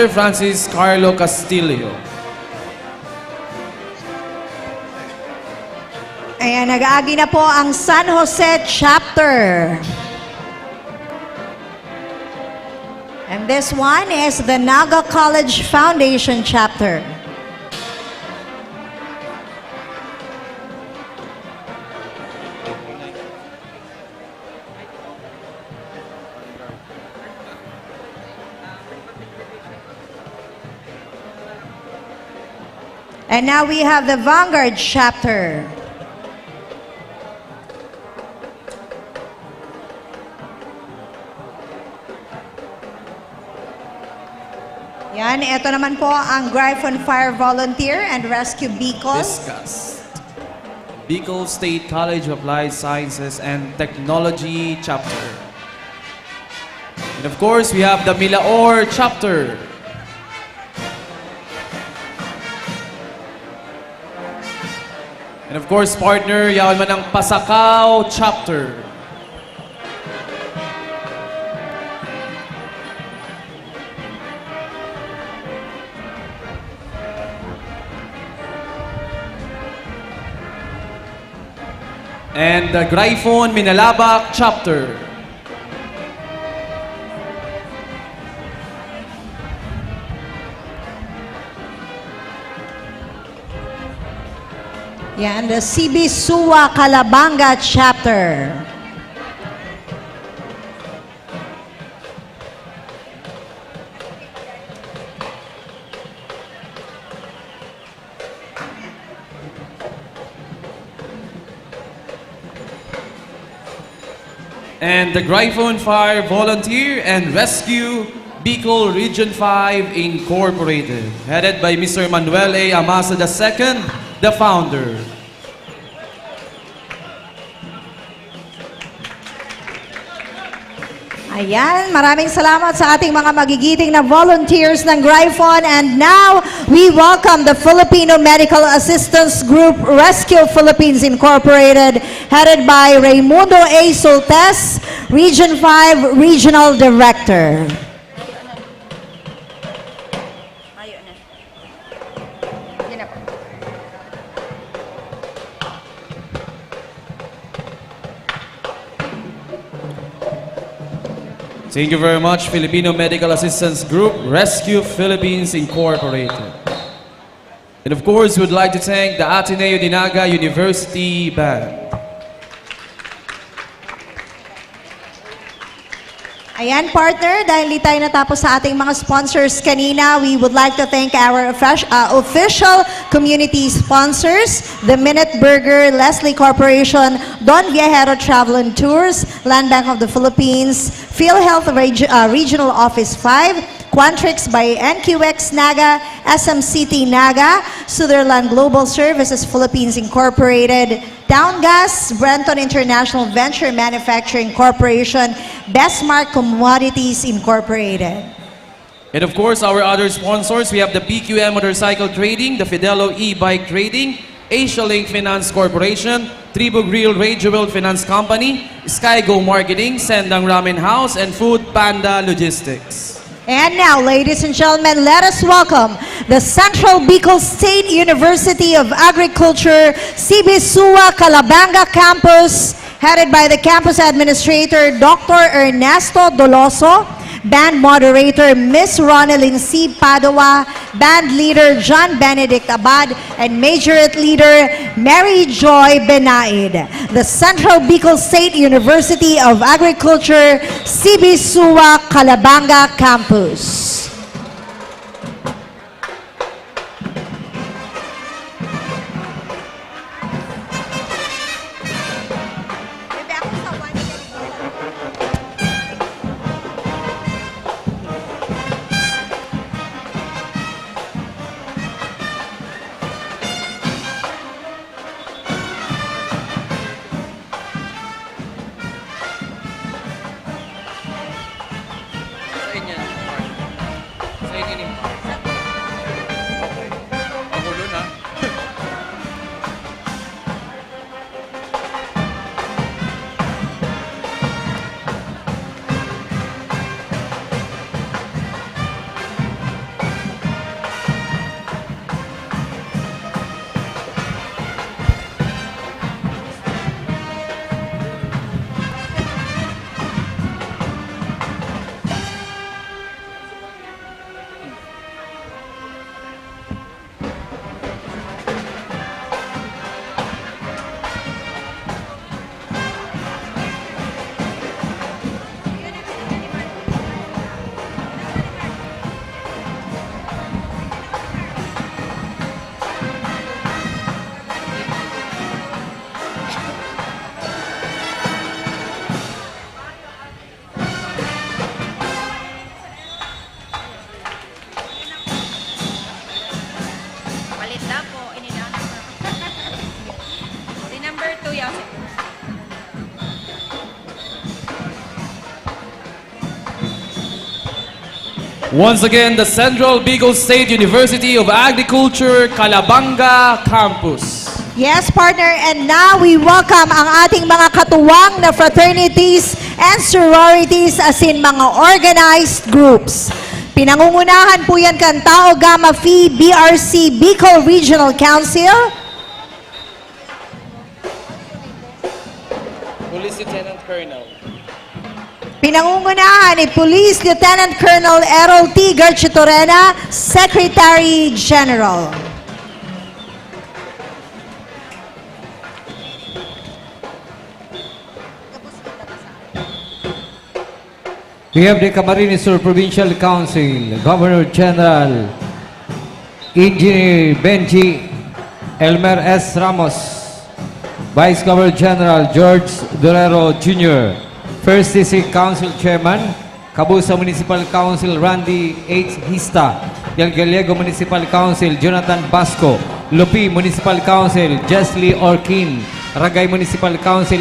Francis Carlo Castillo. Ayan, nag-aagi na po ang San Jose Chapter. And this one is the Naga College Foundation Chapter. And now we have the Vanguard Chapter. Yan, ito naman po ang Gryphon Fire Volunteer and Rescue Bicol. Discussed. Bicol State College of Applied Sciences and Technology Chapter. And of course, we have the Milaor Chapter. And of course, partner, yawan man ang Pasacao Chapter. And the Gryphon Minalabak Chapter. Yan, the CB Suwa Calabanga chapter. And the Gryphon Fire Volunteer and Rescue Bicol Region 5 Incorporated, headed by Mr. Manuel A. Amasa II, the founder. Ayan, maraming salamat sa ating mga magigiting na volunteers ng Gryphon. And now, we welcome the Filipino Medical Assistance Group Rescue Philippines Incorporated, headed by Raimundo A. Soltes, Region 5 Regional Director. Thank you very much, Filipino Medical Assistance Group, Rescue Philippines Incorporated. And of course, we would like to thank the Ateneo de Naga University Band. Ayan, partner, dahil di tayo natapos sa ating mga sponsors kanina, we would like to thank our official community sponsors, the Minute Burger, Leslie Corporation, Don Viajero Travel and Tours, Land Bank of the Philippines, PhilHealth Regional Office 5, Quantrix by NQX Naga, SMCT Naga, Sutherland Global Services Philippines Incorporated, Downgas, Brenton International Venture Manufacturing Corporation, Bestmark Commodities Incorporated. And of course, our other sponsors, we have the PQM Motorcycle Trading, the Fidelo E-Bike Trading, Asia Link Finance Corporation, Tribu Grill Radio Finance Company, Skygo Marketing, Sendang Ramen House, and Food Panda Logistics. And now, ladies and gentlemen, let us welcome the Central Bicol State University of Agriculture, CBSUA Calabanga Campus, headed by the campus administrator, Dr. Ernesto Doloso, band moderator, Miss Ronelyn C. Padua, band leader, John Benedict Abad, and majorette leader, Mary Joy Benaid. The Central Bicol State University of Agriculture, CBSUA Calabanga Campus. Once again, the Central Bicol State University of Agriculture, Calabanga Campus. Yes, partner, and now we welcome ang ating mga katuwang na fraternities and sororities as in mga organized groups. Pinangungunahan po yan kan Tau Gamma Phi BRC Bicol Regional Council, Police Lieutenant Colonel. pinangungunahan ni Police Lieutenant Colonel Errol T. Garchitorena, Secretary General. We have the Camarines Sur Provincial Council, Governor General Engineer Benji Elmer S. Ramos, Vice Governor General George Durero Jr., First District Council Chairman, Cabusa Municipal Council Randy H. Hista, Del Gallego Municipal Council Jonathan Basco, Lupi Municipal Council Jesly Orkin, Ragay Municipal Council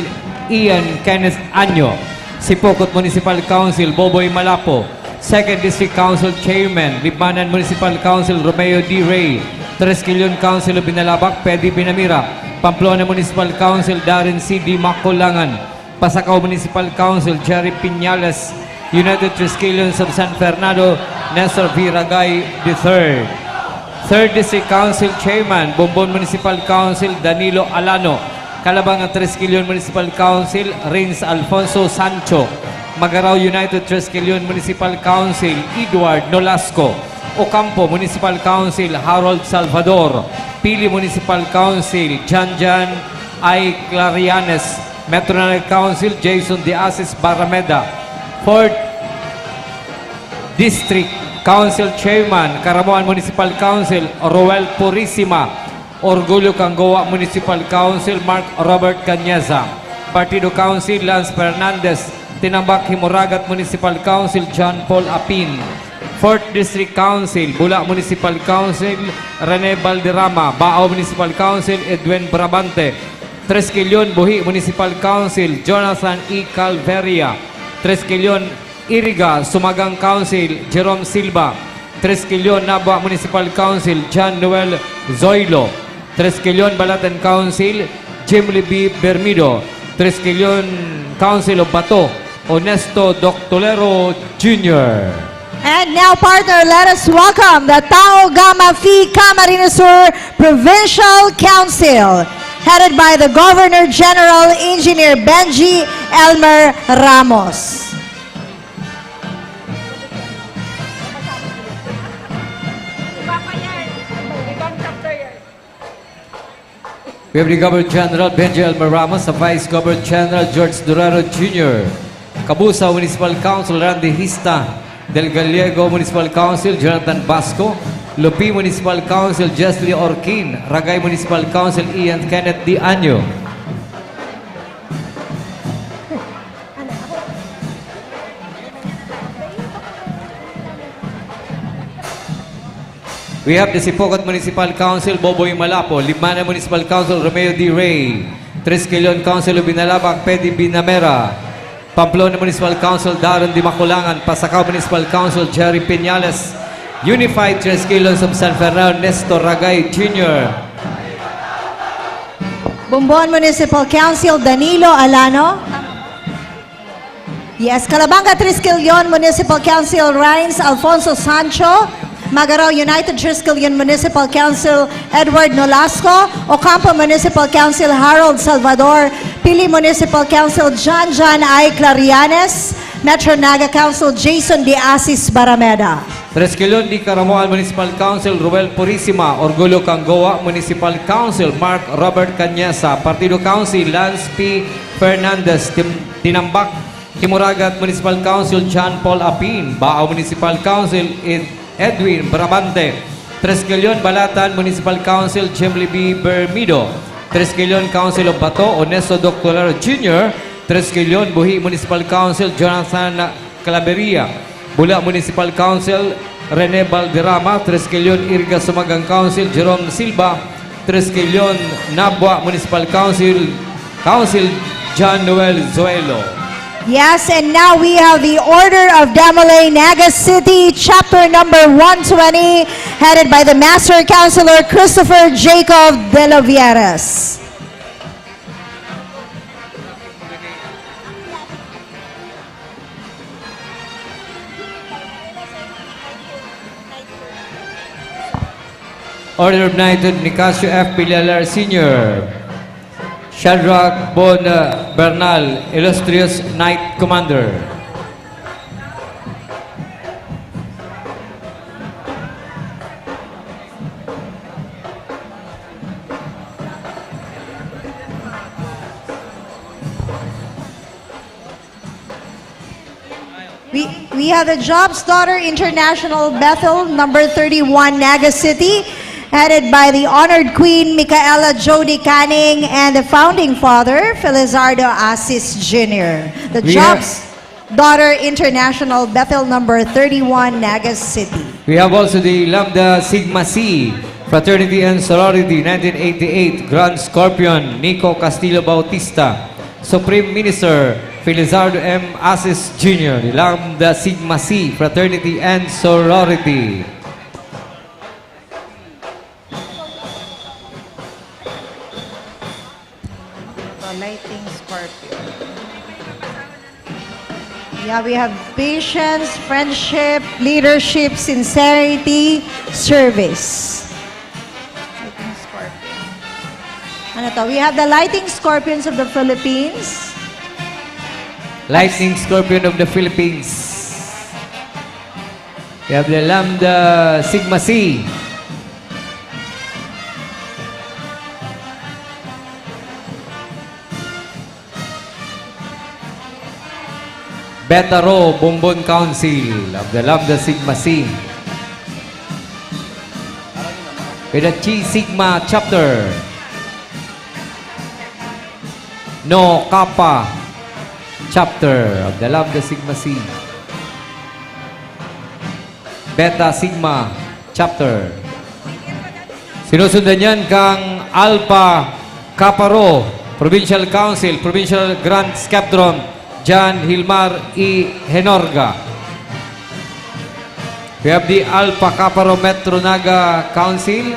Ian Kenneth Anyo, Sipokot Municipal Council Boboy Malapo, 2nd District Council Chairman Libanan Municipal Council Romeo D. Ray, Tresquilion Council Binalabak Pedi Binamira, Pamplona Municipal Council Darren C. D. Macolangan, Pasacao Municipal Council Jerry Piñales, United Tresquilions of San Fernando Nestor V. Ragay III, 3rd District Council Chairman Bombon Municipal Council Danilo Alano, Calabangan Tresquilion Municipal Council Rins Alfonso Sancho, Magarao United Tresquilion Municipal Council Edward Nolasco, Ocampo Municipal Council Harold Salvador, Pili Municipal Council Janjan I. Clarianes, Metro Manila Council Jason De Asis Barameda, 4th District Council Chairman Caramoan Municipal Council Roel Purisima, Orgulyo Cangoa Municipal Council Mark Robert Cañeza, Partido Council Lance Fernandez, Tinambak Himoragat Municipal Council John Paul Apin, 4th District Council Bula Municipal Council Rene Valderrama, Bao Municipal Council Edwin Brabante, Tresquilion Buhi Municipal Council Jonathan E. Calveria, Tresquilion Iriga Sumagang Council Jerome Silva, Tresquilion Nabua Municipal Council John Noel Zoilo, Tresquilion Balatan Council Jimly B. Bermido, Tresquilion Council of Bato Honesto Doctolero Jr. And now, partner, let us welcome the Tao Gama Phi Camarines Sur Provincial Council, headed by the Governor General Engineer Benji Elmer Ramos. We have the Governor General Benji Elmer Ramos, the Vice Governor General George Durero Jr., Cabusa Municipal Council Randy Hista, Del Gallego Municipal Council Jonathan Basco, Lupi Municipal Council Jesly Orkin, Ragay Municipal Council Ian Kenneth D. Anyo. We have the Sipokot Municipal Council Boboy Malapo, Libana Municipal Council Romeo D. Ray, Tresquilion Council Binalabak Pedi Binamera, Pamplona Municipal Council Darren Di Maculangan, Pasacao Municipal Council Jerry Piñales, Unified Tresquilions of San Fernando Nestor Ragay Jr., Bumbon Municipal Council Danilo Alano. Yes, Calabanga Tresquilion Municipal Council Rines Alfonso Sancho, Magarao United Tresquilion Municipal Council Edward Nolasco, Ocampo Municipal Council Harold Salvador, Pili Municipal Council John I. Clarianes, Metro Naga Council Jason De Asis Barameda. Tresquilion di Caramoan Municipal Council Ruel Purisima, Orgulyo Cangoa Municipal Council Mark Robert Cañeza, Partido Council Lance P. Fernandez, Tinambak Himoragat Municipal Council John Paul Apin, Bao Municipal Council Edwin Brabante, Tresquilion Balatan Municipal Council Jimly B. Bermido, Tresquilion Council of Bato Honesto Doctolero Jr., Tresquilion Buhi Municipal Council Jonathan Claveria, Bula Municipal Council Rene Valderrama, Tresquilion Irga Sumagang Council Jerome Silva, Tresquilion Nabua Municipal Council John Noel Zoelo. Yes, and now we have the Order of Damolay, Naga City, Chapter number 120, headed by the Master Counselor Christopher Jacob De La Vieres. Order of Knighted Nicasio F. Pilar Sr., Shadrach Bon Bernal, Illustrious Knight Commander. We have the Jobs Daughter International Bethel, number 31, Naga City, headed by the honored Queen Micaela Jody Canning and the founding father, Felizardo Asis Jr. The Jobs Daughter International Bethel, number 31, Naga City. We have also the Lambda Sigma C Fraternity and Sorority 1988 Grand Scorpion Nico Castillo Bautista, Supreme Minister Felizardo M. Asis Jr., the Lambda Sigma C Fraternity and Sorority. Lighting Scorpio. Yeah, we have patience, friendship, leadership, sincerity, service. Lighting Scorpio. Ano to? We have the Lighting Scorpions of the Philippines. Lightning Scorpion of the Philippines. We have the Lambda Sigma C. Beta Rho Bombon Council of the Lambda Sigma C. With the Chi Sigma Chapter. No Kappa Chapter of the Lambda Sigma C. Beta Sigma Chapter. Sinusundan yan kang Alpha Kappa Rho Provincial Council, Provincial Grand Sceptrum, John Hilmar E. Henorga. We have the Alpha Kappa Rho Metro Naga Council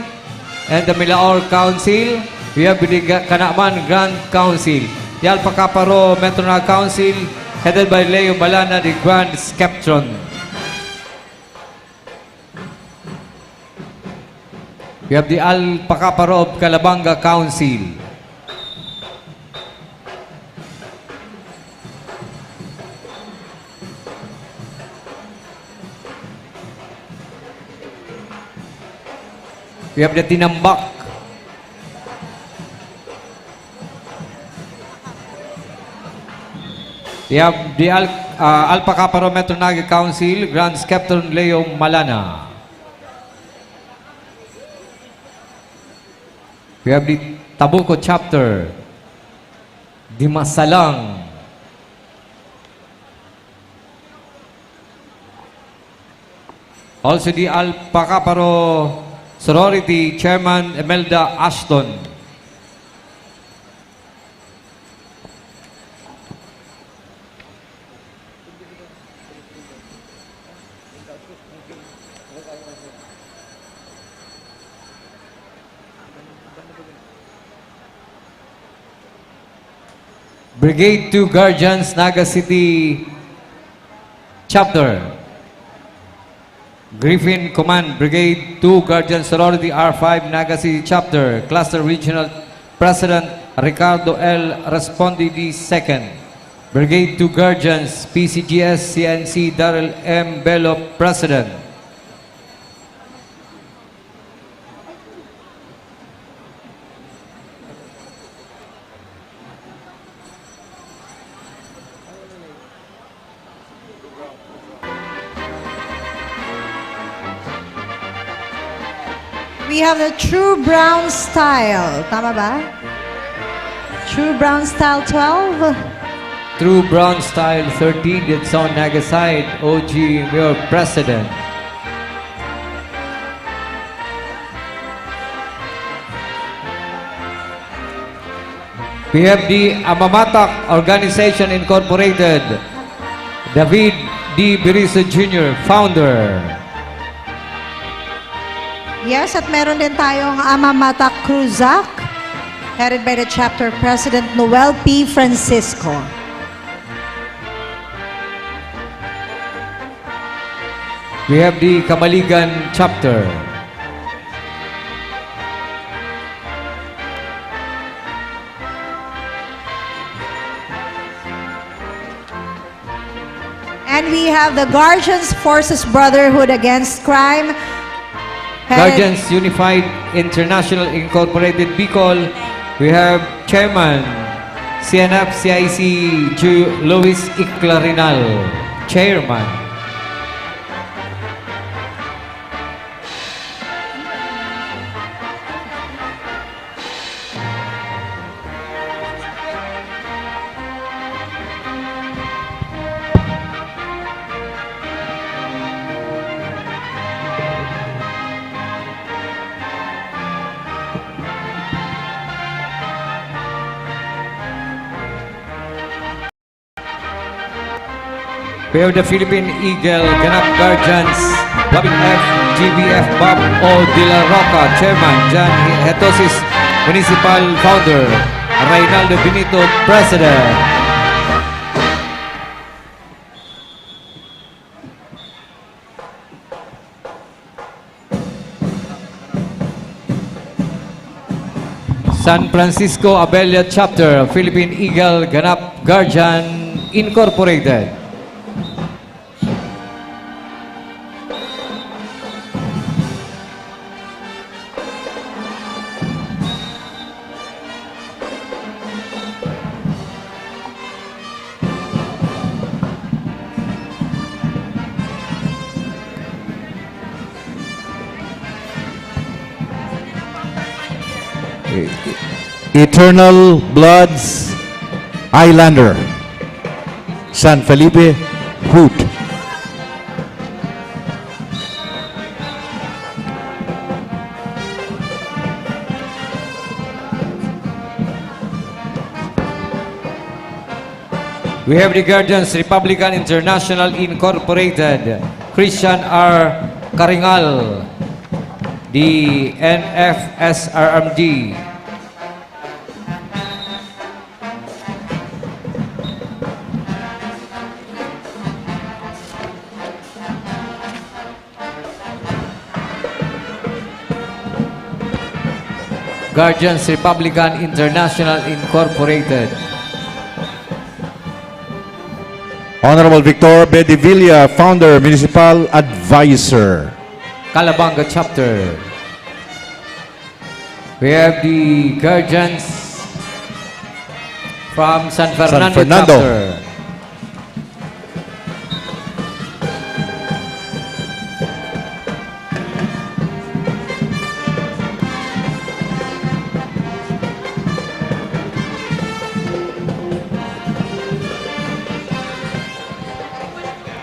and the Milaor Council. We have the Kanaman Grand Council. The Alpha Kappa Rho Metro Naga Council headed by Leo Balana, the Grand Sceptron. We have the Alpha Kappa Rho of Calabanga Council. We have the Tinambak. We have the Alpha Kappa Rho Metro Naga Council, Grand Sceptron Leo Malana. We have the Tabuco Chapter, Dimasalang. Also the Alpha Kappa Rho Sorority Chairman Emelda Ashton. Brigade 2 Guardians Naga City Chapter. Griffin Command Brigade 2 Guardian Sorority R5 Naga City Chapter, Cluster Regional President Ricardo L. Respondi II. Brigade 2 Guardians PCGS CNC Darrell M. Bello President. We have the True Brown Style. Tama ba? True Brown Style 12. True Brown Style 13, it's on Naga side, OG Mayor President. We have the Amamatak Organization Incorporated, David D. Beriso Jr., Founder. Yes, at meron din tayong Amamatak Cruzak, headed by the chapter president Noel P. Francisco. We have the Kamaligan Chapter. And we have the Guardians Forces Brotherhood Against Crime. Guardians Unified International Incorporated Bicol. We have Chairman CNF CIC Luis Iclarinal. Chairman. We have the Philippine Eagle Ganap Guardians, Bobby F. GBF Bob O. De La Roca, Chairman, John Hetosis, Municipal Founder, Reynaldo Benito, President. San Francisco Abella Chapter, Philippine Eagle Ganap Guardian Incorporated. Eternal Bloods Islander, San Felipe Hoot. We have the Guardians Republican International Incorporated, Christian R. Karingal, the NFSRMD. Guardians Republican International Incorporated. Honorable Victor Bedivilla, Founder, Municipal Advisor. Calabanga Chapter. We have the Guardians from San Fernando, Chapter.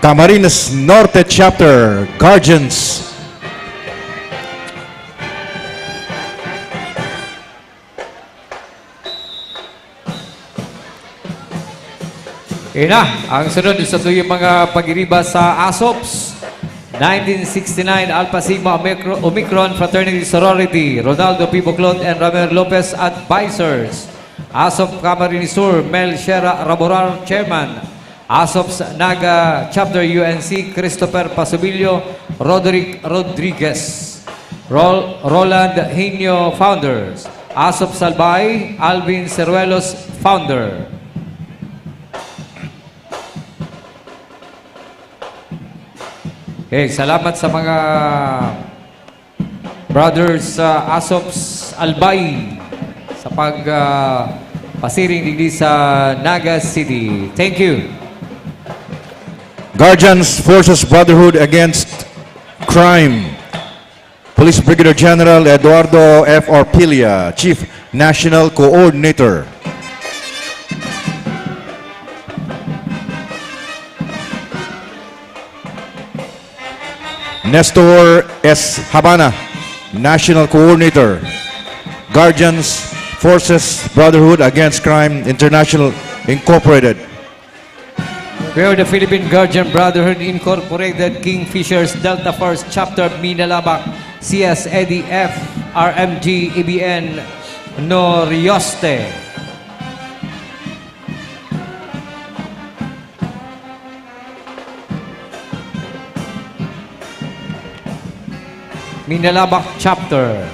Camarines Norte Chapter, Guardians. Ina, ang sunod sa tuyong mga pag-iriba sa ASOPS. 1969 Alpha Sigma Omicron Fraternity Sorority, Ronaldo P. Boclot and Ramir Lopez Advisors. ASOP Camarines Sur, Mel Shera Raborar, Chairman. ASOPS Naga Chapter UNC, Christopher Pasubilio, Roderick Rodriguez. Roland Hinyo, Founders. ASOPS Albay, Alvin Ceruelos, Founder. Okay, salamat sa mga brothers sa ASOPS Albay sa pasiring digdi sa Naga City. Thank you. Guardians Forces Brotherhood Against Crime, Police Brigadier General Eduardo F. Orpilia, Chief National Coordinator. Nestor S. Habana, National Coordinator. Guardians Forces Brotherhood Against Crime International Incorporated. We are the Philippine Guardian Brotherhood Incorporated, Kingfishers Delta Force Chapter Minalabak, CS Eddie F. RMG EBN Norioste. Minalabak Chapter.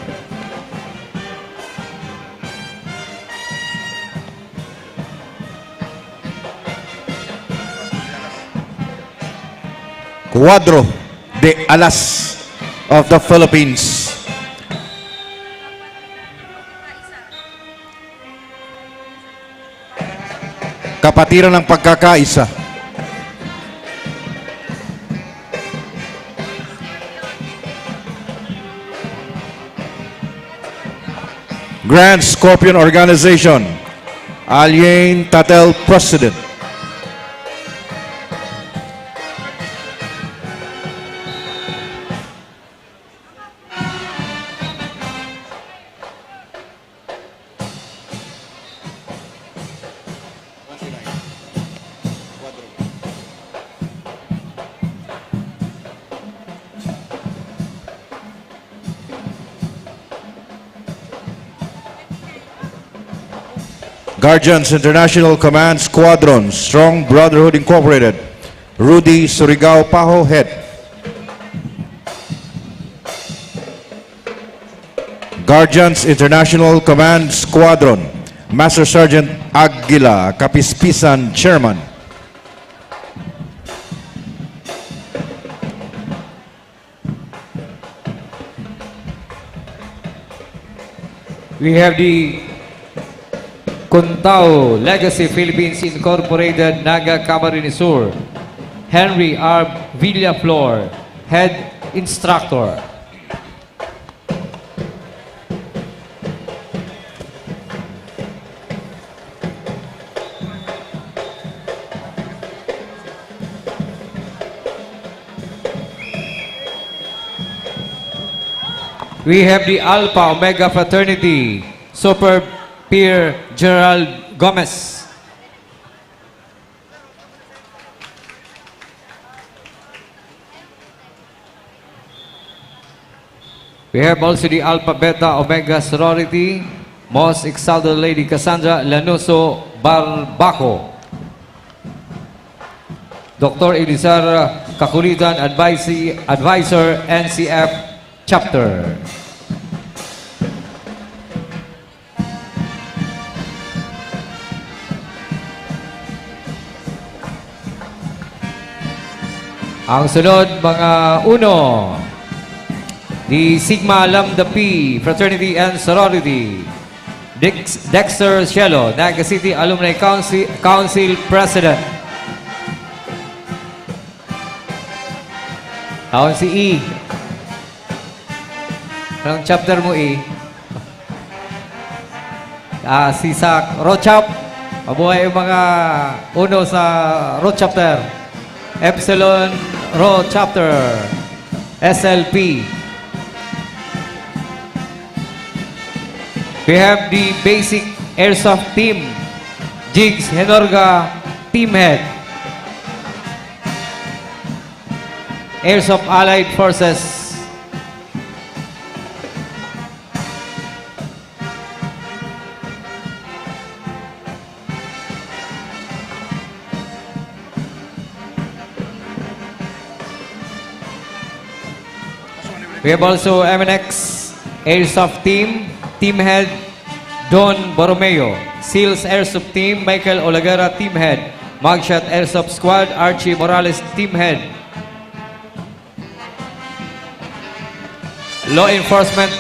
Cuadro de Alas of the Philippines. Kapatiran ng pagkakaisa. Grand Scorpion Organization, Alien Tatel, President. Guardians International Command Squadron, Strong Brotherhood Incorporated, Rudy Surigao Paho, Head. Guardians International Command Squadron, Master Sergeant Aguila Kapispisan, Chairman. We have the Kuntao Legacy Philippines Incorporated, Naga Camarines Sur, Henry R. Villaflor, Head Instructor. We have the Alpha Omega Fraternity, Super Pierre Gerald Gomez. We have also the Alpha Beta Omega Sorority, Most Exalted Lady Cassandra Lanuso Barbaco. Dr. Elizar Kakulitan, Advisor, NCF Chapter. Ang sunod, mga uno, the Sigma Lambda Pi Fraternity and Sorority, Dexter Cielo, Naga City Alumni Council President. Taon si E. Anong chapter mo, E? Si Sak Rochap. Mabuhay yung mga uno sa Road Chapter. Epsilon Road Chapter, SLP. We have the Basic Airsoft Team, Jigs Henorga Team Head. Airsoft Allied Forces. We have also MNX Airsoft Team, Team Head Don Borromeo. Seals Airsoft Team, Michael Olagara, Team Head. Mugshot Airsoft Squad, Archie Morales, Team Head. Law Enforcement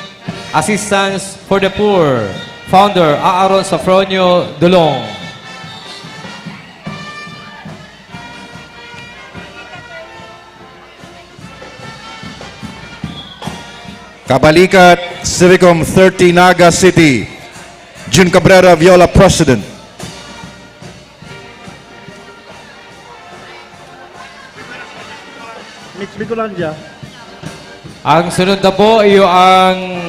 Assistance for the Poor, Founder Aaron Safronio Dulong. Kabalikat, Civicom 30, Naga City, Jun Cabrera Viola, President. Mitch Bicolandia. Ang sunod na po ay ang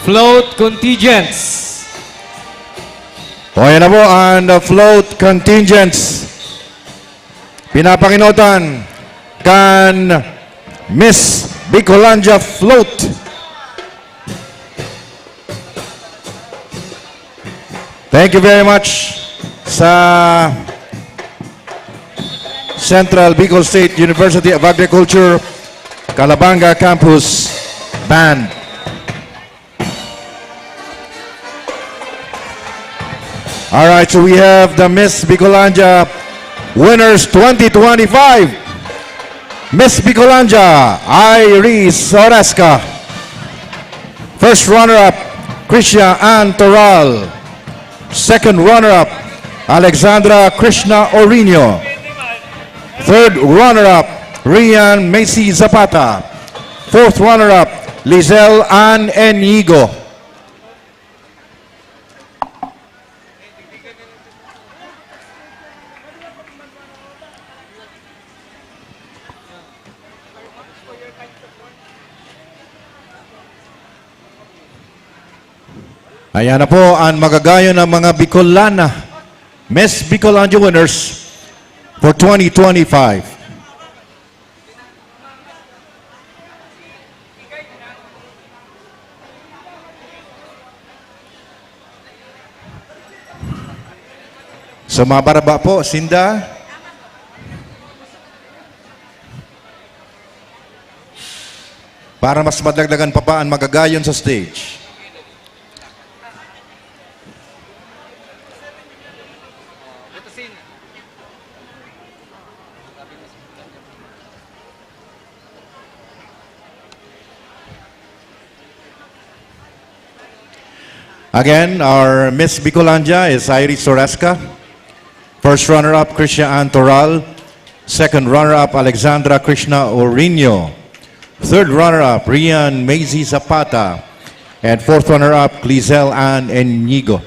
float contingents. O yan na po ang float contingents. Pinapanginotan kan Miss Bicolandia Float. Thank you very much sa Central Bicol State University of Agriculture, Calabanga Campus Band. All right, so we have the Miss Bicolandia winners 2025. Miss Bicolandia, Iris Oresca. First runner-up, Krisha Ann Toral. Second runner-up, Alexandra Krishna Orino. Third runner-up, Rian Macy Zapata. Fourth runner-up, Lizelle Ann Enigo. Ayan na po ang magagayon ng mga Bicolana, Miss Bicolandia winners for 2025. So mabaraba po, Sinda. Para mas madagdagan pa ang magagayon sa stage. Again, our Miss Bicolandia is Iris Soresca. First runner-up, Krisha Ann Toral. Second runner-up, Alexandra Krishna Orino. Third runner-up, Rian Maisie Zapata. And fourth runner-up, Clizel Ann Enigo.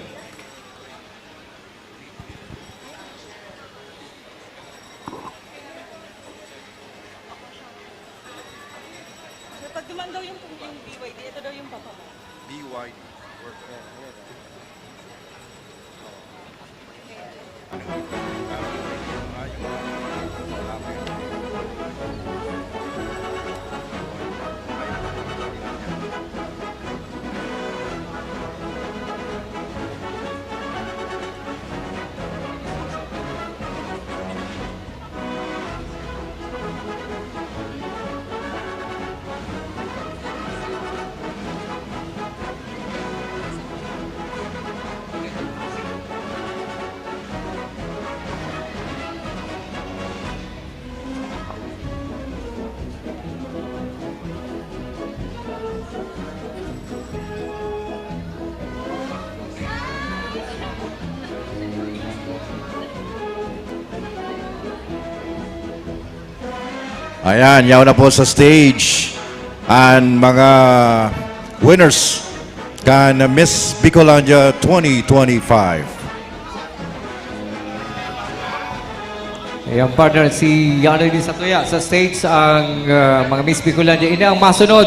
Pag dumaan daw yung BYD, ito daw yung papa mo. BYD. Ayan, yaw na po sa stage ang mga winners kan Miss Bicolandia 2025. Ayan, partner, si Yana din Satuya sa stage ang mga Miss Bicolandia. Ini ang masunod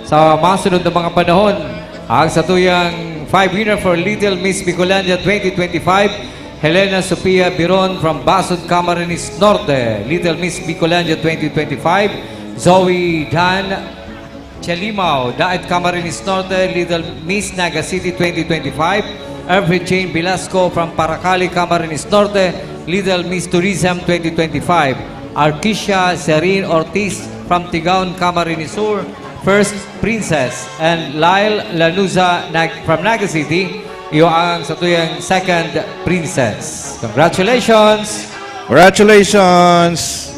sa masunod na mga panahon. Ang Satuyang 5 winner for Little Miss Bicolandia 2025, Helena Sofia Biron from Basud, Camarines Norte. Little Miss Bicolandia 2025, Zoe Dan Chalimao, Daet Camarines Norte. Little Miss Naga City 2025, Everett Jane Velasco from Paracali, Camarines Norte. Little Miss Tourism 2025, Arquisha Serene Ortiz from Tigaon, Camarines Sur, First Princess. And Lyle Lanuza from Naga City, iyo ang Satuyang Second Princess. Congratulations! Congratulations!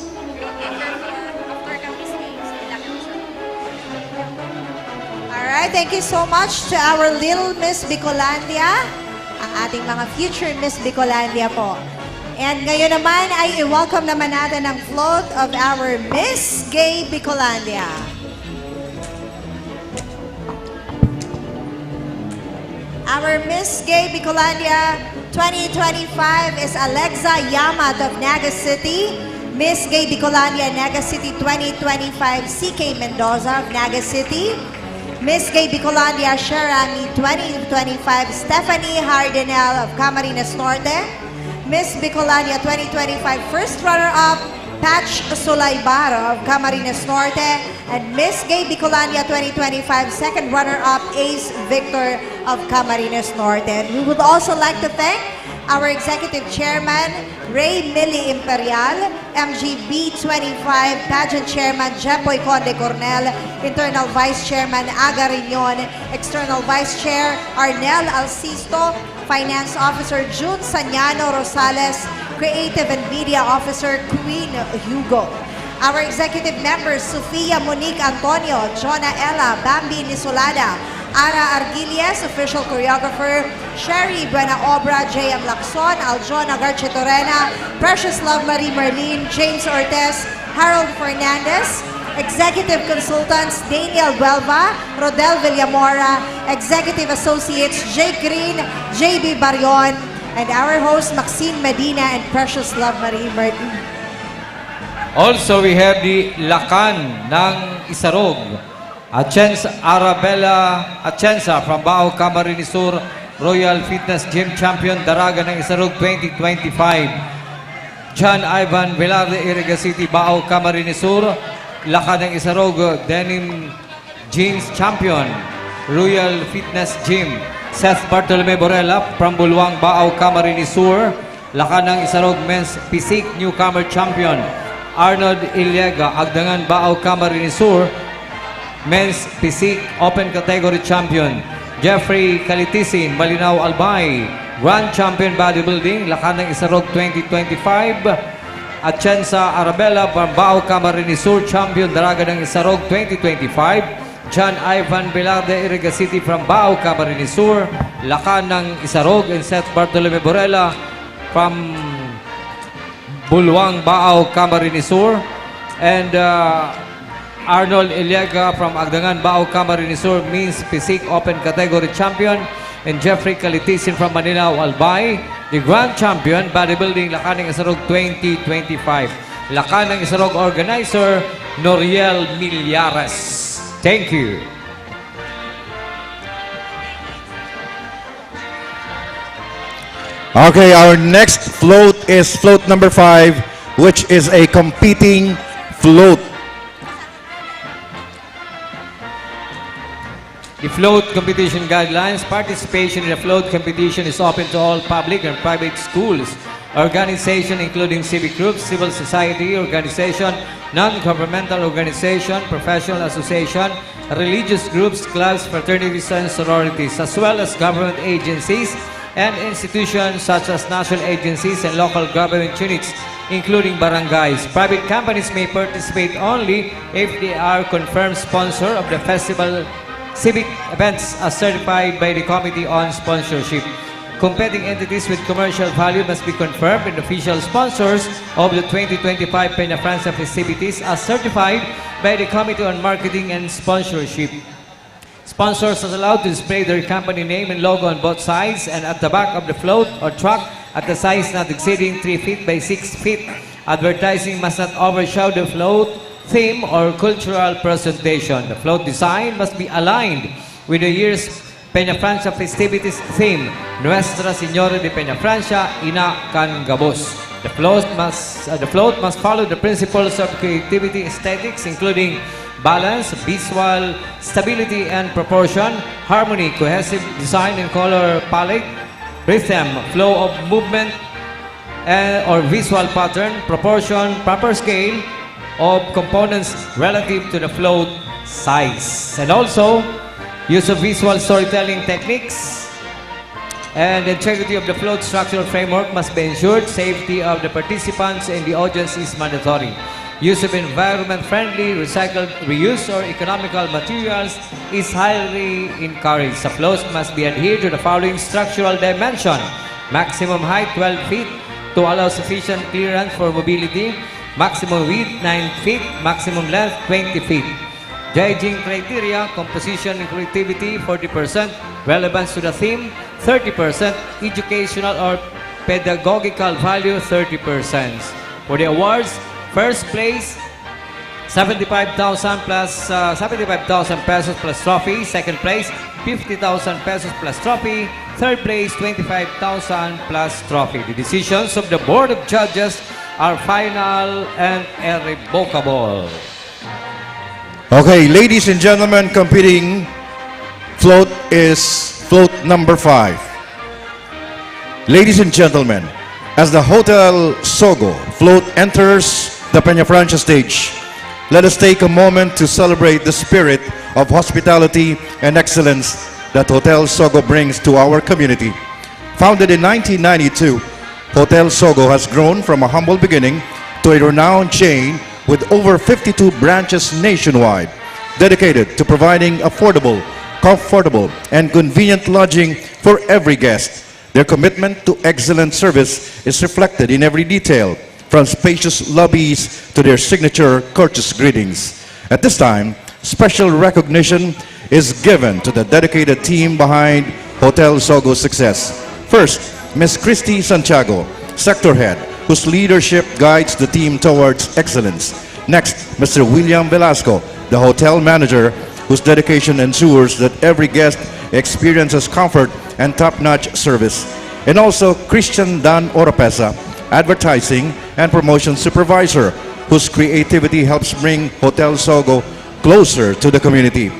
Alright, thank you so much to our Little Miss Bicolandia, ang ating mga future Miss Bicolandia po. And ngayon naman ay i-welcome naman natin ang float of our Miss Gay Bicolandia. Our Miss Gay Bicolandia 2025 is Alexa Yamat of Naga City. Miss Gay Bicolandia Naga City 2025, CK Mendoza of Naga City. Miss Gay Bicolandia Sharami 2025, Stephanie Hardenel of Camarines Norte. Miss Bicolandia 2025, first runner-up, Patch Sulaybara of Camarines Norte. And Miss Gay Bicolandia 2025, second runner-up, Ace Victor of Camarines Norte. And we would also like to thank our Executive Chairman, Ray Millie Imperial, MGB 25, Pageant Chairman, Jepoy Conde Cornel, Internal Vice Chairman, Aga Riñon, External Vice Chair, Arnel Alcisto, Finance Officer, June Sanyano Rosales, Creative and Media Officer, Queen Hugo. Our executive members, Sofia Monique Antonio, Jonah Ella, Bambi Nisolada, Ara Argilies, official choreographer, Sherry Buenaobra, J.M. Lacson, Aljona Garchetorena, Precious Love Marie Merlin, James Ortez, Harold Fernandez, executive consultants, Daniel Belva, Rodel Villamora, executive associates, Jake Green, J.B. Barion, and our host, Maxine Medina and Precious Love Marie Merlin. Also, we have the Lakan ng Isarog, Atienza Arabella Atienza from Bao, Camarines Sur, Royal Fitness Gym Champion Daraga ng Isarog 2025. John Ivan Velarde, Iriga City, Bao, Camarines Sur. Laka ng Isarog Denim Jeans Champion, Royal Fitness Gym. Seth Bartolome Borella from Bulwang, Bao, Camarines Sur. Laka ng Isarog Men's Physique Newcomer Champion, Arnold Iliega, Agdangan, Bao, Camarines Sur. Men's Physique Open Category Champion, Jeffrey Calitisin, Malinaw, Albay, Grand Champion Bodybuilding, Laka ng Isarog 2025. Atienza Arabella, Bao, Camarines Sur, Champion Daraga ng Isarog 2025. John Ivan Velarde, Iriga City from Bao, Camarines Sur. Laka ng Isarog, and Seth Bartolome Borella from Bulwang, Bao, Camarines Sur. And Arnold Iliaga from Agdangan, Bao, Camarines Sur, Men's Physique Open Category Champion. And Jeffrey Calitisin from Manila, Albay, the Grand Champion Bodybuilding, Laka ng Isarog 2025. Laka ng Isarog Organizer, Noriel Millares. Thank you. Okay, our next float is float number 5, which is a competing float. The float competition guidelines. Participation in the float competition is open to all public and private schools, organization including civic groups, civil society organization, non-governmental organization, professional association, religious groups, clubs, fraternities, and sororities, as well as government agencies and institutions such as national agencies and local government units, including barangays. Private companies may participate only if they are confirmed sponsor of the festival civic events as certified by the Committee on Sponsorship. Competing entities with commercial value must be confirmed and official sponsors of the 2025 Peña Francia festivities as certified by the Committee on Marketing and Sponsorship. Sponsors are allowed to display their company name and logo on both sides and at the back of the float or truck at the size not exceeding 3 feet by 6 feet. Advertising must not overshadow the float theme or cultural presentation. The float design must be aligned with the year's Peña Francia festivities theme, Nuestra Señora de Peña Francia, Ina Can Gabos. The float must follow the principles of creativity aesthetics, including balance, visual stability and proportion, harmony, cohesive design and color palette, rhythm, flow of movement or visual pattern, proportion, proper scale of components relative to the float size. And also, use of visual storytelling techniques and integrity of the float structural framework must be ensured. Safety of the participants and the audience is mandatory. Use of environment-friendly, recycled, reused, or economical materials is highly encouraged. The floats must be adhered to the following structural dimension. Maximum height 12 feet to allow sufficient clearance for mobility. Maximum width 9 feet, maximum length 20 feet. Judging criteria: composition and creativity 40%, relevance to the theme 30%, educational or pedagogical value 30%. For the awards, first place 75,000 pesos plus trophy. Second place 50,000 pesos plus trophy. Third place 25,000 plus trophy. The decisions of the Board of Judges are final and irrevocable. Okay, ladies and gentlemen, competing float is float number 5. Ladies and gentlemen, as the Hotel Sogo float enters the Peña Francia stage, let us take a moment to celebrate the spirit of hospitality and excellence that Hotel Sogo brings to our community. Founded in 1992, Hotel Sogo has grown from a humble beginning to a renowned chain with over 52 branches nationwide, dedicated to providing affordable, comfortable, and convenient lodging for every guest. Their commitment to excellent service is reflected in every detail, from spacious lobbies to their signature courteous greetings. At this time, special recognition is given to the dedicated team behind Hotel Sogo's success. First, Ms. Christy Santiago, Sector Head, whose leadership guides the team towards excellence. Next, Mr. William Velasco, the Hotel Manager, whose dedication ensures that every guest experiences comfort and top-notch service. And also Christian Dan Oropesa, Advertising and Promotion Supervisor, whose creativity helps bring Hotel Sogo closer to the community.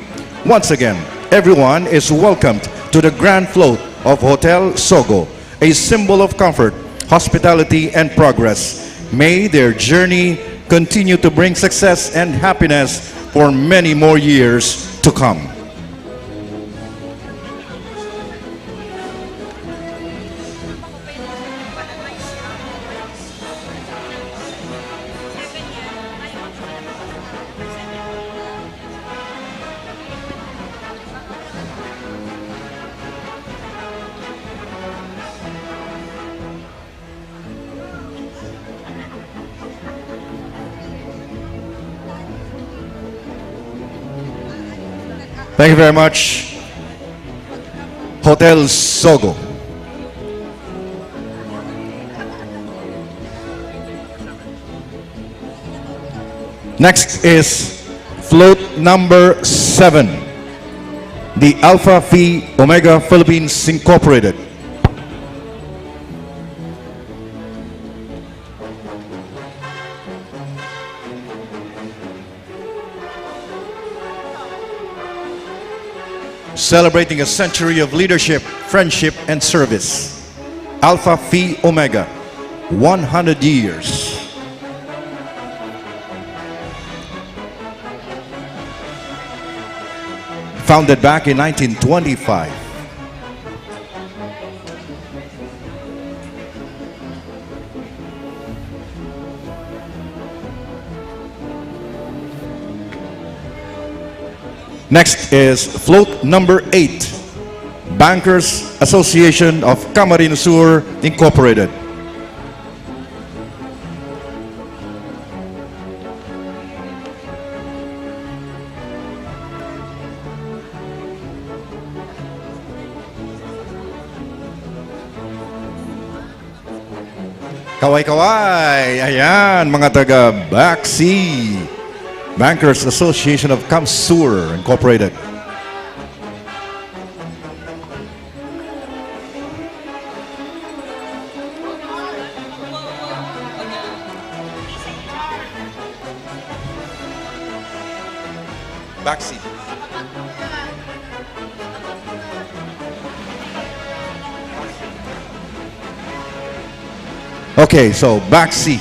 Once again, everyone is welcomed to the grand float of Hotel Sogo, a symbol of comfort, hospitality, and progress. May their journey continue to bring success and happiness for many more years to come. Thank you very much, Hotel Sogo. Next is float number 7, the Alpha Phi Omega Philippines Incorporated. Celebrating a century of leadership, friendship, and service. Alpha Phi Omega, 100 years. Founded back in 1925. Next is float number 8, Bankers Association of Camarines Sur Incorporated. Kaway-kaway! Ayan, mga taga Baxi. Bankers Association of Camsur Incorporated. Backseat. Okay, so backseat.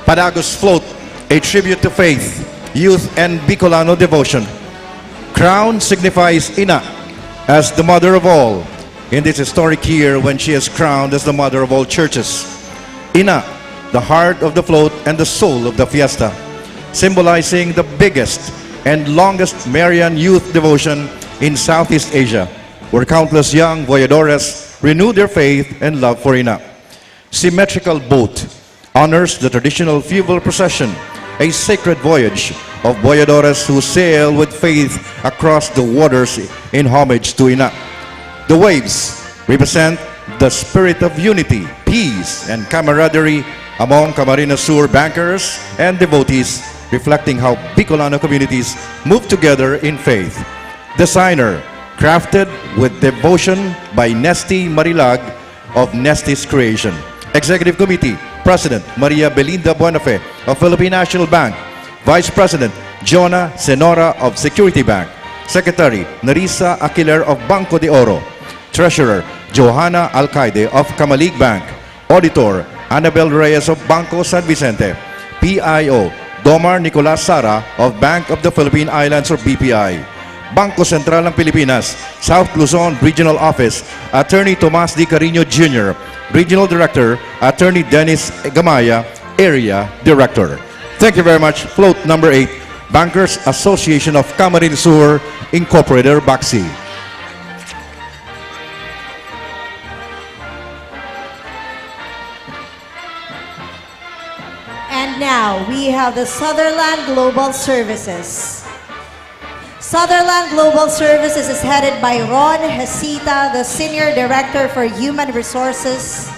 Padagos Float, a tribute to faith, youth, and Bicolano devotion. Crown signifies Ina as the mother of all in this historic year when she is crowned as the mother of all churches. Ina, the heart of the float and the soul of the fiesta, symbolizing the biggest and longest Marian youth devotion in Southeast Asia, where countless young voyadores renew their faith and love for Ina. Symmetrical boat honors the traditional funeral procession, a sacred voyage of voyadores who sail with faith across the waters in homage to Ina. The waves represent the spirit of unity, peace, and camaraderie among Camarines Sur bankers and devotees, reflecting how Bicolano communities move together in faith. Designer, crafted with devotion by Nesty Marilag of Nesty's Creation. Executive Committee, President Maria Belinda Buenafe of Philippine National Bank, Vice President Jonah Senora of Security Bank, Secretary Narisa Aquiler of Banco de Oro, Treasurer Johanna Alcaide of Kamalig Bank, Auditor Annabel Reyes of Banco San Vicente, PIO Domar Nicolas Sara of Bank of the Philippine Islands or BPI, Bangko Sentral ng Pilipinas, South Luzon Regional Office, Attorney Tomas D. Carino Jr., Regional Director, Attorney Dennis Gamaya, Area Director. Thank you very much. Float number 8, Bankers Association of Camarines Sur Incorporated, Baxi. And now we have the Sutherland Global Services. Sutherland Global Services is headed by Ron Hesita, the Senior Director for Human Resources.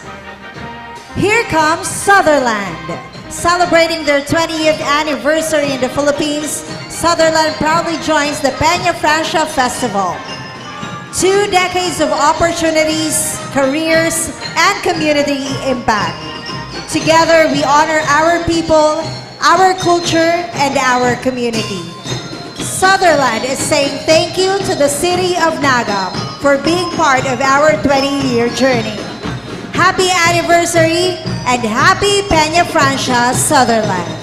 Here comes Sutherland. Celebrating their 20th anniversary in the Philippines, Sutherland proudly joins the Peña Francia Festival. 2 decades of opportunities, careers, and community impact. Together, we honor our people, our culture, and our community. Sutherland is saying thank you to the City of Naga for being part of our 20-year journey. Happy anniversary and happy Peña Francia, Sutherland.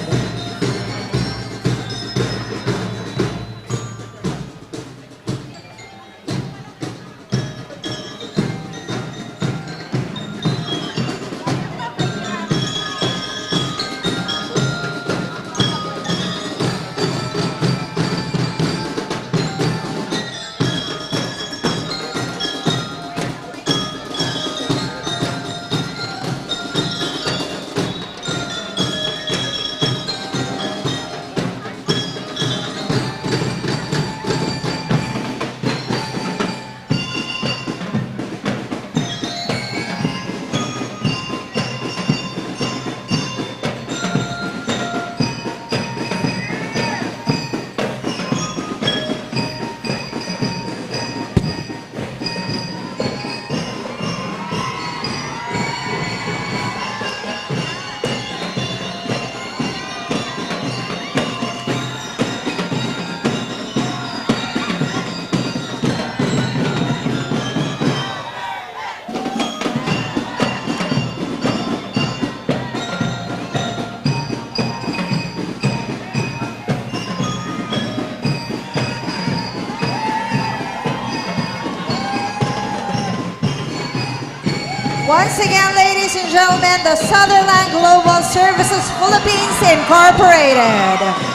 Once again, ladies and gentlemen, the Sutherland Global Services Philippines Incorporated.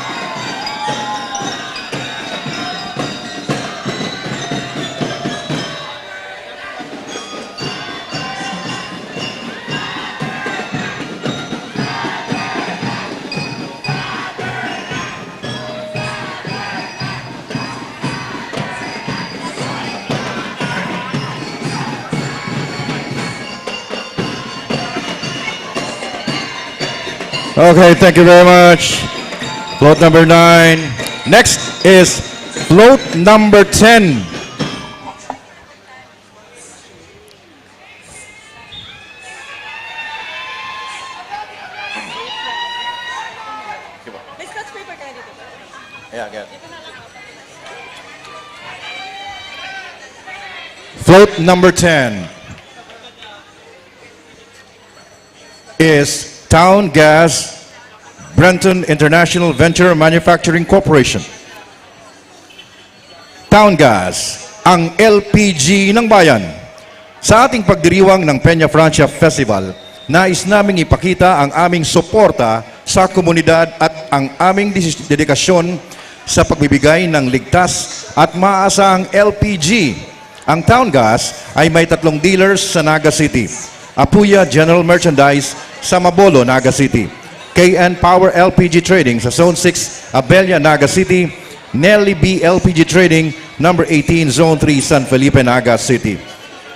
Okay, thank you very much. Float number 9. Next is float number 10. Yeah, get. Float number 10 is Town Gas Brenton International Venture Manufacturing Corporation. Town Gas, ang LPG ng bayan. Sa ating pagdiriwang ng Peña Francia Festival, nais naming ipakita ang aming suporta sa komunidad at ang aming dedikasyon sa pagbibigay ng ligtas at maaasahang LPG. Ang Town Gas ay may 3 dealers sa Naga City. Apuya General Merchandise sa Mabolo, Naga City. KN Power LPG Trading sa Zone 6, Abella, Naga City. Nelly B LPG Trading, number 18, Zone 3, San Felipe, Naga City.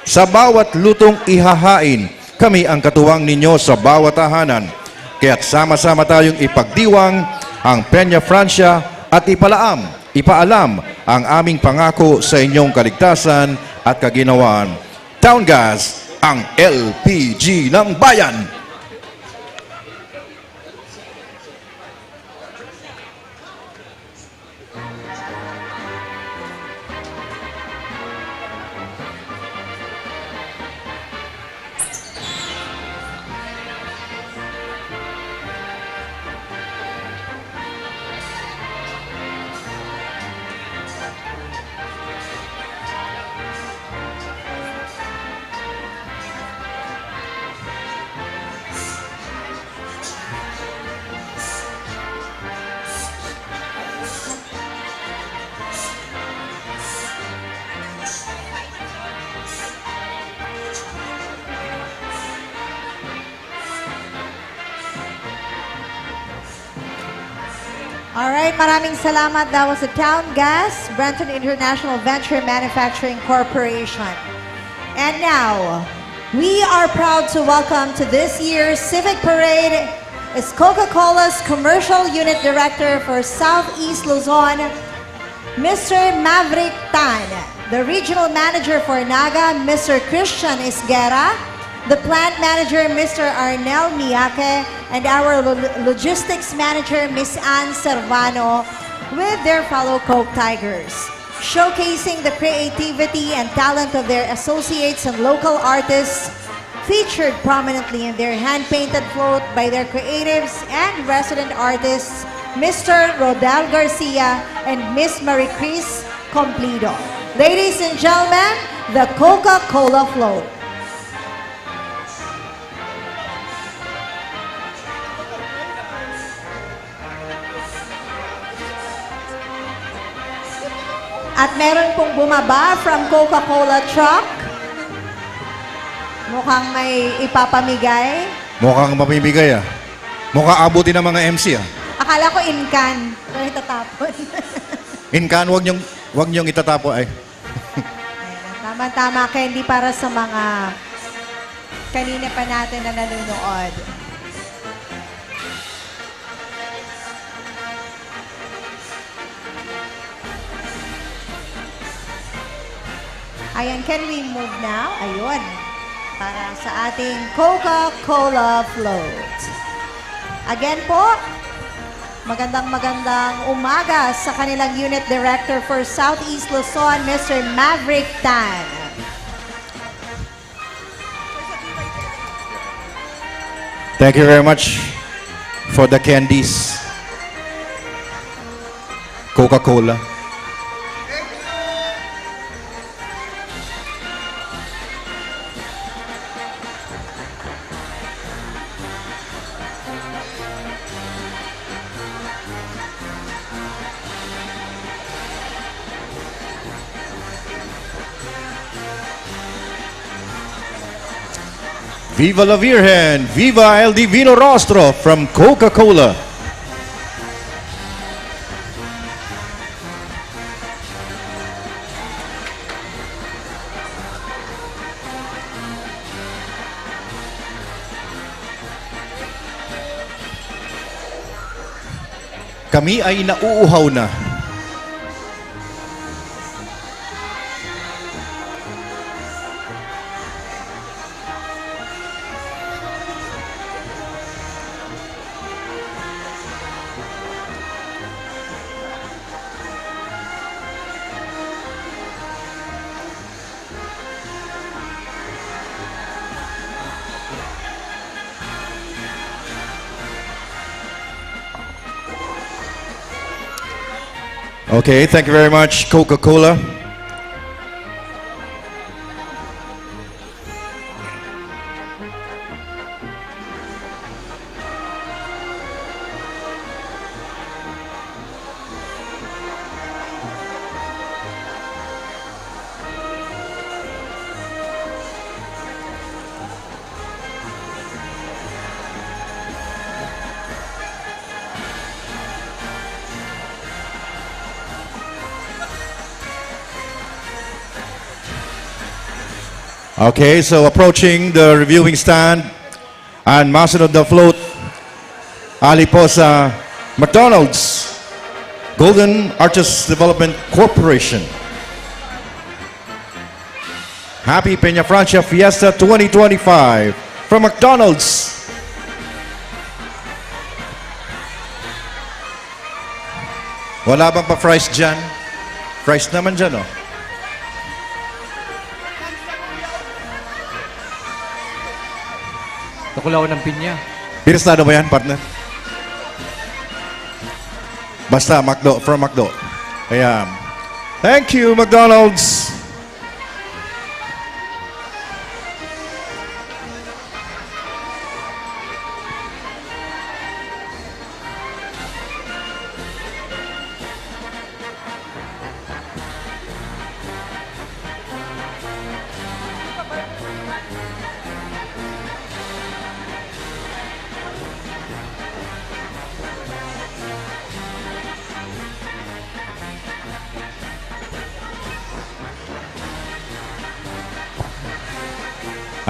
Sa bawat lutong ihahain, kami ang katuwang ninyo sa bawat tahanan. Kaya't sama-sama tayong ipagdiwang ang Peña Francia at ipaalam ang aming pangako sa inyong kaligtasan at kaginawaan. Town Gas, ang LPG ng bayan. Alright, maraming salamat. That was the Town Gas, Brenton International Venture Manufacturing Corporation. And now, we are proud to welcome to this year's Civic Parade is Coca-Cola's Commercial Unit Director for Southeast Luzon, Mr. Maverick Tan. The Regional Manager for Naga, Mr. Christian Isguera. The Plant Manager, Mr. Arnel Miyake. And our Logistics Manager, Ms. Ann Servano, with their fellow Coke Tigers, showcasing the creativity and talent of their associates and local artists, featured prominently in their hand-painted float by their creatives and resident artists, Mr. Rodel Garcia and Miss Marie Chris Complido. Ladies and gentlemen, the Coca-Cola float. At meron pong bumaba from Coca-Cola truck. Mukhang may ipapamigay. Mukhang mamimigay ah. Mukhang abutin ng mga MC ah. Akala ko in can. Pero itatapon. In can, wag niyong itatapo ay. Tama-tama, candy para sa mga kanina pa natin na nanonood. Ayan, can we move now? Ayun. Para sa ating Coca-Cola float. Again po, magandang umaga sa kanilang Unit Director for Southeast Luzon, Mr. Maverick Tan. Thank you very much for the candies. Coca-Cola. Viva la Virgen! Viva el Divino Rostro from Coca-Cola. Kami ay nauuhaw na. Okay, thank you very much, Coca-Cola. Okay, so approaching the reviewing stand and master of the float, Ali po sa McDonald's Golden Arches Development Corporation. Happy Peña Francia Fiesta 2025 from McDonald's. Wala bang pa-fries dyan? Fries naman dyan, oh. Nakulaw ng pinya. Pinastado ba yan, partner? Basta, McDo, from McDo. Ayan. Thank you, McDonald's.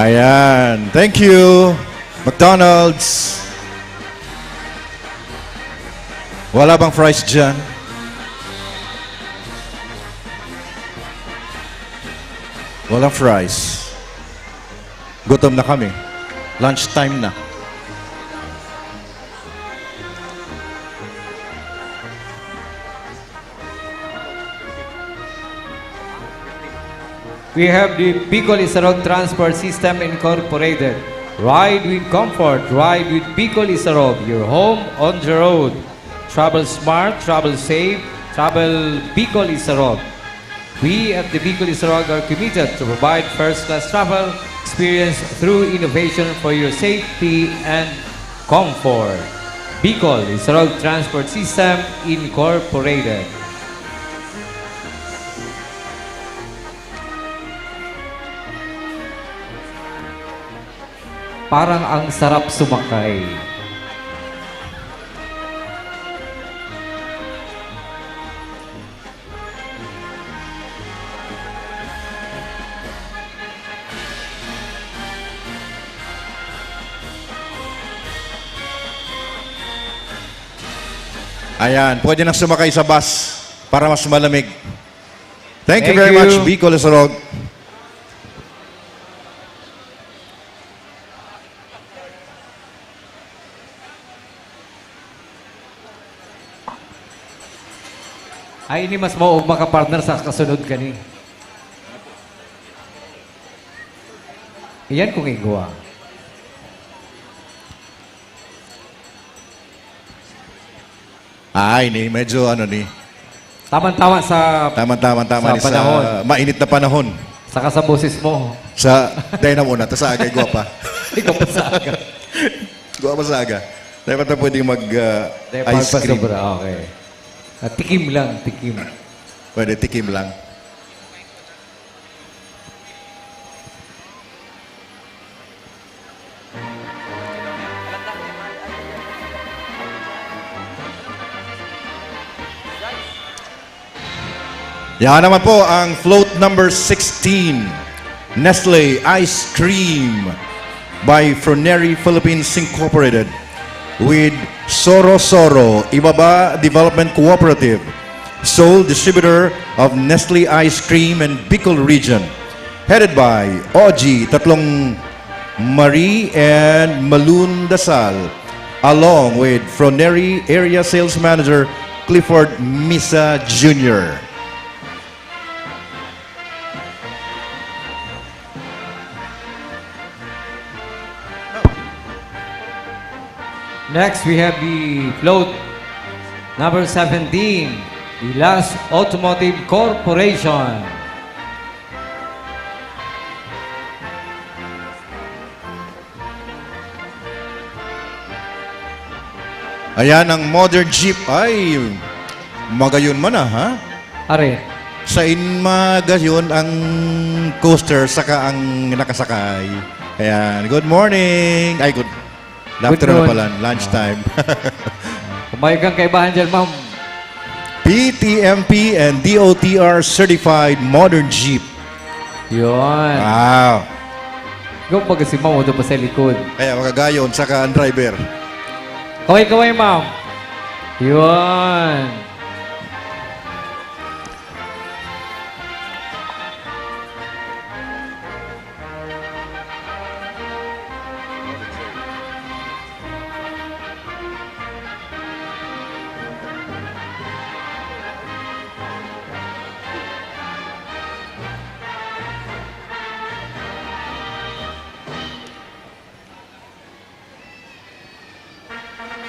Ayan. Thank you, McDonald's. Wala bang fries dyan? Walang fries. Gutom na kami. Lunch time na. We have the Bicol Isarog Transport System Incorporated. Ride with comfort, ride with Bicol Isarog, your home on the road. Travel smart, travel safe, travel Bicol Isarog. We at the Bicol Isarog are committed to provide first-class travel experience through innovation for your safety and comfort. Bicol Isarog Transport System Incorporated. Parang ang sarap sumakay. Ayan, pwede nang sumakay sa bus para mas malamig. Thank you Thank very you. much, Bicol Isarog. Ay, ini mas mao og makapartner sa kasunod kani. Iyan kung igwa. Ay, ni medyo ano ni. Tama-tama sa Tama sa ni panahon. sa mainit na panahon. Saka sa boses mo. Sa dahil na muna, ta sa aga gwapa. Ikaw pa sa aga. Gwapa sa aga. Dapat na pwedeng mag Dahil ice cream. pagpasobra, okay. At tikim lang, tikim. Pwede tikim lang. Yan naman po ang float number 16, Nestle Ice Cream by Froneri Philippines Incorporated with Soro Soro Ibaba Development Cooperative, sole distributor of Nestle Ice Cream and Bicol region, headed by Oji Tatlong Marie and Malun Dasal, along with Froneri Area Sales Manager Clifford Misa Jr. Next, we have the float number 17, the Last Automotive Corporation. Ayan ang modern jeep. Ay, magayon man ha? Are, Sa inmagayon ang coaster saka ang nakasakay. Ayan, good morning. Ay, good afternoon noon. pala, lunchtime. Kumain kang kaibahan dyan, ma'am. PTMP and DOTR certified modern jeep. Yun. Wow. Ikaw pag si ma'am, ito pa sa likod. Kaya makagayon saka ang driver. Kaway-kaway, ma'am. Yun.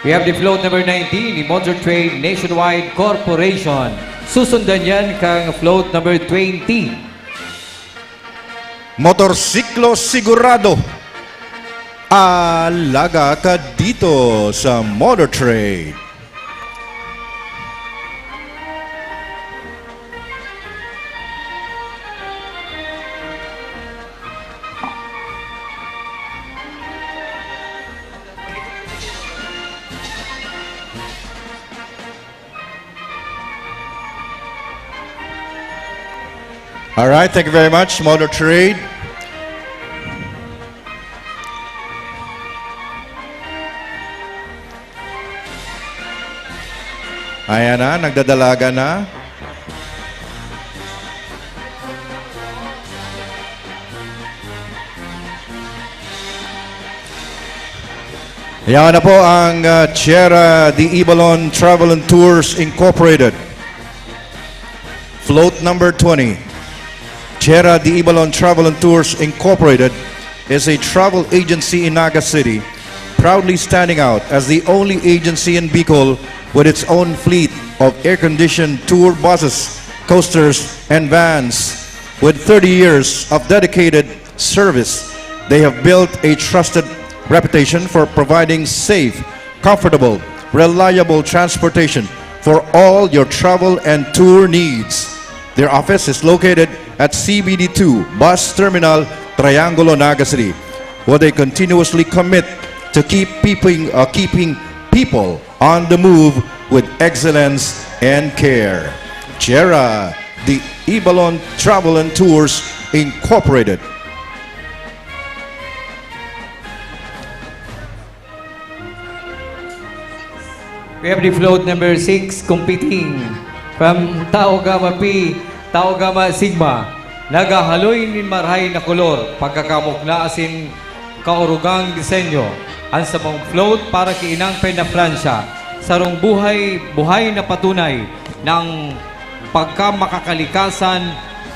We have the float number 19, the Motor Trade Nationwide Corporation. Susundan yan kang float number 20. Motorsiklo sigurado. Alaga ka dito sa Motor Trade. All right, thank you very much, Motor Trade. Ayan na, nagdadalaga na. Yan na po ang Sierra de Ibalon Travel and Tours Incorporated. Float number 20. Sierra de Ibalon Travel and Tours Incorporated is a travel agency in Naga City, proudly standing out as the only agency in Bicol with its own fleet of air-conditioned tour buses, coasters, and vans. With 30 years of dedicated service, they have built a trusted reputation for providing safe, comfortable, reliable transportation for all your travel and tour needs. Their office is located at CBD2 Bus Terminal, Triangulo, Naga City, where they continuously commit to keeping people on the move with excellence and care. Sierra de Ibalon Travel and Tours Incorporated. We have the float number 6 competing from Tau Gamma Pi, Tau Gamma Sigma. Nagahaloy ni marhay na kolor, pagkakamukna asin kaurugang disenyo. Ang samong float para kay Inang Peña Francia. Sarong buhay na patunay ng pagka-makakalikasan,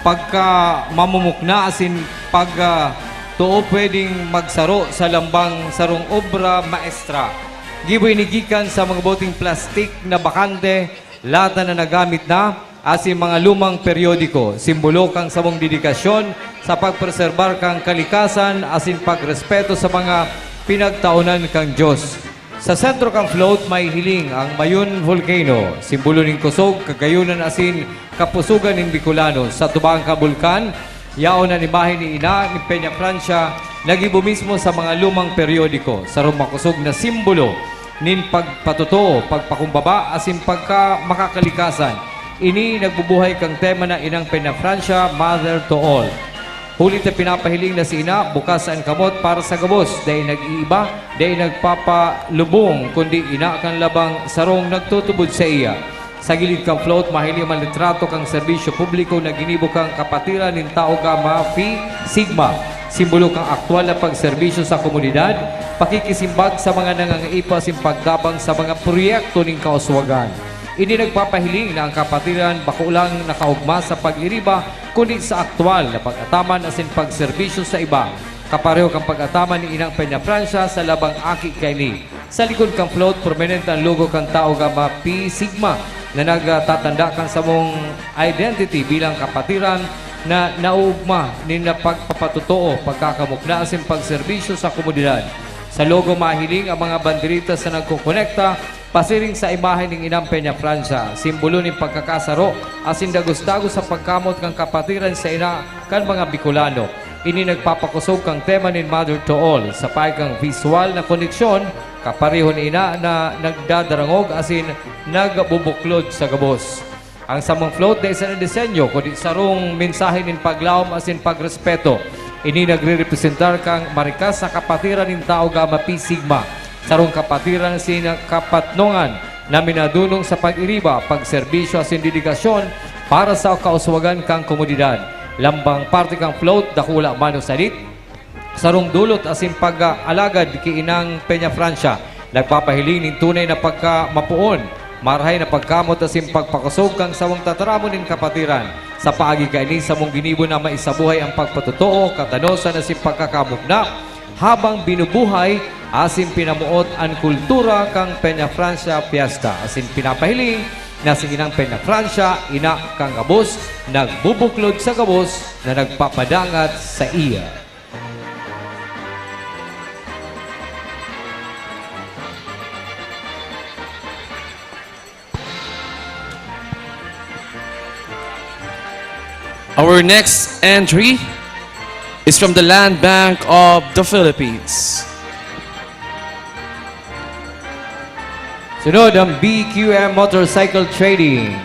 pagka-mamumukna asin tuo pwedeng magsaro sa lambang sarong obra maestra. Giboy nigikan sa mga boteng plastik na bakante, lata na nagamit na, asin mga lumang periodiko. Simbolo kang samong dedikasyon sa pagpreserbar kang kalikasan, asin pagrespeto sa mga pinagtaunan kang Diyos. Sa sentro kang float may hiling ang Mayon Volcano, simbolo ning kusog, kagayunan asin kapusugan ng Bicolano. Sa tubang ka bulkan, yaon na imahe ni Ina ni Peña Francia, nagibo mismo sa mga lumang periodiko. Sa rumakusog na simbolo nin pagpatuto, pagpakumbaba, asin pagka makakalikasan. Ini nagbubuhay kang tema na Inang Peña Francia, Mother to All. Hulit na pinapahiling na si Ina, bukas ang kamot para sa gabos. Dahil nag-iiba, dahil nagpapalubong, kundi ina kang labang sarong nagtutubod sa iya. Sa gilid kang float, mahiling man litrato kang serbisyo publiko na ginibo kang kapatiran ng Tau Gamma Phi Sigma. Simbolo kang aktwal na pagserbisyo sa komunidad, pakikisimbag sa mga nangangaipa sin pagdabang sa mga proyekto ng kauswagan. Ini nagpapahiling na ang kapatiran bako lang nakaugma sa pag-iriba, kundi sa aktwal na pag-ataman asin pagserbisyo sa iba. Kapareho kang pag-ataman ni Inang Peña Francia sa labang aki kaini. Sa likod kang float, prominent ang logo kang Tau Gamma Phi Sigma na nagtatanda kang sa mong identity bilang kapatiran na nauugma ni na pagpapatutuo, pagkakamukna asin pagserbisyo sa komunidad. Sa logo mahiling ang mga banderitas na nagkukonekta, pasiring sa imahe ng Inang Peña Francia, simbolo ng pagkakasaro, asin dagos-dagos sa pagkamot kang kapatiran sa ina kan mga Bicolano. Ini nagpapakusog kang tema ni Mother to All, sa kang visual na koneksyon, kapareho ni Ina na nagdadarangog asin nagbubuklod sa gabos. Ang samang float na isa na disenyo, kundi sarong mensahe ng paglaom asin pagrespeto. Ini nagre-representar kang marikas sa kapatiran ng Tau Gamma Phi Sigma. Sarong kapatiran sin kapatnongan na minadunong sa pag-iriba, pagserbisyo asin dedikasyon para sa kauswagan kang komunidad. Lambang parte kang float, dakula mano salit. Sarong dulot asin pag-alagad kay Inang Peña Francia. Nagpapahiling ng tunay na pagkamapuon, marhay na pagkamot asin pagpakusog kang sawang tataramon ng kapatiran. Sa paagi kaini sa mong ginibo na maisabuhay ang pagpatutuo, katanosan asin pagkakamukna, habang binubuhay asin pinamuot ang kultura kang Peña Francia Fiesta. Asin pinapahiling na si Inang Peña Francia, ina kang gabos, nagbubuklod sa gabos na nagpapadangat sa iya. Our next entry is from the Land Bank of the Philippines. Sunod ang BQM Motorcycle Trading.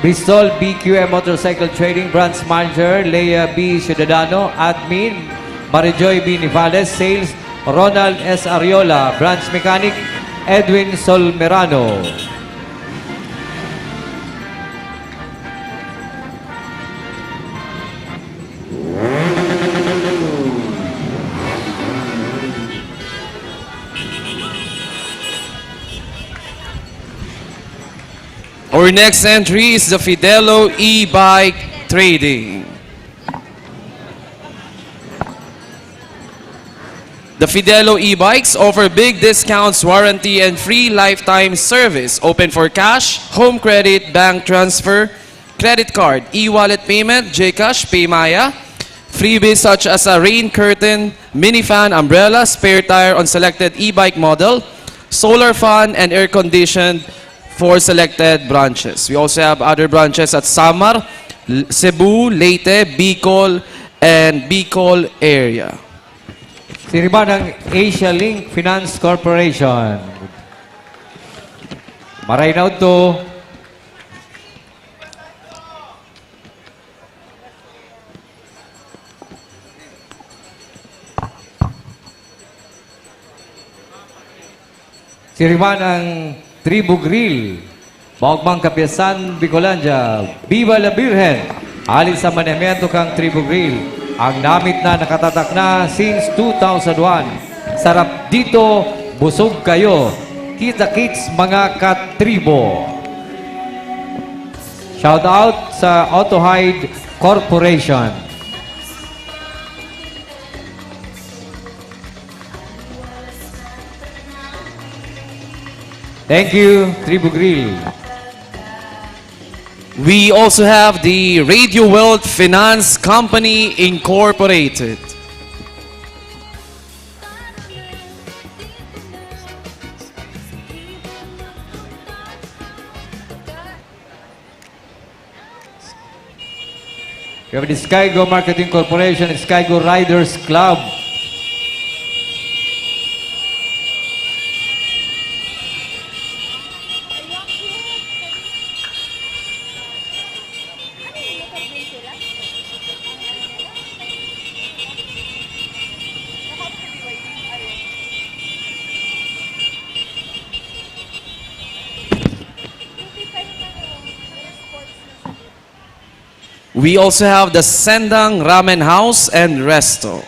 Bristol BQM Motorcycle Trading Branch Manager Leia B. Ciudadano, Admin Marijoy B. Nivales, Sales Ronald S. Ariola, Branch Mechanic, Edwin Solmerano. Our next entry is the Fidelo e-bike trading. The Fidelo e-bikes offer big discounts, warranty, and free lifetime service. Open for cash, home credit, bank transfer, credit card, e-wallet payment, GCash, PayMaya. Freebies such as a rain curtain, mini fan, umbrella, spare tire on selected e-bike model, solar fan, and air-conditioned for selected branches. We also have other branches at Samar, Cebu, Leyte, Bicol, and Bicol area. Sino ba ng Asia Link Finance Corporation? Maraynaw to. Sino ba ng Tribu Grill, Baugmang Kapiyasan, Bicolandia, Viva la Virgen, alin sa manemiento kang Tribu Grill, ang namit na nakatatak na since 2001. Sarap dito, busog kayo, kita-kits mga katribo. Shout out sa Autohide Corporation. Thank you, Tribu Grill. We also have the Radio Wealth Finance Company Incorporated. We have the Skygo Marketing Corporation and Skygo Riders Club. We also have the Sendang Ramen House and Resto.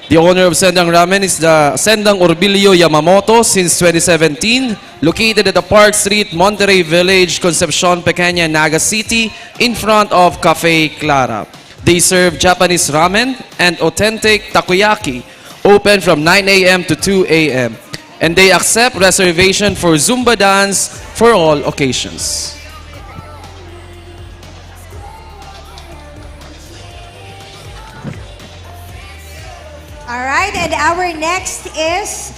The owner of Sendang Ramen is the Sendang Orbilio Yamamoto since 2017, located at the Park Street, Monterrey Village, Concepcion, Pequeña, Naga City, in front of Cafe Clara. They serve Japanese ramen and authentic takoyaki, open from 9 a.m. to 2 a.m. And they accept reservation for Zumba dance for all occasions. All right, and our next is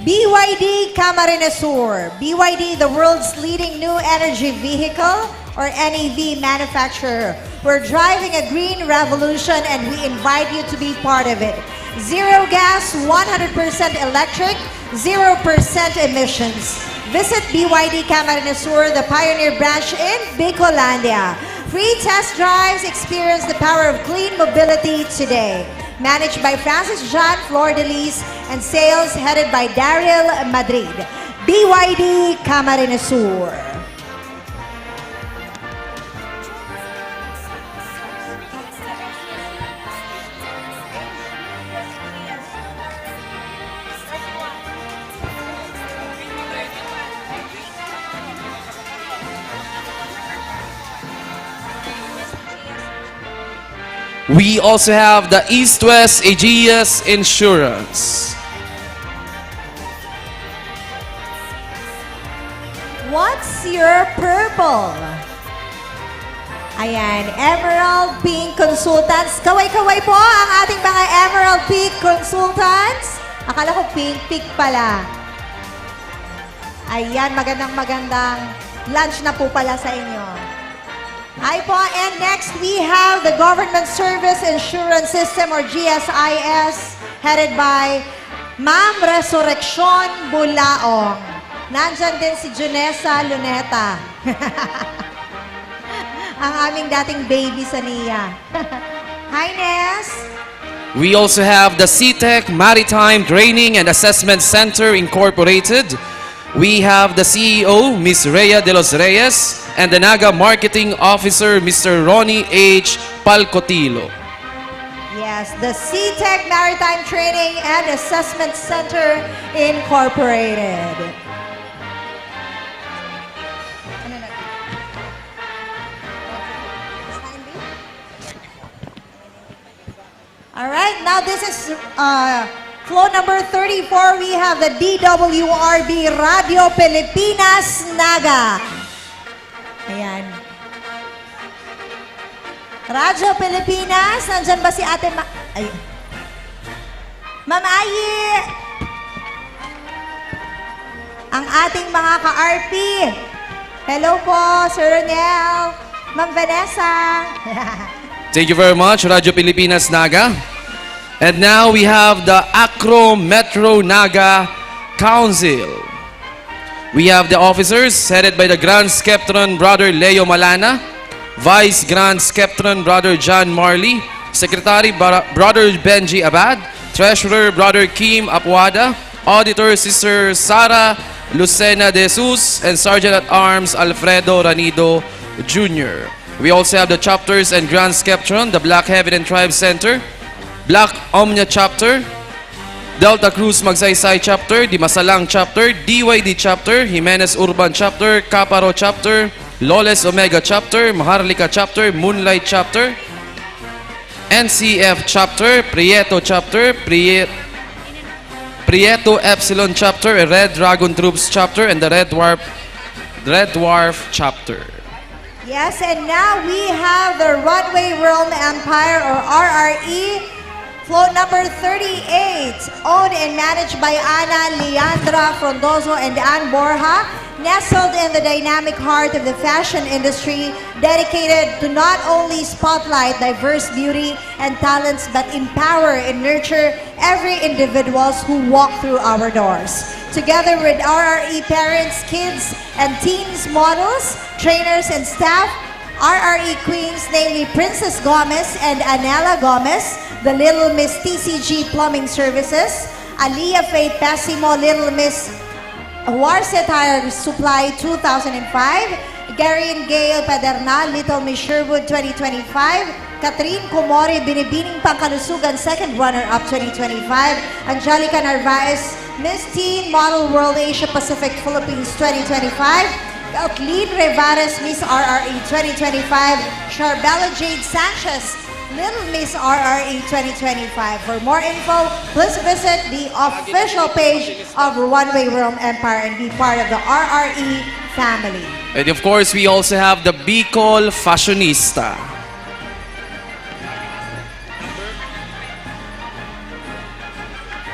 BYD Camarines Sur. BYD, the world's leading new energy vehicle or NEV manufacturer. We're driving a green revolution and we invite you to be part of it. Zero gas, 100% electric, 0% emissions. Visit BYD Camarines Sur, the pioneer branch in Bicolandia. Free test drives, experience the power of clean mobility today. Managed by Francis John Flordelis and sales headed by Daryl Madrid. BYD Camarines Sur. We also have the East-West Aegeus Insurance. What's your purple? Ayan, Emerald Pink Consultants. Kaway-kaway po ang ating mga Emerald Pink Consultants. Akala ko pink pala. Ayan, magandang lunch na po pala sa inyo. Hi po, and next we have the Government Service Insurance System or GSIS headed by Ma'am Resurrection Bulaong. Nandyan din si Junessa Luneta. Ang aming dating baby sa NIA. Hi, Ness! We also have the CTEC Maritime Training and Assessment Center Incorporated. We have the CEO, Ms. Rhea de los Reyes, and the Naga Marketing Officer, Mr. Ronnie H. Palcotilo. Yes, the CTEC Maritime Training and Assessment Center Incorporated. All right, now this is flow number 34. We have the DWRB Radio Pilipinas Naga. Ayan. Radyo Pilipinas, nandyan ba si Ate Ay. Ma'am Ayi? Ang ating mga ka-RP. Hello po, Sir Ronel. Ma'am Vanessa. Thank you very much, Radyo Pilipinas Naga. And now we have the Acro Metro Naga Council. We have the officers headed by the Grand Skeptron Brother Leo Malana, Vice Grand Skeptron Brother John Marley, Secretary Brother Benji Abad, Treasurer Brother Kim Apuada, Auditor Sister Sara Lucena de Jesus, and Sergeant at Arms Alfredo Ranido Jr. We also have the chapters and Grand Skeptron, the Black Heaven and Tribe Center, Black Omnia Chapter, Delta Cruz Magsaysay Chapter, Dimasalang Chapter, DYD Chapter, Jimenez Urban Chapter, Caparo Chapter, Loles Omega Chapter, Maharlika Chapter, Moonlight Chapter, NCF Chapter, Prieto Chapter, Prieto Epsilon Chapter, Red Dragon Troops Chapter, and the Red Dwarf Chapter. Yes, and now we have the Runway Realm Empire, or RRE, float number 38, owned and managed by Ana Leandra Frondoso and Ann Borja, nestled in the dynamic heart of the fashion industry, dedicated to not only spotlight diverse beauty and talents, but empower and nurture every individuals who walk through our doors. Together with RRE parents, kids, and teens models, trainers, and staff, RRE queens, namely Princess Gomez and Anela Gomez, the Little Miss TCG Plumbing Services, Aliyah Faith Passimo, Little Miss Warset Tire Supply 2005, Gary and Gail Padernal, Little Miss Sherwood 2025, Catherine Comori, Binibining Pangkalusugan, second runner-up 2025, Angelica Narvaez, Miss Teen Model World Asia Pacific Philippines 2025, Kathleen Revares, Miss RRE 2025, Charbella Jade Sanchez, Little Miss RRE 2025. For more info, please visit the official page of Runway Realm Empire and be part of the RRE family. And of course, we also have the Bicol Fashionista.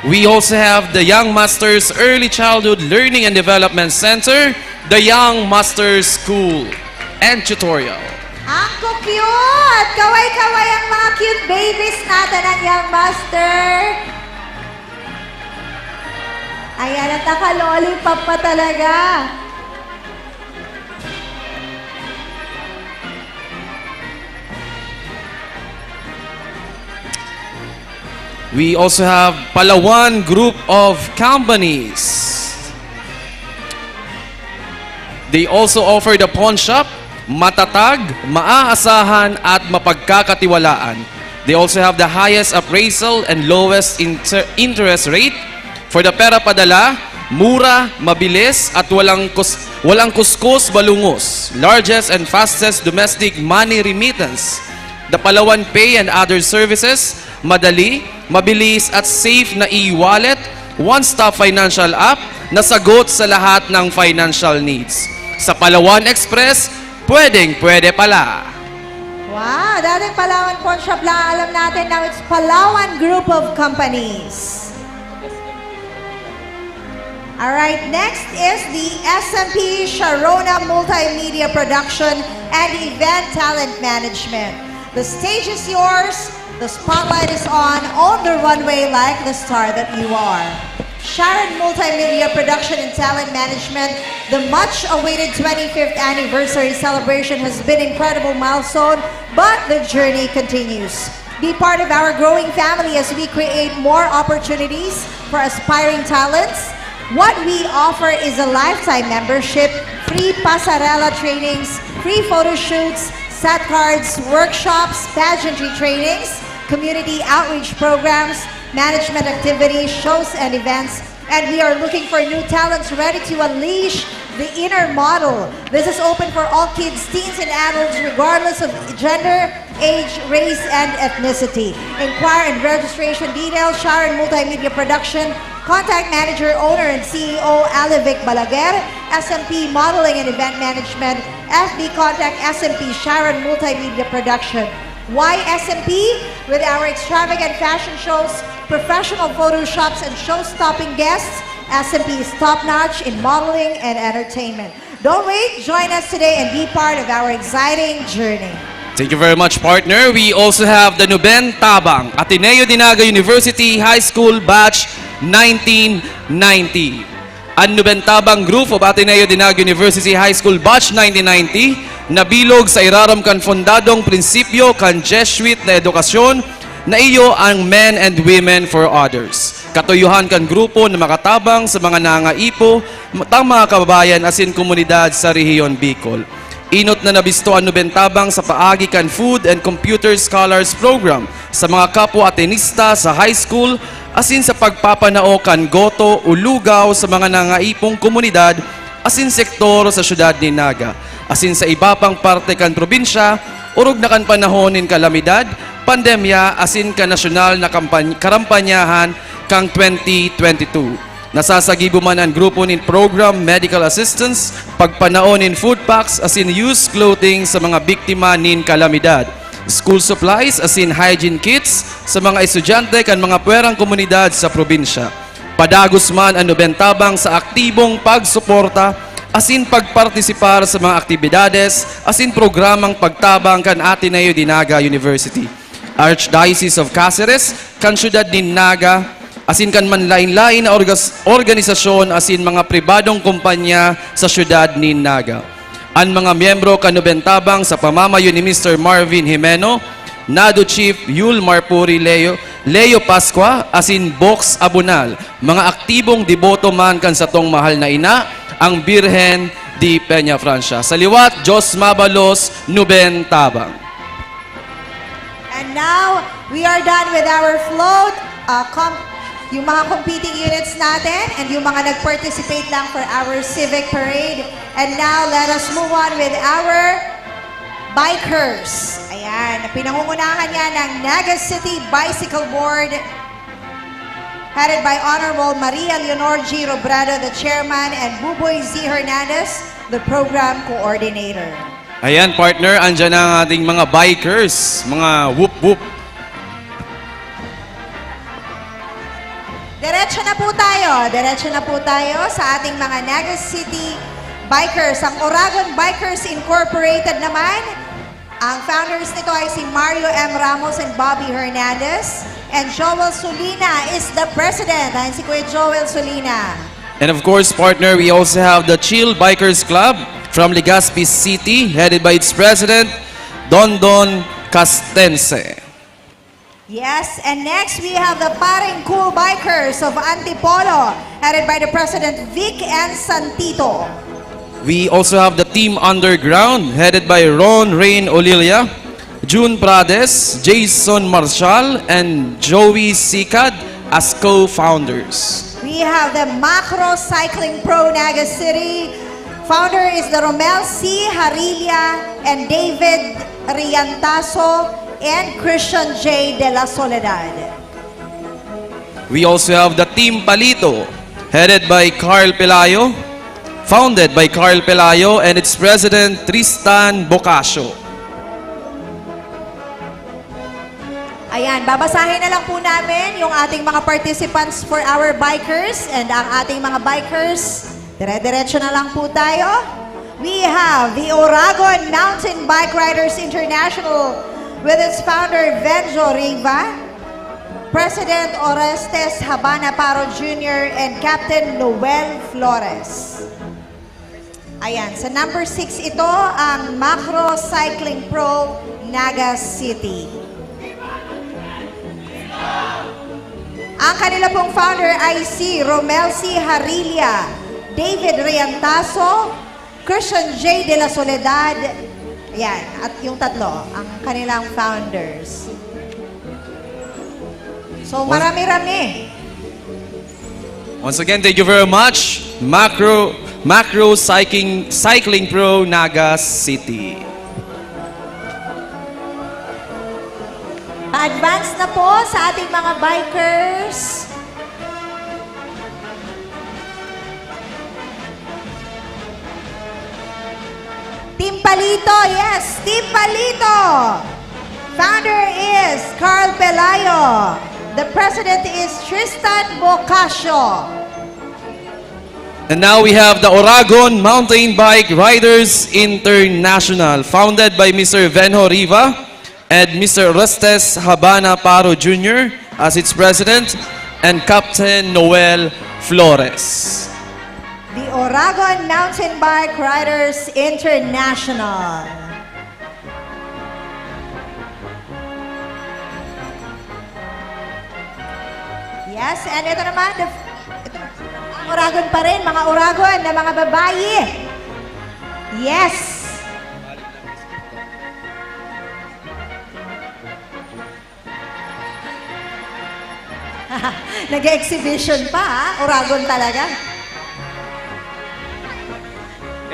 We also have the Young Masters Early Childhood Learning and Development Center, the Young Masters School and Tutorial. Ang cute! Kaway-kaway ang mga cute babies natin ang Young Master. Ayan, at naka-lollipop pa talaga. We also have Palawan Group of Companies. They also offer the pawn shop, matatag, maaasahan at mapagkakatiwalaan. They also have the highest appraisal and lowest interest rate. For the pera padala, mura, mabilis at walang kuskus balungos. Largest and fastest domestic money remittance. The Palawan Pay and other services, madali, mabilis at safe na e-wallet, one-stop financial app na sagot sa lahat ng financial needs. Sa Palawan Express, pwedeng-pwede pala. Wow, dating Palawan Pawn Shop lang alam natin. Now it's Palawan Group of Companies. Alright, next is the SMP Sharona Multimedia Production and Event Talent Management. The stage is yours. The spotlight is on the runway like the star that you are. Sharon Multimedia Production and Talent Management, the much-awaited 25th anniversary celebration has been an incredible milestone, but the journey continues. Be part of our growing family as we create more opportunities for aspiring talents. What we offer is a lifetime membership, free pasarela trainings, free photo shoots, SAT cards, workshops, pageantry trainings, community outreach programs, management activities, shows and events, and we are looking for new talents ready to unleash the inner model. This is open for all kids, teens, and adults regardless of gender, age, race, and ethnicity. Inquire and registration details, Sharon Multimedia Production, Contact Manager, Owner, and CEO, Alivic Balaguer, SMP Modeling and Event Management, FB Contact SMP Sharon Multimedia Production. Why SMP? With our extravagant fashion shows, professional photoshops, and show-stopping guests, SMP is top-notch in modeling and entertainment. Don't wait, join us today and be part of our exciting journey. Thank you very much, partner. We also have the Nuben Tabang, Ateneo Dinaga University High School Batch 1990. Ang Nuben Tabang Group of Ateneo Dinaga University High School Batch 1990 nabilog sa iraram kan fondadong prinsipyo kan Jesuit na edukasyon na iyo ang men and women for others. Katuyuhan kan grupo na makatabang sa mga nangaipo, tang mga kababayan asin komunidad sa rehiyon Bicol. Inot na nabisto ang Nuben Tabang sa paagi kan Food and Computer Scholars Program sa mga kapwa Atenista sa high school asin sa pagpapanao kan goto o lugaw sa mga nangaipong komunidad asin sektor sa syudad ni Naga. Asin sa iba pang parte kan probinsya, urog na kan panahon nin kalamidad, pandemya asin ka nasyonal na karampanyahan kang 2022. Nasasagibo man ang grupo nin program medical assistance, pagpanaon nin food packs asin used clothing sa mga biktima nin kalamidad. School supplies asin hygiene kits sa mga estudyante kan mga puwerang komunidad sa probinsya. Padagos man ang Nuben Tabang sa aktibong pagsuporta asin pagpartisipar sa mga aktibidades asin programang pagtabang kan Ateneo Dinaga University. Archdiocese of Cáceres, kan syudad ni Naga, asin kan manlain-lain na organisasyon asin mga pribadong kumpanya sa syudad ni Naga. Ang mga miyembro kan Nuben Tabang sa pamamayo ni Mr. Marvin Jimeno, Nado Chief Yul Marpuri Leo Pascua, asin Box Abunal, mga aktibong deboto man kan sa tong mahal na ina, ang Birhen di Peña Francia. Sa liwat, Jos Mabalos, Nuben Tabang. And now, we are done with our float. Yung mga competing units natin and yung mga nag-participate lang for our civic parade. And now, let us move on with our bikers. Ayan, pinangungunahan niya ng Naga City Bicycle Board, headed by Honorable Maria Leonor G. Robredo, the chairman, and Buboy Z. Hernandez, the program coordinator. Ayan, partner, andyan ang ating mga bikers, mga whoop-whoop. Diretso na po tayo sa ating mga Naga City Bikers. Ang Oragon Bikers Incorporated naman, ang founders nito ay si Mario M. Ramos and Bobby Hernandez. And Joel Solina is the president. Ayan si Kuya Joel Solina. And of course, partner, we also have the Chill Bikers Club from Legazpi City, headed by its president, Don Castense. Yes, and next we have the Paring Cool Bikers of Antipolo, headed by the president, Vic and Santito. We also have the Team Underground, headed by Ron Rain Olilia, June Prades, Jason Marshall, and Joey Sikad as co-founders. We have the Macro Cycling Pro Naga City. Founder is the Romel C. Harilla and David Riantaso and Christian J. De La Soledad. We also have the Team Palito, headed by Carl Pelayo, founded by Carl Pelayo and its president, Tristan Bocasio. Ayan, babasahin na lang po namin yung ating mga participants for our bikers and ang ating mga bikers. Dire-diretso na lang po tayo. We have the Oragon Mountain Bike Riders International with its founder, Venjo Riva, President Orestes Habana Paro Jr., and Captain Noel Flores. Ayan, sa number 6 ito, ang Macro Cycling Pro Naga City. Ang kanila pong founder ay si Romel C. Harilla, David Riantaso, Christian J. De La Soledad. Ayan, at yung tatlo, ang kanilang founders. So marami-rami. Once again, thank you very much, Macro Cycling Pro Naga City. Pa-advance na po sa ating mga bikers. Team Palito, yes, Team Palito. Founder is Carl Pelayo. The president is Tristan Bocasio. And now we have the Oragon Mountain Bike Riders International, founded by Mr. Venho Riva and Mr. Restes Habana Paro Jr. as its president, and Captain Noel Flores. The Oragon Mountain Bike Riders International. Yes, and ito naman, ang Oragon pa rin, mga Oragon na mga babae. Yes. Nag-exhibition pa, ha? Oragon talaga.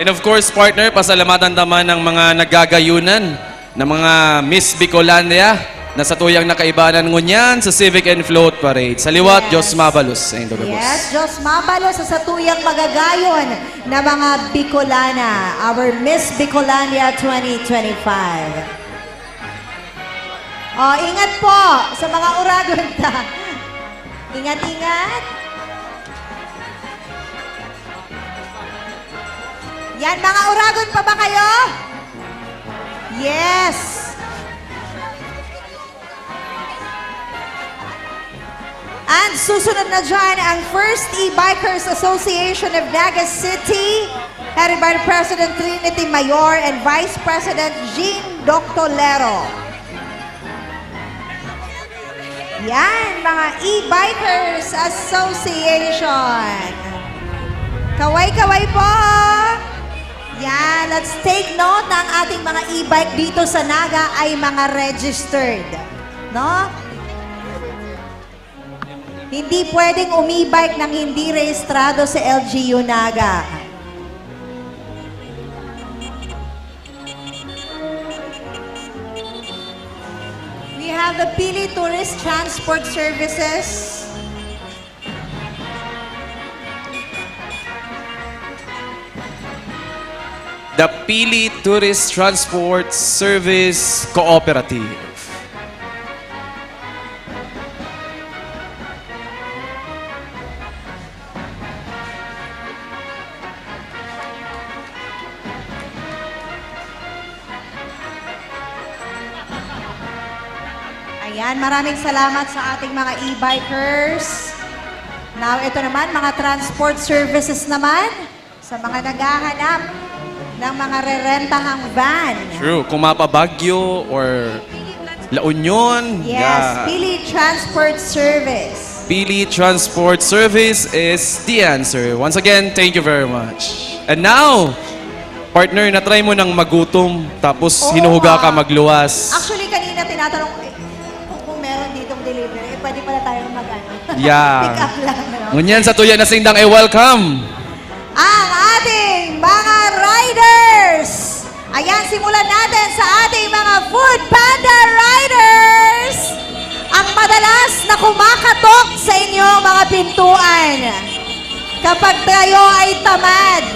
And of course, partner, pasalamatan naman ng mga nagagayunan ng mga Miss Bicolandia na sa tuyang nakaibanan ngunyan sa Civic and Float Parade. Sa liwat, Diyos Mabalos sa Indogabos. Yes, Diyos Mabalos sa tuyang magagayon na mga Bicolana, our Miss Bicolandia 2025. Oh, ingat po sa mga Oragon. Ingat-ingat. Yan, mga Oragon pa ba kayo? Yes. And susunod na dyan ang First E-Bikers Association of Naga City, headed by the President Trinity Mayor and Vice President Jean Doctolero. Yan, mga E-Bikers Association. Kaway-kaway po! Yan, let's take note na ang ating mga e-bike dito sa Naga ay mga registered. No? Hindi pwedeng umi-bike ng hindi rehistrado sa LGU Naga. We have the Pili Tourist Transport Services. The Pili Tourist Transport Service Cooperative. Ayan, maraming salamat sa ating mga e-bikers. Now, ito naman, mga transport services naman sa mga naghahanap ng mga rerentahang van. True. Kung mapabagyo or La Union. Yes, Pili Transport Service. Pili Transport Service is the answer. Once again, thank you very much. And now, partner, na-try mo ng magutom tapos hinuhuga ka magluwas. Actually, kanina tinatanong ko, kung meron ditong delivery, pwede pala tayong mag-ano. Yeah. Pick up lang. No? Ngunyan sa tuya na sindang, welcome. Ang ating mga riders. Ayan, simulan natin sa ating mga Food Panda Riders. Ang madalas na kumakatok sa inyong mga pintuan. Kapag tayo ay tamad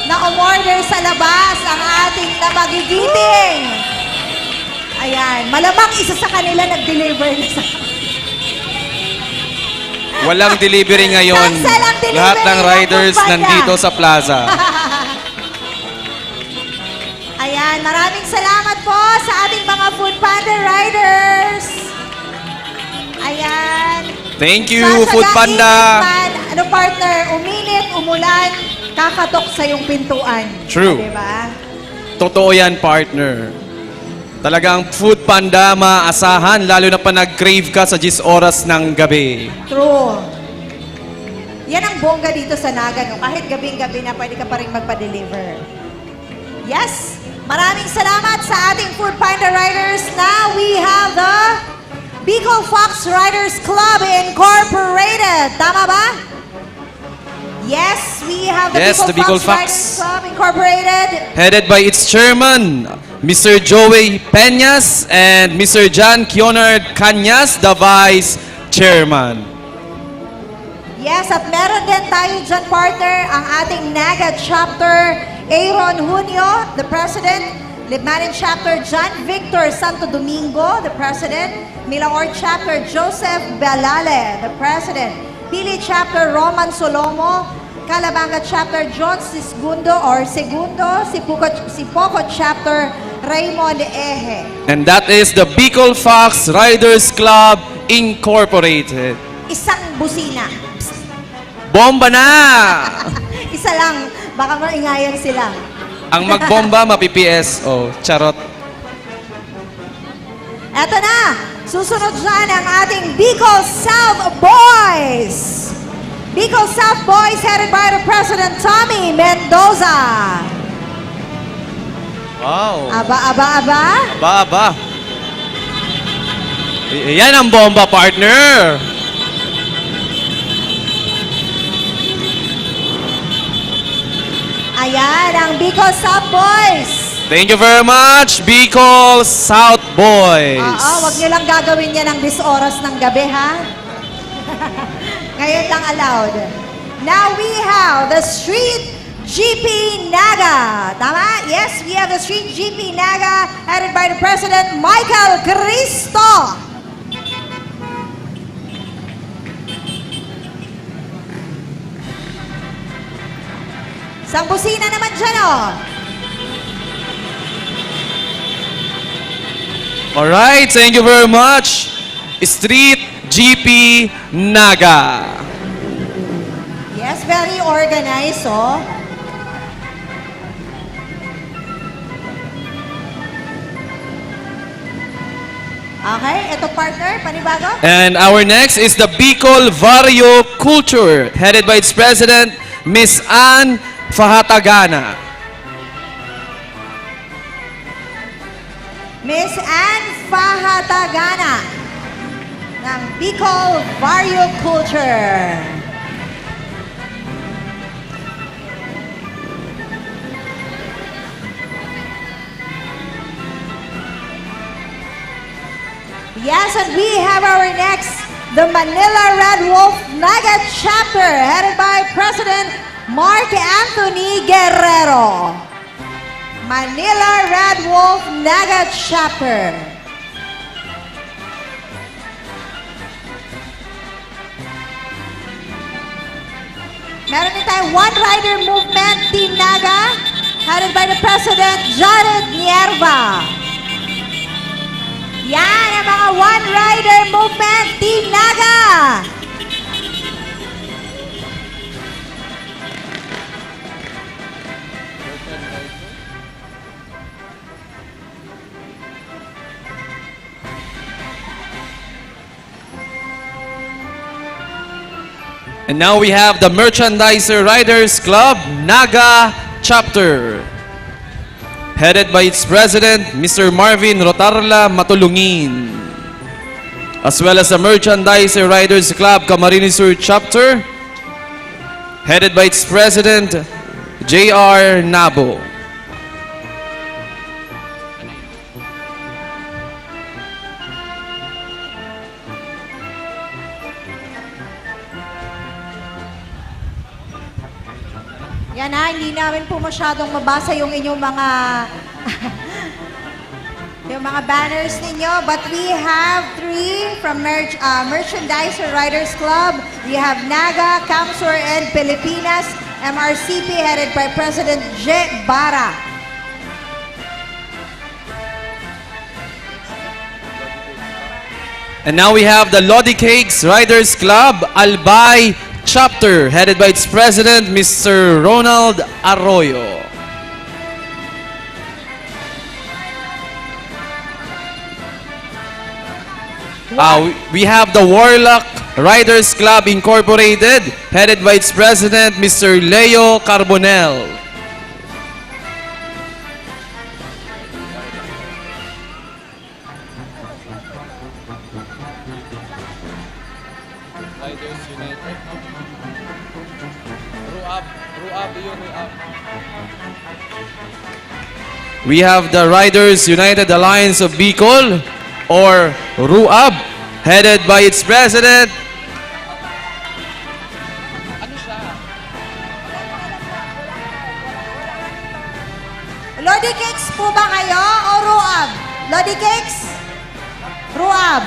na umorder sa labas ang ating namagigiting. Ayan, malamang isa sa kanila nag-deliver na sa Walang delivery ngayon. Cancel ang delivery Lahat ng riders Food Panda. nandito sa plaza. Ayan, maraming salamat po sa ating mga Food Panda Riders. Ayan. Thank you, Sasagain Food Panda. man, ano partner, uminit, umulan, kakatok sa iyong pintuan. True. Diba? Totoo yan, partner. Talagang food panda maasahan, lalo na pa nag-crave ka sa 10 oras ng gabi. True. Yan ang bongga dito sa Naga, no? Kahit gabing-gabi na pwede ka pa rin magpa-deliver. Yes! Maraming salamat sa ating Food Panda Riders. Now we have the Bicol Fox Riders Club Incorporated. Tama ba? Yes, we have the Bicol Fox Riders Club Incorporated. Headed by its chairman, Mr. Joey Peñas and Mr. John Kionard Cañas, the vice chairman. Yes, at meron din tayo dyan, partner, ang ating Naga chapter, Aaron Junio, the president. Libmanan chapter, John Victor Santo Domingo, the president. Milaor chapter, Joseph Belale, the president. Pili chapter, Roman Solomo. Calabanga chapter, John Segundo, Sipoco chapter, Raymond Eje. And that is the Bicol Fox Riders Club Incorporated. Isang busina. Bomba na! Isa lang, baka maingayan sila. Ang magbomba, mapi-PSO. Charot. Eto na, susunod dyan ang ating Bicol South Boys. Bicol South Boys headed by the President Tommy Mendoza. Wow. Aba. Aba. Yan ang bomba, partner. Ayan, ang Bicol South Boys. Thank you very much, Bicol South Boys. Wag nyo lang gagawin yan ng 10 oras ng gabi, ha? Ngayon lang allowed. Now we have the Street GP Naga. Tama? Yes, we have the Street GP Naga headed by the President Michael Cristo. Isang busina naman dyan, oh. Alright, thank you very much, Street GP Naga. Yes, very organized, oh. Okay, ito partner, panibago. And our next is the Bicol Vario Culture, headed by its president, Miss Ann Fahatagana. Miss Ann Fahatagana ng Bicol Vario Culture. Yes, and we have our next, the Manila Red Wolf Naga Chapter, headed by President Mark Anthony Guerrero. Manila Red Wolf Naga Chapter. Meron din tayo One Rider Movement Team Naga, headed by the President Jared Nierva. Yan ang mga One Rider Movement Team Naga. And now we have the Merchandiser Riders Club Naga Chapter, headed by its president, Mr. Marvin Rotarla Matulungin, as well as the Merchandiser Riders Club Camarines Sur Chapter, headed by its president, J.R. Nabo. Yan ha, hindi namin po masyadong mabasa yung inyong mga yung mga banners ninyo, but we have 3 from Merchandiser Riders Club. We have Naga, Camsur, and Pilipinas, MRCP headed by President J. Bara. And now we have the Lodi Cakes Riders Club Albay Chapter, headed by its president, Mr. Ronald Arroyo. We have the Warlock Riders Club Incorporated, headed by its president, Mr. Leo Carbonell. We have the Riders United Alliance of Bicol, or RUAB, headed by its president, Lodi Cakes po ba kayo o Ruab? Lodi Cakes? Ruab.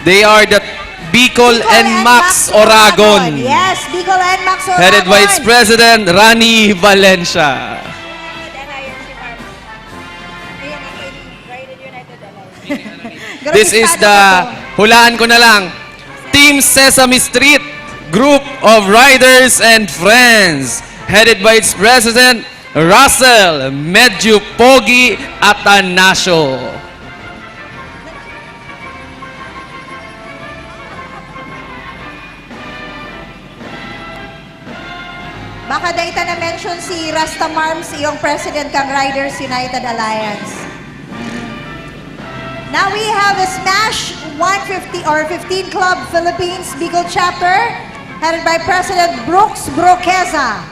they are the Bicol and Max Oragon, Yes, Bicol and Max Oragon. headed by its president, Rani Valencia. This is the, hulaan ko na lang, Team Sesame Street Group of Riders and Friends, headed by its president, Russell Medyo Pogi Atanasio. Baka data na mention si Rasta Marms, iyong president kang Riders United Alliance. Now we have a Smash 150 or 15 Club Philippines Bicol Chapter, headed by President Brooks Broqueza.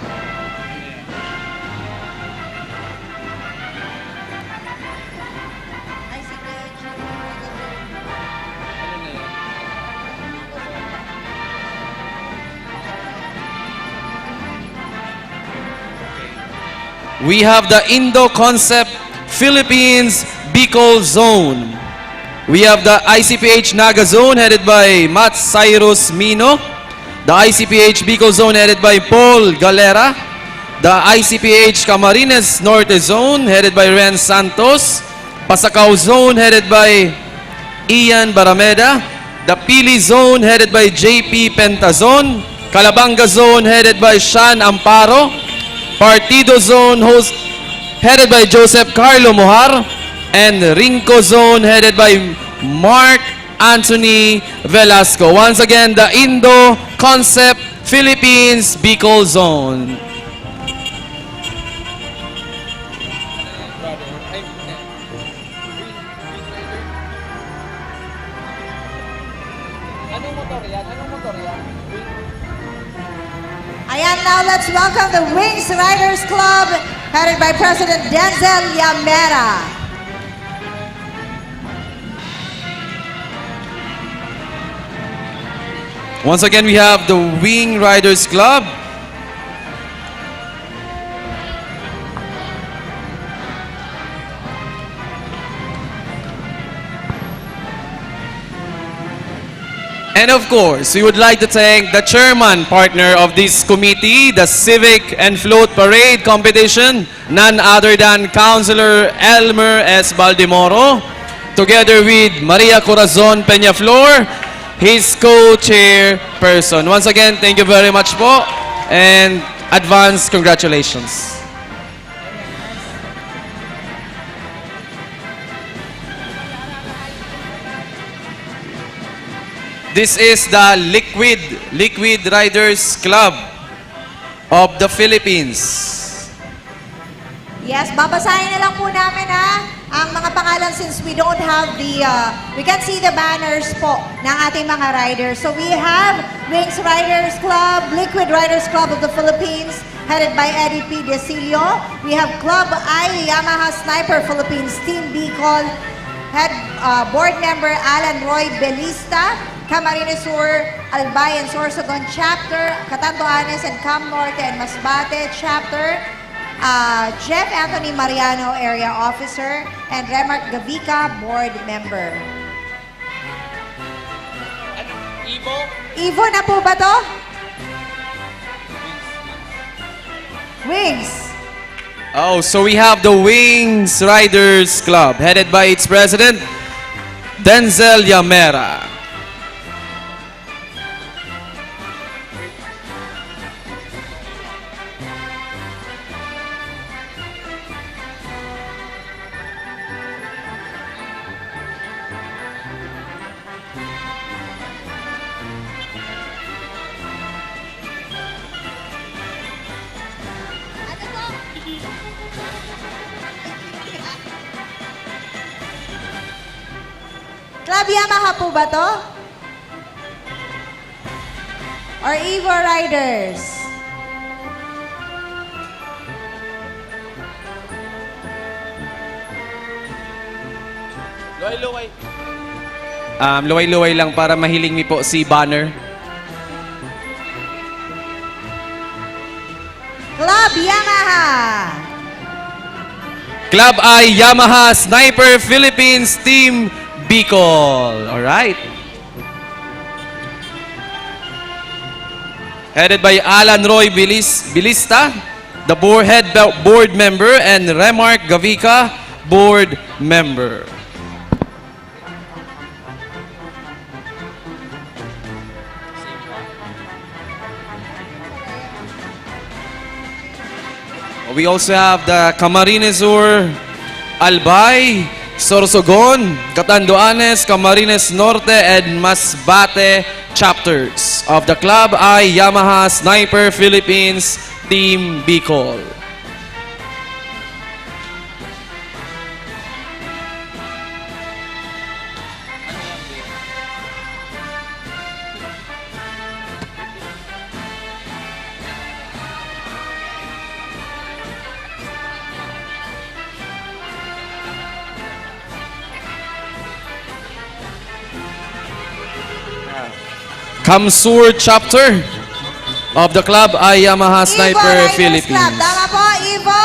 We have the Indo Concept Philippines Bicol Zone. We have the ICPH Naga Zone headed by Matt Cyrus Mino. The ICPH Bicol Zone headed by Paul Galera. The ICPH Camarines Norte Zone headed by Ren Santos. Pasacao Zone headed by Ian Barameda. The Pili Zone headed by JP Pentazon. Calabanga Zone headed by Sean Amparo. Partido Zone headed by Joseph Carlo Mohar, and Rinco Zone headed by Mark Anthony Velasco. Once again, the Indo Concept Philippines Bicol Zone. Ayan, now let's welcome the Wings Riders Club, headed by President Denzel Yamera. Once again, we have the Wing Riders Club. And of course, we would like to thank the chairman partner of this committee, the Civic and Float Parade Competition, none other than Councilor Elmer S. Baldemoro, together with Maria Corazon Peñaflor, his co-chair person. Once again, thank you very much po, and advance congratulations. This is the Liquid Riders Club of the Philippines. Yes, babasahin na lang po namin ang mga pangalan since we don't have the, we can see the banners po ng ating mga riders. So we have Wings Riders Club, Liquid Riders Club of the Philippines, headed by Eddie P. Desilio. We have Club I, Yamaha Sniper Philippines, Team Bicol, head board member Alan Roy Belista, Camarines Sur, Albayan, Sorsogon Chapter, Catanduanes and Cam Norte and Masbate Chapter, Jeff Anthony Mariano, Area Officer, and Remark Gavica, Board Member. Ivo na po ba to? Wings. Oh, so we have the Wings Riders Club, headed by its president, Denzel Yamera. Club Yamaha po ba to? Or Evo Riders? Luway-luway. Luway-luway lang para mahiling mi po si Banner. Club Yamaha. Club ay Yamaha Sniper Philippines Team Bicol. Alright. Headed by Alan Roy Bilista, the head board member, and Remark Gavica, board member. We also have the Camarines Sur, Albay, Sorsogon, Catanduanes, Camarines Norte, and Masbate chapters of the club ay Yamaha Sniper Philippines Team Bicol. Kamsur chapter of the club ay Yamaha Sniper Philippines. Club. Tama po, Evo.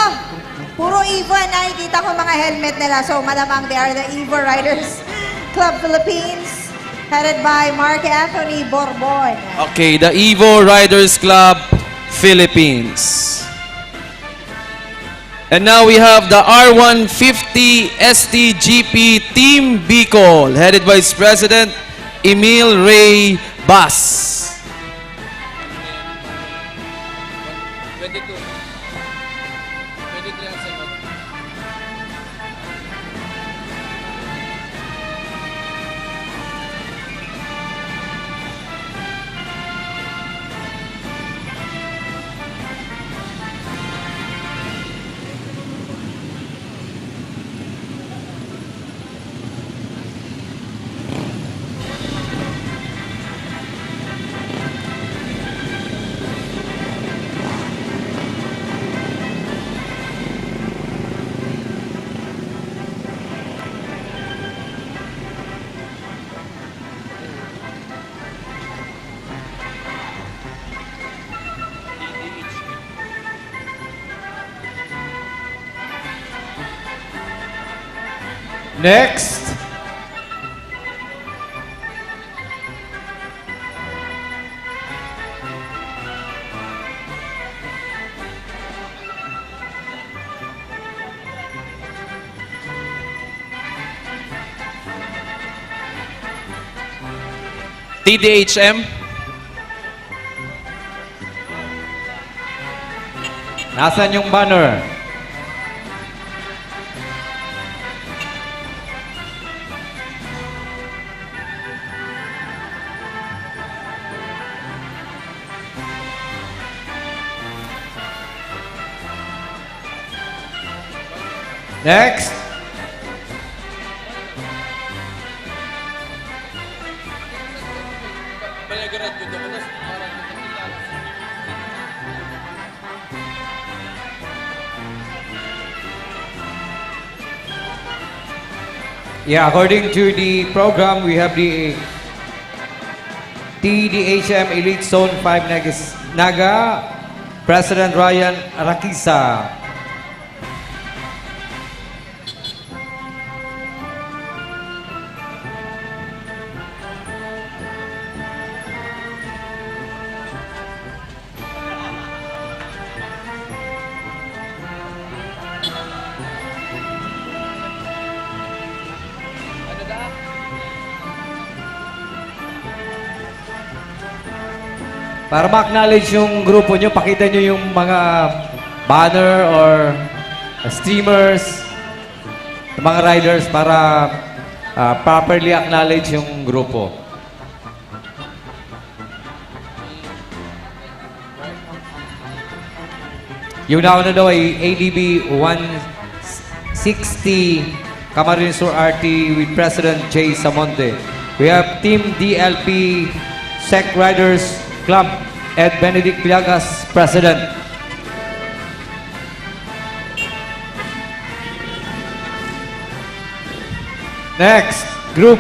Puro Evo ang nakikita ko mga helmet nila. So malamang they are the Evo Riders Club Philippines, headed by Mark Anthony Borbon. Okay, the Evo Riders Club Philippines. And now we have the R150 STGP Team Bicol, headed by Vice President Emil Ray Bas. Next. TDHM. Nasaan yung banner? Next. Yeah, according to the program, we have the TDHM Elite Zone 5 Naga, President Ryan Rakisa. Para ma-acknowledge yung grupo nyo, pakita nyo yung mga banner or streamers, mga riders para properly acknowledge yung grupo. Yung nauna daw ay ADB 160 Camarines Sur RT with President Jay Samonte. We have Team DLP Sec Riders Club, Ed Benedict Pliagas, President. Next, group.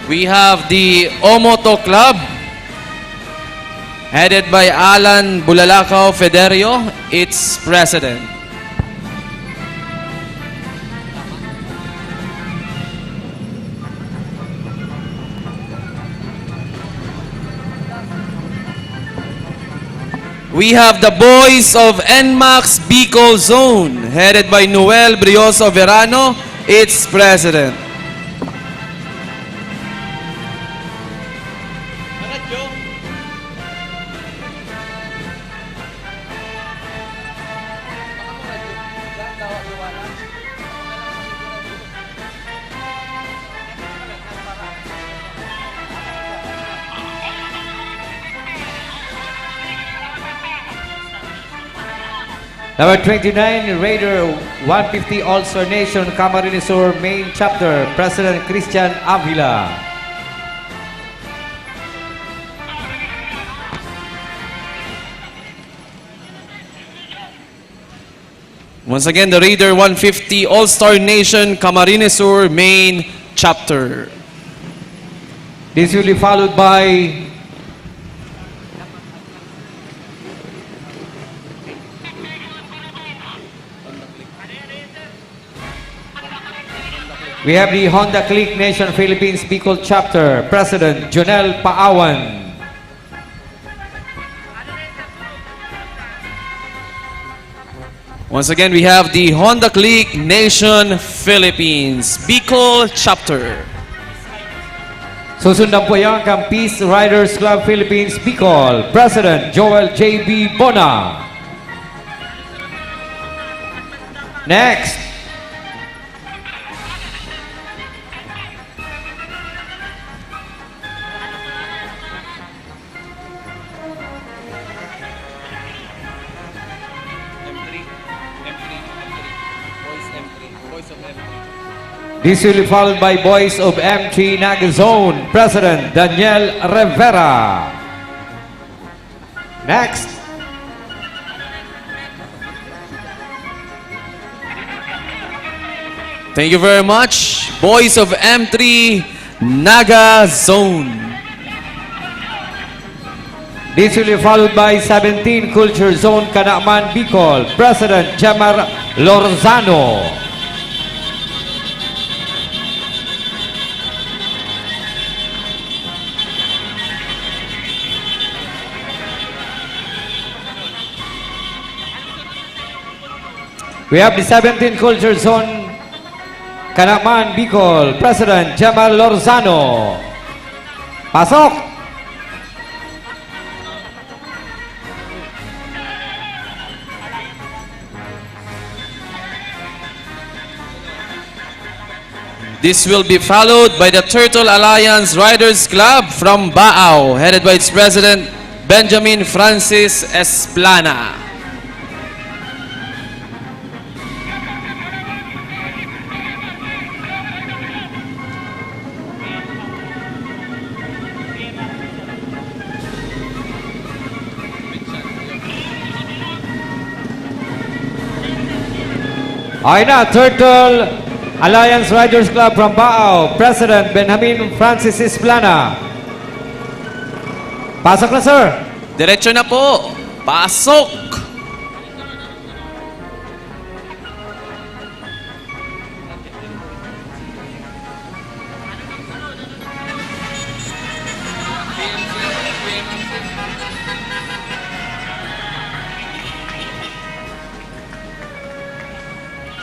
We have the Omoto Club, headed by Alan Bulalakaw Federio, its president. We have the Boys of NMAX Bicol Zone, headed by Noel Brioso Verano, its president. Number 29, Raider 150 All-Star Nation, Camarines Sur Main Chapter, President Christian Avila. Once again, the Raider 150 All-Star Nation, Camarines Sur Main Chapter. This will be followed by we have the Honda Click Nation Philippines Bicol Chapter, President Jonel Paawan. Once again, we have the Honda Click Nation Philippines Bicol Chapter. Susundan po yan kang Peace Riders Club Philippines Bicol, President Joel J.B. Bona. Next, this will be followed by Boys of M3 Naga Zone, President Daniel Rivera. Next, Thank you very much, Boys of M3 Naga Zone. this will be followed by 17 Culture Zone Kanaman Bicol, President Jamar Lorzano. We have the 17 Culture Zone Kanaman Bicol, President Jamal Lorzano. Pasok! This will be followed by the Turtle Alliance Riders Club from Baao, headed by its president Benjamin Francis Esplana. Ay na, Turtle Alliance Riders Club from Baao, President Benjamin Francis Esplana. Pasok na, sir. Diretso na po. Pasok!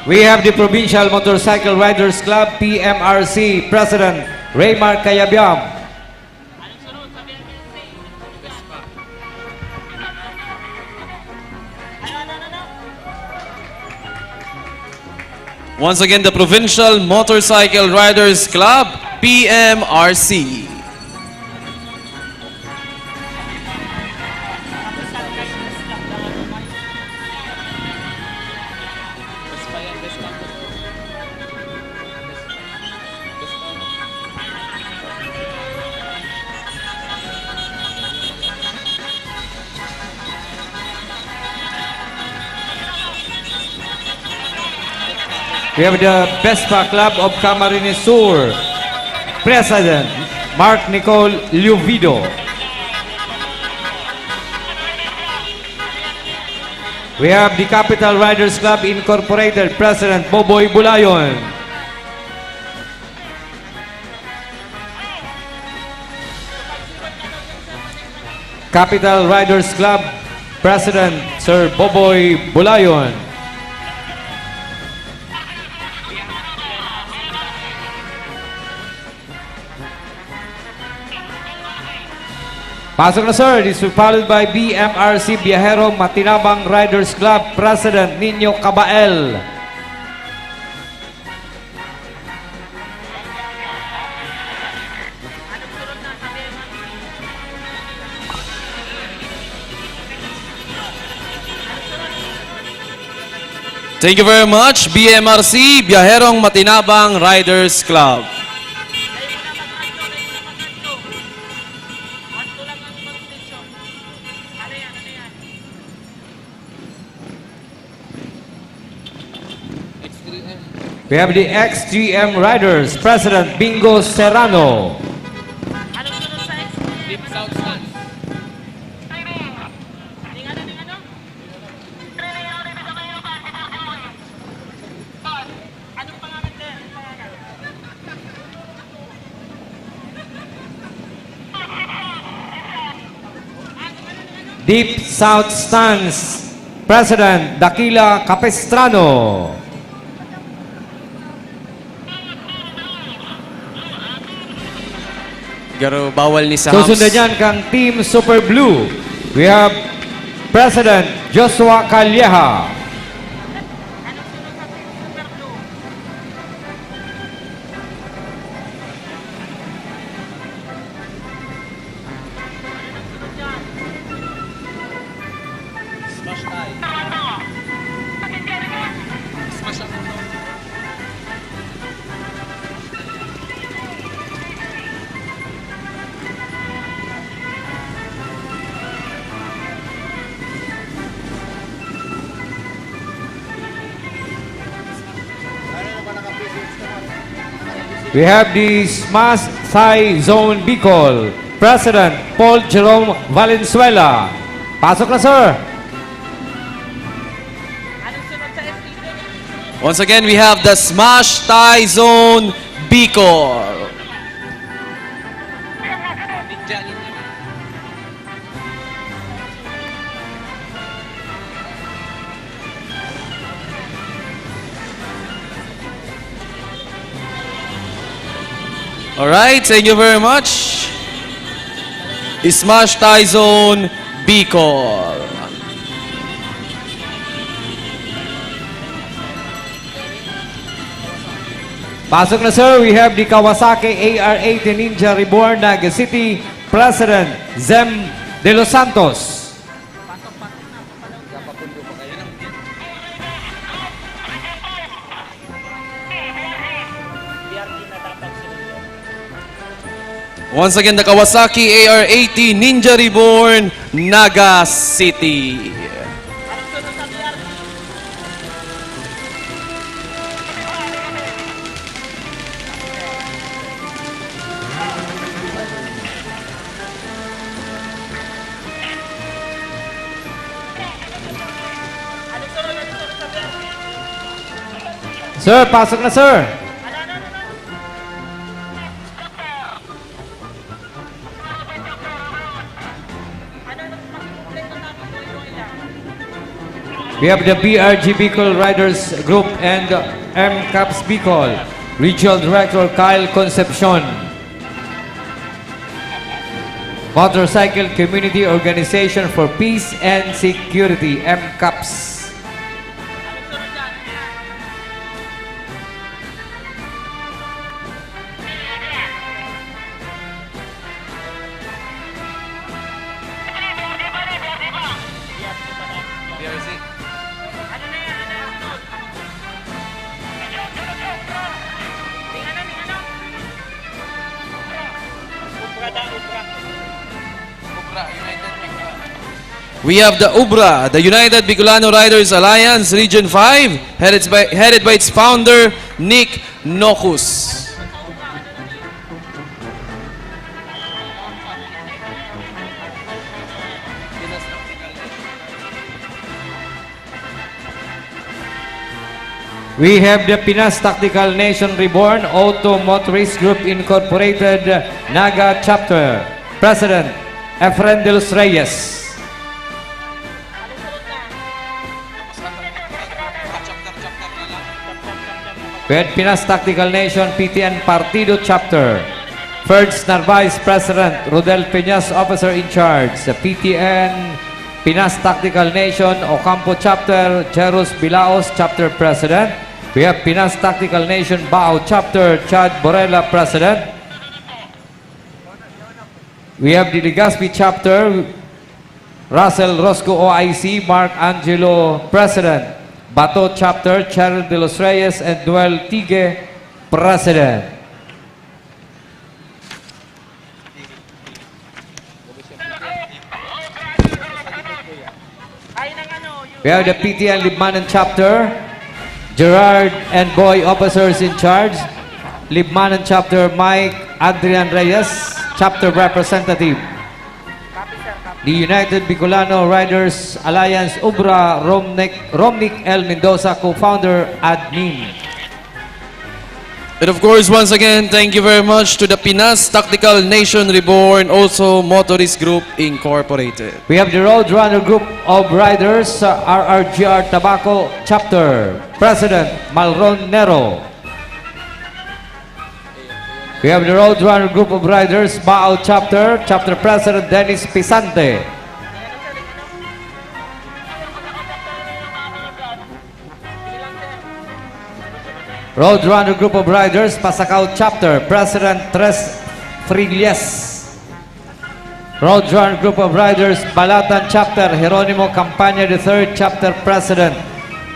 We have the Provincial Motorcycle Riders Club, PMRC, President Raymar Cayabyam. Once again, the Provincial Motorcycle Riders Club, PMRC. We have the Vespa Club of Camarines Sur, President Mark Nicole Luvido. We have the Capital Riders Club Incorporated, President Boboy Bulayon. Capital Riders Club President Sir Boboy Bulayon. Pasok na sir, this is followed by BMRC Viajero Matinabang Riders Club President Nino Cabael. Thank you very much, BMRC, Biyaherong Matinabang Riders Club. We have the XGM Riders, President Bingo Serrano. Deep South Stance, President Dakila Capestrano. Garo bawal ni sa Susunod yan kang Team Super Blue. We have President Joshua Calleja. We have the Smash Thai Zone Bicol, President Paul Jerome Valenzuela. Pasok na, sir. Once again, we have the Smash Thai Zone Bicol. Alright, thank you very much. Smash Thai Zone Bicol. Pasok na, sir. We have the Kawasaki AR-80 Ninja Reborn Naga City, President Zem De Los Santos. Once again, the Kawasaki AR-80 Ninja Reborn Naga City. Sir, pasok na, sir. We have the BRG Bicol Riders Group and MCAPS Bicol. Regional Director Kyle Concepcion. Motorcycle Community Organization for Peace and Security, MCAPS. We have the UBRA, the United Bicolano Riders Alliance, Region 5, headed by its founder, Nick Nocus. We have the Pinas Tactical Nation Reborn Auto Motorist Group Incorporated Naga Chapter, President Efren de los Reyes. We have Pinas Tactical Nation PTN Partido Chapter, First Narvaez President Rodel Peñas, Officer in Charge. The PTN Pinas Tactical Nation Ocampo Chapter, Jeros Bilaos Chapter President. We have Pinas Tactical Nation Bao Chapter, Chad Borella President. We have the Legazpi Chapter, Russell Rosco OIC, Mark Angelo President. Bato Chapter, Cheryl de los Reyes and Noel Tige President. We have the PTN Libmanan Chapter, Gerard and Boy Officers in Charge. Libmanan Chapter, Mike Adrian Reyes, Chapter Representative. The United Bicolano Riders Alliance, UBRA, Romnick L. Mendoza, co-founder, admin. And of course, once again, thank you very much to the Pinas Tactical Nation Reborn, also Motorist Group Incorporated. We have the Roadrunner Group of Riders, RRGR Tabaco Chapter, President Malron Nero. We have the Roadrunner Group of Riders, Bao Chapter, Chapter President Dennis Pisante. Roadrunner Group of Riders, Pasacao Chapter, President Tres Friglies. Roadrunner Group of Riders, Balatan Chapter, Jeronimo Campaña III, Chapter President.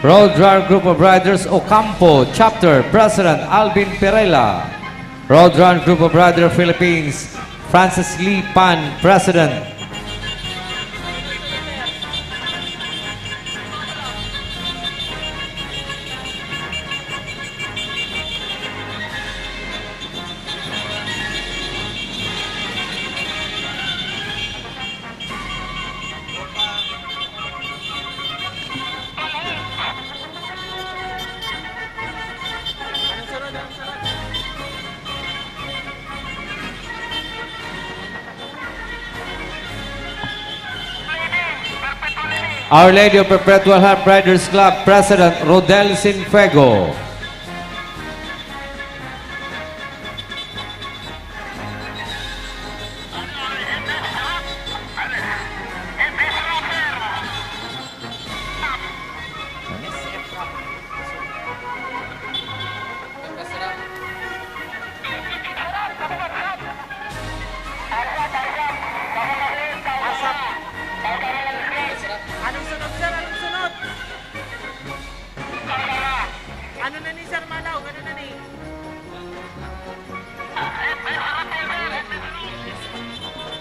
Roadrunner Group of Riders, Ocampo Chapter, President Alvin Perela. Roadrunner Group of Riders Philippines, Francis Lee Pan, President. Our Lady of Perpetual Help Riders Club President Rodel Sinfuego.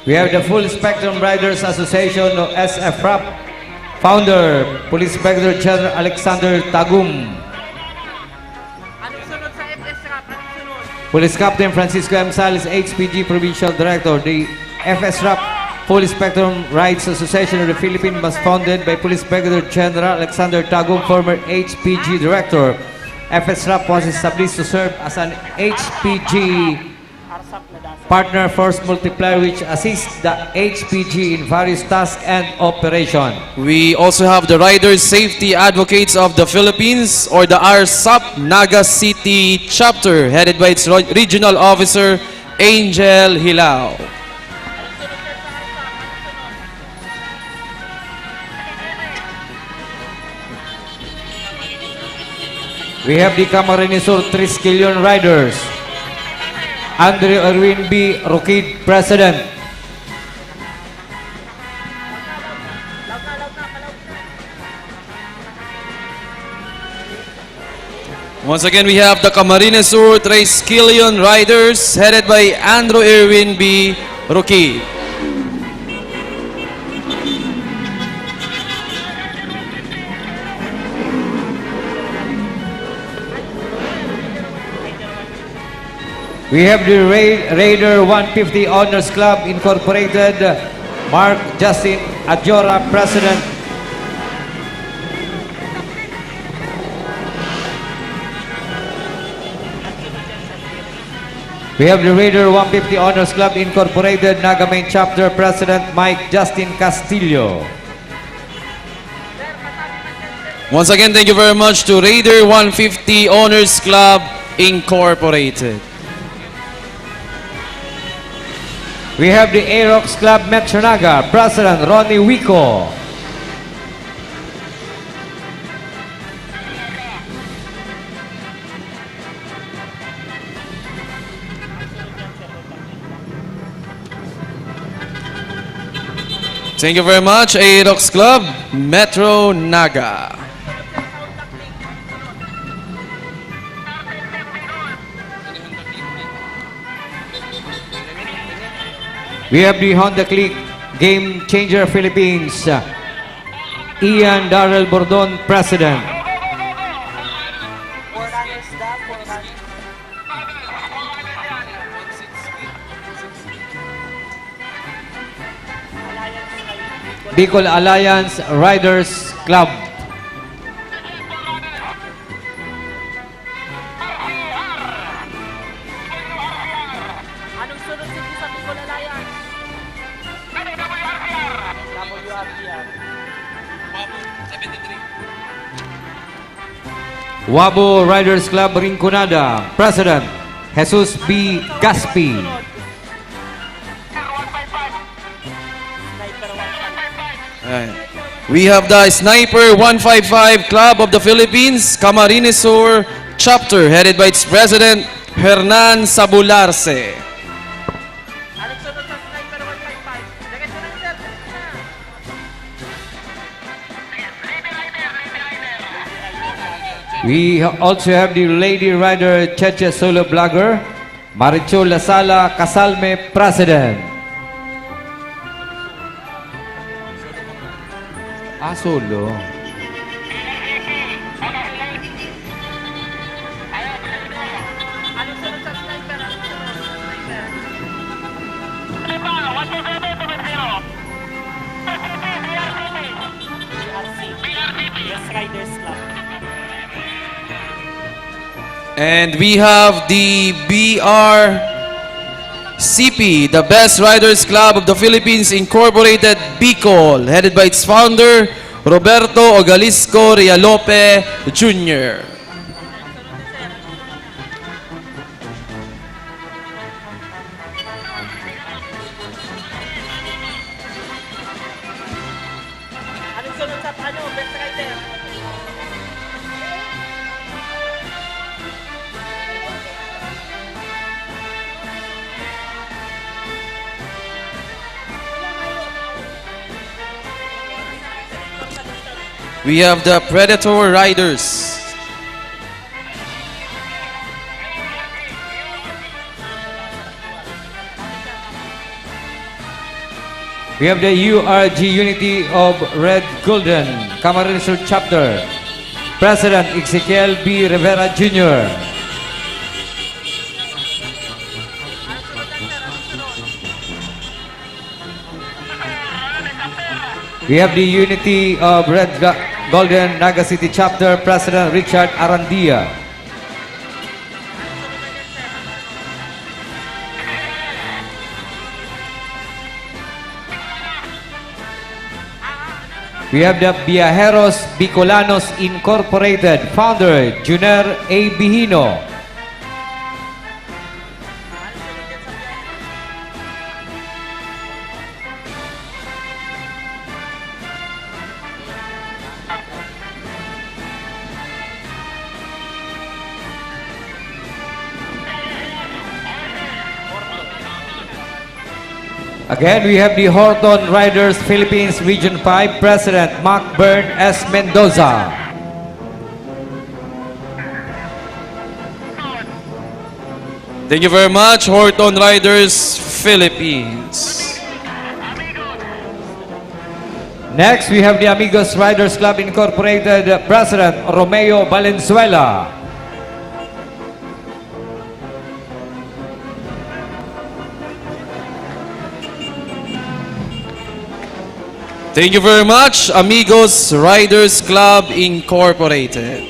We have the Full Spectrum Riders Association of SFRAP, founder, Police Inspector General Alexander Tagum. Police Captain Francisco M. Salis, HPG Provincial Director. The FSRAP, Full Spectrum Rides Association of the Philippines, was founded by Police Inspector General Alexander Tagum, former HPG Director. FSRAP was established to serve as an HPG partner force multiplier which assists the HPG in various tasks and operation. We also have the Riders Safety Advocates of the Philippines, or the RSAP Naga City Chapter, headed by its Regional Officer, Angel Hilao. We have the Camarines Sur Triskelion Riders. Andre Erwin B. Rokid, President. Once again, we have the Camarines Sur Triskelion Riders, headed by Andrew Erwin B. Roque. We have the Raider 150 Honors Club Incorporated, Mark Justin Adjora, President. We have the Raider 150 Honors Club Incorporated, Naga Main Chapter, President Mike Justin Castillo. Once again, thank you very much to Raider 150 Honors Club Incorporated. We have the Aerox Club Metro Naga, President Ronnie Wico. Thank you very much, Aerox Club Metro Naga. We have the Honda Click Game Changer Philippines, Ian Darrell Bordon, President. Bicol Alliance Riders Club. Wabo Riders Club Rinconada, President Jesus B. Gaspi. We have the Sniper 155 Club of the Philippines, Camarines Sur Chapter, headed by its President, Hernan Sabularse. We also have the Lady Rider Cheche Solo Blogger, Maricho Lasala Casalme, President. Solo. And we have the BRCP, the Best Riders Club of the Philippines Incorporated, Bicol, headed by its founder, Roberto Ogalisco Rialope Jr. We have the Predator Riders. We have the URG Unity of Red Golden, Camarines Sur Chapter, President Ezekiel B. Rivera Jr. We have the Unity of Red Golden Naga City Chapter, President Richard Arandia. We have the Viajeros Bicolanos Incorporated, founder Juner A. Bihino. Again, we have the Horton Riders Philippines Region 5 President Mark Bern S. Mendoza. Thank you very much, Horton Riders Philippines. Next, we have the Amigos Riders Club Incorporated President Romeo Valenzuela. Thank you very much, Amigos Riders Club Incorporated.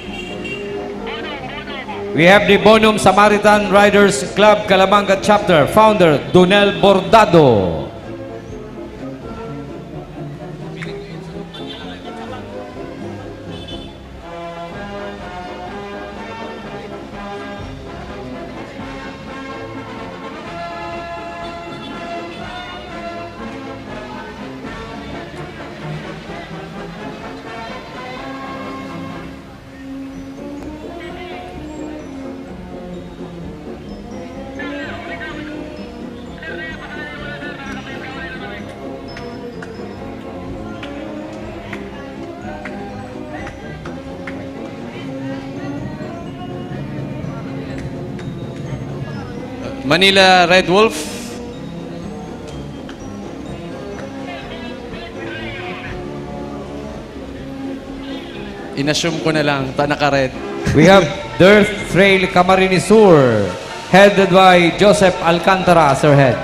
We have the Bonum Samaritan Riders Club Calabanga Chapter, founder Donel Bordado. Manila Red Wolf. Inassume ko na lang, naka-red. We have Dirt Trail Camarines Sur, headed by Joseph Alcantara, Sir Head.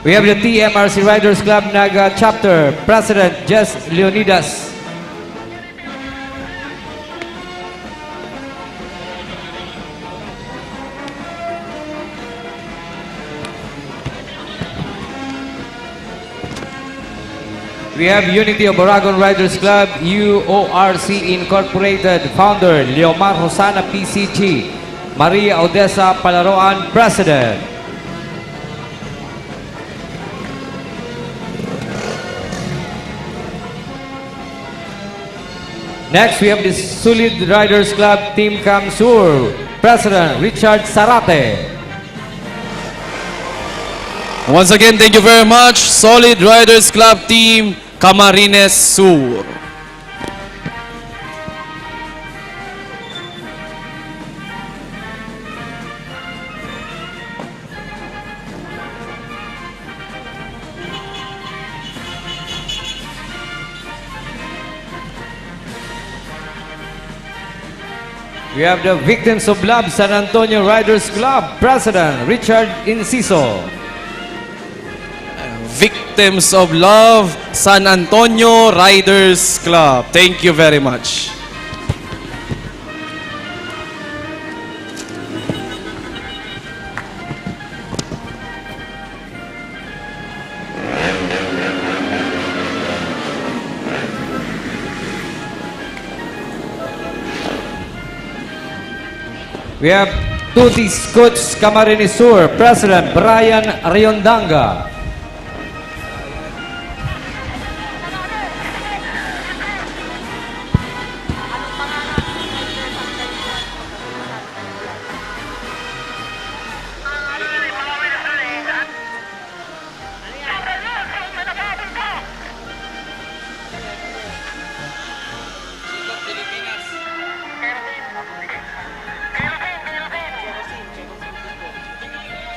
We have the TMRC Riders Club Naga Chapter, President Jess Leonidas. We have Unity of Oragon Riders Club, UORC Incorporated, founder Leomar Hosana PCG, Maria Odessa Palaroan, President. Next, we have the Solid Riders Club Team Kamsur, President Richard Sarate. Once again, thank you very much, Solid Riders Club Team Camarines Sur. We have the Victims of Love San Antonio Riders Club, President Richard Inciso. Victims of Love San Antonio Riders Club. Thank you very much. We have Tutti Scouts Camarines Sur, President Brian Riondanga.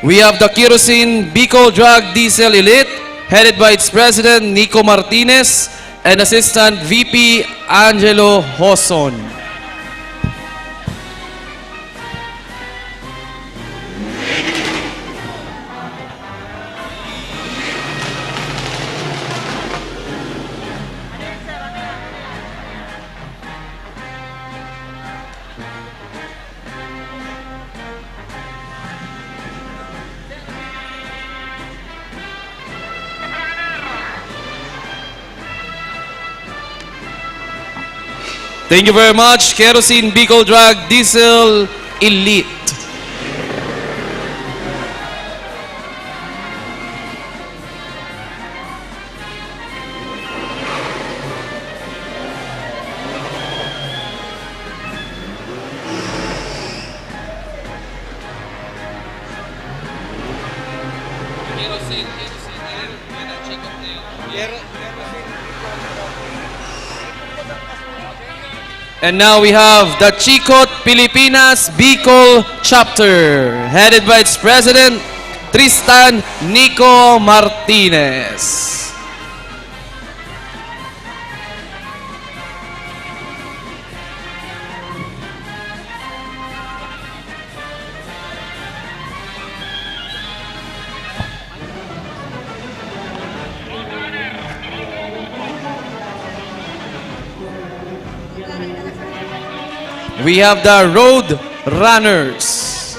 We have the Kerosene Bicol Drug Diesel Elite, headed by its President Nico Martinez and Assistant VP Angelo Hoson. Thank you very much, Kerosene Bicol Drug Diesel Elite. And now we have the Chicot Pilipinas Bicol chapter, headed by its president, Tristan Nico Martinez. We have the Road Runners.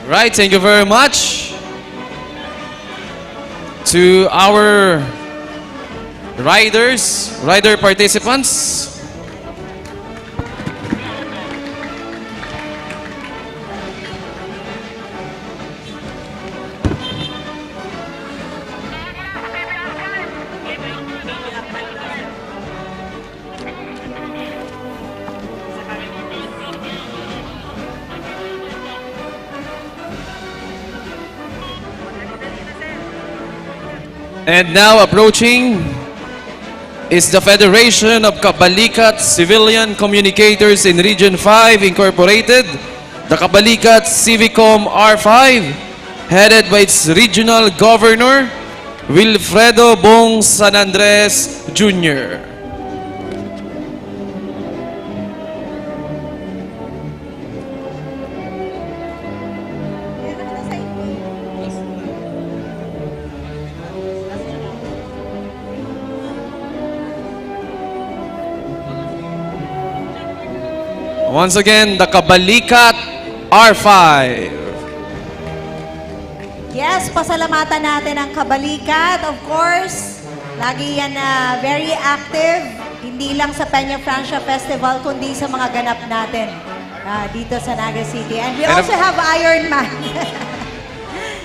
Right, thank you very much to our rider participants. And now approaching is the Federation of Kabalikat Civilian Communicators in Region 5 Incorporated, the Kabalikat Civicom R5, headed by its Regional Governor, Wilfredo Bong San Andres Jr. Once again, the Kabalikat R5. Yes, pasalamatan natin ang Kabalikat, of course. Lagi yan very active, hindi lang sa Peña Francia Festival, kundi sa mga ganap natin dito sa Naga City. And we also have Iron Man.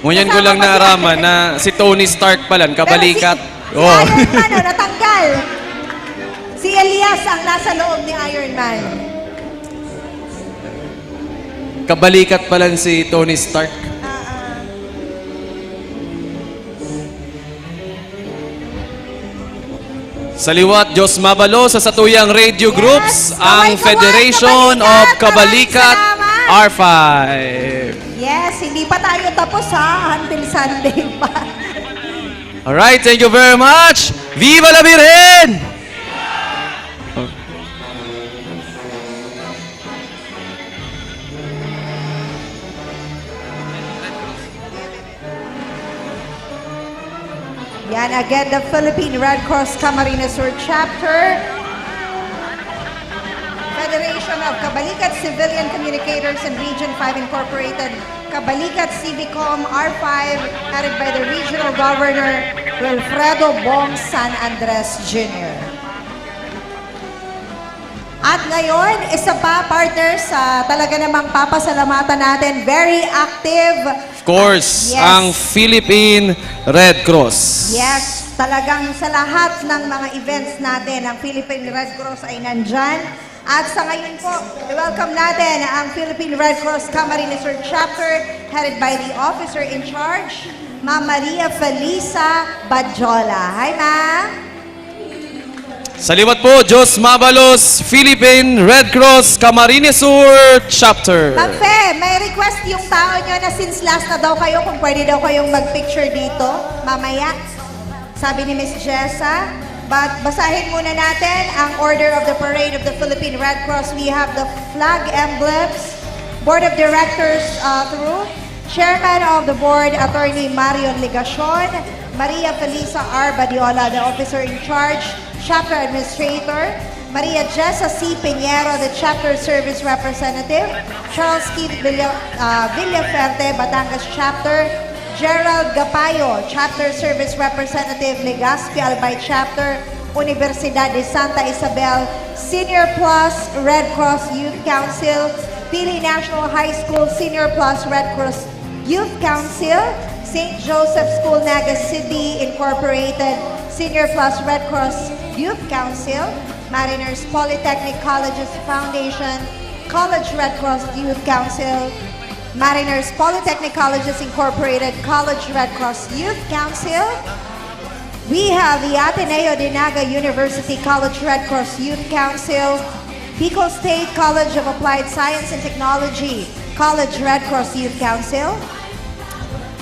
Ngunyan ko lang naaraman na si Tony Stark pala, Kabalikat. Si Iron Man, natanggal. Si Elias ang nasa loob ni Iron Man. Kabalikat pala si Tony Stark. Sa liwat, Diyos Mabalo sa Satuyang Radio Groups, ang Federation of Kabalikat R5. Yes, hindi pa tayo tapos until Sunday pa. Alright, thank you very much. Viva la Virgen! Yan, again, the Philippine Red Cross Camarines Sur Chapter, Federation of Kabalikat Civilian Communicators in Region 5 Incorporated, Kabalikat Civicom R5, headed by the Regional Governor, Wilfredo Bong San Andres Jr. At ngayon, isa pa, partners, talaga namang papasalamatan natin, very active. Of course, yes, ang Philippine Red Cross. Yes, talagang sa lahat ng mga events natin, ang Philippine Red Cross ay nandyan. At sa ngayon po, welcome natin ang Philippine Red Cross Camarines Sur Chapter, headed by the officer in charge, Ma'am Maria Felisa Badjola. Hi, Ma'am. Sa liwat po, Diyos Mabalos, Philippine Red Cross Camarines Sur Chapter. Ma'am Fe, may request yung tao nyo na since last na daw kayo, kung pwede daw kayong mag-picture dito, mamaya. Sabi ni Miss Jessa. But basahin muna natin ang Order of the Parade of the Philippine Red Cross. We have the flag emblems, Board of Directors through, Chairman of the Board, Attorney Marion Ligacion, Maria Felisa R. Badiola, the Officer in Charge, Chapter Administrator, Maria Jessa C. Piñero, the Chapter Service Representative, Charles Keith Villaferte, Batangas Chapter, Gerald Gapayo, Chapter Service Representative, Legazpi Albay Chapter, Universidad de Santa Isabel, Senior Plus Red Cross Youth Council, Pili National High School Senior Plus Red Cross Youth Council, St. Joseph School Naga City Incorporated Senior Plus Red Cross Youth Council, Mariners Polytechnic Colleges Foundation, College Red Cross Youth Council, Mariners Polytechnic Colleges Incorporated College Red Cross Youth Council. We have the Ateneo de Naga University College Red Cross Youth Council, Bicol State College of Applied Science and Technology College Red Cross Youth Council,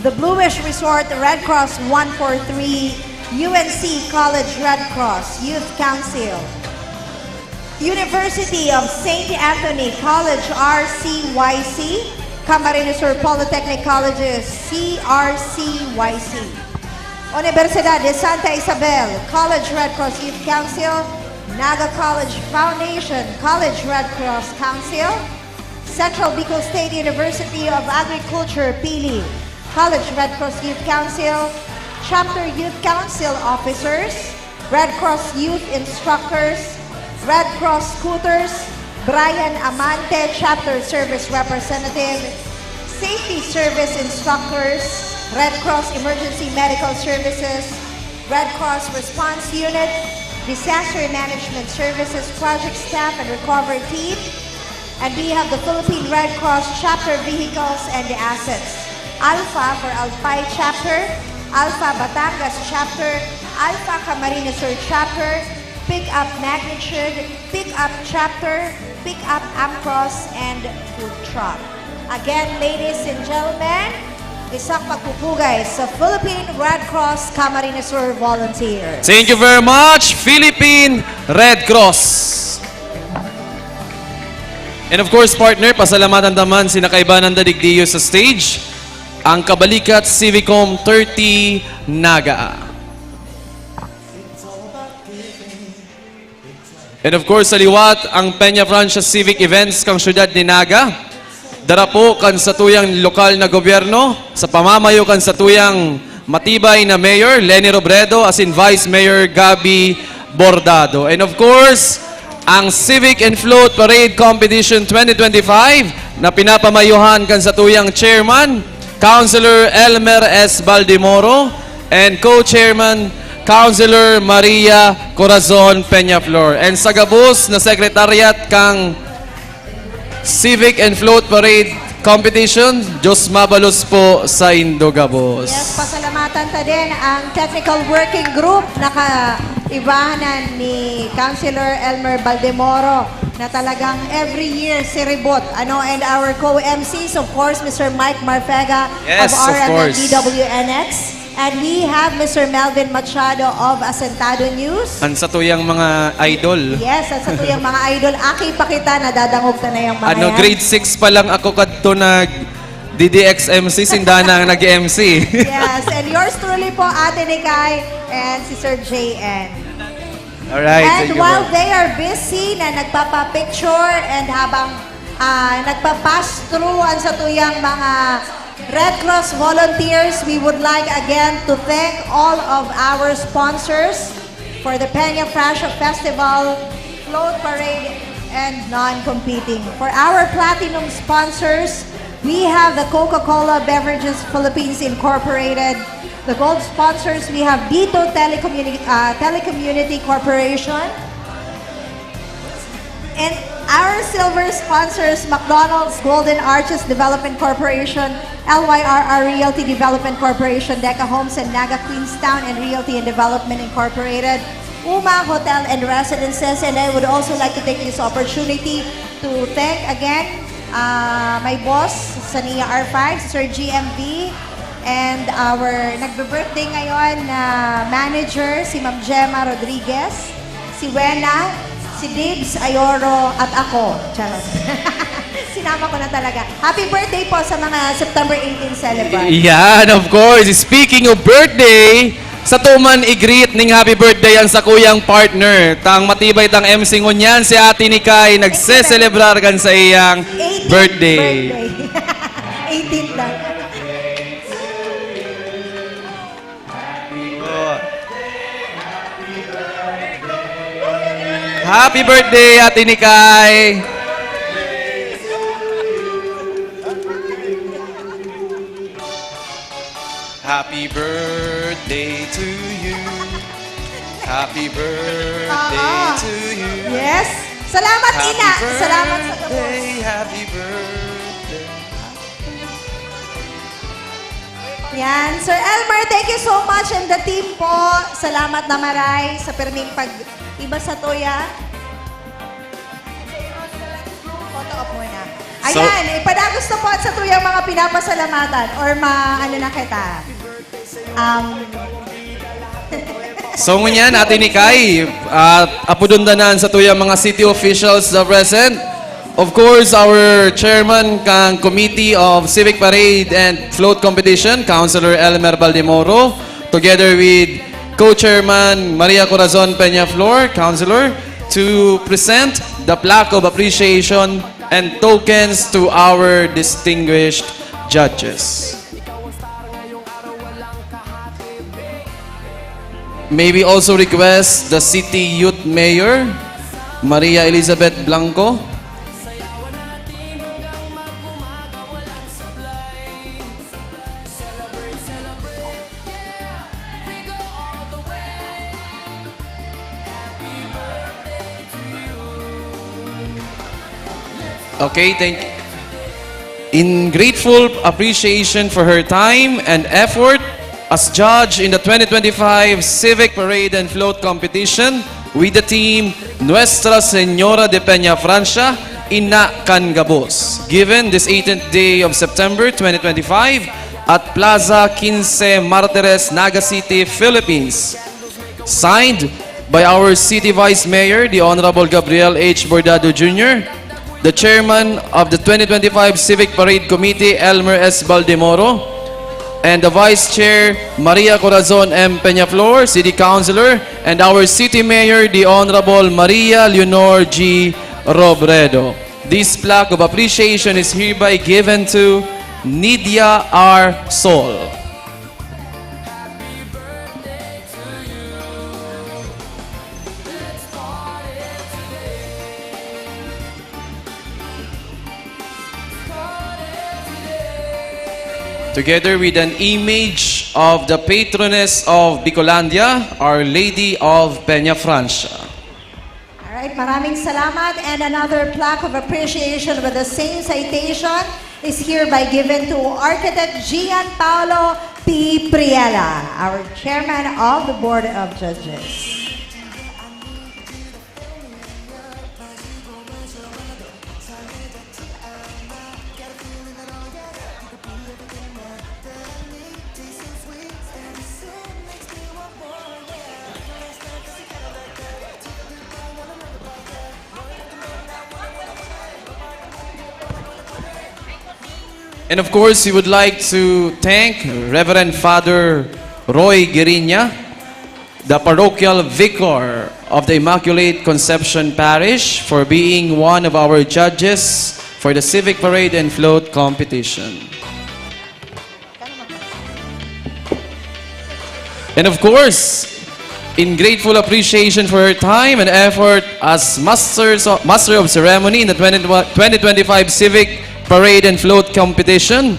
the Bluish Resort Red Cross 143 UNC College Red Cross Youth Council, University of St. Anthony College RCYC, Camarines Sur Polytechnic Colleges CRCYC, Universidad de Santa Isabel College Red Cross Youth Council, Naga College Foundation College Red Cross Council, Central Bicol State University of Agriculture Pili College Red Cross Youth Council, Chapter Youth Council Officers, Red Cross Youth Instructors, Red Cross Scooters, Brian Amante, Chapter Service Representative, Safety Service Instructors, Red Cross Emergency Medical Services, Red Cross Response Unit, Disaster Management Services Project Staff and Recovery Team, and we have the Philippine Red Cross Chapter Vehicles and Assets, Alpha for Alpay Chapter, Alpha Batangas Chapter, Alpha Camarines Sur Chapter, Pick Up Magnitude, Pick Up Chapter, Pick Up Amcross, and Food Truck. Again, ladies and gentlemen, isang pagpupugay sa Philippine Red Cross Camarines Sur Volunteers. Thank you very much, Philippine Red Cross. And of course, partner, pasalamatan naman si Nakaibanan Dadigdiyo sa stage, ang Kabalikat Civicom 30 Naga. And of course, sa liwat, ang Peña Francia Civic Events kang syudad ni Naga. Darapo kan sa tuyang lokal na gobyerno, sa pamamayo kan sa tuyang matibay na Mayor Leni Robredo, as in Vice Mayor Gabi Bordado. And of course, ang Civic and Float Parade Competition 2025 na pinapamayuhan kan sa tuyang Chairman, Councilor Elmer S. Baldemoro, and Co-Chairman, Councilor Maria Corazon Peñaflor. And sa gabos na Secretariat kang Civic and Float Parade Competition, Diyos mabalos po sa Indogabos. Yes, pasalamatan ta din ang Technical Working Group na kaibahanan ni Councilor Elmer Baldemoro na talagang every year si Ribot, and our co-MCs, of course, Mr. Mike Marfega Yes, of of course. RMNDWNX, and we have Mr. Melvin Machado of Asentado News. Ang sa tuyang mga idol. Yes, at sa tuyang mga idol, aki pa kita, nadadangog na yung mga yan. Grade 6 pa lang ako kadto nag DDXMC, sindana ang nag-MC. Yes, and yours truly po, Ate Nikay and si Sir JN. Alright, And thank you while po. they are busy na nagpapapicture and habang nagpapass through ang sa tuyang mga Red Cross volunteers, we would like again to thank all of our sponsors for the Peña Francia Festival, Float Parade, and non-competing. For our platinum sponsors, we have the Coca-Cola Beverages Philippines Incorporated. The gold sponsors, we have Dito Telecommunity Corporation. And our silver sponsors, McDonald's Golden Arches Development Corporation, LYRR Realty Development Corporation, Deca Homes and Naga Queenstown and Realty and Development Incorporated, Uma Hotel and Residences. And I would also like to take this opportunity to thank again my boss, Sania R5, Sir GMV, and our nagbe-birthday ngayon na manager, si Ma'am Gemma Rodriguez, si Wena, si Dibs Ayoro, at ako. Charot. Sinama ko na talaga. Happy birthday po sa mga September 18 celebrants. Yan, of course. Speaking of birthday, sa tuman i-greet ning happy birthday ang sa kuyang partner. Tang matibay tang MC ngunyan, si Ate Nikay, nagse-celebrar kan sa iyang birthday. 18th lang. Happy birthday, Ate Nikay! Happy birthday to you. Happy birthday to you. Yes. Salamat, Ina. Salamat sa gabos. Happy birthday. Yan. Sir Elmer, thank you so much. And the team po, salamat na maray sa perming pag-iba sa tuya. Photo op muna. Ayan, ipadagos na po sa tuyang mga pinapasalamatan or ano na kita. So ngunyan, Ate Nikay, apudundanan sa tuyang mga city officials na present. Of course, our chairman kang Committee of Civic Parade and Float Competition, Councilor Elmer Baldemoro, together with co-chairman Maria Corazon Peñaflor, Councilor, to present the plaque of appreciation and tokens to our distinguished judges. May we also request the City Youth Mayor, Maria Elizabeth Blanco. Okay, thank you. In grateful appreciation for her time and effort as judge in the 2025 Civic Parade and Float Competition with the team Nuestra Señora de Peña Francia, Ina Cangabos, given this 18th day of September 2025 at Plaza 15 Martires, Naga City, Philippines. Signed by our City Vice Mayor, the Honorable Gabriel H. Bordado Jr., the Chairman of the 2025 Civic Parade Committee, Elmer S. Baldemoro, and the Vice Chair, Maria Corazon M. Peñaflor, City Councilor, and our City Mayor, the Honorable Maria Leonor G. Robredo. This plaque of appreciation is hereby given to Nidia R. Sol. Together with an image of the patroness of Bicolandia, Our Lady of Peña Francia. Alright, maraming salamat. And another plaque of appreciation with the same citation is hereby given to Architect Gian Paolo P. Priela, our Chairman of the Board of Judges. And of course, we would like to thank Reverend Father Roy Gueriña, the parochial vicar of the Immaculate Conception Parish, for being one of our judges for the Civic Parade and Float Competition. And of course, in grateful appreciation for her time and effort as Master of Ceremony in the 2025 Civic Parade and Float Competition,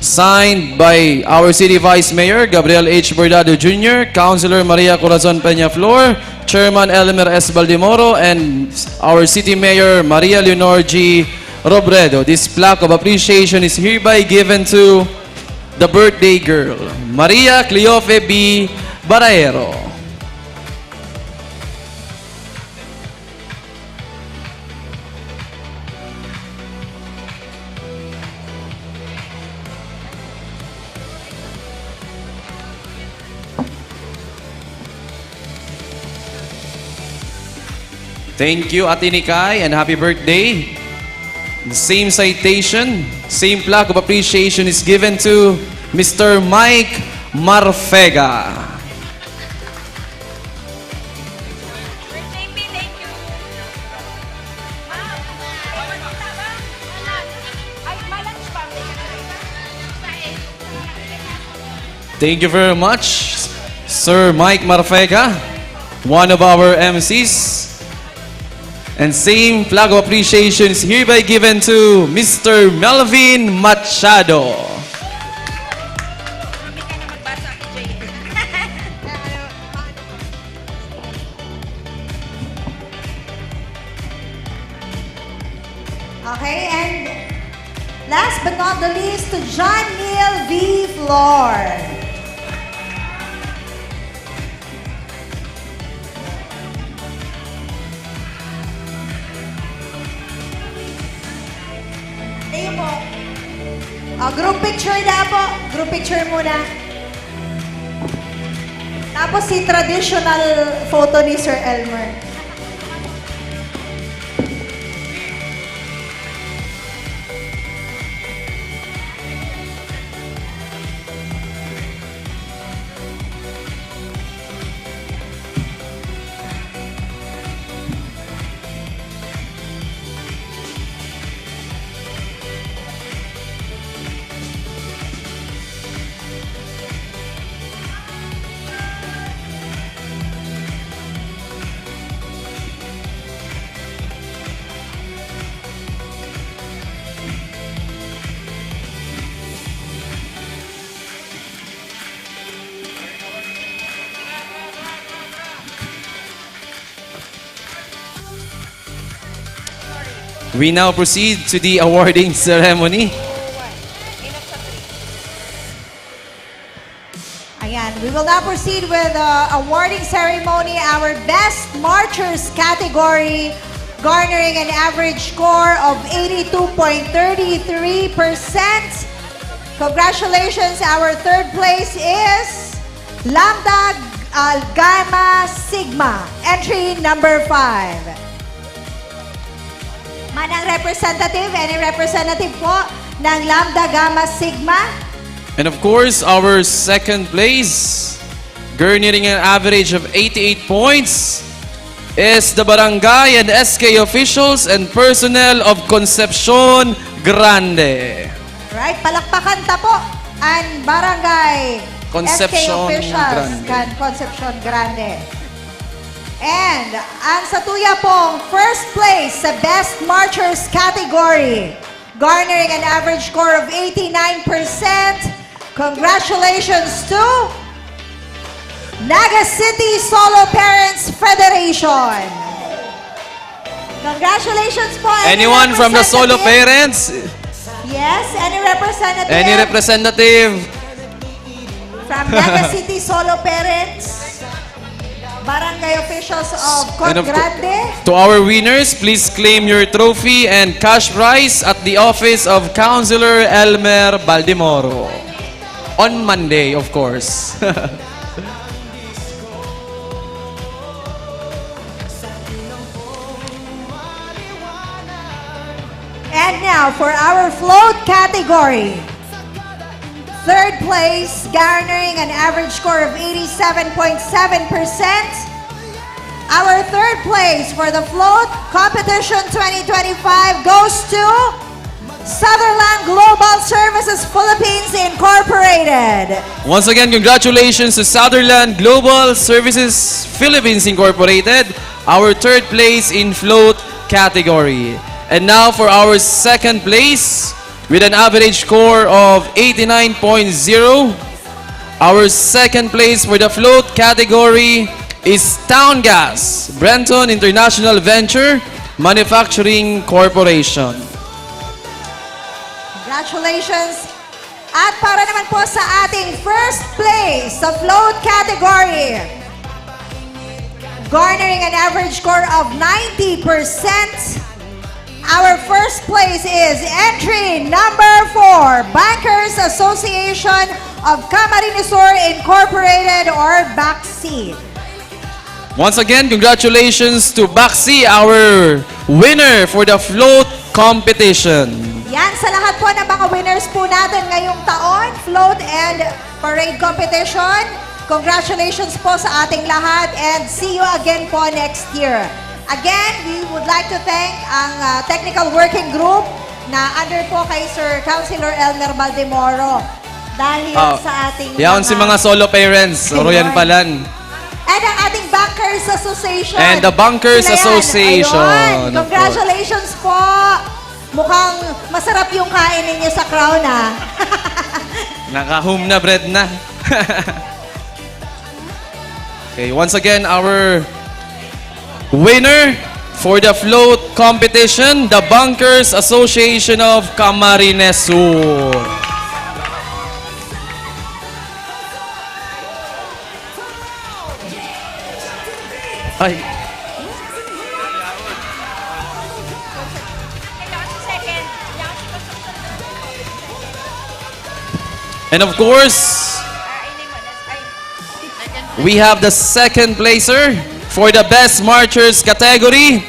signed by our City Vice Mayor, Gabriel H. Bordado Jr., Councilor Maria Corazon Peñaflor, Chairman Elmer S. Baldemoro, and our City Mayor, Maria Leonor G. Robredo. This plaque of appreciation is hereby given to the birthday girl, Maria Cleofe B. Baraero. Thank you, Ate Nikay, and happy birthday. The same citation, same plaque of appreciation is given to Mr. Mike Marfega. Thank you very much, Sir Mike Marfega, one of our MCs. And same flag of appreciation is hereby given to Mr. Melvin Machado. Okay, and last but not the least, to John Neil V. Flor. Ayun po. Group picture na po. Group picture muna. Tapos si traditional photo ni Sir Elmer. We now proceed to the awarding ceremony. Ayan, we will now proceed with the awarding ceremony. Our Best Marchers category, garnering an average score of 82.33%. Congratulations, our third place is Lambda Gamma Sigma, entry number 5. Manang representative, any representative po ng Lambda Gamma Sigma? And of course, our second place, garnering an average of 88 points, is the barangay and SK officials and personnel of Concepcion Grande. Right, palakpakan ta po ang barangay Concepcion SK officials kan Concepcion Grande. And ang sa tuya pong first place sa Best Marchers category, garnering an average score of 89%. Congratulations to Naga City Solo Parents Federation. Congratulations po. Anyone from the solo parents? Yes, any representative? Any representative? From Naga City Solo Parents, barangay officials of And of Grande. To our winners, please claim your trophy and cash prize at the office of Councilor Elmer Baldemoro. On Monday, of course. And now for our float category. Third place, garnering an average score of 87.7%. Our third place for the float competition 2025 goes to Sutherland Global Services Philippines Incorporated. Once again, congratulations to Sutherland Global Services Philippines Incorporated, our third place in float category. And now for our second place, with an average score of 89.0. Our second place for the float category is Town Gas, Brenton International Venture Manufacturing Corporation. Congratulations. At para naman po sa ating first place sa float category, garnering an average score of 90%. Our first place is entry number 4, Bankers Association of Camarines Sur Incorporated or BACSI. Once again, congratulations to Baxi, our winner for the float competition. Yan sa lahat po ng mga winners po natin ngayong taon, float and parade competition. Congratulations po sa ating lahat and see you again po next year. Again, we would like to thank ang technical working group na under po kay Sir Councilor Elmer Baldemoro dahil sa ating Yan si mga solo parents, Royan Palan. And ang ating Bankers Association. And the Bankers Sila yan. Association. Ayun. Congratulations po. Mukhang masarap yung kain ninyo sa Crown, ha? Naka-home na bread na. Okay, once again, our winner for the float competition, the Bunkers Association of Camarines Sur. Ay. And of course, we have the second placer for the Best Marchers category.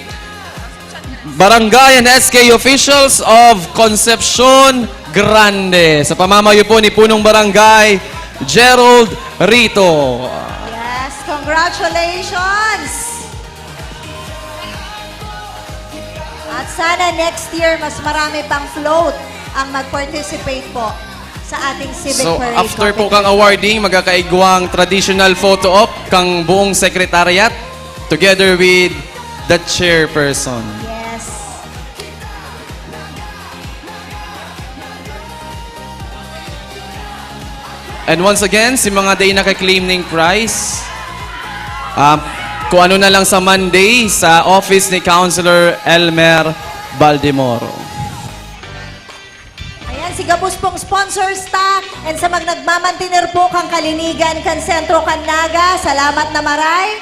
Barangay and SK officials of Concepcion Grande. Sa pamamayo po ni Punong Barangay, Gerald Rito. Yes, congratulations! At sana next year, mas marami pang float ang mag-participate po sa ating Civic So Parade after po competition. kang awarding, magkakaigwang traditional photo op kang buong secretariat together with the chairperson. Yes. And once again, si mga day nakaklaim ng prize, kung ano na lang sa Monday sa office ni Councilor Elmer Baldemoro. Ayan, si Gabus pong sponsor stock and sa nagmamantiner po kang Kalinigan kan Sentro kan Naga. Salamat na maray.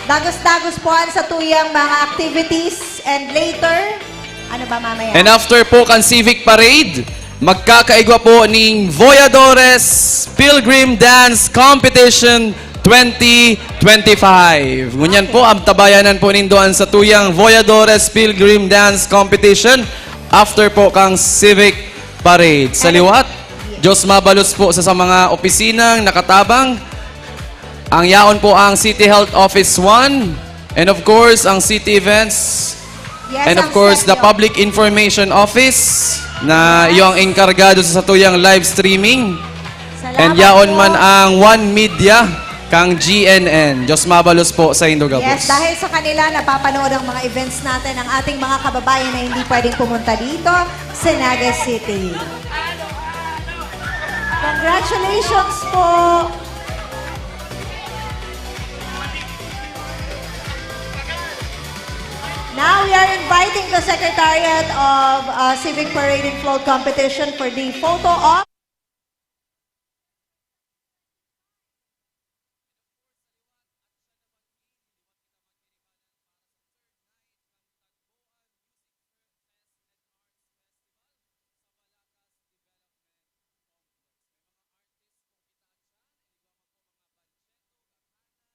Dagos-dagos po sa tuyang mga activities and later, ano ba mamaya? And after po kan Civic Parade, magkakaigwa po ng Voyadores Pilgrim Dance Competition 2025. Ngunyan po, ang tabayanan po nindoan sa tuyang Voyadores Pilgrim Dance Competition after po kang Civic Parade. Sa liwat, Diyos mabalos po sa mga opisinang nakatabang. Ang yaon po ang City Health Office 1 and of course, ang City Events Yes, and of ang course, the Sergio. Public Information Office na iyong enkargado sa tuyang live streaming. And yaon man ang One Media kang GNN. Diyos mabalos po sa Indo Gabos. Yes, dahil sa kanila napapanood ang mga events natin ng ating mga kababayan na hindi pwedeng pumunta dito sa Naga City. Congratulations po! Now we are inviting the Secretariat of Civic Parade and Float Competition for the photo op.